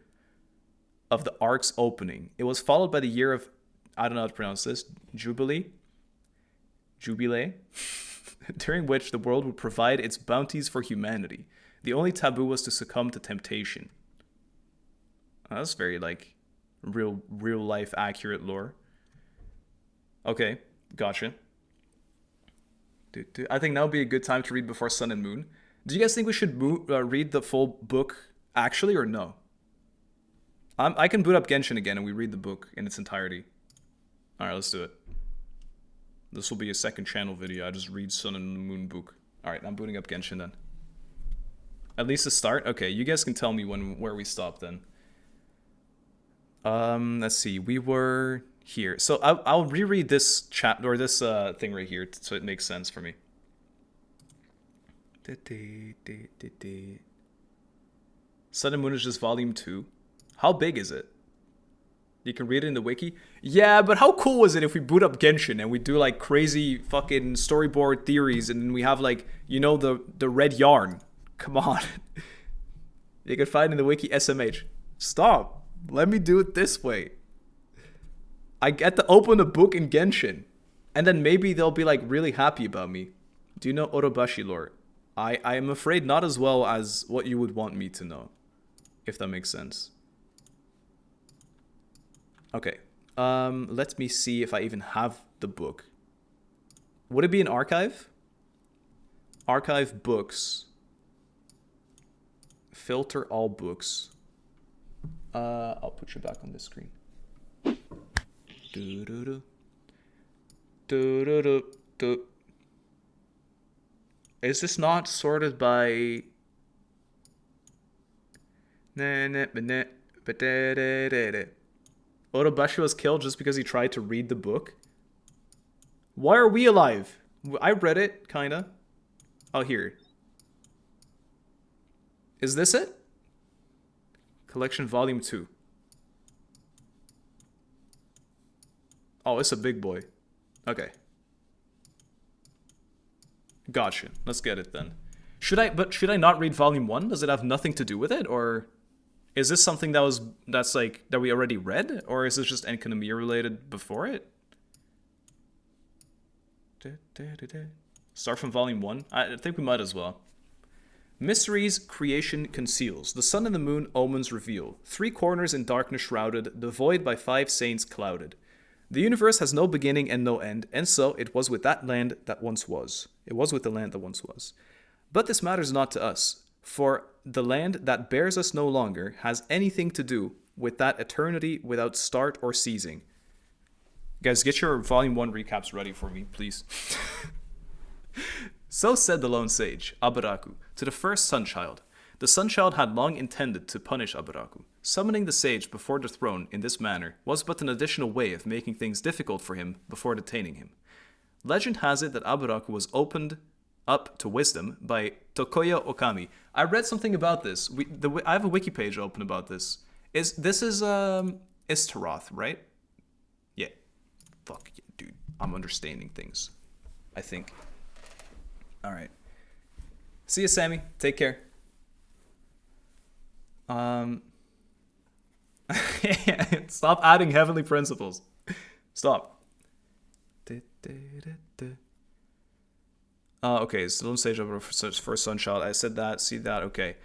of the Ark's opening. It was followed by the year of, I don't know how to pronounce this, Jubilee, during which the world would provide its bounties for humanity. The only taboo was to succumb to temptation. Oh, that's very, like, real life accurate lore. Okay, gotcha. I think now would be a good time to read Before Sun and Moon. Do you guys think we should read the full book actually, or no? I can boot up Genshin again and we read the book in its entirety. Alright, let's do it. This will be a second channel video. I just read Sun and Moon book. Alright, I'm booting up Genshin then. At least the start? Okay, you guys can tell me where we stopped then. Let's see. We were here. So I'll reread this chat or this thing right here so it makes sense for me. Sun and Moon is just volume 2. How big is it? You can read it in the wiki? Yeah, but how cool was it if we boot up Genshin and we do like crazy fucking storyboard theories and then we have like, you know, the red yarn. Come on. You can find in the wiki SMH. Stop. Let me do it this way. I get to open a book in Genshin. And then maybe they'll be like really happy about me. Do you know Orobashi lore? I am afraid not as well as what you would want me to know. If that makes sense. Okay. Let me see if I even have the book. Would it be an archive? Archive books. Filter all books. I'll put you back on this screen. Is this not sorted by... Orobashi was killed just because he tried to read the book? Why are we alive? I read it, kinda. Oh, here. Is this it? Collection Volume 2. Oh, it's a big boy. Okay. Gotcha. Let's get it then. Should I not read Volume 1? Does it have nothing to do with it? Or is this something that we already read? Or is this just Enkanomiya related before it? Start from Volume 1? I think we might as well. Mysteries creation conceals. The sun and the moon omens reveal. 3 corners in darkness shrouded, the void by 5 saints clouded. The universe has no beginning and no end, and so it was with that land that once was. It was with the land that once was. But this matters not to us, for the land that bears us no longer has anything to do with that eternity without start or ceasing. Guys, get your Volume 1 recaps ready for me, please. So said the lone sage, Abaraku, to the first Sunchild. The Sunchild had long intended to punish Abaraku. Summoning the sage before the throne in this manner was but an additional way of making things difficult for him before detaining him. Legend has it that Abaraku was opened up to wisdom by Tokoya Okami. I read something about this. I have a wiki page open about this. This is Istaroth, right? Yeah. Fuck yeah, dude. I'm understanding things, I think. All right. See you, Sammy. Take care. Stop adding heavenly principles. Stop. Okay, so Lone Sage over first Sunchild. I said that, see that, okay.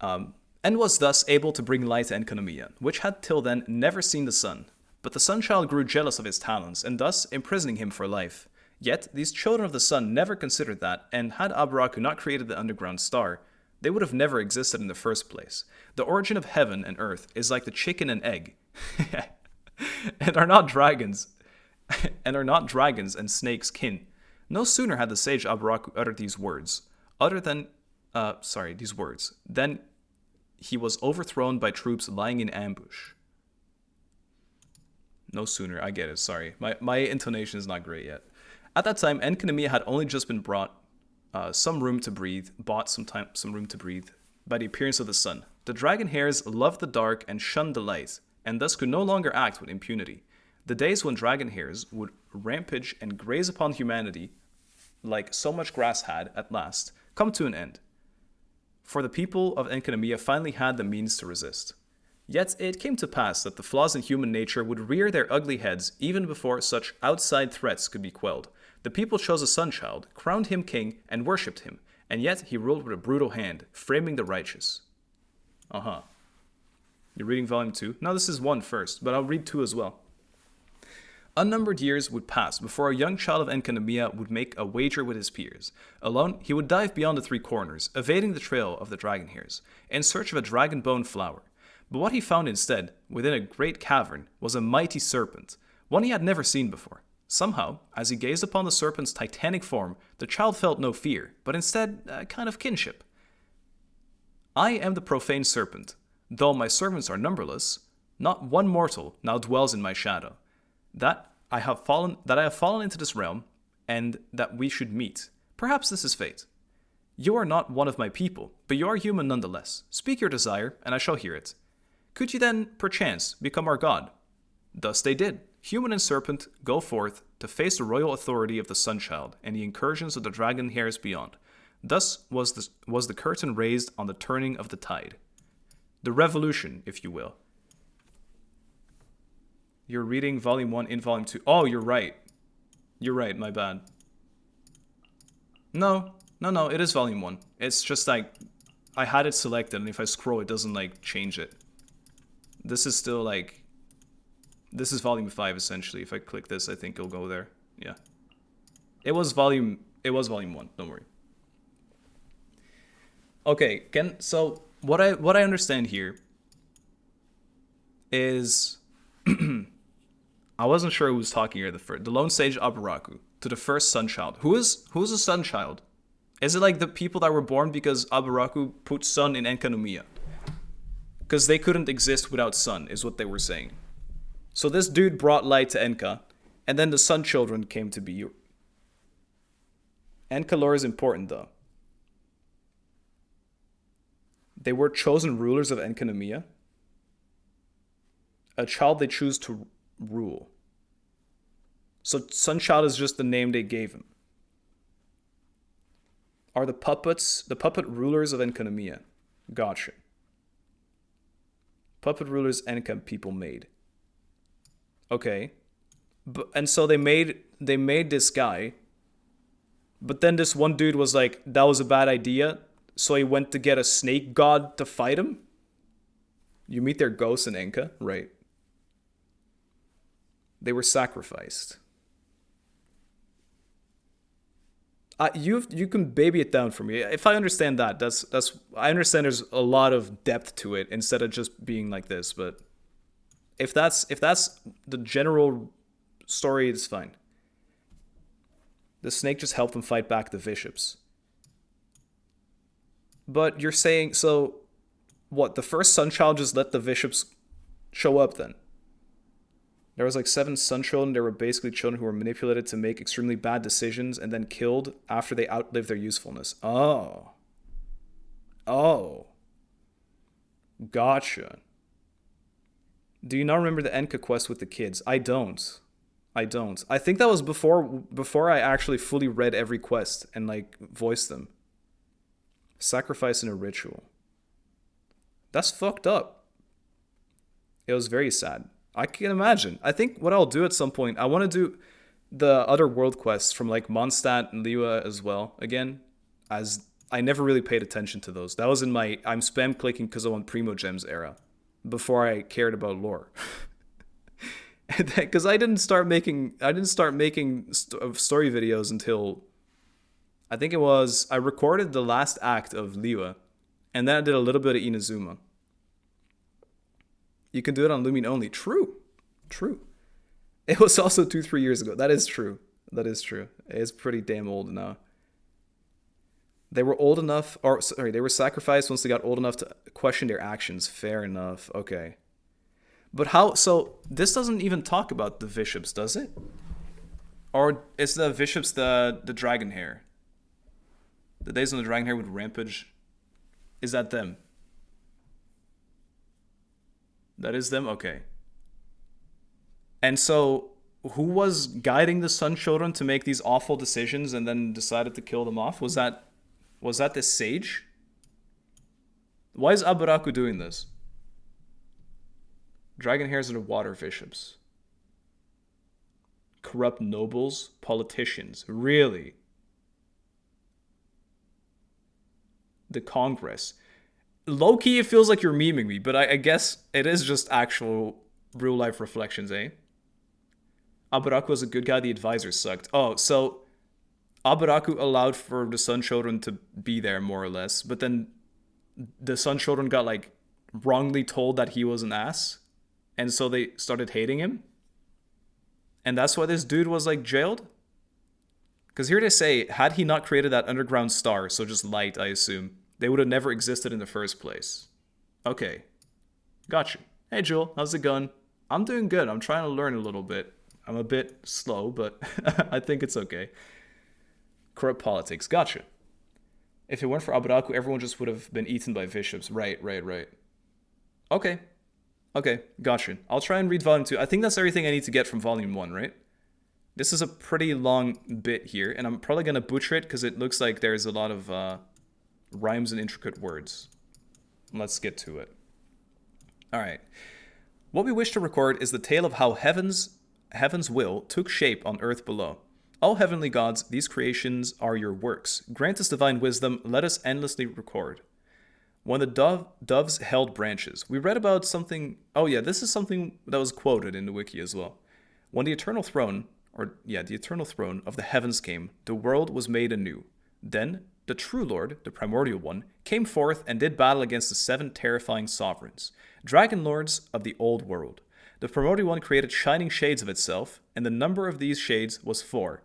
And was thus able to bring light to Enkanomiya, which had till then never seen the sun. But the Sunchild grew jealous of his talents, and thus imprisoning him for life. Yet, these children of the sun never considered that, and had Abaraku not created the underground star, they would have never existed in the first place. The origin of heaven and earth is like the chicken and egg, and are not dragons and snakes kin. No sooner had the sage Abaraku uttered these words, than he was overthrown by troops lying in ambush. No sooner, I get it, sorry. My intonation is not great yet. At that time, Enkanomiya had only just been bought some room to breathe by the appearance of the sun. The dragon hares loved the dark and shunned the light, and thus could no longer act with impunity. The days when dragon hares would rampage and graze upon humanity, like so much grass had, at last, come to an end. For the people of Enkanomiya finally had the means to resist. Yet it came to pass that the flaws in human nature would rear their ugly heads even before such outside threats could be quelled. The people chose a Sunchild, crowned him king, and worshipped him, and yet he ruled with a brutal hand, framing the righteous. You're reading volume 2? No, this is 1 first, but I'll read 2 as well. Unnumbered years would pass before a young child of Enkanomiya would make a wager with his peers. Alone, he would dive beyond the 3 corners, evading the trail of the dragon hares, in search of a dragon bone flower. But what he found instead, within a great cavern, was a mighty serpent, one he had never seen before. Somehow, as he gazed upon the serpent's titanic form, the child felt no fear, but instead a kind of kinship. I am the profane serpent. Though my servants are numberless, not one mortal now dwells in my shadow. That I have fallen into this realm, and that we should meet. Perhaps this is fate. You are not one of my people, but you are human nonetheless. Speak your desire, and I shall hear it. Could you then, perchance, become our god? Thus they did. Human and serpent go forth to face the royal authority of the Sunchild and the incursions of the dragon hares beyond. Thus was the curtain raised on the turning of the tide. The revolution, if you will. You're reading volume 1 in volume 2. Oh, you're right. You're right, my bad. No, it is volume 1. It's just like, I had it selected, and if I scroll, it doesn't, like, change it. This is still, like, this is volume 5, essentially. If I click this, I think it'll go there. Yeah. It was volume 1, don't worry. Okay, so what I understand here is I wasn't sure who was talking here. The lone sage Abaraku to the first Sunchild. Who's a Sunchild? Is it like the people that were born because Abaraku put sun in Enkanomiya? Because they couldn't exist without sun, is what they were saying. So this dude brought light to Enka, and then the sun children came to be. Enka lore is important, though. They were chosen rulers of Enkanomiya. A child they choose to rule. So Sunchild is just the name they gave him. Are the puppet rulers of Enkanomiya? Gotcha. Puppet rulers Enka people made. Okay. And so they made this guy. But then this one dude was like, that was a bad idea. So he went to get a snake god to fight him. You meet their ghosts in Enka, right? They were sacrificed. You can baby it down for me. If I understand that, that's I understand there's a lot of depth to it instead of just being like this. But if that's the general story, it's fine. The snake just helped them fight back the bishops. But you're saying, so what? The first Sun Child just let the bishops show up then? There was like 7 Sun Children. They were basically children who were manipulated to make extremely bad decisions and then killed after they outlived their usefulness. Oh. Oh. Gotcha. Do you not remember the Enka quest with the kids? I don't. I think that was before I actually fully read every quest and like voiced them. Sacrifice in a ritual. That's fucked up. It was very sad. I can imagine. I think what I'll do at some point, I want to do the other world quests from like Mondstadt and Liwa as well again, as I never really paid attention to those. That was in my I'm spam clicking because I want Primo Gems era, before I cared about lore. Because I didn't start making story videos until I think it was I recorded the last act of Liwa, and then I did a little bit of Inazuma. You can do it on Lumin only. True. It was also 2-3 years ago. That is true. It's pretty damn old now. They were old enough, or sorry, they were sacrificed once they got old enough to question their actions. Fair enough. Okay. But how, so this doesn't even talk about the bishops, does it? Or is the bishops the dragon hair? The days on the dragon hair with rampage? Is that them? That is them? Okay. And so, who was guiding the Sun Children to make these awful decisions and then decided to kill them off? Was that the sage? Why is Aburaku doing this? Dragon hairs are the water bishops. Corrupt nobles, politicians. Really? The Congress. Low-key, it feels like you're memeing me, but I guess it is just actual real-life reflections, eh? Aburaku was a good guy, the advisors sucked. Oh, so Aburaku allowed for the Sun Children to be there, more or less, but then the Sun Children got, like, wrongly told that he was an ass, and so they started hating him? And that's why this dude was, like, jailed? Because here they say, had he not created that underground star, so just light, I assume, they would have never existed in the first place. Okay. Gotcha. Hey, Jewel, how's it going? I'm doing good. I'm trying to learn a little bit. I'm a bit slow, but I think it's okay. Corrupt politics. Gotcha. If it weren't for Aburaku, everyone just would have been eaten by bishops. Right. Okay. Gotcha. I'll try and read volume 2. I think that's everything I need to get from volume 1, right? This is a pretty long bit here, and I'm probably going to butcher it because it looks like there's a lot of rhymes and intricate words. Let's get to it. Alright. What we wish to record is the tale of how heaven's will took shape on earth below. O heavenly gods, these creations are your works. Grant us divine wisdom, let us endlessly record. When the doves held branches. We read about something... Oh yeah, this is something that was quoted in the wiki as well. When the eternal throne of the heavens came, the world was made anew. Then, the true Lord, the primordial one, came forth and did battle against the 7 terrifying sovereigns, dragon lords of the old world. The primordial one created shining shades of itself, and the number of these shades was 4.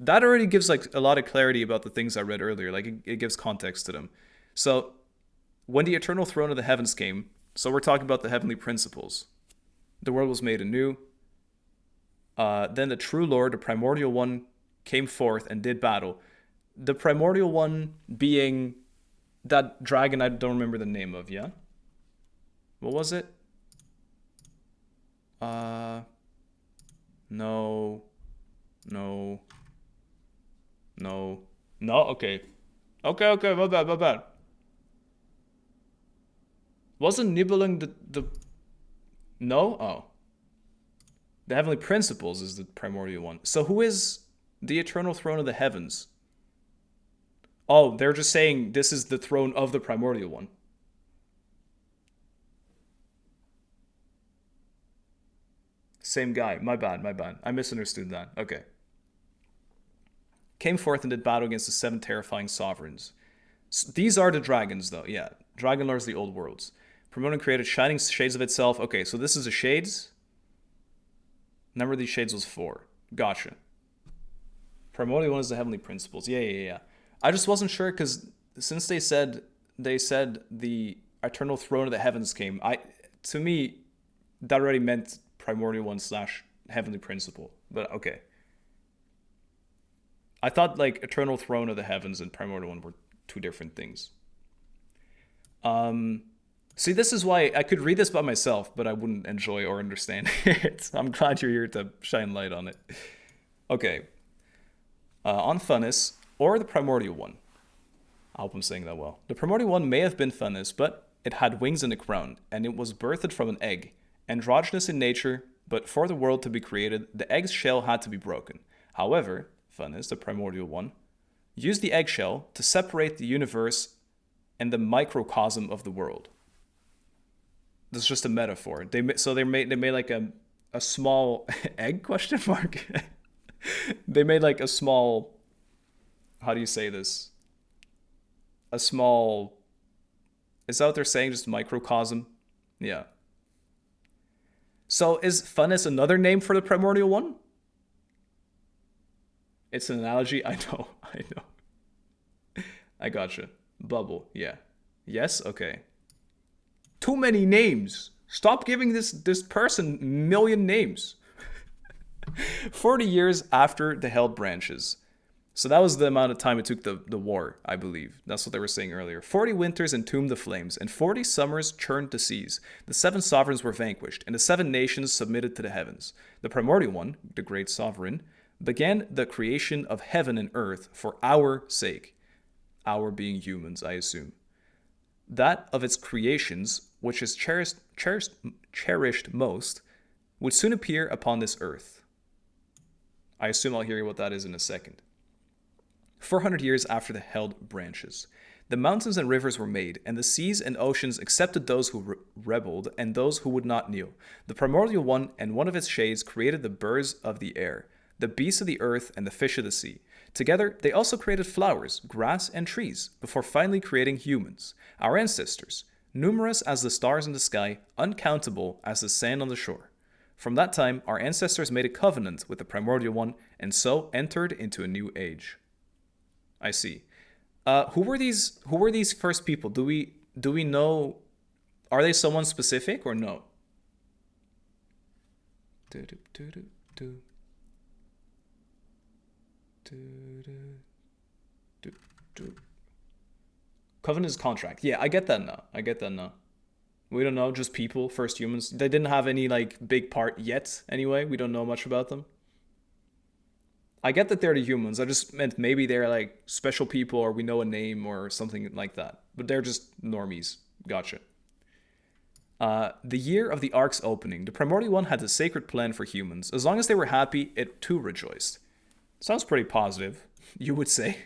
That already gives like a lot of clarity about the things I read earlier. Like it gives context to them. So, when the eternal throne of the heavens came, so we're talking about the heavenly principles. The world was made anew. Then the true Lord, the primordial one, came forth and did battle. The primordial one being that dragon I don't remember the name of, yeah? What was it? No, okay. Okay, my bad. Wasn't Nibelung the... No? Oh. The heavenly principles is the primordial one. So who is the eternal throne of the heavens? Oh, they're just saying this is the throne of the primordial one. Same guy. My bad. I misunderstood that. Okay. Came forth and did battle against the 7 terrifying sovereigns. So these are the dragons, though. Yeah. Dragon lords of the old worlds. Primordial created shining shades of itself. Okay, so this is the shades. Number of these shades was 4. Gotcha. Primordial one is the heavenly principles. Yeah. I just wasn't sure because since they said the eternal throne of the heavens came, to me that already meant primordial one / heavenly principle. But okay. I thought like eternal throne of the heavens and primordial one were two different things. See, this is why I could read this by myself, but I wouldn't enjoy or understand it. I'm glad you're here to shine light on it. Okay. On Funness, or the primordial one. I hope I'm saying that well. The primordial one may have been Funness, but it had wings and a crown, and it was birthed from an egg. Androgynous in nature, but for the world to be created, the egg's shell had to be broken. However, Funness, the primordial one, used the eggshell to separate the universe and the microcosm of the world. This is just a metaphor. They made like a small egg question mark. They made like a small, how do you say this? A small, is that what they're saying? Just microcosm? Yeah. So is Funness another name for the primordial one? It's an analogy. I know. I gotcha. Bubble. Yeah. Yes? Okay. Too many names. Stop giving this person million names. 40 years after the held branches. So that was the amount of time it took the war, I believe. That's what they were saying earlier. 40 winters entombed the flames, and 40 summers churned the seas. The 7 sovereigns were vanquished, and the 7 nations submitted to the heavens. The primordial one, the great sovereign, began the creation of heaven and earth for our sake. Our being humans, I assume. That of its creations, which is cherished most, would soon appear upon this earth. I assume I'll hear what that is in a second. 400 years after the held branches, the mountains and rivers were made, and the seas and oceans accepted those who rebelled and those who would not kneel. The primordial one and one of its shades created the birds of the air, the beasts of the earth, and the fish of the sea. Together, they also created flowers, grass, and trees, before finally creating humans, our ancestors, numerous as the stars in the sky, uncountable as the sand on the shore. From that time, our ancestors made a covenant with the primordial one, and so entered into a new age. I see. Who were these first people? Do we know? Are they someone specific or no? Covenant is contract. Yeah, I get that now. We don't know, just people, first humans. They didn't have any like big part yet anyway. We don't know much about them. I get that they're the humans. I just meant maybe they're like special people, or we know a name or something like that. But they're just normies. Gotcha. The year of the Ark's opening, the primordial one had a sacred plan for humans. As long as they were happy, it too rejoiced. Sounds pretty positive, you would say.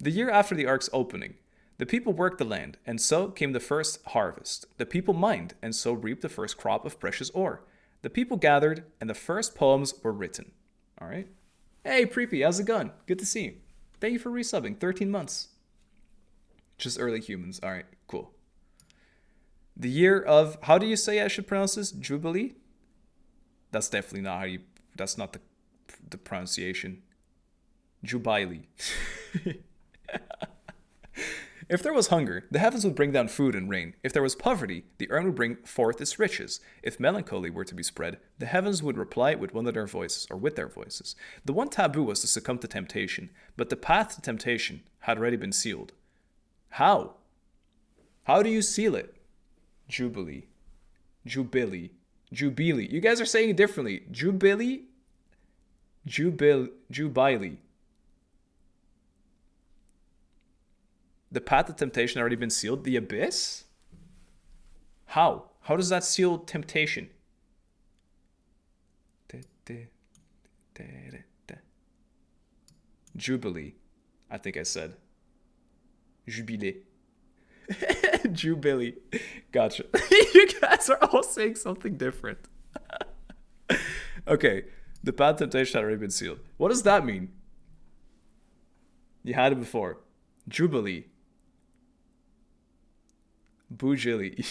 The year after the Ark's opening, the people worked the land, and so came the first harvest. The people mined, and so reaped the first crop of precious ore. The people gathered, and the first poems were written. All right. Hey, Preepy, how's it going? Good to see you. Thank you for resubbing. 13 months. Just early humans. All right, cool. The year of, how do you say I should pronounce this? Jubilee? That's definitely not how you, that's not the pronunciation. Jubilee. If there was hunger, the heavens would bring down food and rain. If there was poverty, the earth would bring forth its riches. If melancholy were to be spread, the heavens would reply with one of their voices, or with their voices. The one taboo was to succumb to temptation, but the path to temptation had already been sealed. How? How do you seal it? Jubilee. Jubilee. Jubilee. You guys are saying it differently. Jubilee? Jubilee. The path to temptation had already been sealed. The abyss? How? How does that seal temptation? Jubilee. I think I said. Jubilee. Jubilee. Gotcha. You guys are all saying something different. Okay. The path to temptation had already been sealed. What does that mean? You had it before. Jubilee. Boojilly.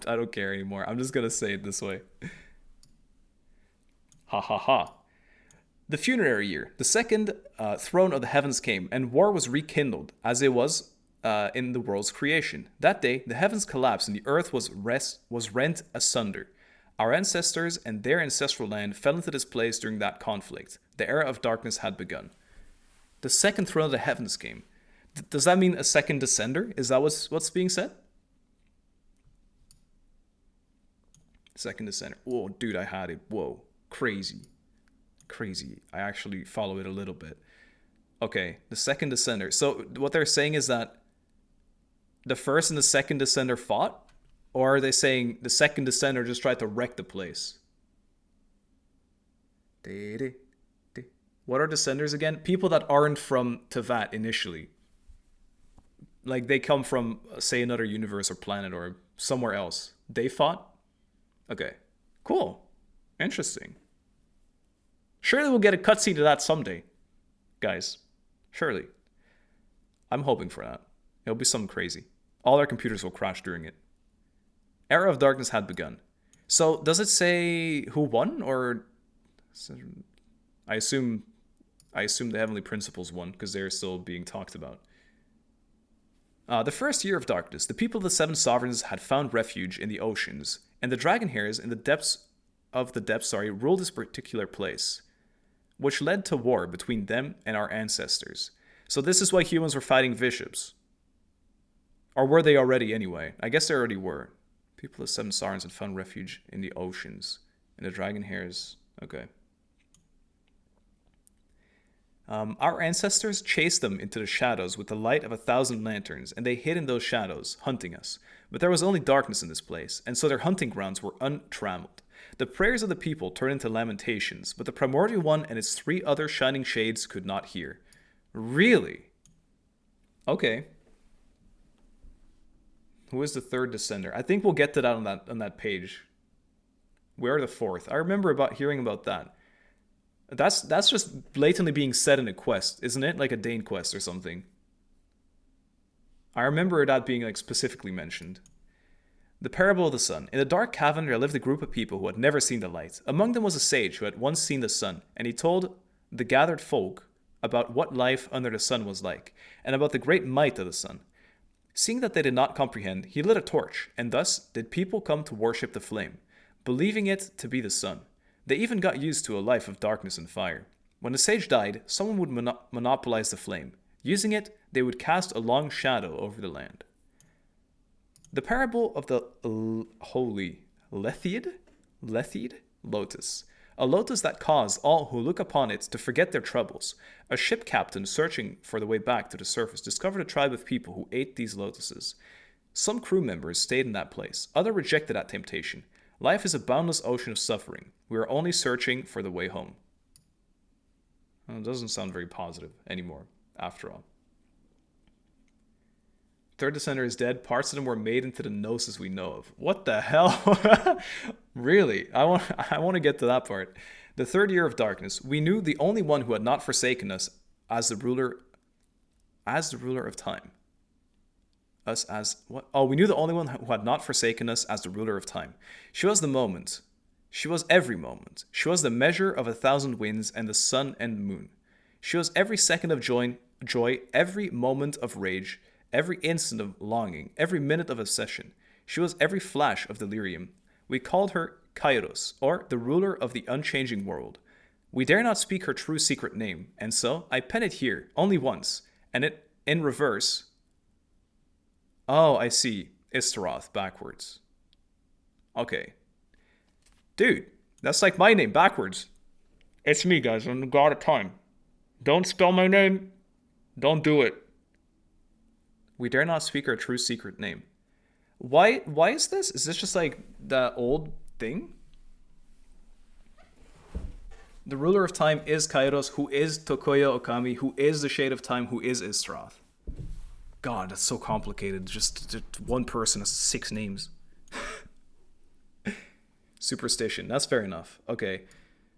I don't care anymore. I'm just gonna say it this way. Ha ha ha. The funerary year. The second throne of the heavens came, and war was rekindled, as it was in the world's creation. That day, the heavens collapsed and the earth was rent asunder. Our ancestors and their ancestral land fell into this place during that conflict. The era of darkness had begun. The second throne of the heavens came. Does that mean a second descender? Is that what's being said? Second descender. Whoa, dude, I had it. Whoa, crazy. Crazy. I actually follow it a little bit. Okay, the second descender. So what they're saying is that the first and the second descender fought? Or are they saying the second descender just tried to wreck the place? What are descenders again? People that aren't from Tevat initially. Like they come from, say, another universe or planet or somewhere else. They fought? Okay. Cool. Interesting. Surely we'll get a cutscene to that someday. Guys. Surely. I'm hoping for that. It'll be something crazy. All our computers will crash during it. Era of Darkness had begun. So, does it say who won, or I assume the Heavenly Principles won because they're still being talked about. The first year of darkness, the people of the Seven Sovereigns had found refuge in the oceans, and the dragon hairs in the depths ruled this particular place, which led to war between them and our ancestors. So this is why humans were fighting bishops. Or were they already anyway? I guess they already were. People of the Seven Sovereigns had found refuge in the oceans. And the dragon hairs... Okay. Our ancestors chased them into the shadows with the light of 1,000 lanterns, and they hid in those shadows, hunting us. But there was only darkness in this place, and so their hunting grounds were untrammeled. The prayers of the people turned into lamentations, but the primordial one and its 3 other shining shades could not hear. Really? Okay. Who is the third descender? I think we'll get to that on that page. Where the fourth? I remember hearing about that. That's just blatantly being said in a quest, isn't it? Like a Dane quest or something. I remember that being like specifically mentioned. The Parable of the Sun. In a dark cavern there lived a group of people who had never seen the light. Among them was a sage who had once seen the sun, and he told the gathered folk about what life under the sun was like, and about the great might of the sun. Seeing that they did not comprehend, he lit a torch, and thus did people come to worship the flame, believing it to be the sun. They even got used to a life of darkness and fire. When the sage died, someone would monopolize the flame. Using it, they would cast a long shadow over the land. The Parable of the Holy Lethiid Lotus. A lotus that caused all who look upon it to forget their troubles. A ship captain searching for the way back to the surface discovered a tribe of people who ate these lotuses. Some crew members stayed in that place. Others rejected that temptation. Life is a boundless ocean of suffering. We are only searching for the way home. Well, it doesn't sound very positive anymore, after all. Third Descender is dead. Parts of them were made into the gnosis we know of. What the hell? Really? I want to get to that part. The third year of darkness. We knew the only one who had not forsaken us as the ruler of time. Us as what? Oh, we knew the only one who had not forsaken us as the ruler of time. She was the moment. She was every moment. She was the measure of 1,000 winds and the sun and moon. She was every second of joy, every moment of rage, every instant of longing, every minute of obsession. She was every flash of delirium. We called her Kairos, or the ruler of the unchanging world. We dare not speak her true secret name, and so I pen it here, only once, and it in reverse. Oh, I see. Istaroth, backwards. Okay. Dude, that's like my name, backwards. It's me, guys. I'm the god of time. Don't spell my name. Don't do it. We dare not speak our true secret name. Why is this? Is this just like the old thing? The ruler of time is Kairos, who is Tokoya Okami, who is the Shade of Time, who is Istaroth. God, that's so complicated. Just one person has 6 names. Superstition. That's fair enough. Okay.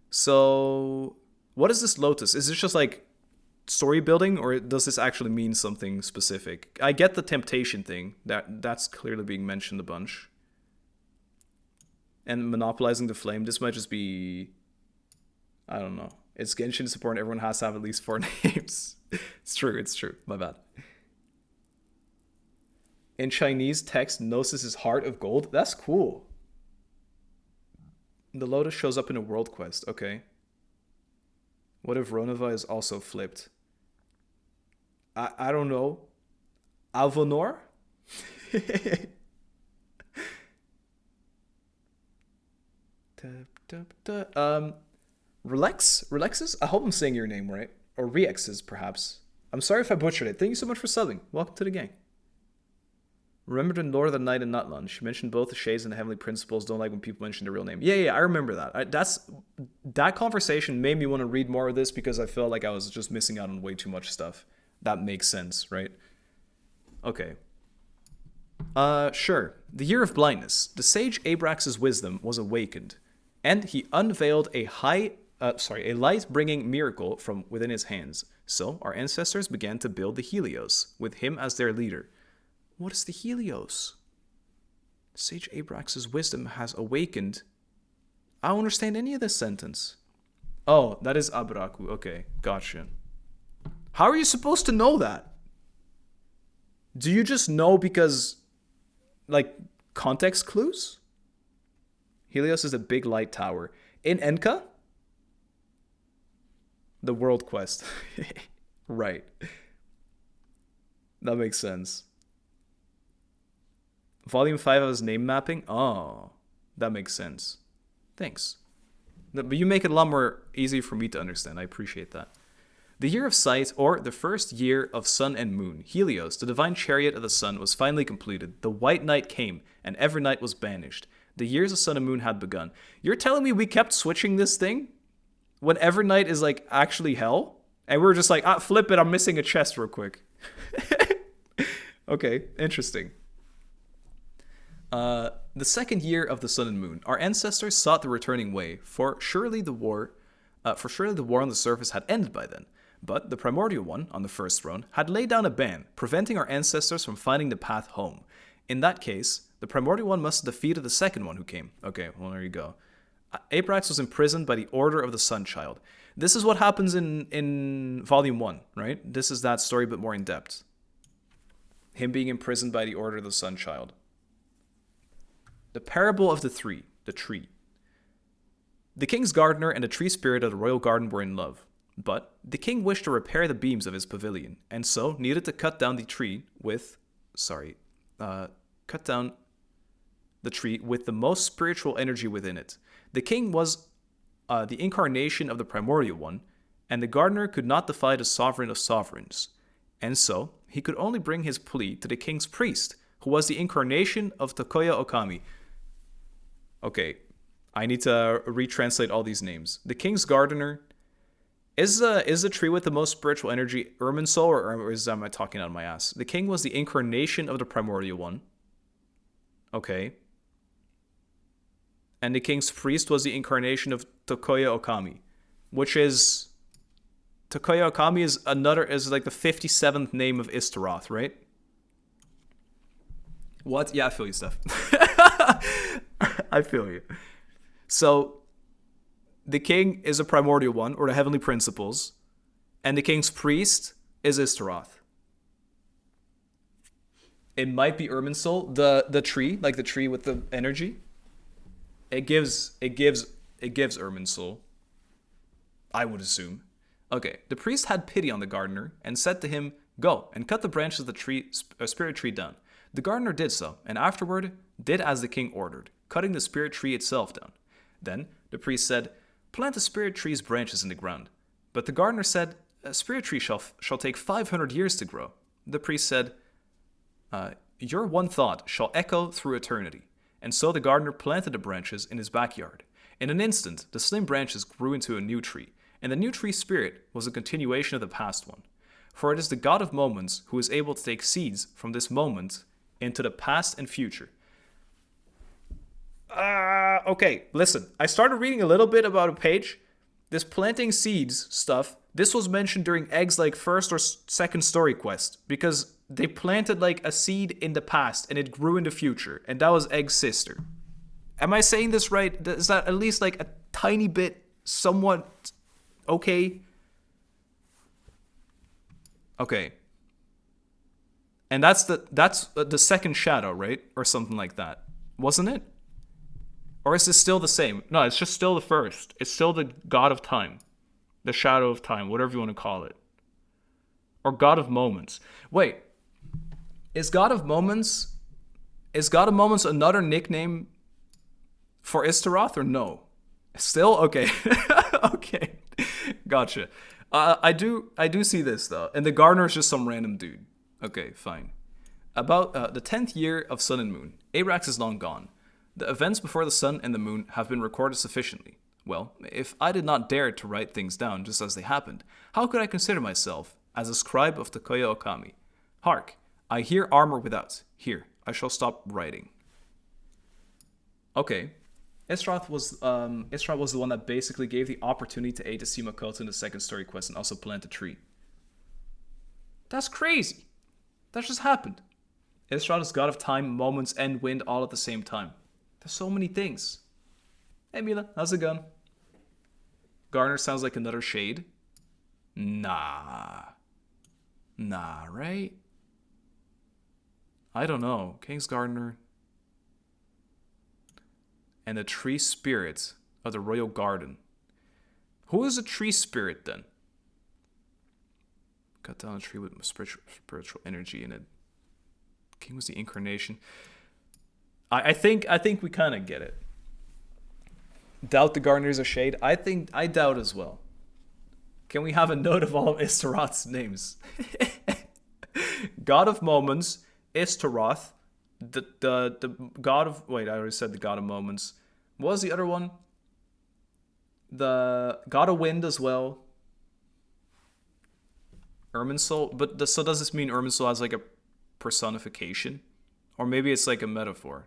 So, what is this lotus? Is this just like story building, or does this actually mean something specific? I get the temptation thing. That's clearly being mentioned a bunch. And monopolizing the flame. This might just be... I don't know. It's Genshin support and everyone has to have at least 4 names. It's true. My bad. In Chinese text, Gnosis is heart of gold. That's cool. The lotus shows up in a world quest. Okay. What if Ronova is also flipped? I don't know. Alvanor? Relexes? I hope I'm saying your name right. Or Reexes, perhaps. I'm sorry if I butchered it. Thank you so much for subbing. Welcome to the gang. Remember in Lore of the Night and Nutland, she mentioned both the Shades and the Heavenly Principles don't like when people mention their real name. Yeah, I remember that. That conversation made me want to read more of this because I felt like I was just missing out on way too much stuff. That makes sense, right? Okay. Sure. The Year of Blindness. The sage Abrax's wisdom was awakened, and he unveiled a light-bringing miracle from within his hands. So our ancestors began to build the Helios, with him as their leader. What is the Helios? Sage Abrax's wisdom has awakened. I don't understand any of this sentence. Oh, that is Abraku. Okay, gotcha. How are you supposed to know that? Do you just know because, like, context clues? Helios is a big light tower. In Enka? The world quest. Right. That makes sense. Volume 5 has name mapping? Oh, that makes sense. Thanks. But you make it a lot more easy for me to understand. I appreciate that. The Year of Sight, or the first year of sun and moon, Helios, the divine chariot of the sun, was finally completed. The white night came, and every night was banished. The years of sun and moon had begun. You're telling me we kept switching this thing? When every night is, like, actually hell? And we were just like, flip it, I'm missing a chest real quick. Okay, interesting. The second year of the sun and moon, our ancestors sought the returning way, for surely the war on the surface had ended by then. But the primordial one, on the first throne, had laid down a ban, preventing our ancestors from finding the path home. In that case, the primordial one must have defeated the second one who came. Okay, well, there you go. Abrax was imprisoned by the order of the Sunchild. This is what happens in Volume 1, right? This is that story, but more in depth. Him being imprisoned by the order of the Sunchild. The parable of the tree. The king's gardener and the tree spirit of the royal garden were in love. But the king wished to repair the beams of his pavilion, and so needed to cut down the tree with the most spiritual energy within it. The king was the incarnation of the primordial one, and the gardener could not defy the sovereign of sovereigns. And so he could only bring his plea to the king's priest, who was the incarnation of Tokoya Okami. Okay, I need to retranslate all these names. The king's gardener is the tree with the most spiritual energy Irminsul, or am I talking out of my ass? The king was the incarnation of the primordial one. Okay. And the king's priest was the incarnation of Tokoya Okami, which is Tokoya Okami is like the 57th name of Istaroth, right? What? Yeah, I feel you, Steph. I feel you. So, the king is a primordial one, or the heavenly principles, and the king's priest is Istaroth. It might be Irminsul, the tree, like the tree with the energy. It gives Irminsul, I would assume. Okay, the priest had pity on the gardener and said to him, "Go and cut the branches of the spirit tree down." The gardener did so, and afterward did as the king ordered, cutting the spirit tree itself down. Then the priest said, "Plant the spirit tree's branches in the ground." But the gardener said, "A spirit tree shall take 500 years to grow." The priest said, "Your one thought shall echo through eternity." And so the gardener planted the branches in his backyard. In an instant, the slim branches grew into a new tree, and the new tree spirit was a continuation of the past one. For it is the God of moments who is able to take seeds from this moment into the past and future. Okay, listen. I started reading a little bit about a page. This planting seeds stuff, this was mentioned during Egg's like first or second story quest, because they planted like a seed in the past and it grew in the future, and that was Egg's sister. Am I saying this right? Is that at least like a tiny bit somewhat okay? Okay. And that's the second shadow, right? Or something like that. Wasn't it? Or is this still the same? No, it's just still the first. It's still the God of Time. The Shadow of Time, whatever you want to call it. Or God of Moments. Wait. Is God of Moments another nickname for Istaroth or no? Still? Okay. Okay. Gotcha. I do see this though. And the gardener is just some random dude. Okay, fine. About the 10th year of Sun and Moon, Arax is long gone. The events before the Sun and the Moon have been recorded sufficiently. Well, if I did not dare to write things down just as they happened, how could I consider myself as a scribe of the Koya Okami? Hark, I hear armor without. Here, I shall stop writing. Okay. Isroth was the one that basically gave the opportunity to aid Tsushima Makoto in the second story quest and also plant a tree. That's crazy. That just happened. Isroth is god of time, moments, and wind all at the same time. There's so many things. Hey Mila, how's it going? Garner sounds like another shade. Nah, right? I don't know. King's Gardener. And the tree spirit of the royal garden. Who is a tree spirit then? Cut down a tree with spiritual energy in it. King was the incarnation. I think we kind of get it. Doubt the gardener's a shade. I doubt as well. Can we have a note of all of Istaroth's names? God of Moments, Istaroth, the god of... Wait, I already said the god of moments. What was the other one? The god of wind as well. Irminsul. But so does this mean Irminsul has like a personification? Or maybe it's like a metaphor.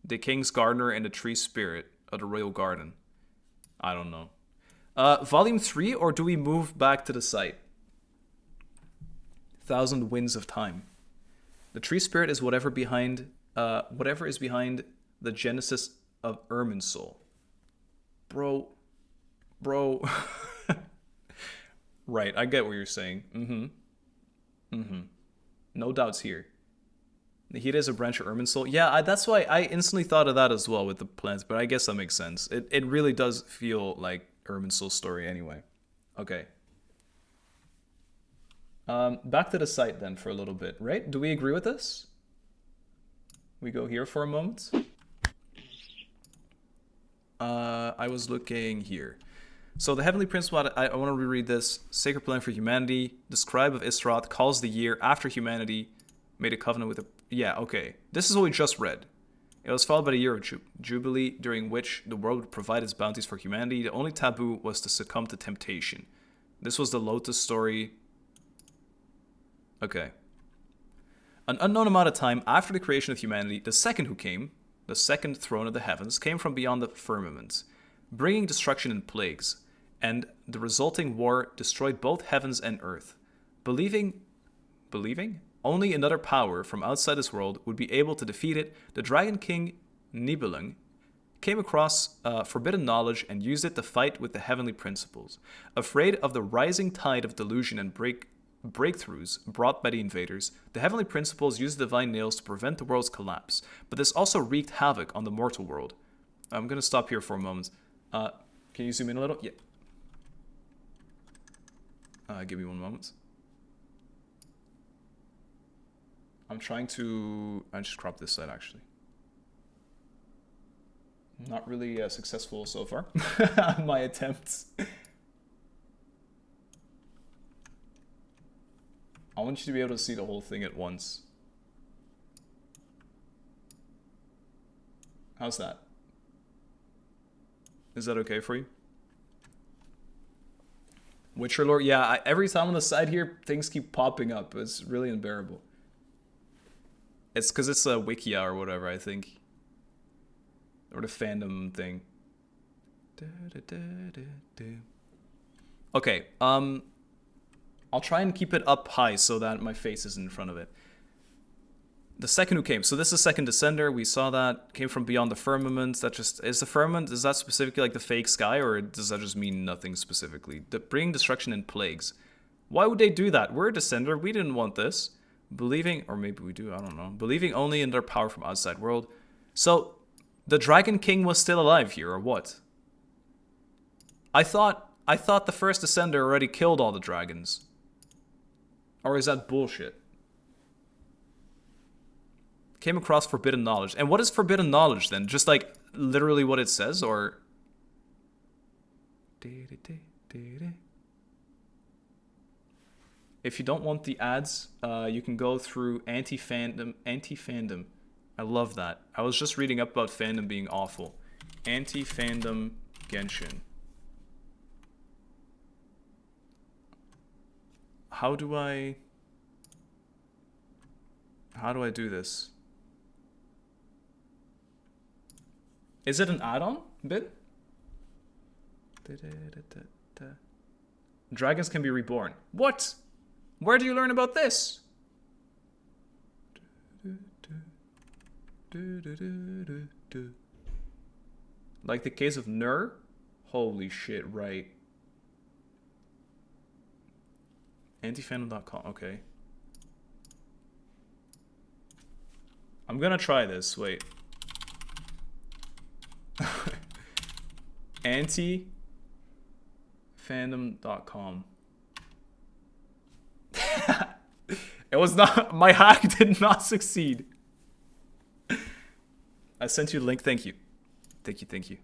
The king's gardener and the tree spirit of the royal garden. I don't know. Volume 3, or do we move back to the site? 1,000 Winds of Time. The tree spirit is whatever is behind the genesis of Irminsul. Bro. Right, I get what you're saying. No doubts here. He is a branch of Irminsul. Yeah, that's why I instantly thought of that as well with the plants, but I guess that makes sense. It really does feel like Irminsul's story anyway. Okay. Back to the site then for a little bit, right? Do we agree with this? We go here for a moment. I was looking here. So the Heavenly Principle, I want to reread this. Sacred Plan for Humanity. The Scribe of Isroth calls the year after humanity made a covenant with a... Yeah, okay. This is what we just read. It was followed by a year of Jubilee, during which the world would provide its bounties for humanity. The only taboo was to succumb to temptation. This was the Lotus story. Okay. An unknown amount of time after the creation of humanity, the second who came, the second throne of the heavens, came from beyond the firmament, bringing destruction and plagues, and the resulting war destroyed both heavens and earth. Believing only another power from outside this world would be able to defeat it, the Dragon King Nibelung came across forbidden knowledge and used it to fight with the heavenly principles. Afraid of the rising tide of delusion and breakthroughs brought by the invaders, the heavenly principles used the divine nails to prevent the world's collapse, but this also wreaked havoc on the mortal world. I'm going to stop here for a moment. Can you zoom in a little? Yeah. Give me one moment. I just cropped this side actually. Not really successful so far on my attempts. I want you to be able to see the whole thing at once. How's that? Is that okay for you? Witcher lore? Yeah, every time on the side here, things keep popping up. It's really unbearable. It's because it's a wikia or whatever, I think. Or the fandom thing. Okay, I'll try and keep it up high so that my face is in front of it. The second who came. So this is second descender. We saw that. Came from beyond the firmament. That just... Is the firmament, is that specifically like the fake sky, or does that just mean nothing specifically? Bringing destruction and plagues. Why would they do that? We're a descender. We didn't want this. Believing, or maybe we do, I don't know. Believing only in their power from outside world. So, the Dragon King was still alive here, or what? I thought the first Ascender already killed all the dragons. Or is that bullshit? Came across forbidden knowledge. And what is forbidden knowledge then? Just like literally what it says, or... If you don't want the ads, you can go through anti-fandom. Anti-fandom. I love that. I was just reading up about fandom being awful. Anti-fandom Genshin. How do I do this? Is it an add-on bit? Dragons can be reborn. What? Where do you learn about this? Like the case of Nur? Holy shit, right. Antifandom.com, okay. I'm gonna try this, wait. Antifandom.com. It was not, my hack did not succeed. I sent you the link, thank you. Thank you, thank you.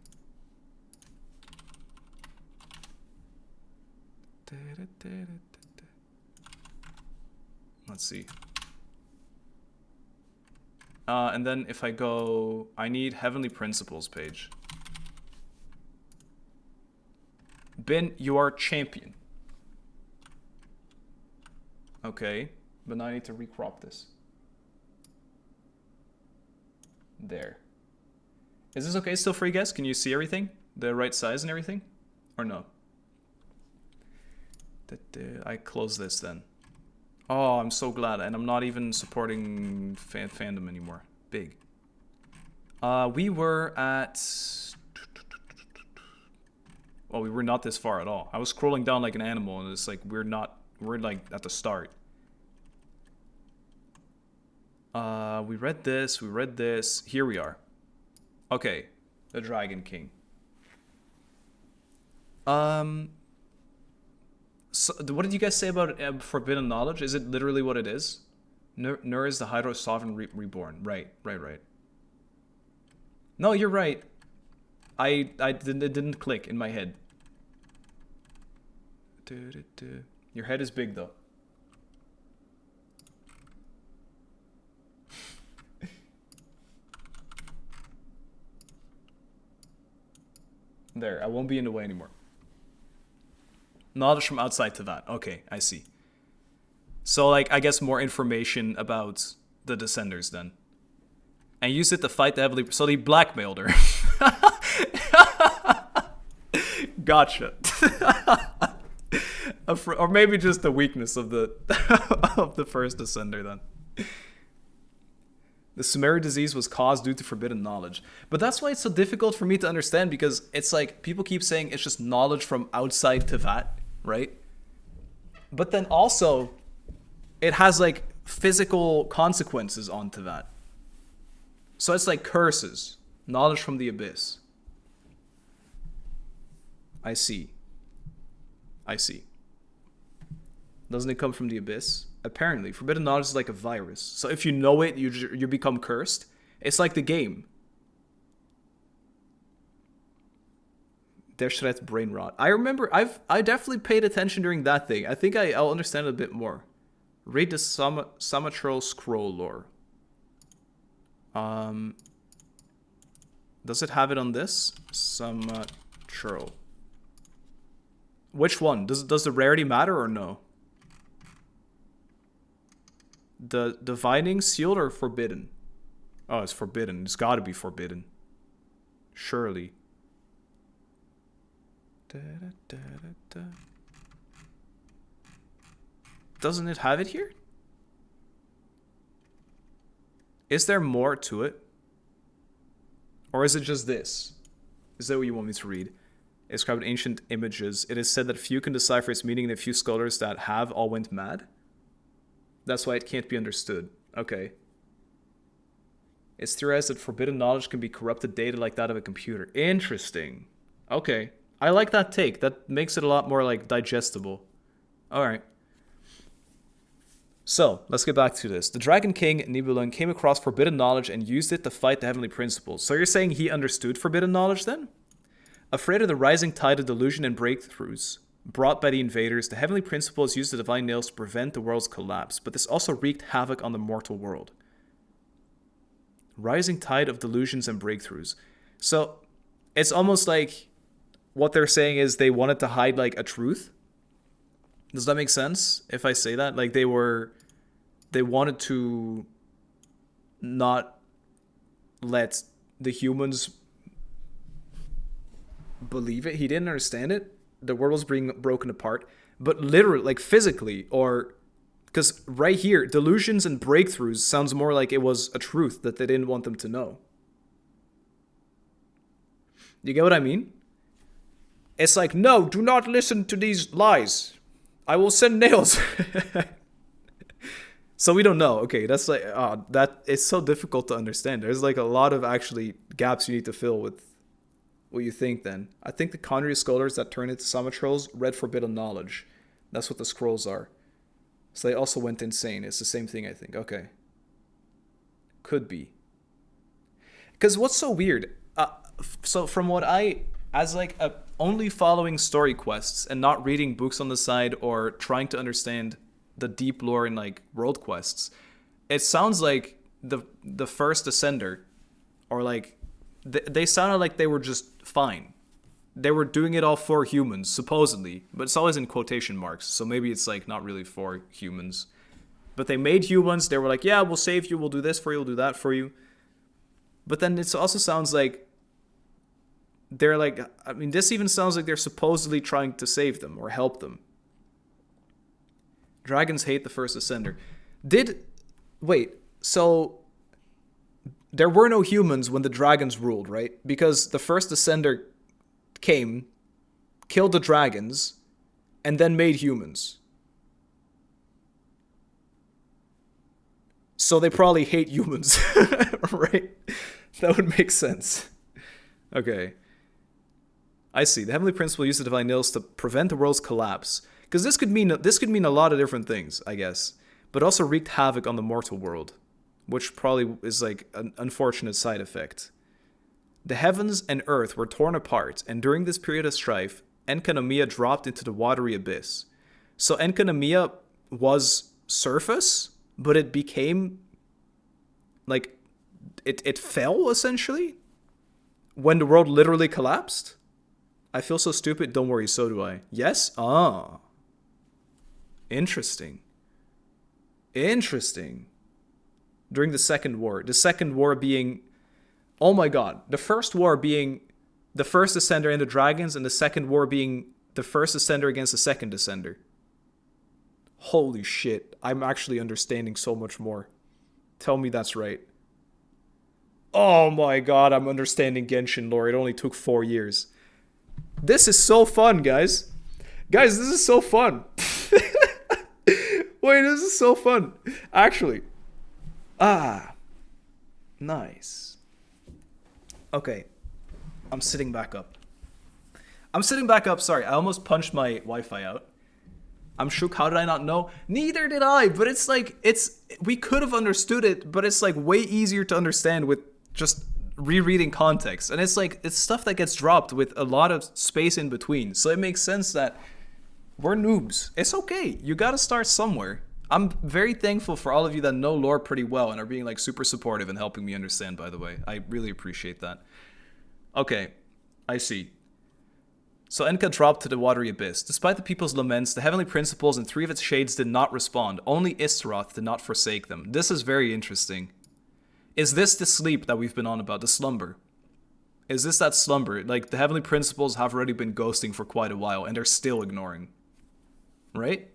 Let's see. And then if I go, I need Heavenly Principles page. Bin, you are champion. Okay, but now I need to recrop this. There. Is this okay still for you guys? Can you see everything? The right size and everything? Or no? I close this then. Oh, I'm so glad. And I'm not even supporting fandom anymore. Big. We were at... Well, we were not this far at all. I was scrolling down like an animal and it's like, we're like at the start. We read this, we read this. Here we are. Okay, the Dragon King. So, what did you guys say about forbidden knowledge? Is it literally what it is? Nur is the Hydro Sovereign reborn. Right. No, you're right. It didn't click in my head. Your head is big though. There, I won't be in the way anymore. Knowledge from outside to that. Okay, I see. So, like, I guess more information about the Descenders then. And use it to fight the heavily... So they blackmailed her. Gotcha. Or maybe just the weakness of the of the first Descender then. The Sumerian disease was caused due to forbidden knowledge. But that's why it's so difficult for me to understand, because it's like, people keep saying it's just knowledge from outside to that, right? But then also, it has like physical consequences onto that. So it's like curses. Knowledge from the abyss. I see. Doesn't it come from the abyss? Apparently, forbidden knowledge is like a virus. So if you know it, you become cursed. It's like the game. Deshret's brain rot. I remember, I definitely paid attention during that thing. I think I'll understand it a bit more. Read the Samatral scroll lore. Does it have it on this? Samatral. Which one? Does the rarity matter or no? The divining sealed or forbidden? Oh, it's forbidden. It's got to be forbidden. Surely. Doesn't it have it here? Is there more to it? Or is it just this? Is that what you want me to read? It's described in ancient images. It is said that few can decipher its meaning and the few scholars that have all went mad. That's why it can't be understood. Okay. It's theorized that forbidden knowledge can be corrupted data like that of a computer. Interesting. Okay. I like that take. That makes it a lot more, like, digestible. Alright. So, let's get back to this. The Dragon King, Nibelung, came across forbidden knowledge and used it to fight the heavenly principles. So you're saying he understood forbidden knowledge then? Afraid of the rising tide of delusion and breakthroughs brought by the invaders, the heavenly principles used the divine nails to prevent the world's collapse, but this also wreaked havoc on the mortal world. Rising tide of delusions and breakthroughs. So, it's almost like what they're saying is they wanted to hide, like, a truth. Does that make sense if I say that? Like, they wanted to not let the humans believe it. He didn't understand it. The world was being broken apart. But literally, like physically, or... Because right here, delusions and breakthroughs sounds more like it was a truth that they didn't want them to know. You get what I mean? It's like, no, do not listen to these lies. I will send nails. So we don't know. Okay, that's like, that it's so difficult to understand. There's like a lot of actually gaps you need to fill with what you think then. I think the Conry scholars that turned into Sama trolls read forbidden knowledge. That's what the scrolls are. So they also went insane. It's the same thing, I think. Okay. Could be. Because what's so weird, so from what as like only following story quests and not reading books on the side or trying to understand the deep lore in like world quests, it sounds like the first Ascender, or like they sounded like they were just fine. They were doing it all for humans, supposedly, but it's always in quotation marks, so maybe it's like not really for humans. But they made humans, they were like, yeah, we'll save you, we'll do this for you, we'll do that for you. But then it also sounds like they're like, I mean, this even sounds like they're supposedly trying to save them or help them. Dragons hate the first Ascender. Wait, so there were no humans when the dragons ruled, right? Because the first Ascender came, killed the dragons, and then made humans. So they probably hate humans, right? That would make sense. Okay. I see. The heavenly principle used the divine nails to prevent the world's collapse. Because this could mean a lot of different things, I guess. But also wreaked havoc on the mortal world, which probably is like an unfortunate side effect. The heavens and earth were torn apart, and during this period of strife, Enkanomiya dropped into the watery abyss. So Enkanomiya was surface, but it became like it fell essentially when the world literally collapsed. I feel so stupid. Don't worry, so do I. Yes? Ah. Interesting. Interesting. During the Second War. The Second War being... Oh my god. The First War being the first Ascender and the dragons, and the Second War being the first Ascender against the second Ascender. Holy shit. I'm actually understanding so much more. Tell me that's right. Oh my god, I'm understanding Genshin lore. It only took 4 years. This is so fun, guys. Guys, this is so fun. Wait, this is so fun. Actually. Nice. Okay. I'm sitting back up. Sorry, I almost punched my Wi-Fi out. I'm shook. How did I not know? Neither did I, but it's like, we could have understood it, but it's like way easier to understand with just rereading context. And it's like, it's stuff that gets dropped with a lot of space in between. So it makes sense that we're noobs. It's okay. You gotta start somewhere. I'm very thankful for all of you that know lore pretty well and are being like super supportive and helping me understand, by the way. I really appreciate that. Okay, I see. So Enka dropped to the watery abyss. Despite the people's laments, the heavenly principles and 3 of its shades did not respond. Only Istaroth did not forsake them. This is very interesting. Is this the sleep that we've been on about? The slumber? Is this that slumber? Like, the heavenly principles have already been ghosting for quite a while, and they're still ignoring. Right?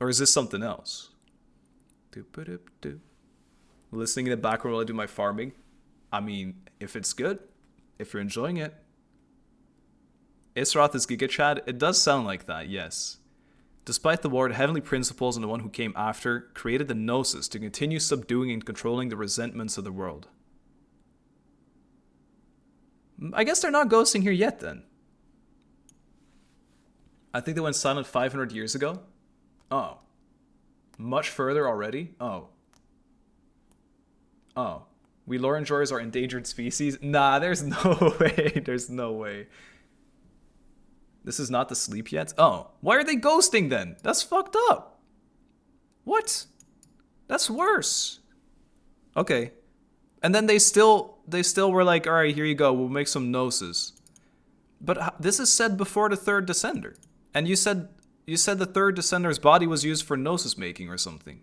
Or is this something else? Listening in the background while I do my farming. I mean, if it's good, if you're enjoying it. Isroth is Giga Chad. It does sound like that, yes. Despite the war, the heavenly principles and the one who came after created the Gnosis to continue subduing and controlling the resentments of the world. I guess they're not ghosting here yet then. I think they went silent 500 years ago. Oh. Much further already? Oh. Oh. We lore enjoyers are endangered species? Nah, there's no way. There's no way. This is not the sleep yet? Oh. Why are they ghosting then? That's fucked up. What? That's worse. Okay. And then they still were like, alright, here you go. We'll make some Gnosis. But this is said before the third Descender. And you said the third Descender's body was used for Gnosis making or something.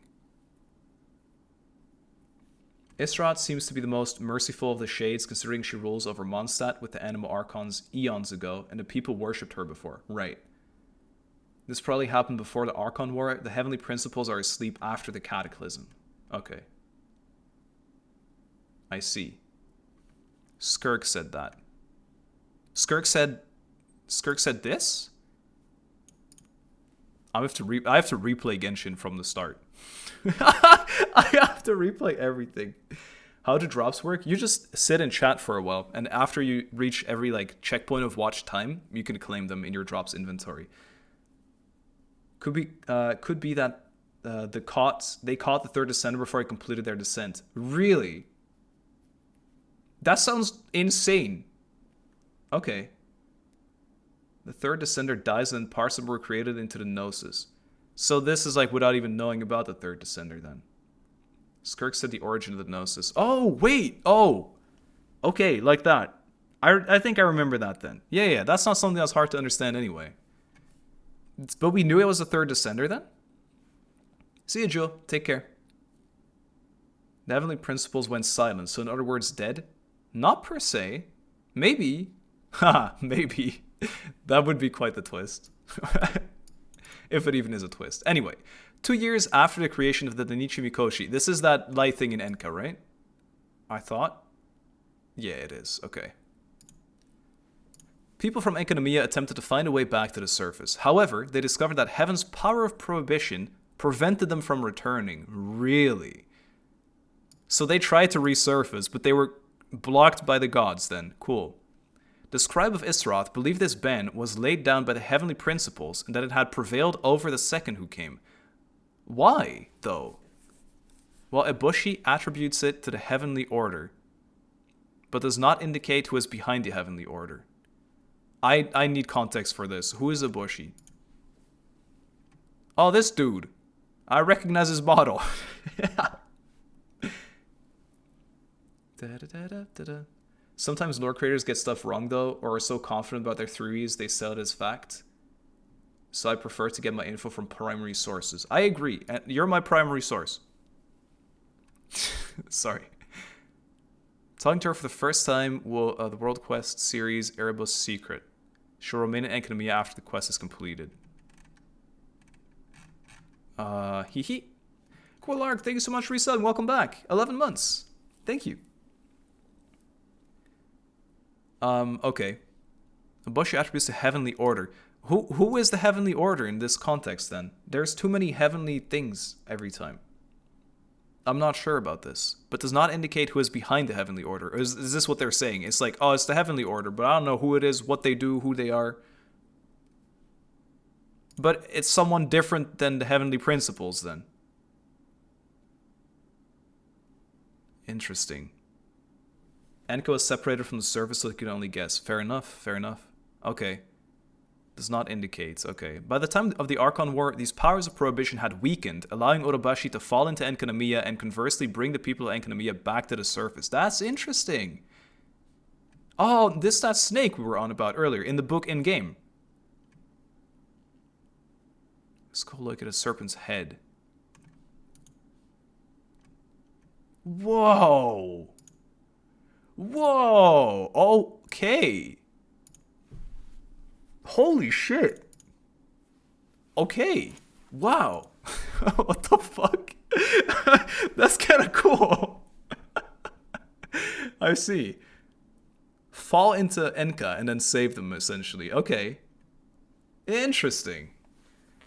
Israt seems to be the most merciful of the Shades, considering she rules over Mondstadt with the animal Archons eons ago, and the people worshipped her before. Right. This probably happened before the Archon War. The heavenly principles are asleep after the Cataclysm. Okay. I see. Skirk said that. Skirk said this? I have to replay Genshin from the start. I have to replay everything. How do drops work? You just sit and chat for a while, and after you reach every like checkpoint of watch time, you can claim them in your drops inventory. Could be that they caught the third descender before I completed their descent. Really? That sounds insane. Okay. The third descender dies and parts of them were created into the Gnosis. So this is like without even knowing about the third descender then. Skirk said the origin of the Gnosis. Oh, wait! Oh! Okay, like that. I think I remember that then. Yeah, that's not something that's hard to understand anyway. But we knew it was the third descender then? See you, Jewel. Take care. The heavenly principles went silent, so in other words, dead? Not per se. Maybe. Haha, maybe. That would be quite the twist. If it even is a twist. Anyway, 2 years after the creation of the Danichi Mikoshi. This is that light thing in Enka, right? I thought? Yeah, it is. Okay. People from Enkanomiya attempted to find a way back to the surface. However, they discovered that Heaven's power of prohibition prevented them from returning. Really? So they tried to resurface, but they were blocked by the gods then. Cool. The scribe of Isroth believed this ban was laid down by the heavenly principles and that it had prevailed over the second who came. Why, though? Well, Ibushi attributes it to the heavenly order, but does not indicate who is behind the heavenly order. I need context for this. Who is Ibushi? Oh, this dude. I recognize his model. Sometimes lore creators get stuff wrong though, or are so confident about their theories they sell it as fact. So I prefer to get my info from primary sources. I agree, and you're my primary source. Sorry. Talking to her for the first time will the World Quest series Erebus Secret. She'll remain in Enkanomiya after the quest is completed. Hee. Quillark, thank you so much for reselling. Welcome back. 11 months. Thank you. Okay. Ibushi attributes the heavenly order. Who is the heavenly order in this context then? There's too many heavenly things every time. I'm not sure about this, but does not indicate who is behind the heavenly order. Or is this what they're saying? It's like, oh, it's the heavenly order, but I don't know who it is, what they do, who they are. But it's someone different than the heavenly principles then. Interesting. Enka was separated from the surface so they could only guess. Fair enough, fair enough. Okay. Does not indicate. Okay. By the time of the Archon War, these powers of prohibition had weakened, allowing Orobashi to fall into Enkanomiya and conversely bring the people of Enkanomiya back to the surface. That's interesting. Oh, that snake we were on about earlier in the book in-game. Let's go look at a serpent's head. Whoa. Whoa. Okay. Holy shit. Okay. Wow. What the fuck? That's kind of cool. I see. Fall into Enka and then save them, essentially. Okay. Interesting.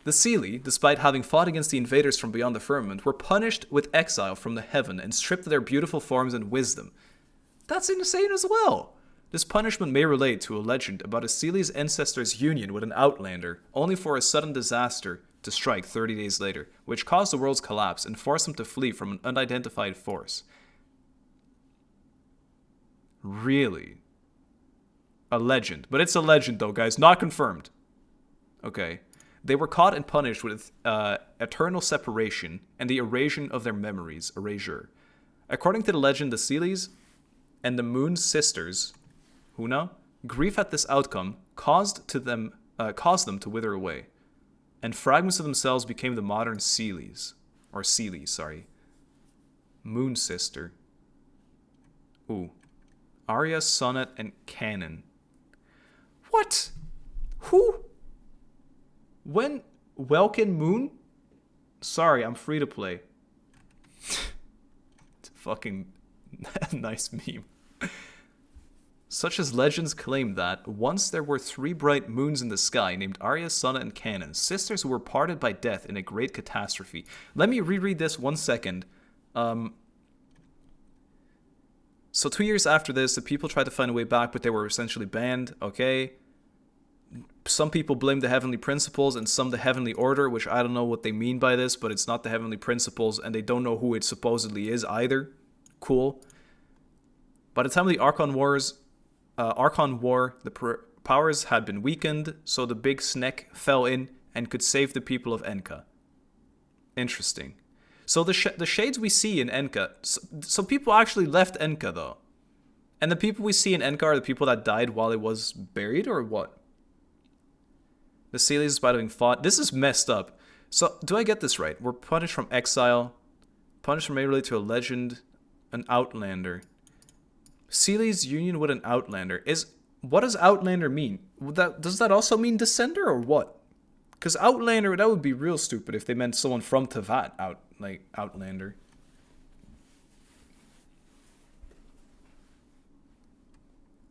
The Seelie, despite having fought against the invaders from beyond the firmament, were punished with exile from the heaven and stripped of their beautiful forms and wisdom. That's insane as well. This punishment may relate to a legend about a Seelie's ancestor's union with an Outlander, only for a sudden disaster to strike 30 days later, which caused the world's collapse and forced them to flee from an unidentified force. Really? A legend. But it's a legend though, guys. Not confirmed. Okay. They were caught and punished with eternal separation and the erasure of their memories. Erasure. According to the legend, the Seelies and the Moon's sisters, Huna, grief at this outcome caused them to wither away, and fragments of themselves became the modern Seelies. Or Seelies, sorry. Moon sister. Ooh. Arya, Sonnet, and Canon. What? Who? When? Welkin Moon? Sorry, I'm free to play. It's a fucking nice meme. Such as legends claim that once there were 3 bright moons in the sky named Arya, Sonnet, and Canon, sisters who were parted by death in a great catastrophe. Let me reread this 1 second. So 2 years after this, the people tried to find a way back, but they were essentially banned. Okay. Some people blame the Heavenly Principles and some the Heavenly Order, which I don't know what they mean by this, but it's not the Heavenly Principles, and they don't know who it supposedly is either. Cool. By the time of the Archon War, the powers had been weakened, so the Big Sneck fell in and could save the people of Enka. Interesting. So the shades we see in Enka, so people actually left Enka though. And the people we see in Enka are the people that died while it was buried, or what? The Seelies, despite having fought, this is messed up. So do I get this right? We're punished from exile. Punishment may relate to a legend, an Outlander. Seelie's union with an Outlander. What does Outlander mean? Does that also mean Descender or what? Because Outlander, that would be real stupid if they meant someone from Tevat, Outlander.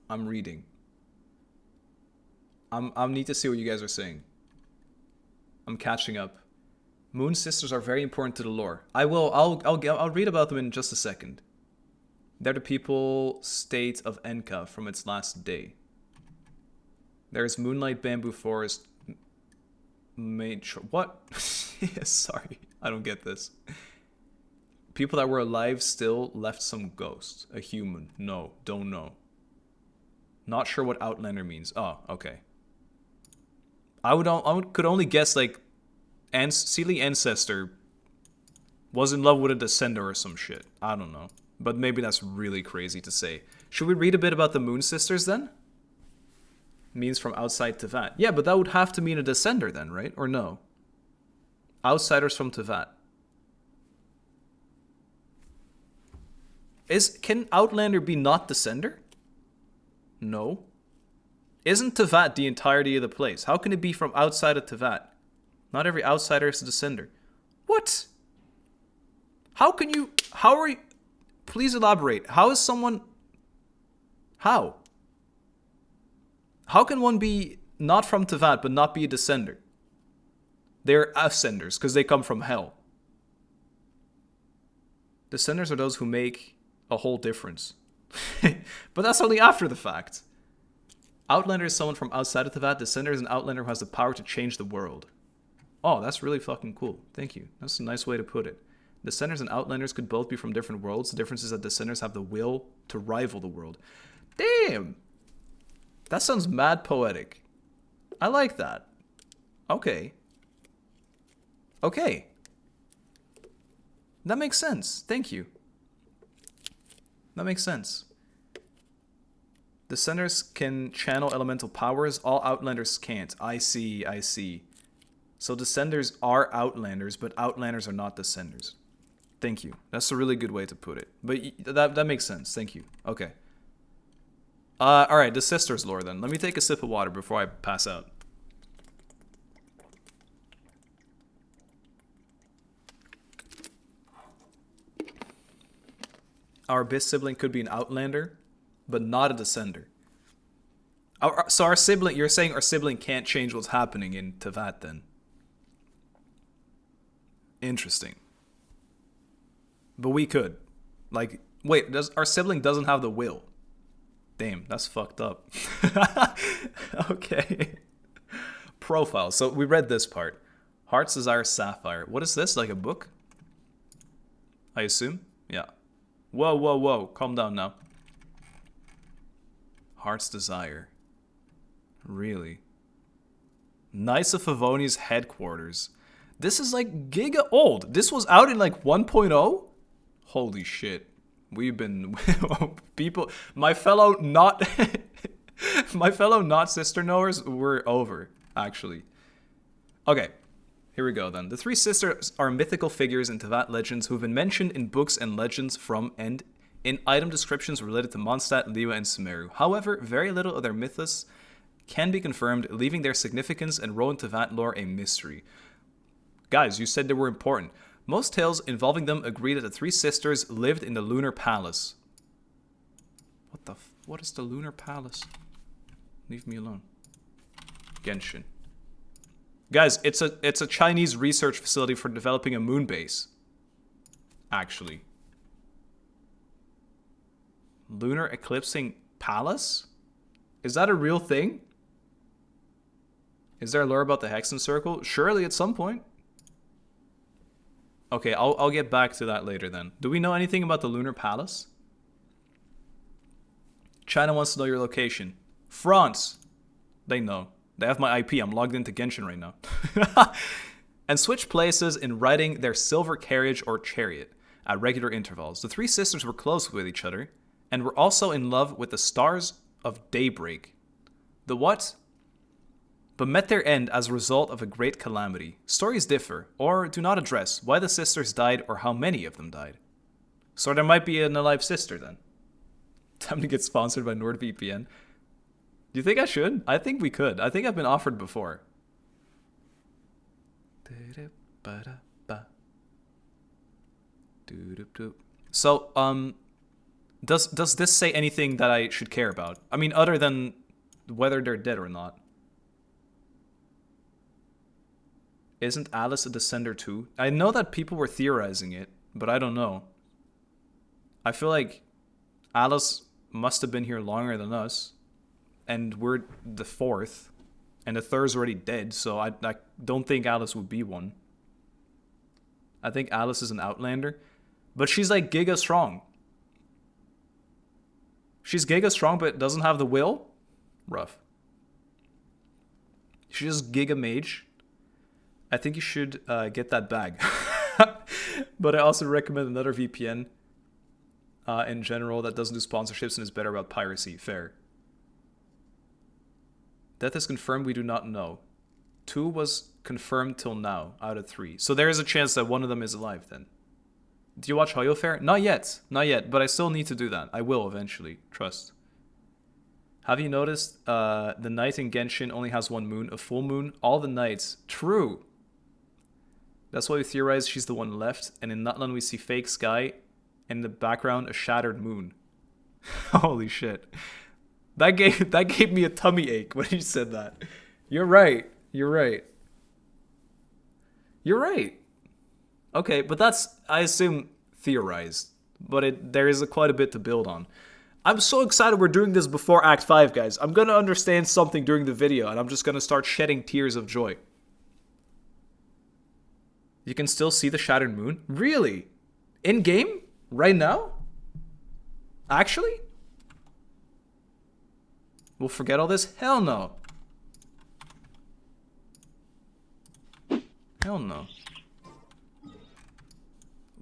I'm reading. I need to see what you guys are saying. I'm catching up. Moon sisters are very important to the lore. I'll read about them in just a second. They're the people state of Enka from its last day. There's Moonlight Bamboo Forest. What? Sorry, I don't get this. People that were alive still left some ghost. A human. No, don't know. Not sure what Outlander means. Oh, okay. could only guess like Seelie Ancestor was in love with a Descender or some shit. I don't know. But maybe that's really crazy to say. Should we read a bit about the Moon Sisters then? Means from outside Tevat. Yeah, but that would have to mean a Descender then, right? Or no? Outsiders from Tevat. Can Outlander be not Descender? No. Isn't Tevat the entirety of the place? How can it be from outside of Tevat? Not every outsider is a Descender. What? How are you... Please elaborate. How is someone... How? How can one be not from Tevat but not be a Descender? They're Ascenders because they come from hell. Descenders are those who make a whole difference. But that's only after the fact. Outlander is someone from outside of Tevat. Descender is an Outlander who has the power to change the world. Oh, that's really fucking cool. Thank you. That's a nice way to put it. Descenders and Outlanders could both be from different worlds. The difference is that Descenders have the will to rival the world. Damn! That sounds mad poetic. I like that. Okay. Okay. That makes sense. Thank you. That makes sense. Descenders can channel elemental powers. All Outlanders can't. I see. So Descenders are Outlanders, but Outlanders are not Descenders. Thank you. That's a really good way to put it. But that makes sense. Thank you. Okay. Alright, the sisters lore then. Let me take a sip of water before I pass out. Our Abyss sibling could be an Outlander, but not a Descender. So our sibling, you're saying our sibling can't change what's happening in Tevat then? Interesting. But we could. Like, wait, our sibling doesn't have the will. Damn, that's fucked up. Okay. Profile. So we read this part. Heart's Desire Sapphire. What is this? Like a book? I assume? Yeah. Whoa, whoa, whoa. Calm down now. Heart's Desire. Really? Knights of Favonia's headquarters. This is like giga old. This was out in like 1.0? Holy shit. We've been people, my fellow not sister knowers were over, actually. Okay, here we go then. The three sisters are mythical figures in Teyvat legends who have been mentioned in books and legends from and in item descriptions related to Mondstadt, Liyue, and Sumeru. However, very little of their mythos can be confirmed, leaving their significance and role in Teyvat lore a mystery. Guys, you said they were important. Most tales involving them agree that the three sisters lived in the Lunar Palace. What is the Lunar Palace? Leave me alone. Genshin. Guys, it's a Chinese research facility for developing a moon base. Actually. Lunar Eclipsing Palace? Is that a real thing? Is there lore about the Hexen Circle? Surely at some point. Okay, I'll get back to that later then. Do we know anything about the Lunar Palace? China wants to know your location. France. They know. They have my IP. I'm logged into Genshin right now. And switch places in riding their silver carriage or chariot at regular intervals. The three sisters were close with each other and were also in love with the stars of daybreak. The what? But met their end as a result of a great calamity. Stories differ, or do not address why the sisters died or how many of them died. So there might be an alive sister then. Time to get sponsored by NordVPN. Do you think I should? I think we could. I think I've been offered before. So, does this say anything that I should care about? I mean, other than whether they're dead or not. Isn't Alice a descender too? I know that people were theorizing it, but I don't know. I feel like Alice must have been here longer than us, and we're the fourth, and the third's already dead, so I don't think Alice would be one. I think Alice is an outlander, but she's like giga strong. She's giga strong, but doesn't have the will? Rough. She's just giga mage. I think you should get that bag. But I also recommend another VPN in general that doesn't do sponsorships and is better about piracy. Fair. Death is confirmed, we do not know. 2 was confirmed till now, out of 3. So there is a chance that one of them is alive then. Do you watch Hoyo Fair? Not yet. Not yet, but I still need to do that. I will eventually. Trust. Have you noticed the night in Genshin only has one moon, a full moon? All the nights. True. That's why we theorize she's the one left, and in Nutland we see fake sky, and in the background a shattered moon. Holy shit. That gave me a tummy ache when you said that. You're right. You're right. You're right. Okay, but that's, I assume, theorized. But there is quite a bit to build on. I'm so excited we're doing this before Act 5, guys. I'm going to understand something during the video, and I'm just going to start shedding tears of joy. You can still see the shattered moon? Really? In-game? Right now? Actually? We'll forget all this? Hell no. Hell no.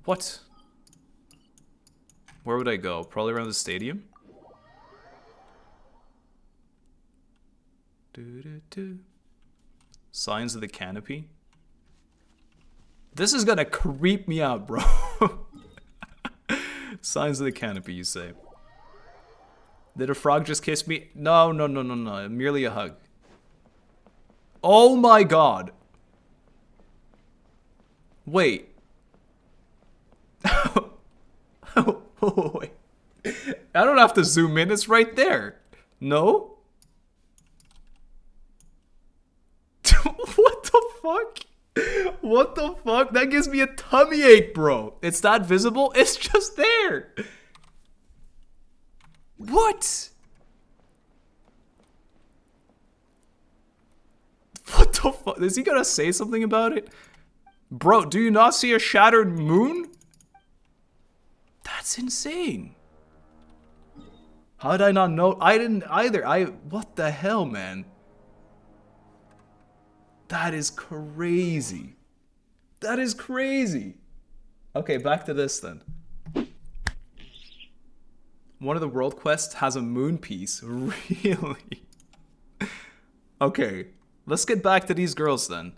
What? Where would I go? Probably around the stadium? Signs of the canopy? This is gonna creep me out, bro. Signs of the canopy, you say. Did a frog just kiss me? No. Merely a hug. Oh my god. Wait. Wait. I don't have to zoom in, it's right there. No? What the fuck? What the fuck? That gives me a tummy ache, bro. It's that visible? It's just there. What? What the fuck? Is he gonna say something about it? Bro, do you not see a shattered moon? That's insane. How did I not know? I didn't either. What the hell, man? That is crazy. That is crazy. Okay, back to this then. One of the world quests has a moon piece. Really? Okay, let's get back to these girls then.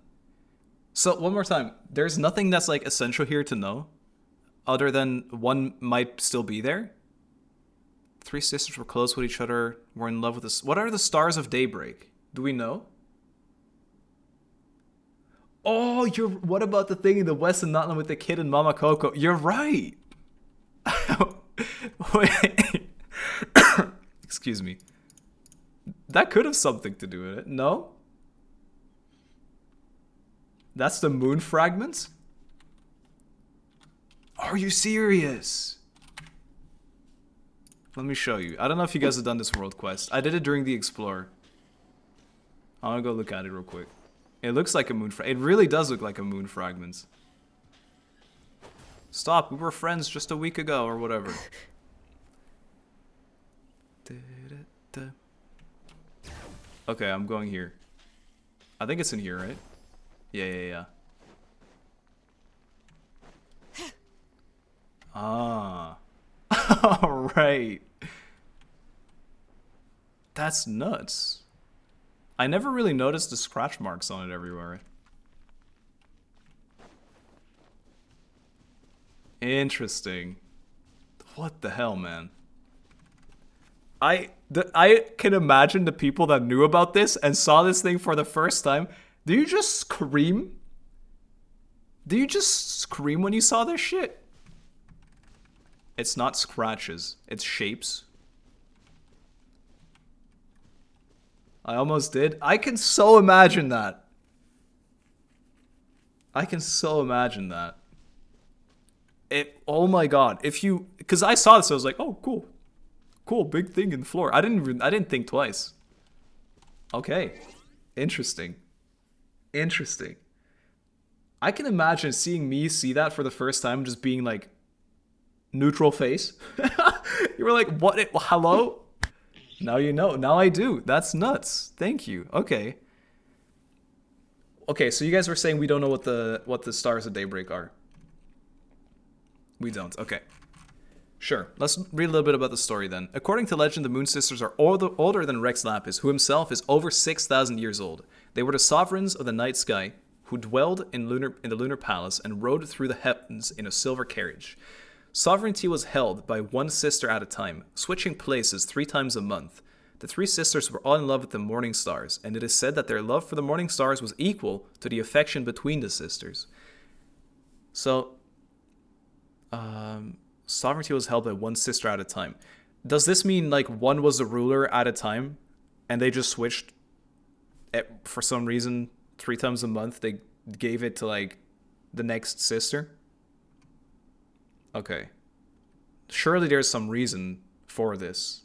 So, one more time. There's nothing that's like essential here to know, other than one might still be there. Three sisters were close with each other, were in love with us. What are the stars of daybreak? Do we know? Oh, what about the thing in the West and Notland with the kid and Mama Coco? You're right. Wait. Excuse me. That could have something to do with it. No? That's the moon fragments? Are you serious? Let me show you. I don't know if you guys have done this world quest. I did it during the Explorer. I'm gonna go look at it real quick. It looks like a moon it really does look like a moon fragments. Stop, we were friends just a week ago or whatever. Okay, I'm going here. I think it's in here, right? Yeah. Ah. Alright. That's nuts. I never really noticed the scratch marks on it everywhere. Interesting. What the hell, man? I can imagine the people that knew about this and saw this thing for the first time. Do you just scream? Do you just scream when you saw this shit? It's not scratches, it's shapes. I almost did. I can so imagine that. I can so imagine that. Oh my god. Because I saw this, I was like, oh, cool. Cool, big thing in the floor. I didn't think twice. Okay. Interesting. Interesting. I can imagine seeing me see that for the first time, just being like, neutral face. You were like, what? Hello? Now you know. Now I do. That's nuts. Thank you. Okay. Okay, so you guys were saying we don't know what the stars of daybreak are. We don't. Okay. Sure. Let's read a little bit about the story then. According to legend, the Moon Sisters are older than Rex Lapis, who himself is over 6,000 years old. They were the sovereigns of the night sky, who dwelled in the lunar palace and rode through the heavens in a silver carriage. Sovereignty was held by one sister at a time, switching places 3 times a month. The 3 sisters were all in love with the morning stars, and it is said that their love for the morning stars was equal to the affection between the sisters. So, sovereignty was held by one sister at a time. Does this mean like one was the ruler at a time, and they just switched for some reason 3 times a month? They gave it to like the next sister? Okay. Surely there's some reason for this.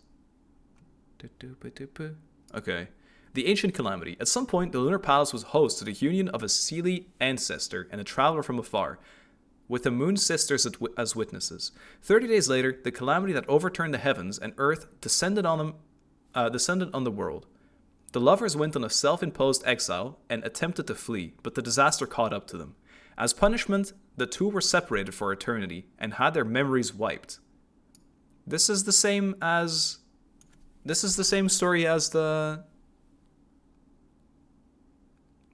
Okay. The Ancient Calamity. At some point, the Lunar Palace was host to the union of a Seelie ancestor and a traveler from afar, with the Moon Sisters as witnesses. 30 days later, the calamity that overturned the heavens and earth descended on the world. The lovers went on a self-imposed exile and attempted to flee, but the disaster caught up to them. As punishment, the two were separated for eternity and had their memories wiped. This is the same story as the...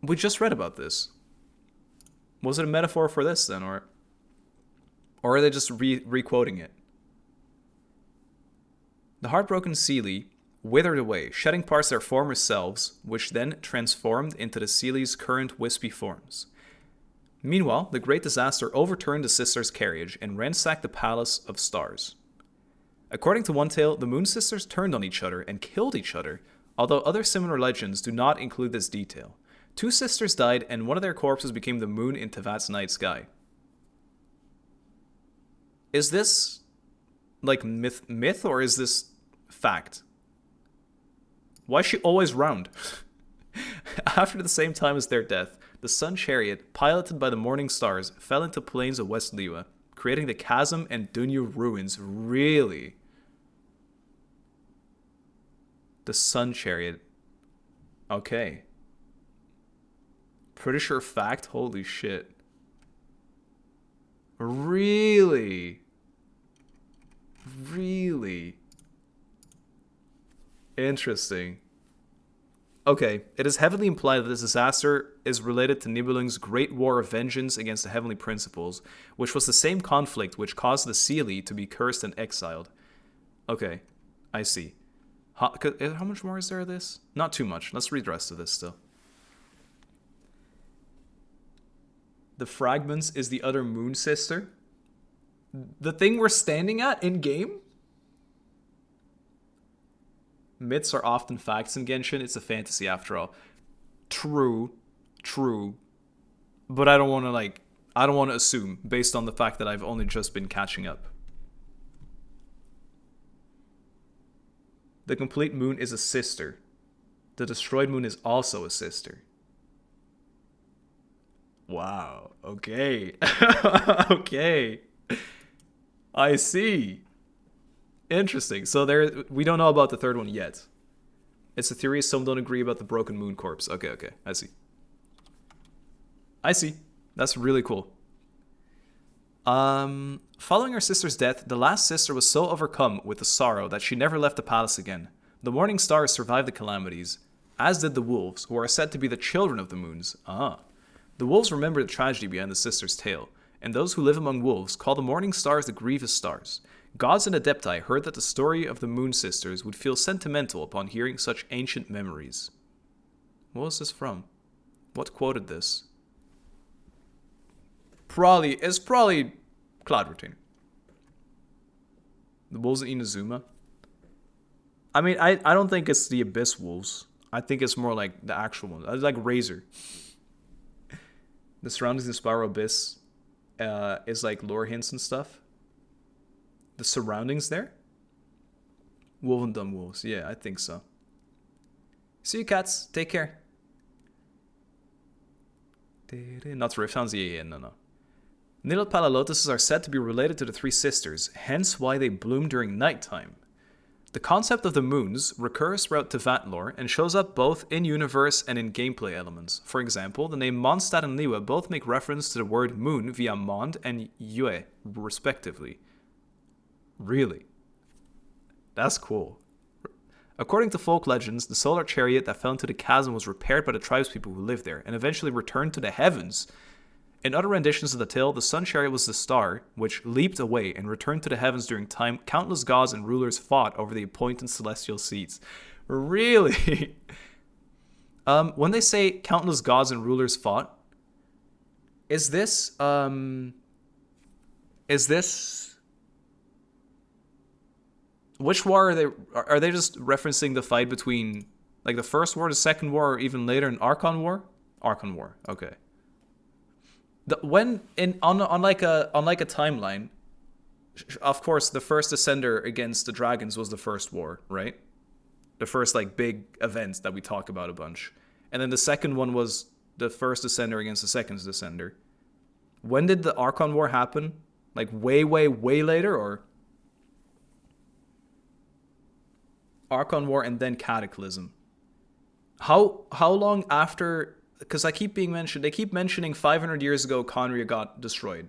We just read about this. Was it a metaphor for this then, or are they just re-quoting it? The heartbroken Seelie withered away, shedding parts of their former selves, which then transformed into the Seelie's current wispy forms. Meanwhile, the great disaster overturned the sisters' carriage and ransacked the Palace of Stars. According to one tale, the Moon Sisters turned on each other and killed each other, although other similar legends do not include this detail. Two sisters died, and one of their corpses became the moon in Tevat's night sky. Is this like myth, or is this fact? Why is she always round? After the same time as their death, the sun chariot, piloted by the morning stars, fell into plains of West Liwa, creating the chasm and Dunyu ruins. Really? The sun chariot. Okay. Pretty sure fact? Holy shit. Really? Really? Interesting. Okay, it is heavily implied that this disaster is related to Nibelung's Great War of Vengeance against the Heavenly Principles, which was the same conflict which caused the Seelie to be cursed and exiled. Okay, I see. How much more is there of this? Not too much. Let's read the rest of this still. The fragments is the other moon sister. The thing we're standing at in game? Myths are often facts in Genshin. It's a fantasy after all. True. But I don't want to assume based on the fact that I've only just been catching up. The complete moon is a sister. The destroyed moon is also a sister. Wow. Okay. Okay. I see. Interesting. So we don't know about the third one yet. It's a theory. Some don't agree about the broken moon corpse. Okay. I see. That's really cool. Following her sister's death, the last sister was so overcome with the sorrow that she never left the palace again. The morning stars survived the calamities, as did the wolves, who are said to be the children of the moons. The wolves remember the tragedy behind the sister's tale, and those who live among wolves call the morning stars the grievous stars. Gods and Adepti heard that the story of the Moon Sisters would feel sentimental upon hearing such ancient memories. What was this from? What quoted this? It's probably Cloud Routine. The wolves in Inazuma? I mean, I don't think it's the Abyss wolves. I think it's more like the actual ones. It's like Razor. The surroundings of Spiral Abyss is like lore hints and stuff. The surroundings there? Wolf and Dumb Wolves. Yeah, I think so. See you, cats. Take care. Not Rift Hounds? Yeah, no. Nilotpala lotuses are said to be related to the three sisters, hence why they bloom during nighttime. The concept of the moons recurs throughout Tevat lore and shows up both in universe and in gameplay elements. For example, the name Mondstadt and Liwa both make reference to the word moon via Mond and Yue, respectively. Really? That's cool. According to folk legends, the solar chariot that fell into the chasm was repaired by the tribespeople who lived there and eventually returned to the heavens. In other renditions of the tale, the sun chariot was the star which leaped away and returned to the heavens during time countless gods and rulers fought over the appointed celestial seats. Really? When they say countless gods and rulers fought, is this which war are they? Are they just referencing the fight between like the first war, the second war, or even later in Archon War? Archon War. Okay. On like a timeline, of course, the first Ascender against the dragons was the first war, right? The first like big event that we talk about a bunch, and then the second one was the first Ascender against the second Descender. When did the Archon War happen? Like way later, or? Archon War and then Cataclysm. How long after? Because they keep mentioning 500 years ago Conria got destroyed.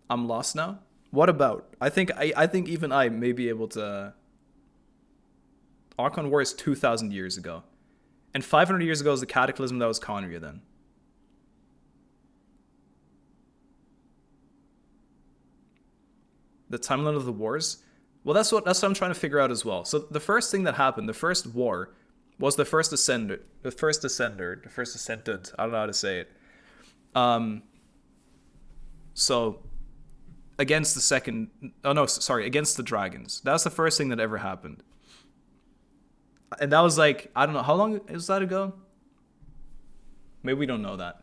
I'm lost now. What about? I think even I may be able to. Archon War is 2,000 years ago, and 500 years ago is the Cataclysm that was Conria then. The timeline of the wars. Well, that's what I'm trying to figure out as well. So the first thing that happened, the first war, was the first Ascended. I don't know how to say it. So against the second. Oh no, sorry, against the dragons. That was the first thing that ever happened. And that was like, I don't know how long is that ago. Maybe we don't know that.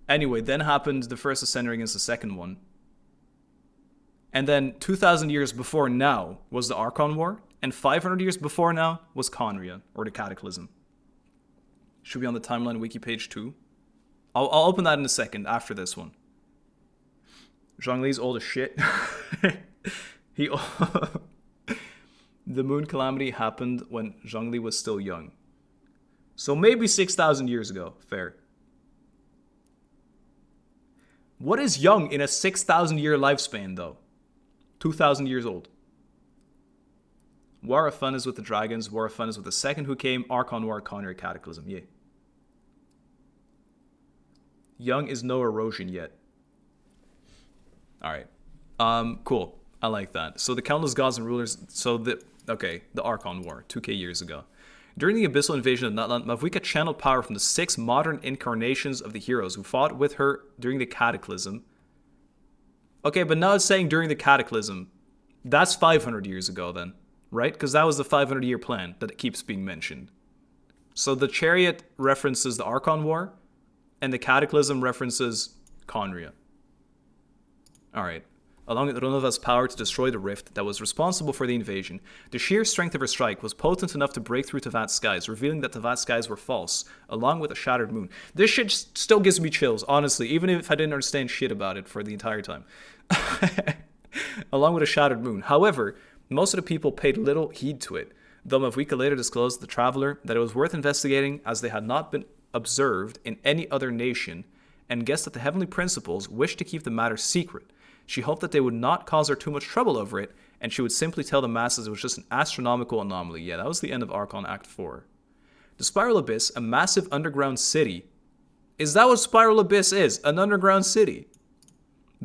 Anyway, then happened the first Ascender against the second one. And then 2,000 years before now was the Archon War. And 500 years before now was Conria, or the Cataclysm. Should be on the timeline wiki page 2. I'll open that in a second after this one. Zhongli's old as shit. The Moon Calamity happened when Zhongli was still young. So maybe 6,000 years ago. Fair. What is young in a 6,000 year lifespan, though? 2,000 years old. War of Fun is with the dragons. War of Fun is with the second who came. Archon War, Conria, Cataclysm. Yeah. Young is no erosion yet. Alright. Cool. I like that. So the countless gods and rulers... the Archon War, 2k years ago. During the Abyssal invasion of Nutland, Mavwika channeled power from the 6 modern incarnations of the heroes who fought with her during the Cataclysm. Okay, but now it's saying during the Cataclysm. That's 500 years ago then, right? Because that was the 500-year plan that keeps being mentioned. So the Chariot references the Archon War, and the Cataclysm references Conria. Alright. Along with Runova's power to destroy the rift that was responsible for the invasion, the sheer strength of her strike was potent enough to break through Tevat's skies, revealing that Tevat's skies were false, along with a shattered moon. This shit still gives me chills, honestly, even if I didn't understand shit about it for the entire time. Along with a shattered moon. However, most of the people paid little heed to it, though Mavwika later disclosed to the Traveler that it was worth investigating as they had not been observed in any other nation, and guessed that the Heavenly Principles wished to keep the matter secret. She hoped that they would not cause her too much trouble over it, and she would simply tell the masses it was just an astronomical anomaly. Yeah, that was the end of Archon Act 4. The Spiral Abyss, a massive underground city. Is that what Spiral Abyss is? An underground city?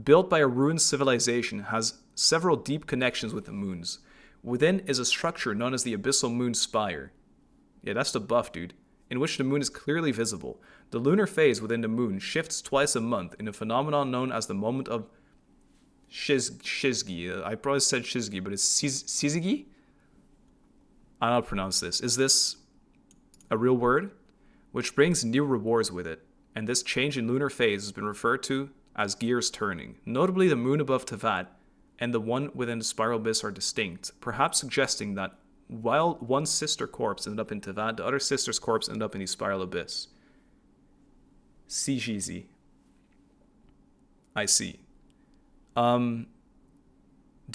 Built by a ruined civilization, has several deep connections with the moons. Within is a structure known as the Abyssal Moon Spire. Yeah, that's the buff, dude. In which the moon is clearly visible. The lunar phase within the moon shifts twice a month in a phenomenon known as the moment of Shizgi. I probably said Shizgi, but it's Shizigi? I don't pronounce this. Is this a real word? Which brings new rewards with it. And this change in lunar phase has been referred to as gears turning. Notably, the moon above Tevat and the one within the Spiral Abyss are distinct, perhaps suggesting that while one sister corpse ended up in Tevat, the other sister's corpse ended up in the Spiral Abyss. CGZ. I see. Do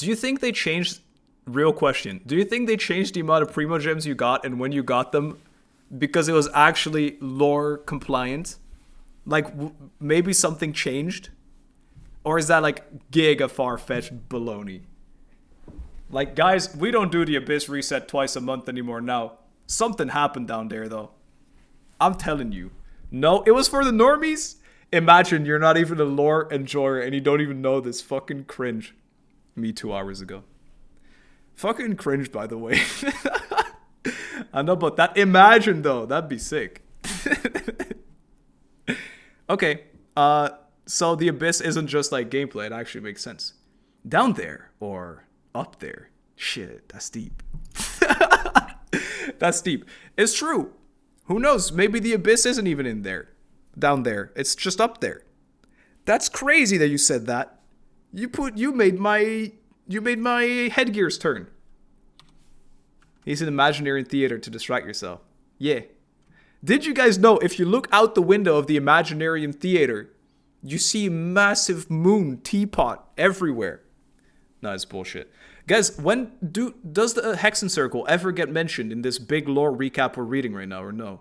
you think they changed... Real question. Do you think they changed the amount of Primo Gems you got and when you got them because it was actually lore compliant? Like, maybe something changed? Or is that like giga far-fetched baloney? Like, guys, we don't do the Abyss reset twice a month anymore now. Something happened down there, though. I'm telling you. No, it was for the normies? Imagine you're not even a lore enjoyer and you don't even know this. Fucking cringe. Me 2 hours ago. Fucking cringe, by the way. I know about that. Imagine, though. That'd be sick. Okay. So the Abyss isn't just like gameplay. It actually makes sense. Down there. Or up there. Shit, that's deep. That's deep. It's true. Who knows? Maybe the Abyss isn't even in there. Down there. It's just up there. That's crazy that you said that. You made my headgears turn. He's an Imaginarium theater to distract yourself. Yeah. Did you guys know if you look out the window of the Imaginarium theater, you see a massive moon teapot everywhere? No, it's bullshit. Guys, does the Hexen Circle ever get mentioned in this big lore recap we're reading right now, or no?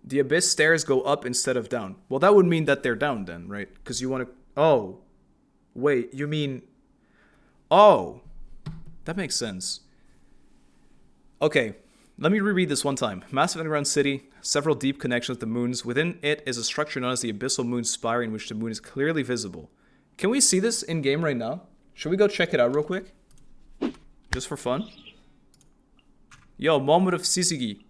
The Abyss stairs go up instead of down. Well, that would mean that they're down then, right? Because you want to... Oh. Wait, you mean... Oh. That makes sense. Okay, let me reread this one time. Massive underground city, several deep connections with the moons. Within it is a structure known as the Abyssal Moon Spire in which the moon is clearly visible. Can we see this in-game right now? Should we go check it out real quick? Just for fun? Yo, moment of Sisigi.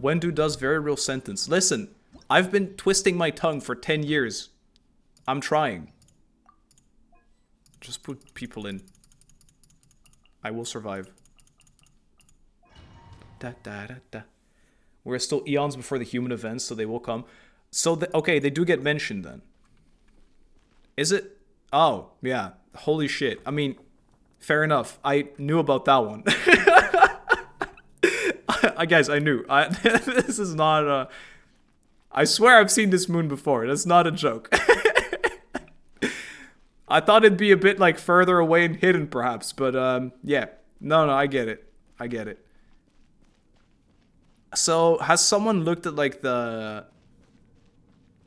Wendu does very real sentence. Listen, I've been twisting my tongue for 10 years. I'm trying. Just put people in. I will survive. Da, da, da, da. We're still eons before the human events, so they will come. So, okay, they do get mentioned then. Is it? Oh, yeah. Holy shit. I mean, fair enough. I knew about that one. Guys, I knew. This is not a... I swear I've seen this moon before. That's not a joke. I thought it'd be a bit like further away and hidden perhaps, but yeah. No, I get it. I get it. So, has someone looked at like the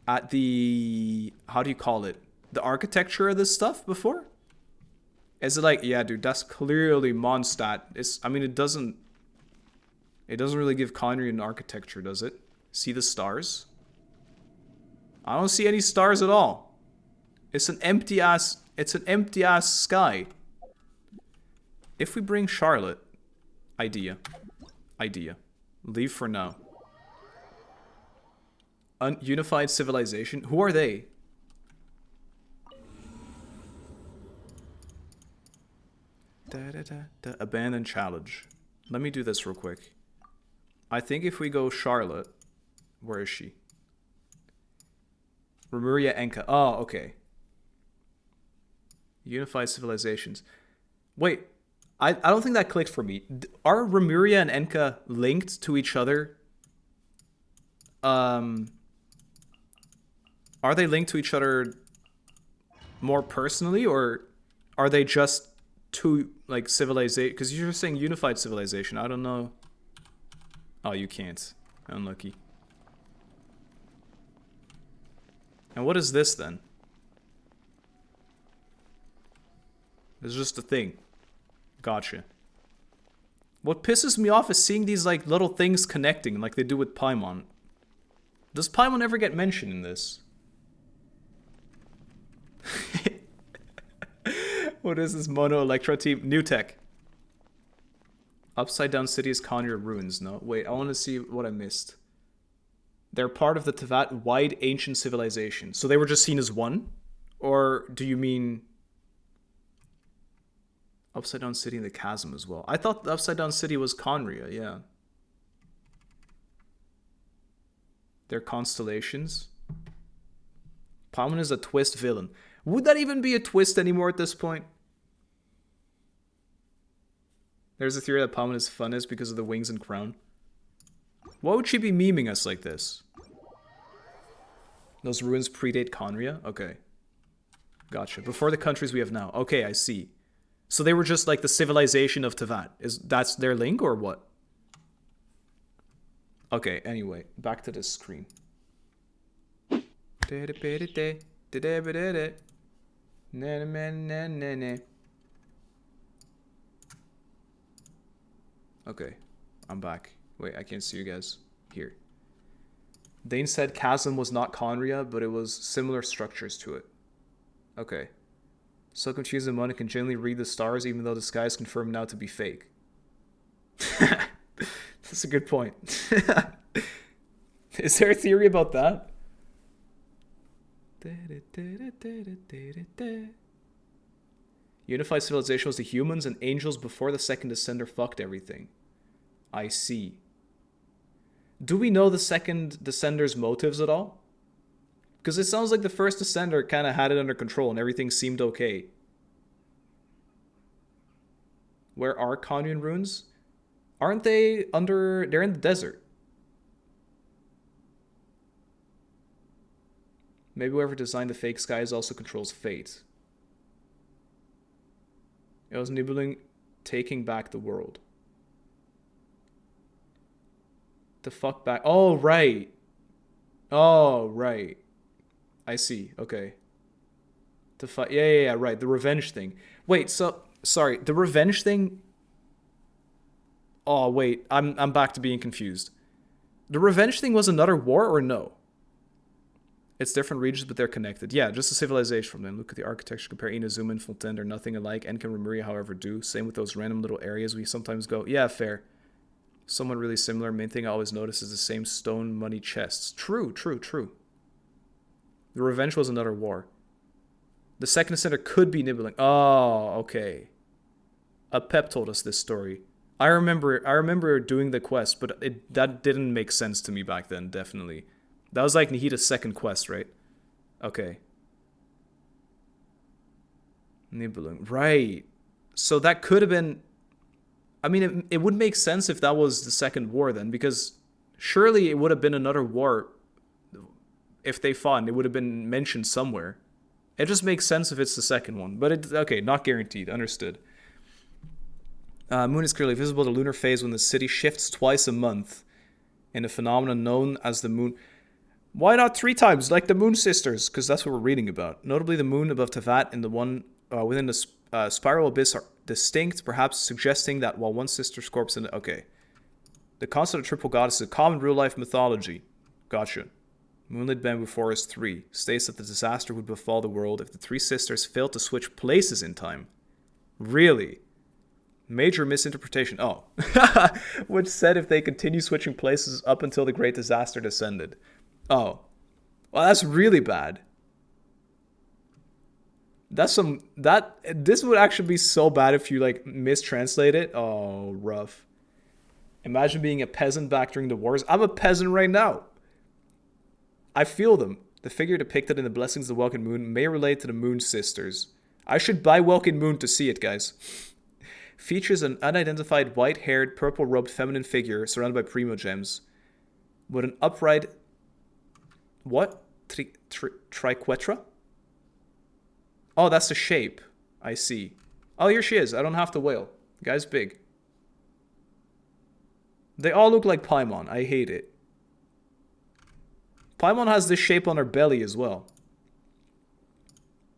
how do you call it? The architecture of this stuff before? Is it like, yeah, dude, that's clearly Mondstadt. I mean, it doesn't really give Connery an architecture, does it? See the stars? I don't see any stars at all. It's an empty ass sky. If we bring Charlotte, idea. Leave for now. Unified civilization. Who are they? Abandoned challenge. Let me do this real quick. I think if we go Charlotte, where is she? Remuria Enka. Oh, okay. Unified civilizations. Wait, I don't think that clicked for me. Are Remuria and Enka linked to each other? Are they linked to each other more personally, or are they just two, like, civilization? Because you're saying unified civilization. I don't know. Oh, you can't. Unlucky. And what is this then? It's just a thing. Gotcha. What pisses me off is seeing these like little things connecting like they do with Paimon. Does Paimon ever get mentioned in this? What is this Mono Electro team? New tech. Upside Down City is Connery ruins. No, wait, I want to see what I missed. They're part of the Tevat wide ancient civilization. So they were just seen as one? Or do you mean Upside Down City and the Chasm as well? I thought the Upside Down City was Conria, yeah. They're constellations. Paimon is a twist villain. Would that even be a twist anymore at this point? There's a theory that Paimon is funnest because of the wings and crown. Why would she be memeing us like this? Those ruins predate Conria? Okay. Gotcha. Before the countries we have now. Okay, I see. So they were just like the civilization of Tevat. That's their link or what? Okay, anyway, back to this screen. Okay, I'm back. Wait, I can't see you guys. Here. Dane said Chasm was not Conria, but it was similar structures to it. Okay. So confused and Mona can generally read the stars even though the sky is confirmed now to be fake. That's a good point. Is there a theory about that? Unified civilization was the humans and angels before the second descender fucked everything. I see. Do we know the second descender's motives at all? Because it sounds like the first descender kind of had it under control and everything seemed okay. Where are Kanyan ruins? Aren't they under... They're in the desert. Maybe whoever designed the fake skies also controls fate. It was Nibbling taking back the world. The fuck back... Oh, right. Oh, right. I see. Okay. To fight. Yeah, right. The revenge thing. Wait, so sorry. The revenge thing. Oh, wait. I'm back to being confused. The revenge thing was another war or no? It's different regions, but they're connected. Yeah, just a civilization from them. Look at the architecture. Compare Inazuma and Fontaine. They're nothing alike. Enka and Remuria, however, do. Same with those random little areas we sometimes go. Yeah, fair. Somewhat really similar. Main thing I always notice is the same stone money chests. True. The revenge was another war. The second ascender could be nibbling. Oh, okay. A Pep told us this story. I remember doing the quest, but that didn't make sense to me back then, definitely. That was like Nihita's second quest, right? Okay. Nibbling. Right. So that could have been... I mean, it would make sense if that was the second war then, because surely it would have been another war if they fought, and it would have been mentioned somewhere. It just makes sense if it's the second one. But it's okay, not guaranteed. Understood. Moon is clearly visible. The lunar phase when the city shifts twice a month in a phenomenon known as the moon. Why not 3 times, like the Moon Sisters? Because that's what we're reading about. Notably, the moon above Tevat and the one within the spiral abyss are distinct, perhaps suggesting that while one sister's corpse in... Okay. The concept of triple goddess is a common real-life mythology. Gotcha. Moonlit Bamboo Forest 3 states that the disaster would befall the world if the 3 sisters failed to switch places in time. Really? Major misinterpretation. Oh. Which said if they continue switching places up until the great disaster descended. Oh. Well, that's really bad. This would actually be so bad if you like mistranslate it. Oh, rough. Imagine being a peasant back during the wars. I'm a peasant right now. I feel them. The figure depicted in the Blessings of the Welkin Moon may relate to the Moon Sisters. I should buy Welkin Moon to see it, guys. Features an unidentified white-haired, purple-robed feminine figure surrounded by primogems with an upright... What? Triquetra? Oh, that's the shape. I see. Oh, here she is. I don't have to wail. The guy's big. They all look like Paimon. I hate it. Paimon has this shape on her belly as well.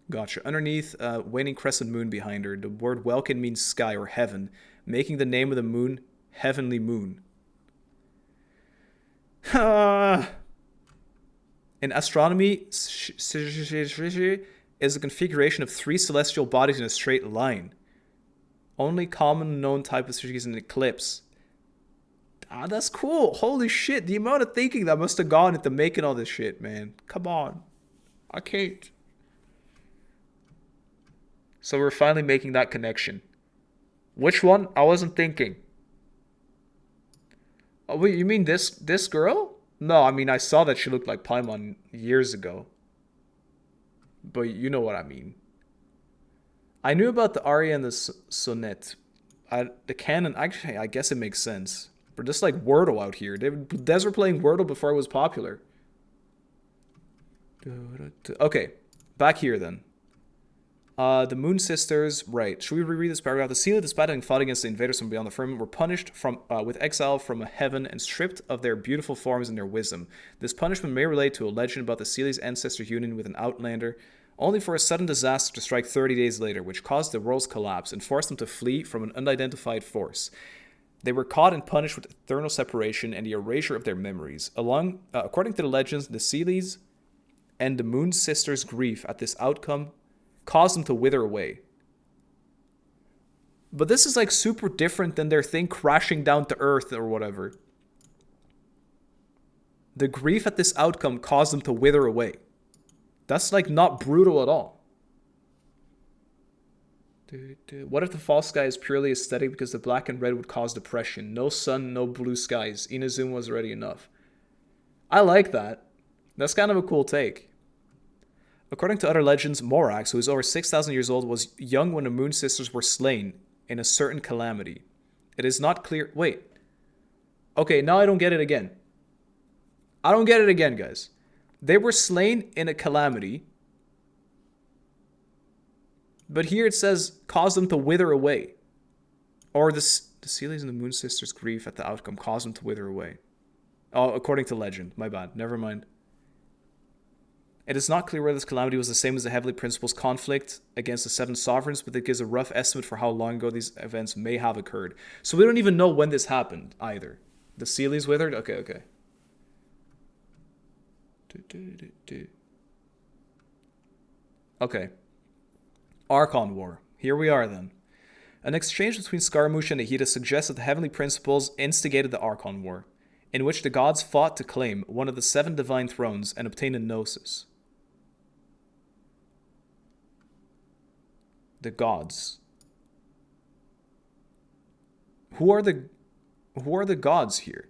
Gotcha. Underneath, waning crescent moon behind her. The word Welkin means sky or heaven, making the name of the moon Heavenly Moon. In astronomy, is a configuration of 3 celestial bodies in a straight line. Only common known type of strategy is an eclipse. Ah, that's cool. Holy shit. The amount of thinking that must have gone into making all this shit, man. Come on. I can't. So we're finally making that connection. Which one? I wasn't thinking. Oh, wait, you mean this girl? No, I mean, I saw that she looked like Paimon years ago. But you know what I mean. I knew about the aria and the sonnet. The canon, actually, I guess it makes sense. We're just like Wordle out here. Devs were playing Wordle before it was popular. Okay, back here then. The Moon Sisters, right. Should we reread this paragraph? The Sealy, despite having fought against the invaders from beyond the firmament, were punished with exile from heaven and stripped of their beautiful forms and their wisdom. This punishment may relate to a legend about the Sealy's ancestor union with an outlander, only for a sudden disaster to strike 30 days later, which caused the world's collapse and forced them to flee from an unidentified force. They were caught and punished with eternal separation and the erasure of their memories. According to the legends, the Sealy's and the Moon Sisters' grief at this outcome caused them to wither away. But this is like super different than their thing crashing down to earth or whatever. The grief at this outcome caused them to wither away. That's like not brutal at all. What if the false sky is purely aesthetic because the black and red would cause depression? No sun, no blue skies. Inazuma was already enough. I like that. That's kind of a cool take. According to other legends, Morax, who is over 6,000 years old, was young when the Moon Sisters were slain in a certain calamity. It is not clear... Wait. Okay, now I don't get it again. I don't get it again, guys. They were slain in a calamity. But here it says, caused them to wither away. Or the Sealy's and the Moon Sisters' grief at the outcome caused them to wither away. Oh, according to legend. My bad. Never mind. It is not clear whether this calamity was the same as the Heavenly Principles' conflict against the 7 sovereigns, but it gives a rough estimate for how long ago these events may have occurred. So we don't even know when this happened, either. The Sealy's withered? Okay. Okay. Archon War. Here we are then. An exchange between Scaramouche and Nihita suggests that the Heavenly Principles instigated the Archon War, in which the gods fought to claim one of the 7 divine thrones and obtain a gnosis. The gods. Who are the gods here?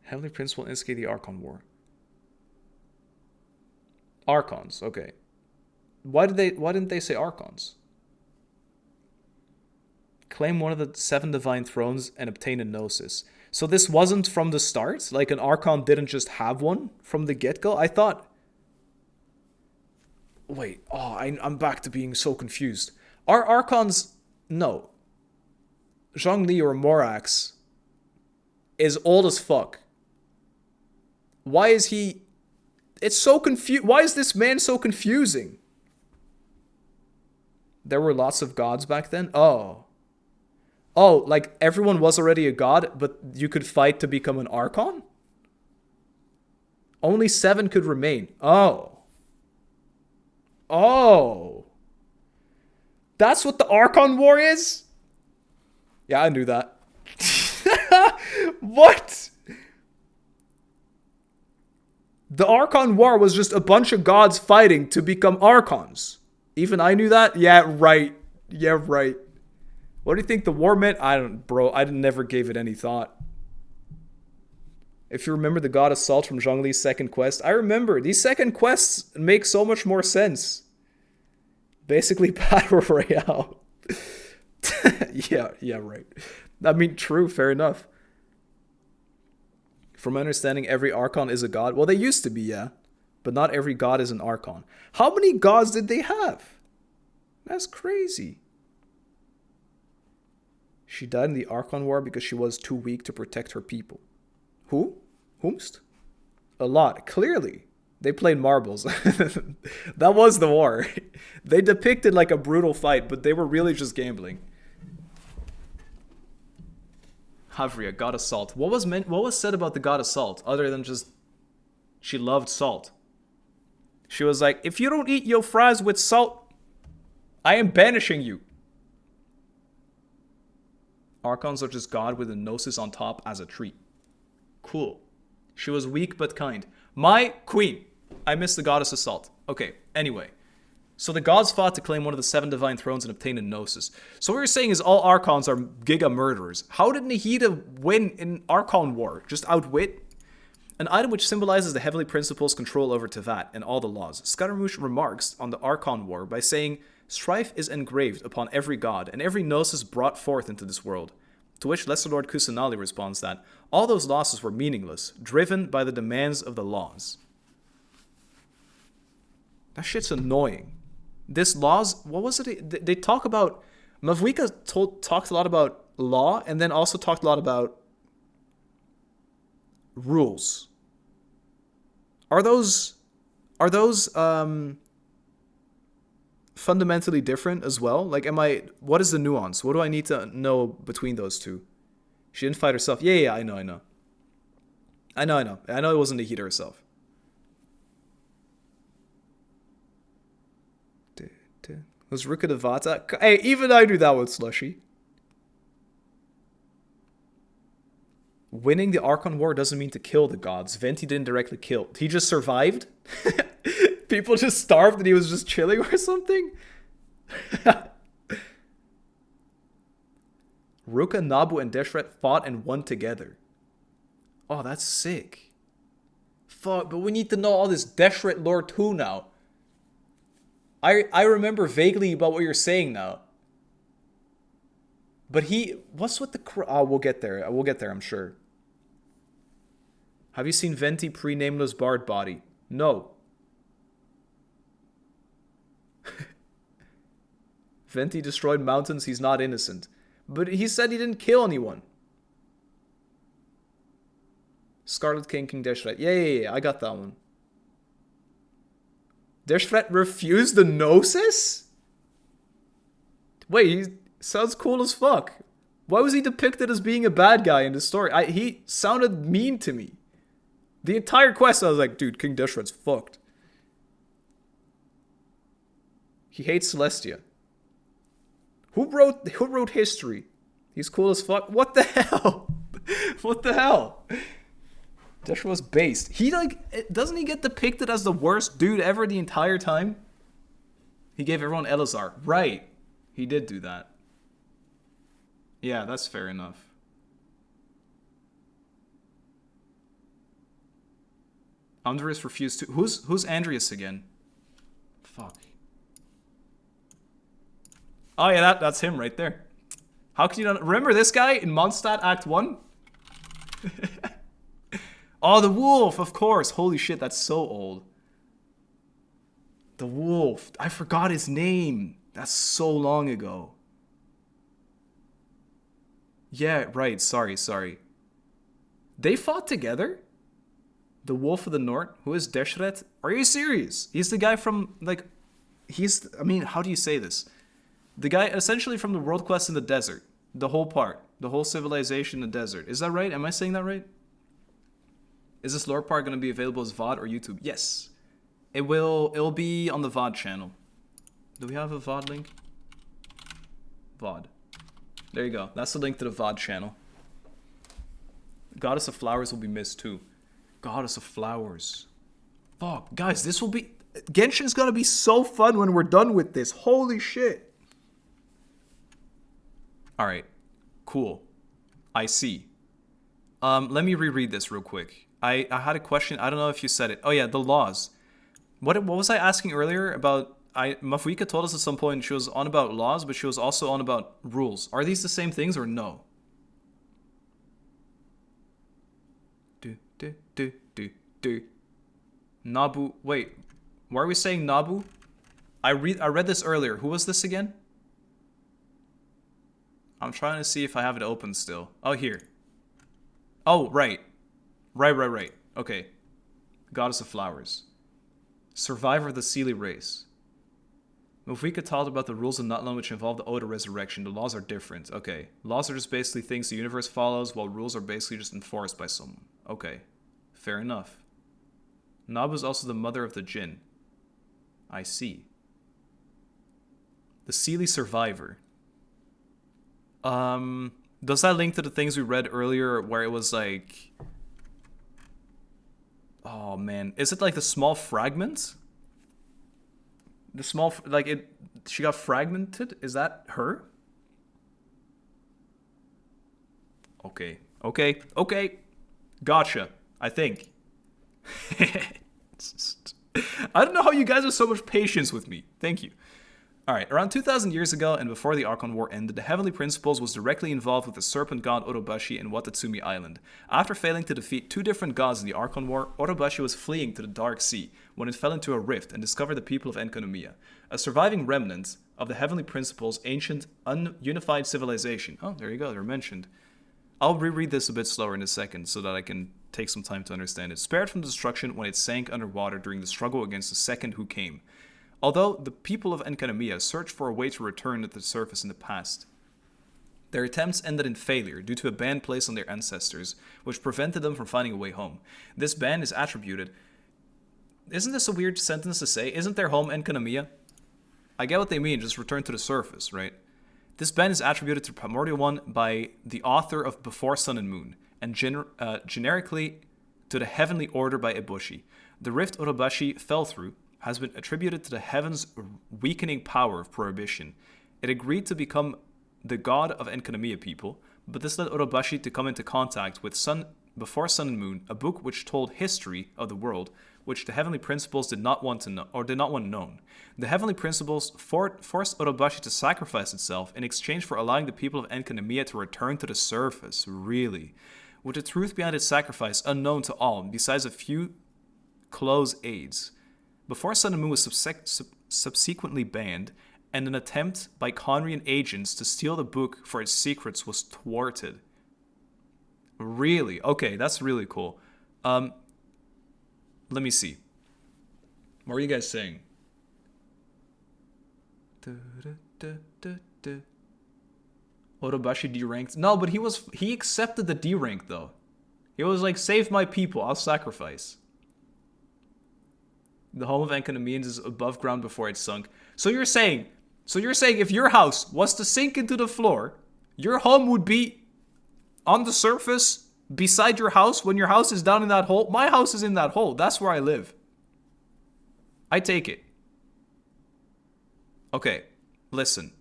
Heavenly Prince will instigate the Archon War. Archons, okay. Why didn't they say Archons? Claim one of the 7 divine thrones and obtain a gnosis. So this wasn't from the start? Like an Archon didn't just have one from the get-go? I thought... Wait, oh, I'm back to being so confused. Are Archons... No. Zhongli or Morax is old as fuck. Why is he... It's so confused. Why is this man so confusing? There were lots of gods back then? Oh. Oh, like everyone was already a god, but you could fight to become an Archon? Only 7 could remain. Oh. Oh. That's what the Archon War is? Yeah, I knew that. What? The Archon War was just a bunch of gods fighting to become Archons. Even I knew that? Yeah, right. Yeah, right. What do you think the war meant? I never gave it any thought. If you remember the God Assault from Zhongli's second quest, I remember. These second quests make so much more sense. Basically, Battle Royale. Yeah, right. I mean, true, fair enough. From my understanding, every Archon is a god. Well, they used to be, yeah. But not every god is an Archon. How many gods did they have? That's crazy. She died in the Archon War because she was too weak to protect her people. Who? Whomst? A lot. Clearly. They played marbles. That was the war. They depicted like a brutal fight, but they were really just gambling. Havria, God of Salt. What was said about the God of Salt other than just she loved salt? She was like, if you don't eat your fries with salt, I am banishing you. Archons are just God with a gnosis on top as a treat. Cool. She was weak but kind. My queen. I missed the goddess of salt. Okay, anyway. So the gods fought to claim one of the 7 divine thrones and obtain a gnosis. So what you're saying is all Archons are giga murderers. How did Nahida win in Archon War? Just outwit? An item which symbolizes the heavenly principles' control over Tevat and all the laws. Scaramouche remarks on the Archon War by saying, strife is engraved upon every god, and every gnosis brought forth into this world. To which Lesser Lord Kusanali responds that all those losses were meaningless, driven by the demands of the laws. That shit's annoying. This laws, what was it? They talk about, Mavwika talked a lot about law, and then also talked a lot about rules. Are those fundamentally different as well? Like, what is the nuance? What do I need to know between those two? She didn't fight herself. Yeah, I know. I know it wasn't Nahida herself. Was Ruka Devata? Hey, even I knew that one, Slushy. Winning the Archon War doesn't mean to kill the gods. Venti didn't directly kill. He just survived? People just starved and he was just chilling or something? Ruka, Nabu, and Deshret fought and won together. Oh, that's sick. Fuck, but we need to know all this Deshret lore too now. I remember vaguely about what you're saying now. But what's with the... we'll get there. We'll get there, I'm sure. Have you seen Venti pre-nameless Bard body? No. Venti destroyed mountains, he's not innocent. But he said he didn't kill anyone. Scarlet King, King Deshret. Yeah, I got that one. Deshret refused the Gnosis? Wait, he sounds cool as fuck. Why was he depicted as being a bad guy in the story? He sounded mean to me. The entire quest, I was like, dude, King Deshret's fucked. He hates Celestia. Who wrote history? He's cool as fuck. What the hell? What the hell? Deshret was based. Doesn't he get depicted as the worst dude ever the entire time? He gave everyone Elazar. Right. He did do that. Yeah, that's fair enough. Andreas refused to... Who's Andreas again? Fuck. Oh yeah, that's him right there. How can you not... Remember this guy in Mondstadt Act 1? Oh, the wolf, of course. Holy shit, that's so old. The wolf. I forgot his name. That's so long ago. Yeah, right. Sorry. They fought together? The Wolf of the North? Who is Deshret? Are you serious? He's the guy from, like... I mean, how do you say this? The guy essentially from the World Quest in the desert. The whole part. The whole civilization in the desert. Is that right? Am I saying that right? Is this lore part going to be available as VOD or YouTube? Yes. It'll be on the VOD channel. Do we have a VOD link? VOD. There you go. That's the link to the VOD channel. Goddess of Flowers will be missed too. Goddess of Flowers. Fuck. Guys, this will be... Genshin's gonna be so fun when we're done with this. Holy shit. Alright. Cool. I see. Let me reread this real quick. I had a question. I don't know if you said it. Oh yeah, the laws. What was I asking earlier about... Mafuika told us at some point she was on about laws, but she was also on about rules. Are these the same things or no? Nabu. Wait. Why are we saying Nabu? I read this earlier. Who was this again? I'm trying to see if I have it open still. Oh, here. Oh, right. Right. Okay. Goddess of Flowers. Survivor of the Seelie race. Mufika talked about the rules of Nutland which involve the Oda resurrection. The laws are different. Okay. Laws are just basically things the universe follows, while rules are basically just enforced by someone. Okay. Fair enough. Nabu is also the mother of the Jinn. I see. The Seelie survivor. Does that link to the things we read earlier where it was like... Oh man. Is it like the small fragments? The small, like it, she got fragmented? Is that her? Okay. Gotcha, I think. I don't know how you guys have so much patience with me. Thank you. Alright, around 2,000 years ago and before the Archon War ended, the Heavenly Principles was directly involved with the serpent god Orobashi in Watatsumi Island. After failing to defeat two different gods in the Archon War, Orobashi was fleeing to the Dark Sea when it fell into a rift and discovered the people of Enkanomiya, a surviving remnant of the Heavenly Principles' ancient, ununified civilization. Oh, there you go, they're mentioned. I'll reread this a bit slower in a second so that I can take some time to understand it. Spared from destruction when it sank underwater during the struggle against the Second Who Came. Although the people of Enkanomiya searched for a way to return to the surface in the past, their attempts ended in failure due to a ban placed on their ancestors, which prevented them from finding a way home. This ban is attributed... Isn't this a weird sentence to say? Isn't their home Enkanomiya? I get what they mean, just return to the surface, right? This ban is attributed to Primordial One by the author of Before Sun and Moon, and generically to the Heavenly Order by Ibushi. The rift Orobashi fell through has been attributed to the heavens' weakening power of prohibition. It agreed to become the god of Enkanomiya people, but this led Orobashi to come into contact with Before Sun and Moon, a book which told history of the world, which the Heavenly Principles did not want to know, or did not want known. The Heavenly Principles forced Orobashi to sacrifice itself in exchange for allowing the people of Enkanomiya to return to the surface. Really? With the truth behind its sacrifice unknown to all, besides a few close aides. Before Sun and Moon was subsequently banned, and an attempt by Conrian agents to steal the book for its secrets was thwarted. Really? Okay, that's really cool. Let me see. What are you guys saying? Orobashi D-ranked? No, but he accepted the D rank though. He was like, save my people, I'll sacrifice. The home of Enkanomiyans is above ground before it sunk. So you're saying if your house was to sink into the floor, your home would be on the surface beside your house when your house is down in that hole? My house is in that hole. That's where I live. I take it. Okay, listen.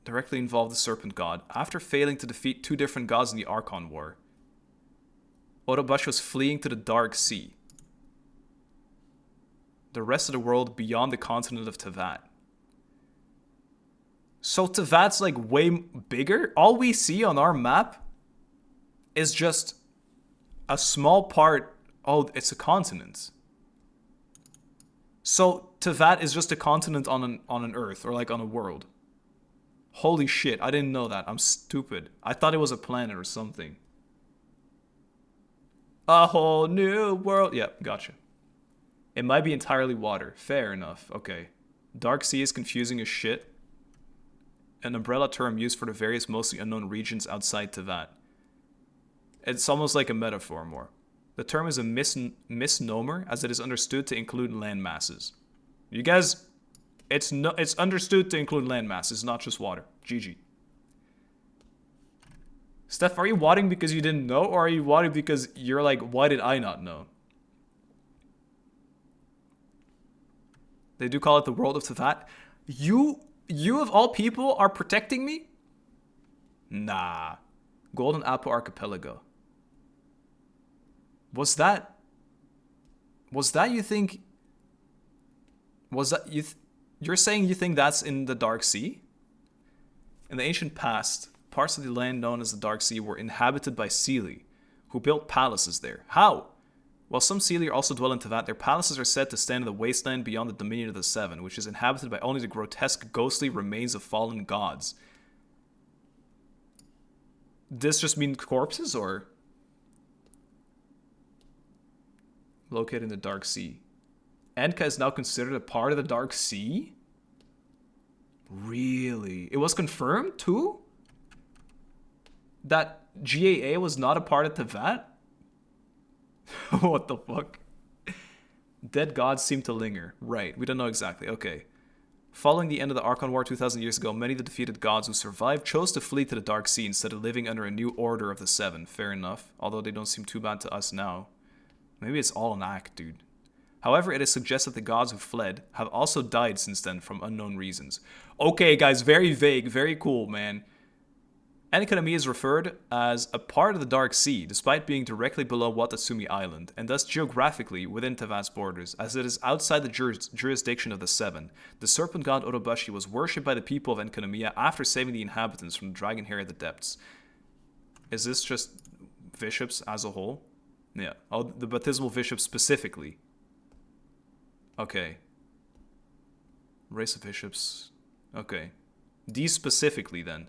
Directly involved the Serpent God. After failing to defeat 2 different gods in the Archon War, Orobashi was fleeing to the Dark Sea. The rest of the world beyond the continent of Teyvat. So Teyvat's like way bigger? All we see on our map is just a small part. Oh, it's a continent. So Teyvat is just a continent on an Earth, or like on a world. Holy shit, I didn't know that. I'm stupid. I thought it was a planet or something. A whole new world. Yep, gotcha. It might be entirely water. Fair enough. Okay. Dark Sea is confusing as shit. An umbrella term used for the various mostly unknown regions outside Teyvat. It's almost like a metaphor more. The term is a misnomer, as it is understood to include land masses. You guys, it's understood to include land masses, not just water. GG. Steph, are you wadding because you didn't know, or are you wadding because you're like, why did I not know? They do call it the world of Teyvat. You of all people are protecting me? Nah. Golden Apple Archipelago. Was that you think? Was that you're saying you think that's in the Dark Sea? In the ancient past, parts of the land known as the Dark Sea were inhabited by Seelie, who built palaces there. How? While some Seelie also dwell in Teyvat, their palaces are said to stand in the wasteland beyond the dominion of the Seven, which is inhabited by only the grotesque, ghostly remains of fallen gods. This just means corpses, or? Located in the Dark Sea. Enka is now considered a part of the Dark Sea? Really? It was confirmed too? That GAA was not a part of Teyvat? What the fuck? Dead gods seem to linger. Right, we don't know exactly. Okay. Following the end of the Archon War 2,000 years ago, many of the defeated gods who survived chose to flee to the Dark Sea instead of living under a new order of the Seven. Fair enough, although they don't seem too bad to us now. Maybe it's all an act, dude. However, it is suggested that the gods who fled have also died since then from unknown reasons. Okay, guys, very vague, very cool, man. Enkanomiya is referred as a part of the Dark Sea, despite being directly below Watatsumi Island, and thus geographically within Teyvat's borders, as it is outside the jurisdiction of the Seven. The serpent god Orobashi was worshipped by the people of Enkanomiya after saving the inhabitants from the dragon hair at the depths. Is this just bishops as a whole? Yeah. Oh, the baptismal bishops specifically. Okay. Race of bishops. Okay. These specifically, then.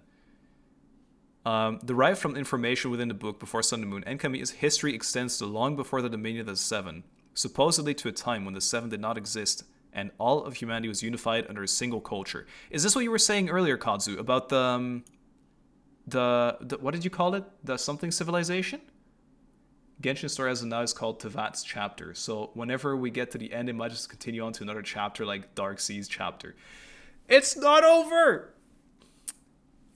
Derived from information within the book Before Sun and Moon, Enkanomiya's history extends to long before the dominion of the Seven, supposedly to a time when the Seven did not exist and all of humanity was unified under a single culture. Is this what you were saying earlier, Kazu, about the what did you call it? The something civilization? Genshin story as of now is called Teyvat's chapter. So whenever we get to the end, it might just continue on to another chapter like Dark Seas chapter. It's not over!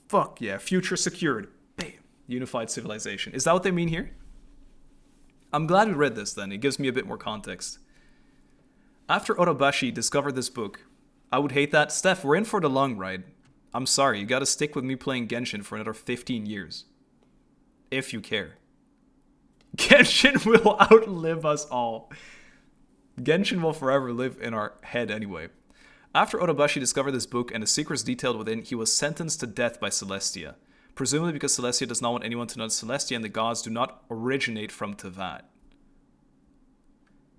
Fuck yeah, future secured. Bam. Unified civilization. Is that what they mean here? I'm glad we read this then. It gives me a bit more context. After Orobashi discovered this book, I would hate that. Steph, we're in for the long ride. I'm sorry, you gotta stick with me playing Genshin for another 15 years. If you care. Genshin will outlive us all. Genshin will forever live in our head anyway. After Orobashi discovered this book and the secrets detailed within, he was sentenced to death by Celestia. Presumably because Celestia does not want anyone to know that Celestia and the gods do not originate from Teyvat.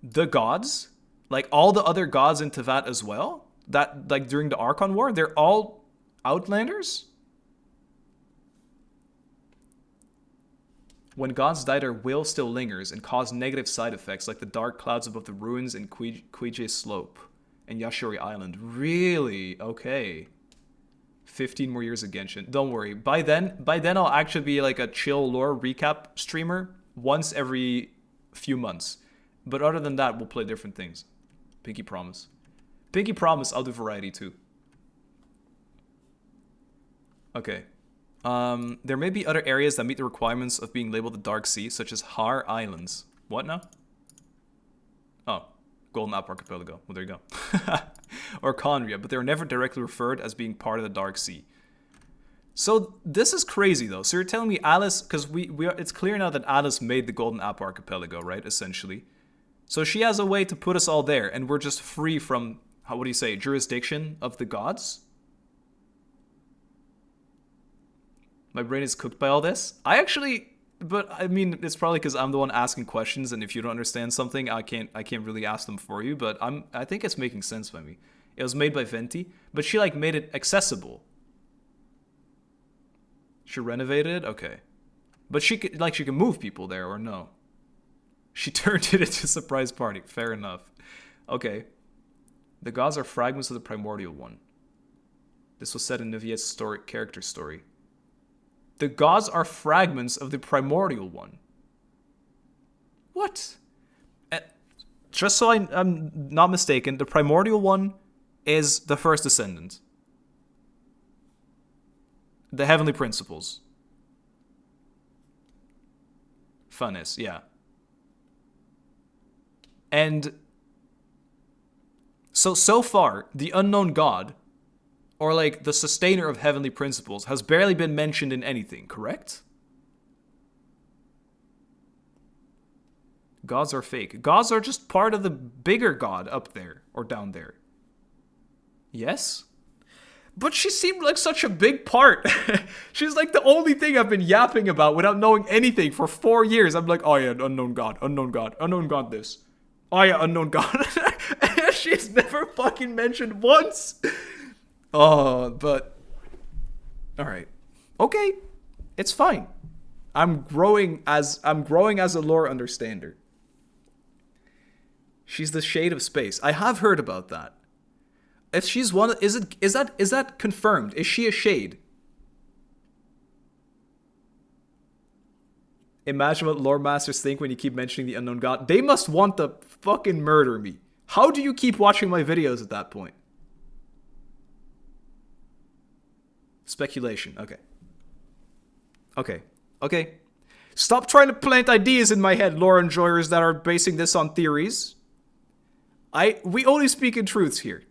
The gods? Like all the other gods in Teyvat as well? That, like during the Archon War, they're all Outlanders? When gods die, their will still lingers and cause negative side effects like the dark clouds above the ruins in Kuije Slope and Yashiri Island. Really? Okay. 15 more years of Genshin. Don't worry. By then I'll actually be like a chill lore recap streamer once every few months. But other than that, we'll play different things. Pinky promise. Pinky promise, I'll do variety too. Okay. There may be other areas that meet the requirements of being labeled the Dark Sea, such as Har Islands. What now? Oh, Golden Apple Archipelago. Well, there you go. or Conria, but they are never directly referred as being part of the Dark Sea. So this is crazy though. So you're telling me Alice, because it's clear now that Alice made the Golden Apple Archipelago, right? Essentially. So she has a way to put us all there, and we're just free from, what do you say, jurisdiction of the gods? My brain is cooked by all this. But I mean, it's probably because I'm the one asking questions, and if you don't understand something, I can't really ask them for you. But I think it's making sense by me. It was made by Venti, but she like made it accessible. She renovated it? Okay. But she can move people there, or no? She turned it into a surprise party. Fair enough. Okay. The gods are fragments of the primordial one. This was said in Niviet's character story. The gods are fragments of the primordial one. What? Just so I'm not mistaken, the primordial one is the first descendant. The heavenly principles. Funness, yeah. And so far, the unknown god, or like the sustainer of heavenly principles, has barely been mentioned in anything, correct? Gods are fake. Gods are just part of the bigger god up there, or down there. Yes? But she seemed like such a big part. She's like the only thing I've been yapping about without knowing anything for 4 years. I'm like, oh yeah, unknown god this. Oh yeah, unknown god. She's never fucking mentioned once. Oh, but... Alright. Okay. It's fine. I'm growing as a lore understander. She's the shade of space. I have heard about that. If she's one, is that confirmed? Is she a shade? Imagine what lore masters think when you keep mentioning the unknown god. They must want to fucking murder me. How do you keep watching my videos at that point? Speculation. Okay. Stop trying to plant ideas in my head, lore enjoyers that are basing this on theories. We only speak in truths here.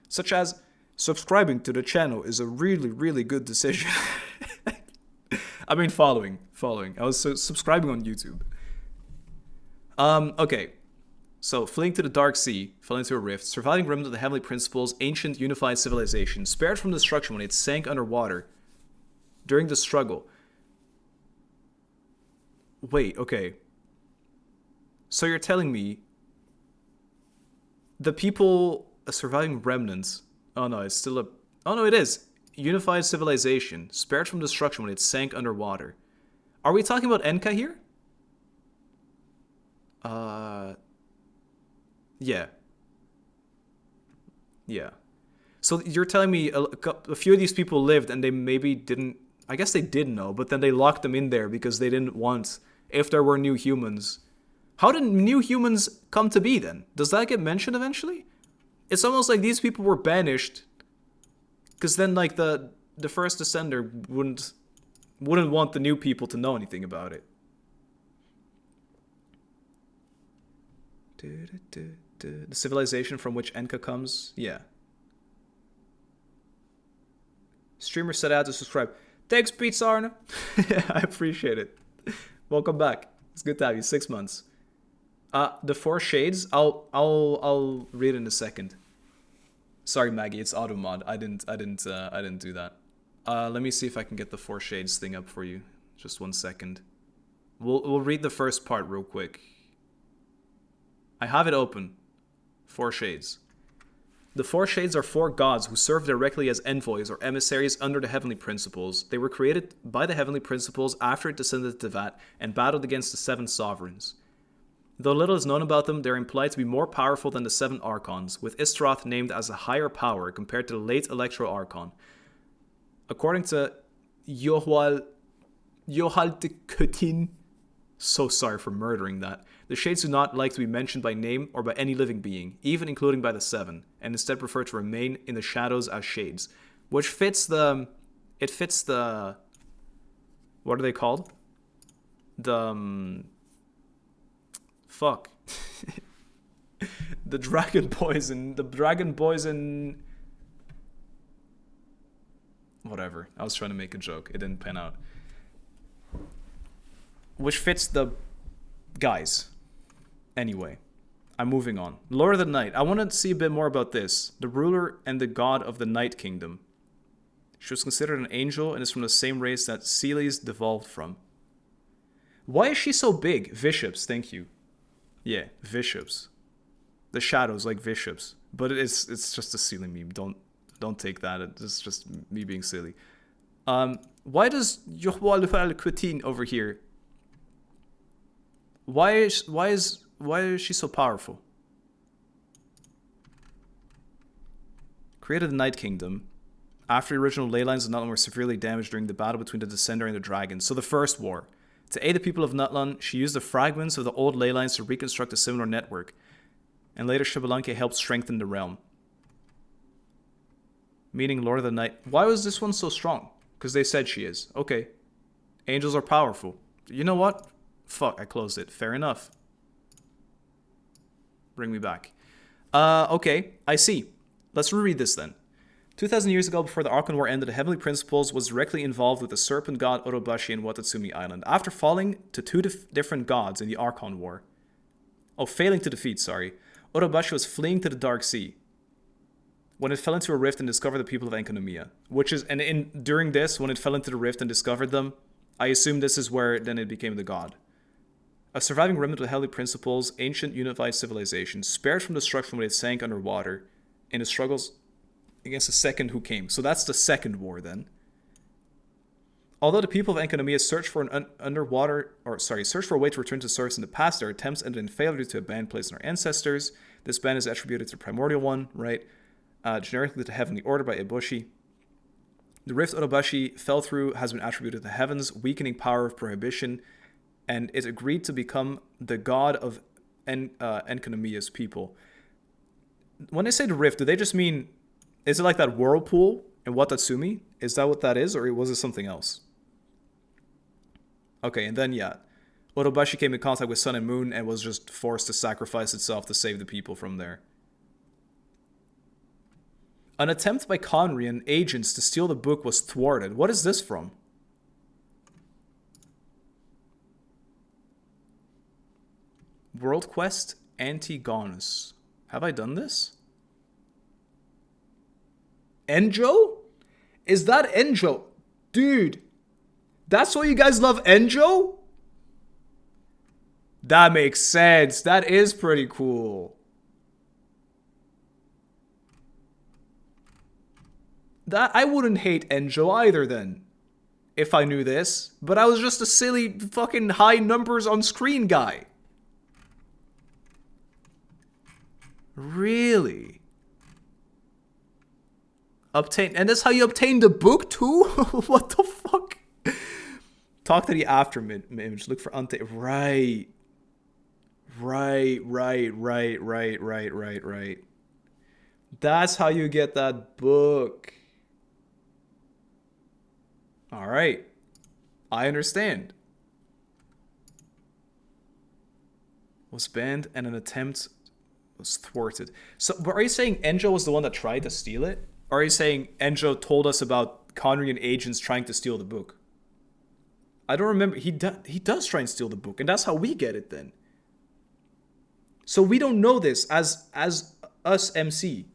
Such as, subscribing to the channel is a really, really good decision. I mean, following. I was subscribing on YouTube. Okay. So, fleeing to the Dark Sea, fell into a rift, surviving remnant of the heavenly principles, ancient unified civilization, spared from destruction when it sank underwater during the struggle. Wait, okay. So you're telling me the people, surviving remnants, oh no, it's still oh no, it is. Unified civilization, spared from destruction when it sank underwater. Are we talking about Enka here? Yeah. So you're telling me a few of these people lived and they maybe didn't... I guess they did know, but then they locked them in there because they didn't want... If there were new humans... How did new humans come to be then? Does that get mentioned eventually? It's almost like these people were banished. Because then like the first descender wouldn't want the new people to know anything about it. The civilization from which Enka comes? Yeah. Streamer set out to subscribe. Thanks, Pizza Arna. I appreciate it. Welcome back. It's good to have you. 6 months. The 4 shades. I'll read in a second. Sorry, Maggie. It's auto mod. I didn't do that. Let me see if I can get the 4 shades thing up for you. Just 1 second. We'll read the first part real quick. I have it open. 4 shades. The 4 shades are 4 gods who serve directly as envoys or emissaries under the heavenly principles. They were created by the heavenly principles after it descended to Vat and battled against the 7 sovereigns. Though little is known about them, they are implied to be more powerful than the 7 Archons, with Istroth named as a higher power compared to the late Electro Archon. According to Yohaltikutin, so sorry for murdering that, the shades do not like to be mentioned by name or by any living being, even including by the 7, and instead prefer to remain in the shadows as shades, which fits the... What are they called? The Dragon Boys in... Whatever. I was trying to make a joke. It didn't pan out. Which fits the guys. Anyway, I'm moving on. Lore of the Night. I want to see a bit more about this. The ruler and the god of the Night Kingdom. She was considered an angel and is from the same race that Celes devolved from. Why is she so big? Viships, thank you. Yeah, Viships. The shadows like Viships. But it's just a silly meme. Don't take that. It's just me being silly. Why does Yohwal Kutin over here? Why is she so powerful? Created the Night Kingdom. After the original ley lines of Nutland were severely damaged during the battle between the Descender and the Dragon. So the First War. To aid the people of Nutland, she used the fragments of the old ley lines to reconstruct a similar network. And later Xbalanque helped strengthen the realm. Meaning Lord of the Night. Why was this one so strong? Because they said she is. Okay. Angels are powerful. You know what? Fuck, I closed it. Fair enough. Bring me back. Okay, I see. Let's reread this then. 2,000 years ago, before the Archon War ended, the Heavenly Principles was directly involved with the serpent god Orobashi in Watatsumi Island. After falling to two different gods in the Archon War. Oh, failing to defeat, sorry. Orobashi was fleeing to the Dark Sea. When it fell into a rift and discovered the people of Enkanomiya. During this, when it fell into the rift and discovered them, I assume this is where then it became the god. A surviving remnant of Heavenly Principles, ancient unified civilization, spared from destruction when it sank underwater in the struggles against the second who came. So that's the second war then. Although the people of Enkanomiya searched for searched for a way to return to service in the past, their attempts ended in failure due to a ban placed on our ancestors. This ban is attributed to the Primordial One, right? Generically to Heavenly Order by Ibushi. The rift Orobashi fell through has been attributed to the heavens, weakening power of prohibition, and it agreed to become the god of Enkanomiya's people. When they say the rift, do they just mean, is it like that whirlpool in Watatsumi? Is that what that is, or was it something else? Okay, and then yeah, Orobashi came in contact with Sun and Moon and was just forced to sacrifice itself to save the people from there. An attempt by Conrian agents to steal the book was thwarted. What is this from? World Quest Antigonus. Have I done this? Enjo? Is that Enjo? Dude, that's why you guys love Enjo? That makes sense. That is pretty cool. I wouldn't hate Enjo either then, if I knew this. But I was just a silly fucking high numbers on screen guy. Really? And that's how you obtain the book too? What the fuck? Talk to the after image. Look for untamed. Right. That's how you get that book. All right. I understand. Was banned and an attempt was thwarted. So, but are you saying Enjo was the one that tried to steal it? Or are you saying Enjo told us about Conrian agents trying to steal the book? I don't remember. He does try and steal the book, and that's how we get it then. So we don't know this as us MC.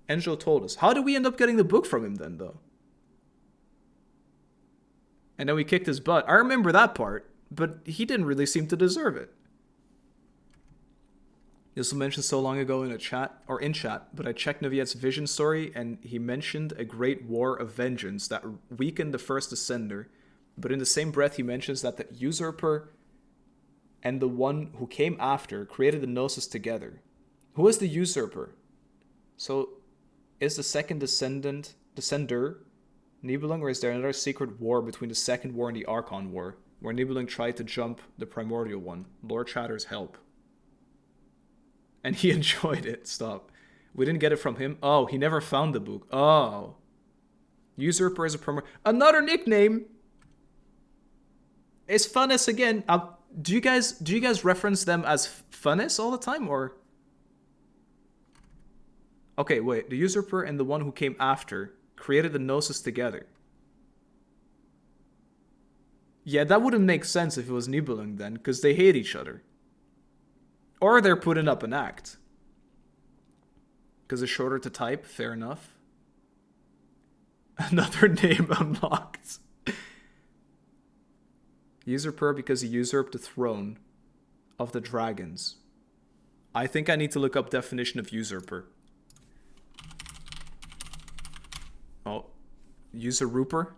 Enjo told us. How did we end up getting the book from him then, though? And then we kicked his butt. I remember that part, but he didn't really seem to deserve it. This was mentioned so long ago in chat, but I checked Naviet's vision story, and he mentioned a great war of vengeance that weakened the first Descender, but in the same breath he mentions that the Usurper and the one who came after created the Gnosis together. Who is the Usurper? So, is the second Descender Nibelung, or is there another secret war between the Second War and the Archon War, where Nibelung tried to jump the Primordial One? Lord Chatter's help. And he enjoyed it. Stop. We didn't get it from him. Oh, he never found the book. Oh. Usurper is a another nickname. Is Funness again. Do you guys reference them as Funness all the time, or Okay, wait. The usurper and the one who came after created the gnosis together. Yeah, that wouldn't make sense if it was Nibelung then, because they hate each other. Or they're putting up an act. Because it's shorter to type, fair enough. Another name unlocked. Usurper because he usurped the throne of the dragons. I think I need to look up definition of usurper. Oh, usurper?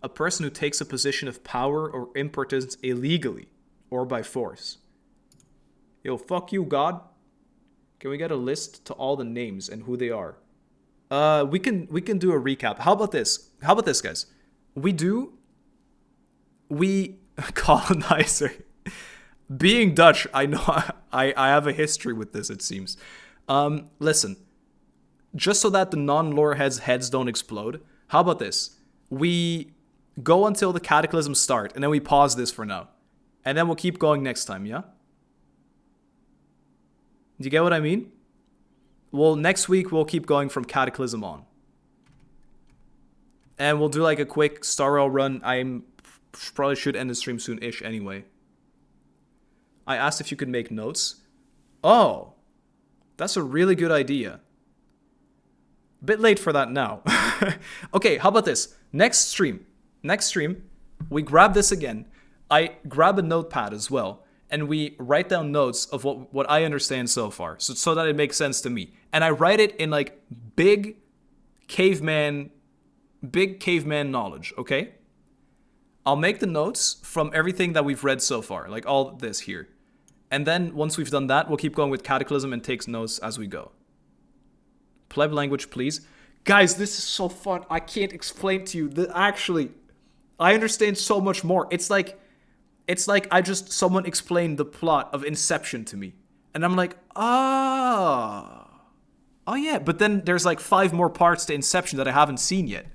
A person who takes a position of power or importance illegally or by force. Yo, fuck you, God. Can we get a list to all the names and who they are? We can do a recap. How about this? How about this, guys? We colonizer. Being Dutch, I know I have a history with this, it seems. Listen, just so that the non-lore heads don't explode, how about this? We go until the cataclysm start, and then we pause this for now. And then we'll keep going next time, yeah? Do you get what I mean? Well, next week we'll keep going from cataclysm on. And we'll do like a quick Star Rail run. Probably should end the stream soon-ish anyway. I asked if you could make notes. Oh, that's a really good idea. Bit late for that now. Okay, how about this? Next stream, we grab this again. I grab a notepad as well, and we write down notes of what I understand so far, so that it makes sense to me. And I write it in like big caveman knowledge, okay? I'll make the notes from everything that we've read so far, like all this here. And then once we've done that, we'll keep going with Cataclysm and take notes as we go. Pleb language, please. Guys, this is so fun. I can't explain to you that actually, I understand so much more. It's like someone explained the plot of Inception to me. And I'm like, oh yeah. But then there's like 5 more parts to Inception that I haven't seen yet.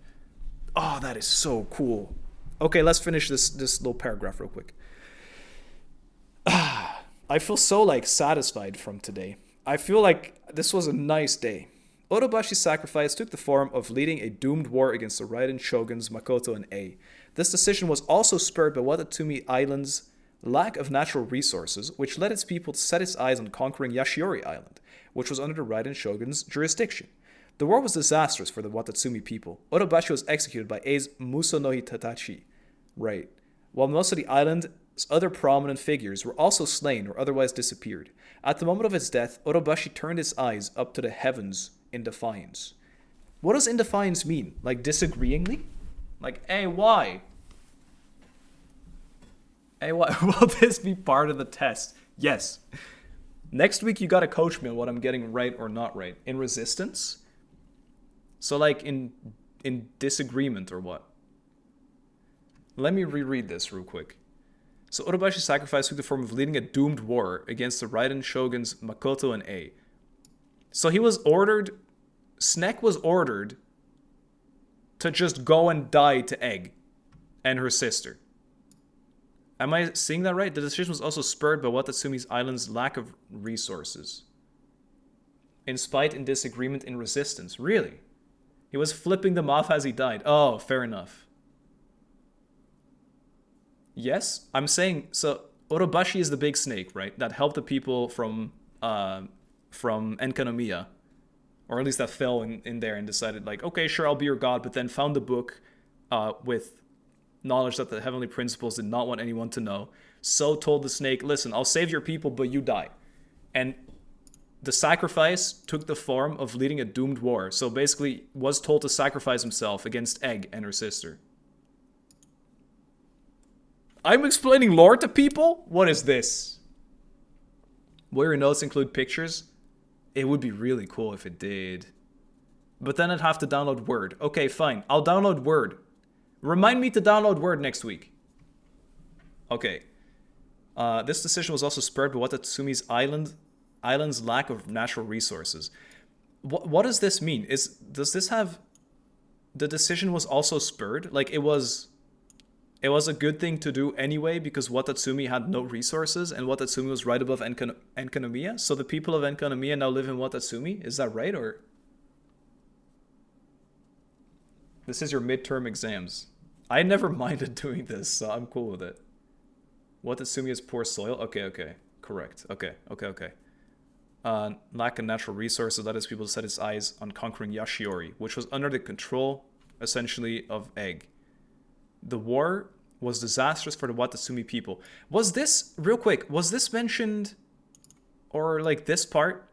Oh, that is so cool. Okay, let's finish this little paragraph real quick. I feel so like satisfied from today. I feel like this was a nice day. Orobashi's sacrifice took the form of leading a doomed war against the Raiden shoguns Makoto and Ei. This decision was also spurred by Watatsumi Island's lack of natural resources, which led its people to set its eyes on conquering Yashiori Island, which was under the Raiden shogun's jurisdiction. The war was disastrous for the Watatsumi people. Orobashi was executed by Ei's Musonohi Tadachi, right, while most of the island's other prominent figures were also slain or otherwise disappeared. At the moment of his death, Orobashi turned his eyes up to the heavens in defiance. What does in defiance mean? Like disagreeingly? Like, hey, why? Hey, why? Will this be part of the test? Yes. Next week you gotta coach me on what I'm getting right or not right. In resistance? So like in disagreement or what? Let me reread this real quick. So Orobashi's sacrifice took the form of leading a doomed war against the Raiden shoguns Makoto and Ei. So he was ordered, Snek was ordered to just go and die to Egg and her sister. Am I seeing that right? The decision was also spurred by Watatsumi's island's lack of resources. In spite and disagreement in resistance. Really? He was flipping them off as he died. Oh, fair enough. Yes, I'm saying, so Orobashi is the big snake, right? That helped the people from Enkanomiya. Or at least that fell in there and decided like, okay, sure, I'll be your god, but then found the book with knowledge that the heavenly principles did not want anyone to know. So told the snake, listen, I'll save your people, but you die. And the sacrifice took the form of leading a doomed war. So basically was told to sacrifice himself against Egg and her sister. I'm explaining lore to people? What is this? Will your notes include pictures? It would be really cool if it did. But then I'd have to download Word. Okay, fine. I'll download Word. Remind me to download Word next week. Okay. This decision was also spurred by Watatsumi's island's lack of natural resources. What does this mean? Does this have... The decision was also spurred? Like, it was... it was a good thing to do anyway because Watatsumi had no resources and Watatsumi was right above Enkanomiya. So the people of Enkanomiya now live in Watatsumi. Is that right? Or this is your midterm exams. I never minded doing this, so I'm cool with it. Watatsumi is poor soil. Okay. Correct. Okay. Lack of natural resources. That is, people set its eyes on conquering Yashiori, which was under the control, essentially, of Egg. The war was disastrous for the Watatsumi people. Was this, real quick, was this mentioned, or like this part?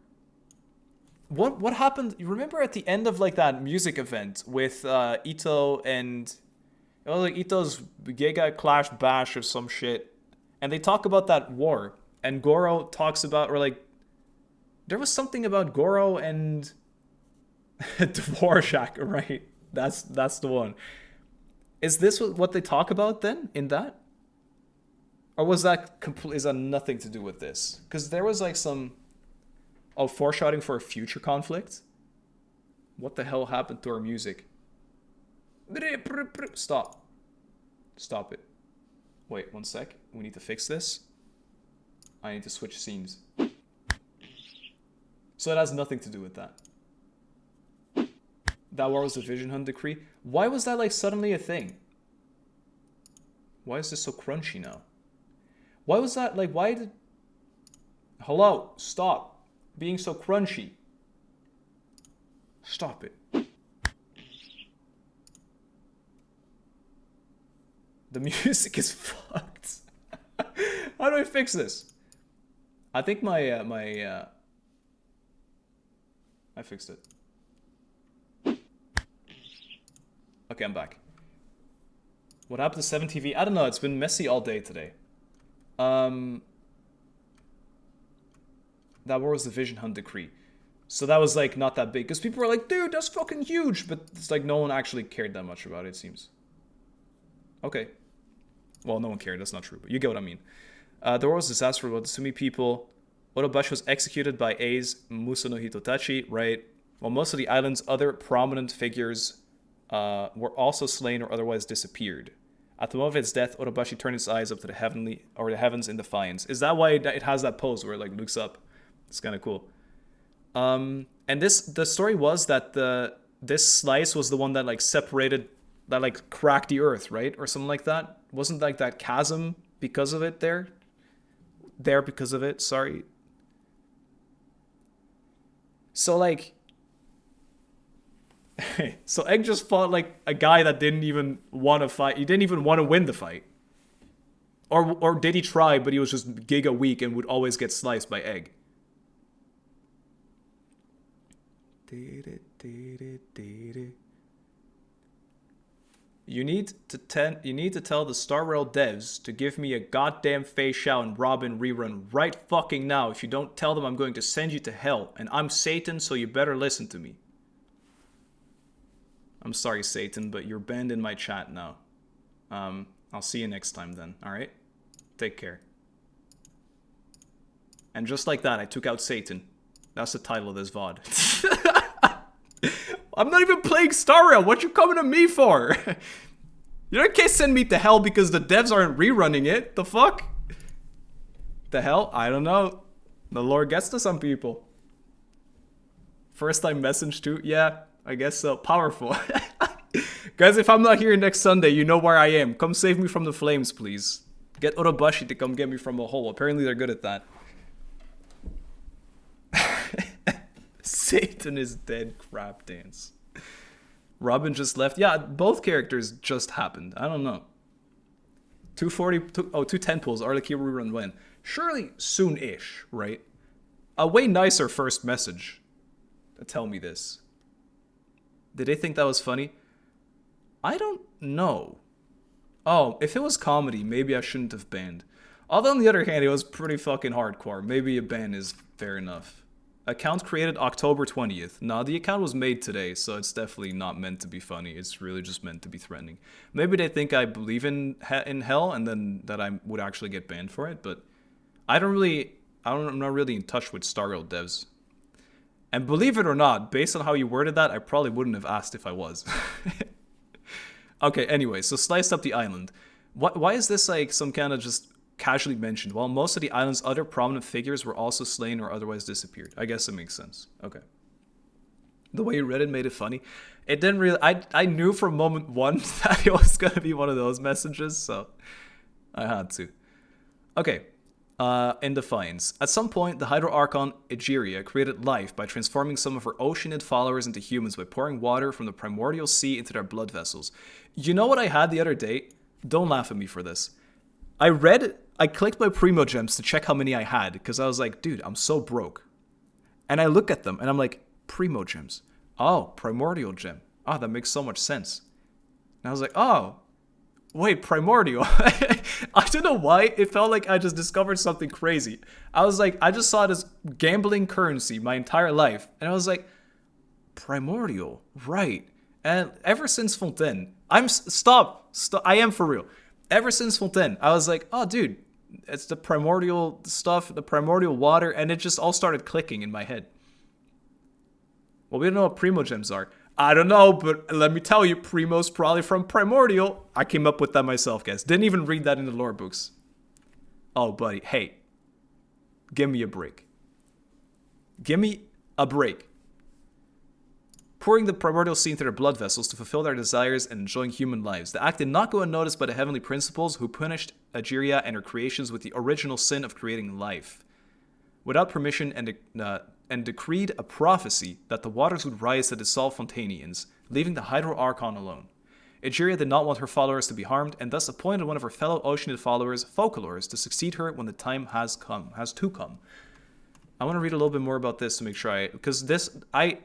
What happened? You remember at the end of like that music event with Ito and, it was like Ito's Giga Clash Bash or some shit, and they talk about that war, and Goro talks about, or like, there was something about Goro and Dvorak, right? That's the one. Is this what they talk about then in that? Or was that is that nothing to do with this? Because there was like some foreshadowing for a future conflict. What the hell happened to our music? Stop it. Wait 1 sec. We need to fix this. I need to switch scenes. So it has nothing to do with that. That war was the Vision Hunt decree. Why was that like suddenly a thing? Why is this so crunchy now? Why was that like, why did... Hello, stop being so crunchy. Stop it. The music is fucked. How do I fix this? I think I fixed it. Okay, I'm back. What happened to 7TV? I don't know, it's been messy all day today. That war was the Vision Hunt decree. So that was like not that big. Because people were like, dude, that's fucking huge. But it's like no one actually cared that much about it, it seems. Okay. Well, no one cared, that's not true. But you get what I mean. The war was a disaster for the Sumi people. Orobashi was executed by A's Musa no Hitotachi, right? While most of the island's other prominent figures were also slain or otherwise disappeared. At the moment of its death, Orobashi turned its eyes up to the heavens in defiance. Is that why it has that pose where it like looks up? It's kind of cool. And the story was that this slice was the one that like separated, that like cracked the earth, right? Or something like that. Wasn't like that chasm because of it there because of it, sorry. So like, so Egg just fought like a guy that didn't even want to fight. He didn't even want to win the fight. Or did he try, but he was just giga weak and would always get sliced by Egg. You need to tell the Star Rail devs to give me a goddamn Fei Xiao and Robin rerun right fucking now. If you don't tell them, I'm going to send you to hell. And I'm Satan, so you better listen to me. I'm sorry, Satan, but you're banned in my chat now. I'll see you next time then, alright? Take care. And just like that, I took out Satan. That's the title of this VOD. I'm not even playing Star Rail. What you coming to me for? You can't send me to hell because the devs aren't rerunning it. The fuck? The hell? I don't know. The lore gets to some people. First time message too? Yeah, I guess so. Powerful. Guys, if I'm not here next Sunday, you know where I am. Come save me from the flames, please. Get Orobashi to come get me from a hole. Apparently they're good at that. Satan is dead crap dance. Robin just left. Yeah, both characters just happened. I don't know. 210 pulls. Arlecchio rerun when? Surely soon-ish, right? A way nicer first message to tell me this. Did they think that was funny? I don't know. Oh, if it was comedy, maybe I shouldn't have banned. Although on the other hand, it was pretty fucking hardcore. Maybe a ban is fair enough. Account created October 20th. No, the account was made today, so it's definitely not meant to be funny. It's really just meant to be threatening. Maybe they think I believe in hell and then that I would actually get banned for it, but I'm not really in touch with Star Rail devs. And believe it or not, based on how you worded that, I probably wouldn't have asked if I was. Okay, anyway, so sliced up the island. Why is this like some kind of just casually mentioned? While most of the island's other prominent figures were also slain or otherwise disappeared. I guess it makes sense. Okay. The way you read it made it funny. It didn't really... I knew from moment one that it was going to be one of those messages, so I had to. Okay. In Defiance. At some point, the Hydro Archon Egeria created life by transforming some of her Oceanid followers into humans by pouring water from the primordial sea into their blood vessels. You know what I had the other day? Don't laugh at me for this. I clicked my Primo Gems to check how many I had, because I was like, dude, I'm so broke. And I look at them, and I'm like, Primo Gems. Oh, Primordial Gem. Oh, that makes so much sense. And I was like, oh, wait, Primordial. I don't know why. It felt like I just discovered something crazy. I was like, I just saw this gambling currency my entire life. And I was like, Primordial, right. And ever since Fontaine, stop, I am for real. Ever since Fontaine, I was like, oh, dude, it's the primordial stuff, the primordial water, and it just all started clicking in my head. Well, we don't know what Primo Gems are. I don't know, but let me tell you, Primo's probably from Primordial. I came up with that myself, guys. Didn't even read that in the lore books. Oh, buddy, hey. Give me a break. Give me a break. Pouring the primordial sea into their blood vessels to fulfill their desires and enjoying human lives. The act did not go unnoticed by the heavenly principles who punished Egeria and her creations with the original sin of creating life. Without permission and decreed a prophecy that the waters would rise to dissolve Fontanians, leaving the Hydro Archon alone. Egeria did not want her followers to be harmed and thus appointed one of her fellow Oceanid followers, Focalors, to succeed her when the time has to come. I want to read a little bit more about this to make sure because this, I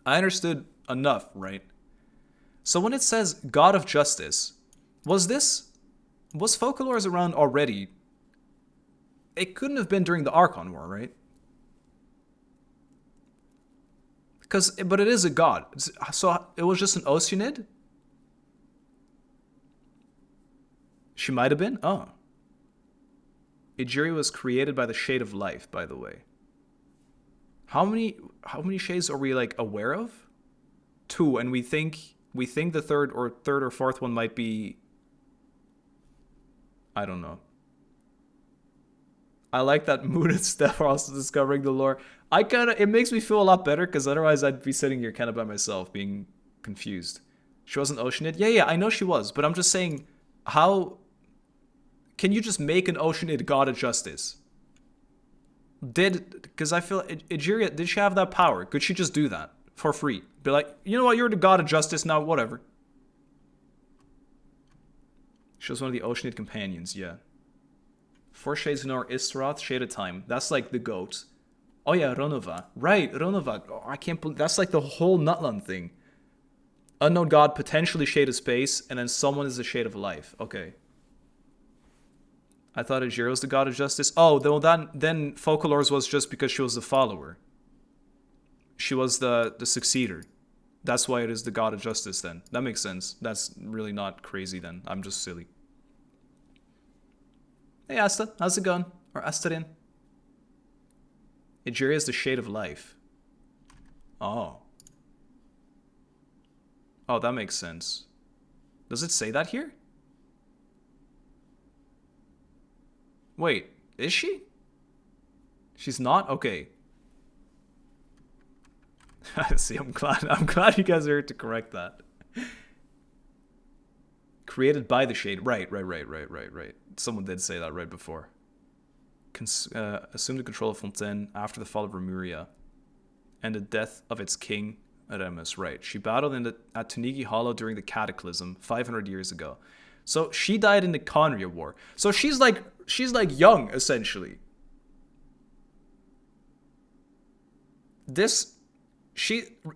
understood enough, right? So when it says God of Justice, was Focalors around already? It couldn't have been during the Archon War, right? But it is a god. So it was just an Oceanid? She might have been? Oh. Egeria was created by the Shade of Life, by the way. How many shades are we like aware of? 2, and we think the third or fourth one might be, I don't know. I like that Moon and Steph are also discovering the lore. It makes me feel a lot better because otherwise I'd be sitting here kind of by myself being confused. She wasn't Oceanid? Yeah, I know she was, but I'm just saying, how can you just make an Oceanid god of justice? Because I feel Egeria, did she have that power? Could she just do that for free? Be like, you know what, you're the god of justice now, whatever. She was one of the Oceanid companions, yeah. 4 shades of Nor Istaroth, Shade of Time. That's like the goat. Oh yeah, Ronova. Right, Ronova. Oh, I can't believe that's like the whole Nutland thing. Unknown god, potentially Shade of Space, and then someone is the Shade of Life. Okay. I thought Egeria was the god of justice. Oh, then Focalors was just because she was the follower. She was the successor. That's why it is the god of justice then. That makes sense. That's really not crazy then. I'm just silly. Hey Asta, how's it going? Or Astarin? Egeria is the Shade of Life. Oh. Oh, that makes sense. Does it say that here? Wait, is she? She's not? Okay. See, I'm glad you guys are here to correct that. Created by the Shade. Right. Someone did say that right before. Assumed the control of Fontaine after the fall of Remuria and the death of its king, Remus. Right. She battled at Tunigi Hollow during the Cataclysm 500 years ago. So she died in the Conria War. So she's like young, essentially.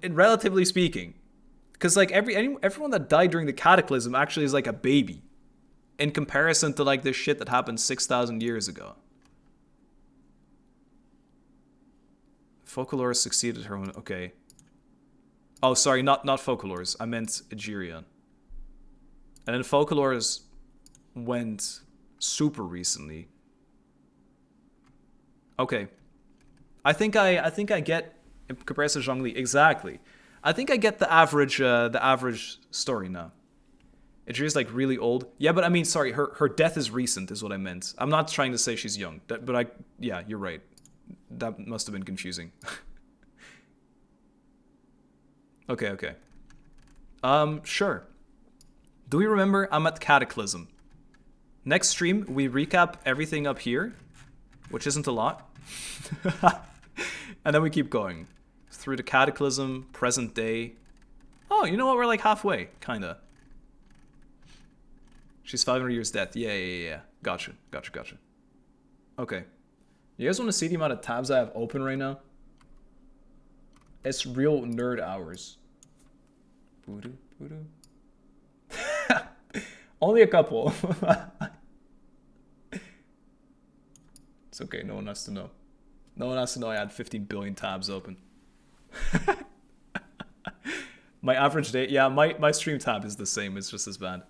Relatively speaking, because like everyone that died during the Cataclysm actually is like a baby, in comparison to like this shit that happened 6,000 years ago. Focalors succeeded her when okay. Oh, sorry, not Focalors. I meant Egeria. And then Focalors went super recently. Okay. I think I get, in comparison to Zhongli, exactly. I think I get the average story now. Idria's like really old. Yeah, but I mean, sorry, her death is recent is what I meant. I'm not trying to say she's young, but yeah, you're right. That must have been confusing. Okay. Sure. Do we remember? I'm at Cataclysm. Next stream, we recap everything up here, which isn't a lot. And then we keep going. Through the Cataclysm, present day. Oh, you know what? We're like halfway, kinda. She's 500 years dead. Yeah. Gotcha. Okay. You guys want to see the amount of tabs I have open right now? It's real nerd hours. Only a couple. It's okay, no one has to know. No one has to know I had 15 billion tabs open. My average day, yeah, my stream tab is the same, it's just as bad.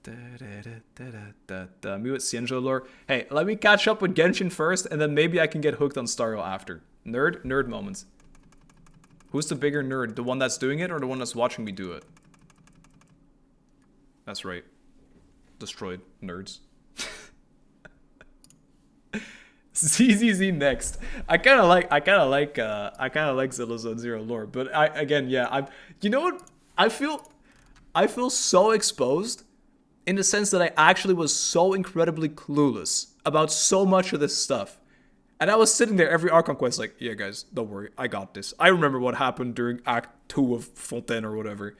Me with Xianzhou lore. Hey, let me catch up with Genshin first, and then maybe I can get hooked on Starro after. Nerd moments. Who's the bigger nerd? The one that's doing it or the one that's watching me do it? That's right. Destroyed nerds. ZZZ next. I kind of like Zillowzone Zero lore, but you know what? I feel so exposed in the sense that I actually was so incredibly clueless about so much of this stuff. And I was sitting there every Archon quest like, yeah guys, don't worry, I got this. I remember what happened during Act 2 of Fontaine or whatever.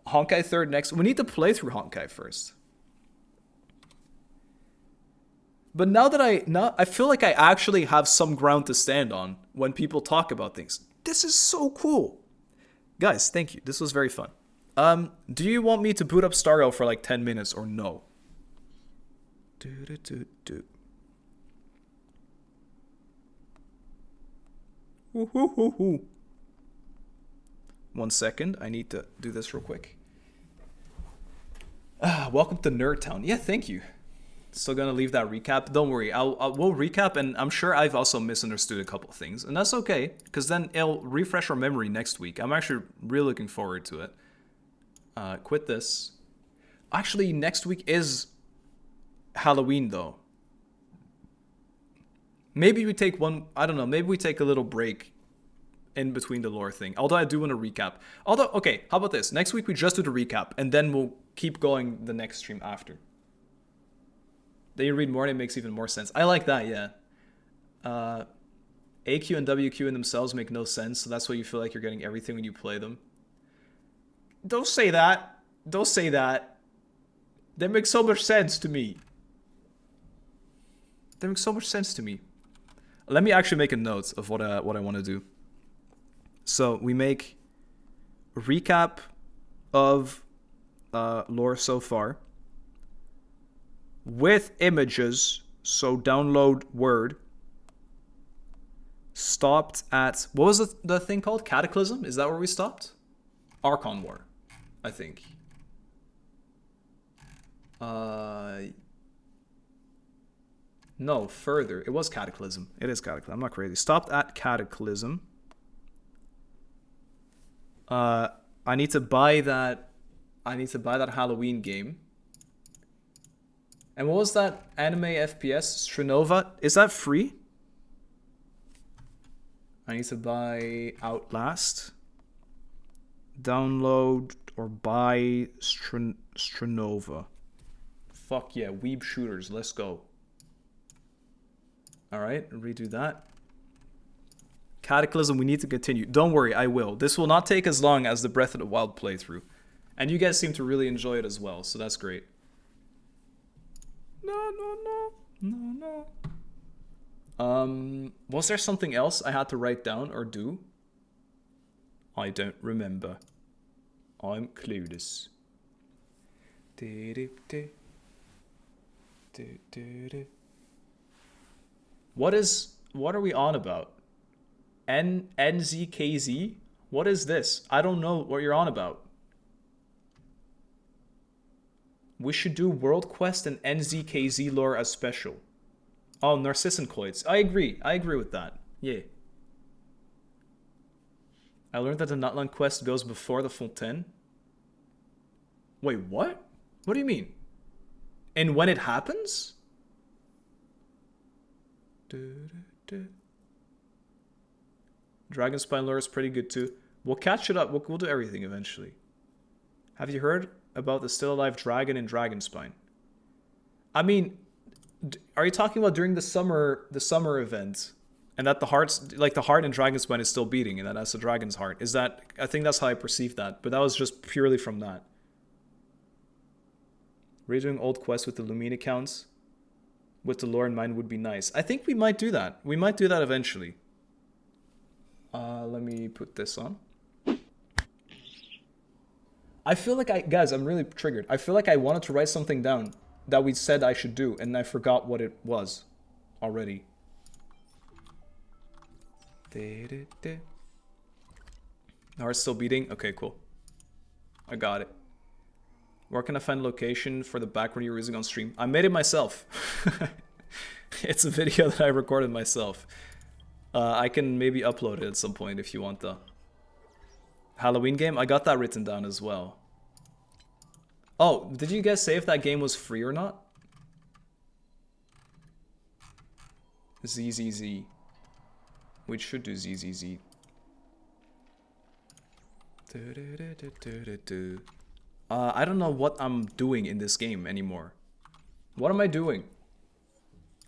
Honkai 3rd next. We need to play through Honkai first. But now that I feel like I actually have some ground to stand on when people talk about things. This is so cool. Guys, thank you. This was very fun. Do you want me to boot up Starro for like 10 minutes or no? One second, I need to do this real quick. Welcome to Nerd Town. Yeah, thank you. Still gonna leave that recap. Don't worry, we'll recap, and I'm sure I've also misunderstood a couple of things, and that's okay, because then it'll refresh our memory next week. I'm actually really looking forward to it. Quit this. Actually, next week is Halloween, though. Maybe we take maybe we take a little break in between the lore thing. Although I do want to recap. Okay, how about this? Next week we just do the recap, and then we'll keep going the next stream after. Then you read more and it makes even more sense. I like that, yeah. AQ and WQ in themselves make no sense, so that's why you feel like you're getting everything when you play them. Don't say that. Don't say that. That makes so much sense to me. That makes so much sense to me. Let me actually make a note of what I want to do. So we make a recap of lore so far with images. So download Word. Stopped at, what was the thing called? Cataclysm? Is that where we stopped? Archon War, I think. No, further. It was Cataclysm. It is Cataclysm. I'm not crazy. Stopped at Cataclysm. I need to buy that. I need to buy that Halloween game. And what was that anime FPS? Strinova? Is that free? I need to buy Outlast. Download or buy Strinova. Fuck yeah, weeb shooters. Let's go. Alright, redo that. Cataclysm, we need to continue. Don't worry, I will. This will not take as long as the Breath of the Wild playthrough. And you guys seem to really enjoy it as well, so that's great. No. Was there something else I had to write down or do? I don't remember. I'm clueless. What are we on about? NZKZ? What is this? I don't know what you're on about. We should do World Quest and NZKZ lore as special. Oh, Narcissan Coits. I agree with that. Yeah. I learned that the Nutland quest goes before the Fontaine. Wait, what? What do you mean? And when it happens? Dragonspine lore is pretty good too. We'll catch it up. We'll do everything eventually. Have you heard about the still alive dragon in Dragonspine? I mean, are you talking about during the summer event, and that the hearts, like the heart in Dragonspine is still beating, and that's the dragon's heart? Is that? I think that's how I perceived that, but that was just purely from that. Redoing old quests with the Lumine accounts, with the lore in mind, would be nice. I think we might do that. We might do that eventually. Let me put this on. I feel like guys, I'm really triggered. I feel like I wanted to write something down that we said I should do, and I forgot what it was already. The heart's still beating? Okay, cool. I got it. Where can I find location for the background you're using on stream? I made it myself. It's a video that I recorded myself. I can maybe upload it at some point if you want the Halloween game. I got that written down as well. Oh, did you guys say if that game was free or not? ZZZ. We should do ZZZ. I don't know what I'm doing in this game anymore. What am I doing?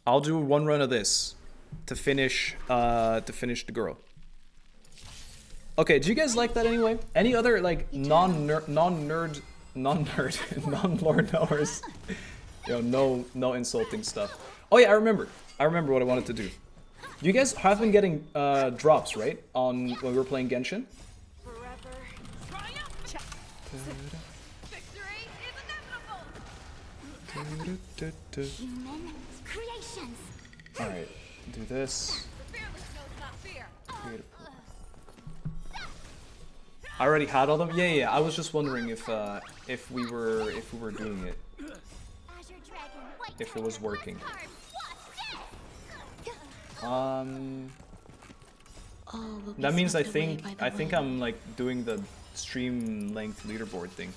I'll do one run of this to finish the girl. Okay, do you guys like that anyway? Any other like non-lore knowers? You know, no insulting stuff. Oh yeah, I remember what I wanted to do. You guys have been getting drops, right? On when we were playing Genshin? Human creations. Alright, do this. I already had all them? Yeah, I was just wondering if we were doing it. If it was working. That means I think I'm like doing the stream length leaderboard thing.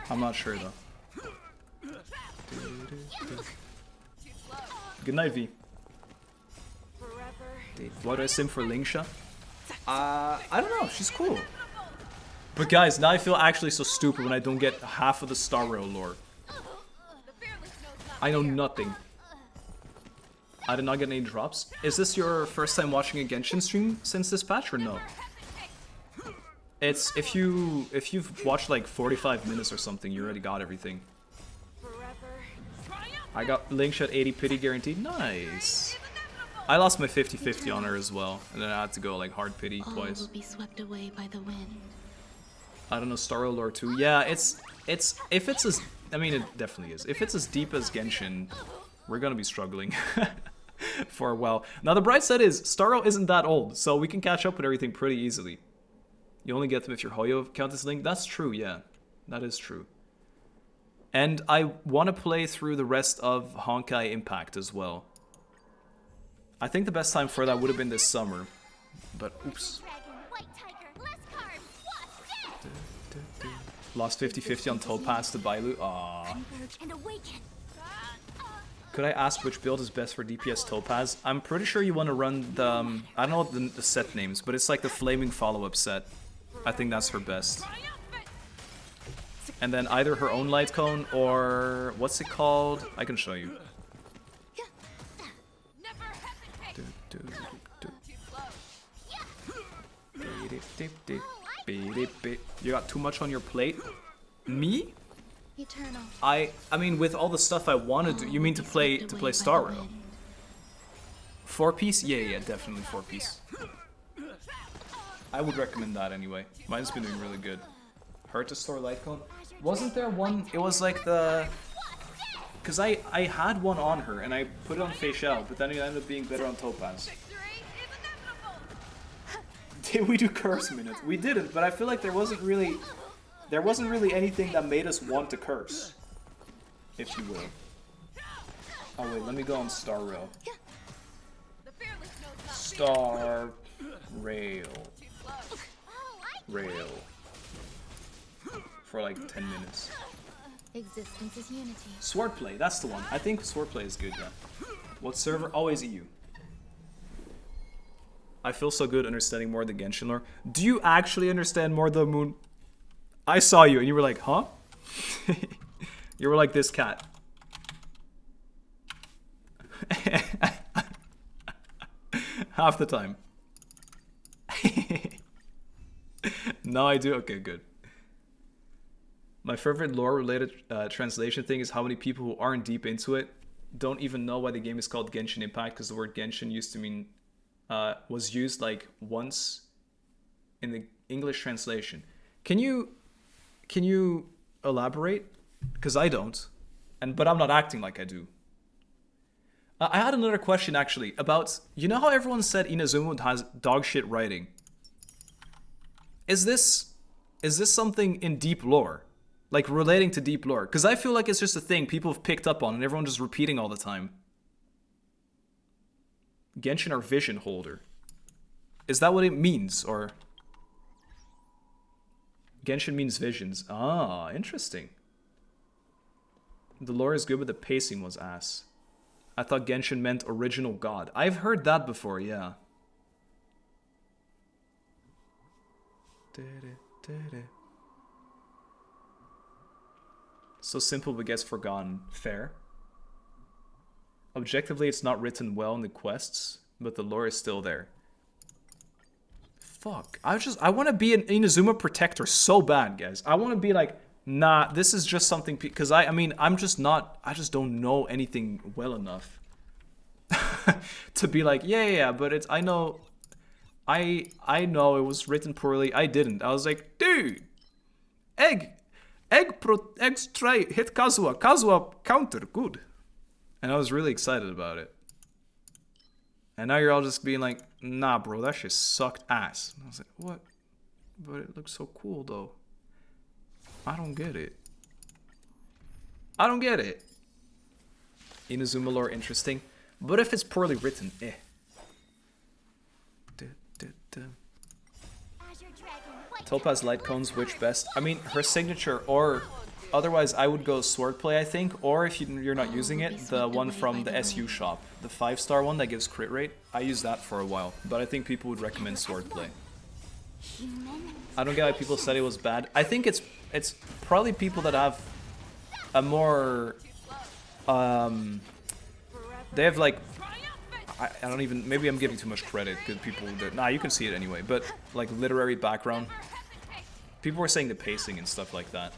I'm not sure though. Good night, V. Why do I sim for Lingsha? I don't know, she's cool. But guys, now I feel actually so stupid when I don't get half of the Star Rail lore. I know nothing. I did not get any drops. Is this your first time watching a Genshin stream since this patch or no? It's if you've watched like 45 minutes or something, you already got everything. I got Linkshot at 80 pity guaranteed. Nice. I lost my 50-50 on her as well, and then I had to go like hard pity twice. Will be swept away by the wind. I don't know, Star Lore 2. Yeah, it's if it's as, I mean, it definitely is. If it's as deep as Genshin, we're gonna be struggling for a while. Now the bright side is Starro isn't that old, so we can catch up with everything pretty easily. You only get them if your Hoyo account is linked. That's true, yeah, that is true. And I want to play through the rest of Honkai Impact as well. I think the best time for that would have been this summer, but oops. Lost 50-50 on Topaz to Bailu. Aww. Could I ask which build is best for DPS Topaz? I'm pretty sure you want to run the, I don't know the set names, but it's like the Flaming Follow-Up set. I think that's her best. And then either her own light cone or what's it called? I can show you. You got too much on your plate? Me? Eternal. I mean, with all the stuff I want to do, you mean to play Star Rail? 4-piece? Yeah, definitely 4-piece. I would recommend that anyway. Mine's been doing really good. Hard to store light cone? Wasn't there one? It was like the... Because I had one on her and I put it on Facial, but then it ended up being better on Topaz. Did we do curse minutes? We didn't, but I feel like there wasn't really anything that made us want to curse, if you will. Oh wait, let me go on Star Rail. Star Rail. rail for like 10 minutes. Existence is unity. Swordplay, that's the one. I think swordplay is good, yeah. What server? Always EU. I feel so good understanding more of the Genshin lore. Do you actually understand more of the moon? I saw you and you were like, huh? You were like this cat. Half the time. No, I do. Okay, good. My favorite lore-related translation thing is how many people who aren't deep into it don't even know why the game is called Genshin Impact, because the word Genshin used to mean was used like once in the English translation. Can you elaborate? Because I don't, but I'm not acting like I do. I had another question actually about, you know how everyone said Inazuma has dog shit writing? Is this something in deep lore? Like relating to deep lore? Because I feel like it's just a thing people have picked up on and everyone's just repeating all the time. Genshin or vision holder. Is that what it means? Or Genshin means visions. Ah, interesting. The lore is good but the pacing was ass. I thought Genshin meant original god. I've heard that before, yeah. So simple but gets forgotten. Fair. Objectively, it's not written well in the quests, but the lore is still there. Fuck. I want to be an Inazuma protector so bad, guys. I want to be like, nah, this is just something, because I just don't know anything well enough to be like, yeah, but it's, I know it was written poorly. I didn't. I was like, dude, Egg's try, hit Kazuha counter, good. And I was really excited about it. And now you're all just being like, nah, bro, that shit sucked ass. And I was like, what? But it looks so cool, though. I don't get it. I don't get it. Inazuma lore interesting, but if it's poorly written, eh. Topaz light cones, which best? I mean, her signature, or otherwise I would go swordplay, I think, or if you're not using it, the one from the SU shop, the 5-star one that gives crit rate. I used that for a while, but I think people would recommend swordplay. I don't get why people said it was bad. I think it's probably people that have a more they have like, I don't even, maybe I'm giving too much credit because people that, nah, you can see it anyway, but like literary background. People were saying the pacing and stuff like that.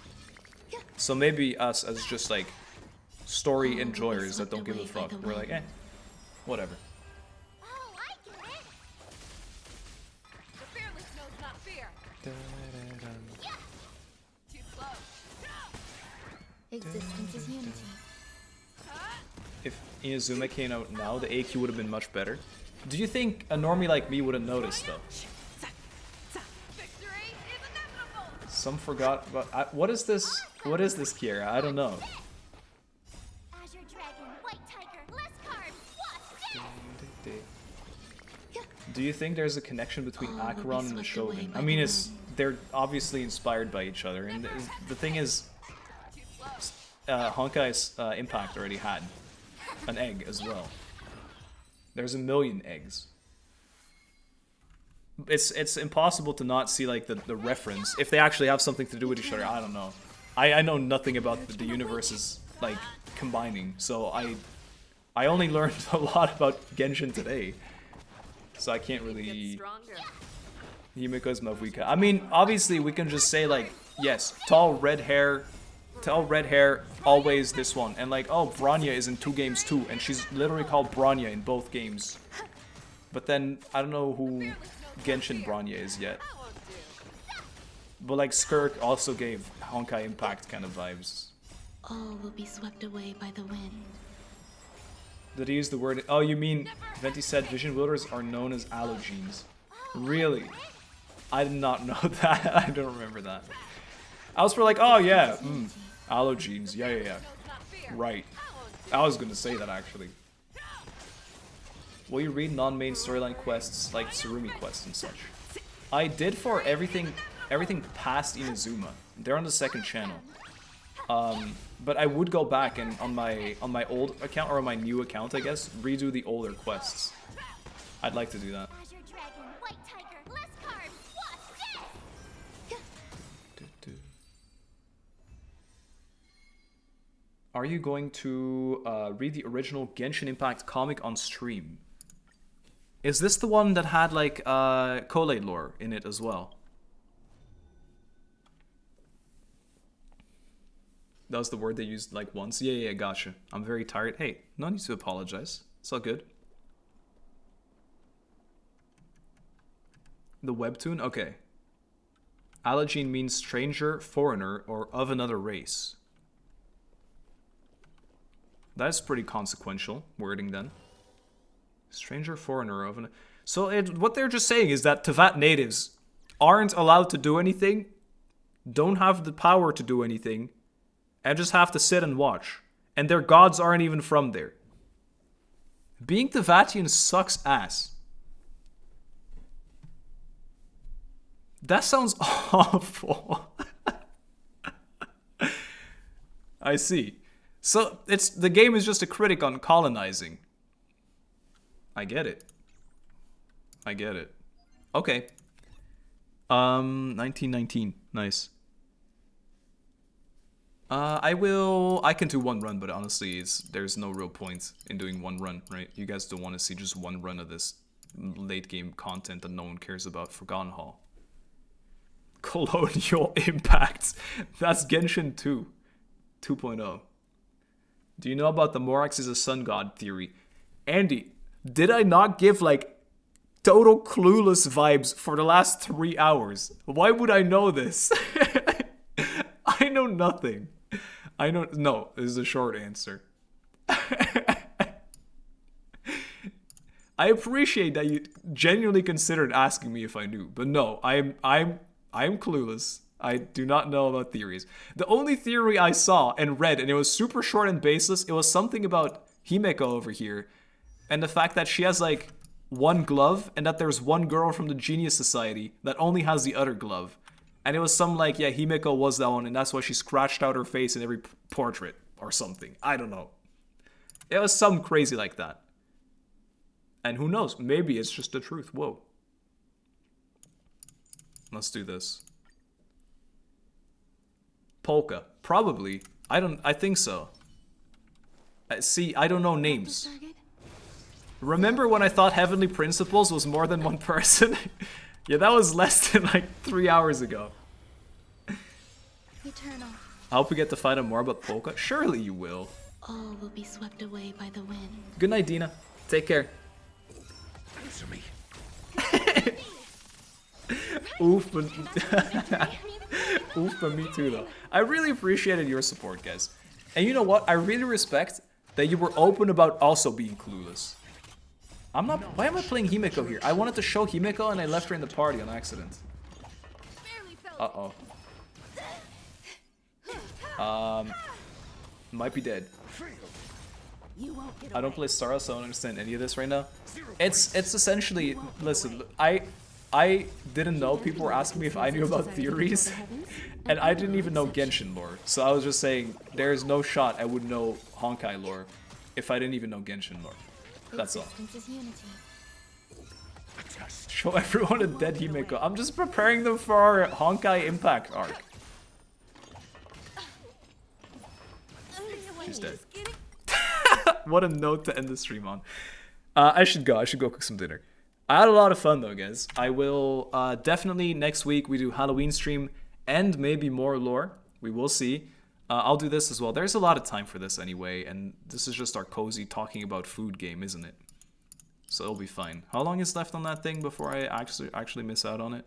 So maybe us as just like story enjoyers that don't give a fuck, we're like, eh, whatever. Oh, I get it. The fearless knows not fear. Yeah. Too slow. Existence is unity. If Inazuma came out now, the AQ would have been much better. Do you think a normie like me would have noticed though? Victory is inevitable. Some forgot about, what is this? What is this, Kiera? I don't know. Azure Dragon, White Tiger, less cards. What? Do you think there's a connection between Acheron and the Shogun? I mean, they're obviously inspired by each other, and the thing is, Honkai's Impact already had an egg as well. There's a million eggs. It's impossible to not see like the reference if they actually have something to do with each other. I don't know. I know nothing about the universes like combining, so I only learned a lot about Genshin today, so I can't really. Himiko's Mavuika. I mean, obviously we can just say like, yes, tall red hair, always this one, and like, oh, Bronya is in 2 games too, and she's literally called Bronya in both games. But then I don't know who Genshin Bronya is yet. But like Skirk also gave Honkai Impact kind of vibes. All will be swept away by the wind. Did he use the word? Oh, you mean Venti said vision wielders are known as allogenes? Really? I did not know that. I don't remember that. I was like, oh yeah, allogenes, yeah. Right. I was gonna say that actually. Will you read non-main storyline quests like Tsurumi quests and such? I did for everything everything past Inazuma. They're on the second channel. But I would go back and on my old account, or on my new account, I guess, redo the older quests. I'd like to do that. Azure Dragon, White Tiger, less cards. What's this? Are you going to read the original Genshin Impact comic on stream? Is this the one that had like Kool-Aid lore in it as well? That was the word they used like once. Yeah, gotcha. I'm very tired. Hey, no need to apologize. It's all good. The webtoon? Okay. Allergene means stranger, foreigner, or of another race. That's pretty consequential wording then. Stranger, foreigner, of an... So what they're just saying is that Teyvat natives aren't allowed to do anything, don't have the power to do anything, and just have to sit and watch. And their gods aren't even from there. Being Teyvatian sucks ass. That sounds awful. I see. So the game is just a critic on colonizing. I get it. I get it. Okay. 1919. Nice. I can do one run, but honestly, there's no real point in doing one run, right? You guys don't want to see just one run of this late game content that no one cares about. Forgotten Hall. Colonial Impact. That's Genshin 2. 2.0. Do you know about the Morax is a sun god theory? Andy, did I not give like total clueless vibes for the last 3 hours? Why would I know this? I know nothing. No, is the short answer. I appreciate that you genuinely considered asking me if I knew, but no, I'm clueless. I do not know about theories. The only theory I saw and read, and it was super short and baseless, it was something about Himeko over here, and the fact that she has like one glove, and that there's one girl from the Genius Society that only has the other glove. And it was some like, yeah, Himeko was that one, and that's why she scratched out her face in every portrait or something. I don't know. It was some crazy like that. And who knows? Maybe it's just the truth. Whoa. Let's do this. Polka. Probably. I think so. See, I don't know names. Remember when I thought Heavenly Principles was more than one person? Yeah, that was less than like 3 hours ago. Eternal. I hope we get to find out more about Polka. Surely you will. All will be swept away by the wind. Good night, Dina. Take care. Answer me. Oof, but oof, but me too though. I really appreciated your support, guys. And you know what? I really respect that you were open about also being clueless. Why am I playing Himeko here? I wanted to show Himeko and I left her in the party on accident. Uh-oh. Might be dead. I don't play Star, so I don't understand any of this right now. It's essentially, listen, I didn't know, people were asking me if I knew about theories, and I didn't even know Genshin lore. So I was just saying, there's no shot I would know Honkai lore if I didn't even know Genshin lore. That's all. Show everyone a dead Himeko. I'm just preparing them for our Honkai Impact arc. She's dead. What a note to end the stream on. I should go cook some dinner. I had a lot of fun though, guys. I will definitely next week we do Halloween stream and maybe more lore. We will see. I'll do this as well. There's a lot of time for this anyway, and this is just our cozy talking about food game, isn't it? So it'll be fine. How long is left on that thing before I actually miss out on it?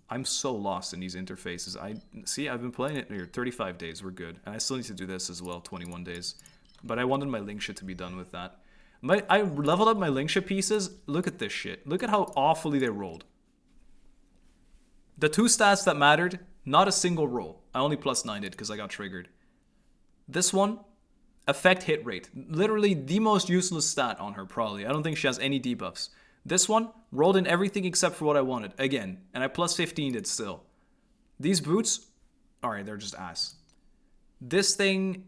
I'm so lost in these interfaces. I've been playing it here 35 days. We're good. And I still need to do this as well, 21 days. But I wanted my link shit to be done with that. I leveled up my link shit pieces. Look at this shit. Look at how awfully they rolled. The two stats that mattered, not a single roll. I only +9'd it because I got triggered. This one, effect hit rate. Literally the most useless stat on her, probably. I don't think she has any debuffs. This one rolled in everything except for what I wanted again, and I plus 15'd it still. These boots, alright, they're just ass. This thing,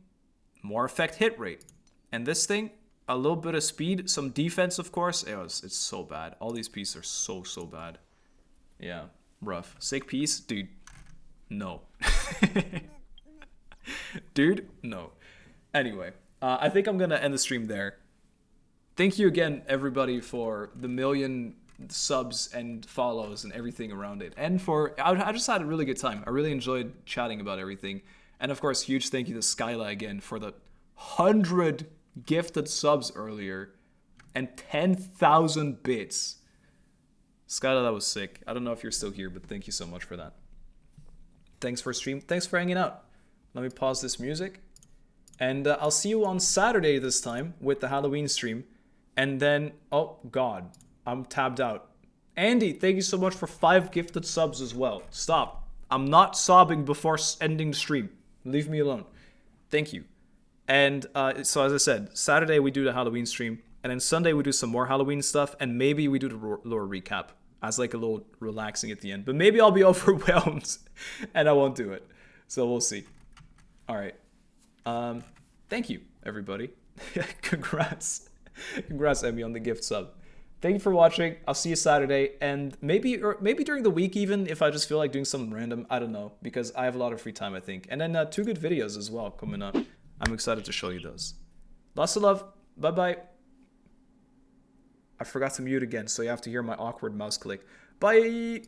more effect hit rate. And this thing, a little bit of speed, some defense, of course. It's so bad. All these pieces are so bad. Yeah, rough. Sick piece, dude. No. Dude, no. Anyway, I think I'm gonna end the stream there. Thank you again, everybody, for the 1,000,000 subs and follows and everything around it. And I just had a really good time. I really enjoyed chatting about everything. And of course, huge thank you to Skyla again for the 100 gifted subs earlier and 10,000 bits. Skyla, that was sick. I don't know if you're still here, but thank you so much for that. Thanks for stream. Thanks for hanging out. Let me pause this music. And I'll see you on Saturday this time with the Halloween stream. And then, oh God, I'm tabbed out. Andy, thank you so much for 5 gifted subs as well. Stop. I'm not sobbing before ending the stream. Leave me alone. Thank you. And so as I said, Saturday we do the Halloween stream. And then Sunday we do some more Halloween stuff. And maybe we do the lore recap as like a little relaxing at the end. But maybe I'll be overwhelmed and I won't do it. So we'll see. All right. Thank you, everybody. Congrats. Congrats, Emmy, on the gift sub. Thank you for watching. I'll see you Saturday, and maybe during the week even, if I just feel like doing something random. I don't know, because I have a lot of free time, I think. And then 2 good videos as well coming up. I'm excited to show you those. Lots of love. Bye-bye. I forgot to mute again, so you have to hear my awkward mouse click. Bye!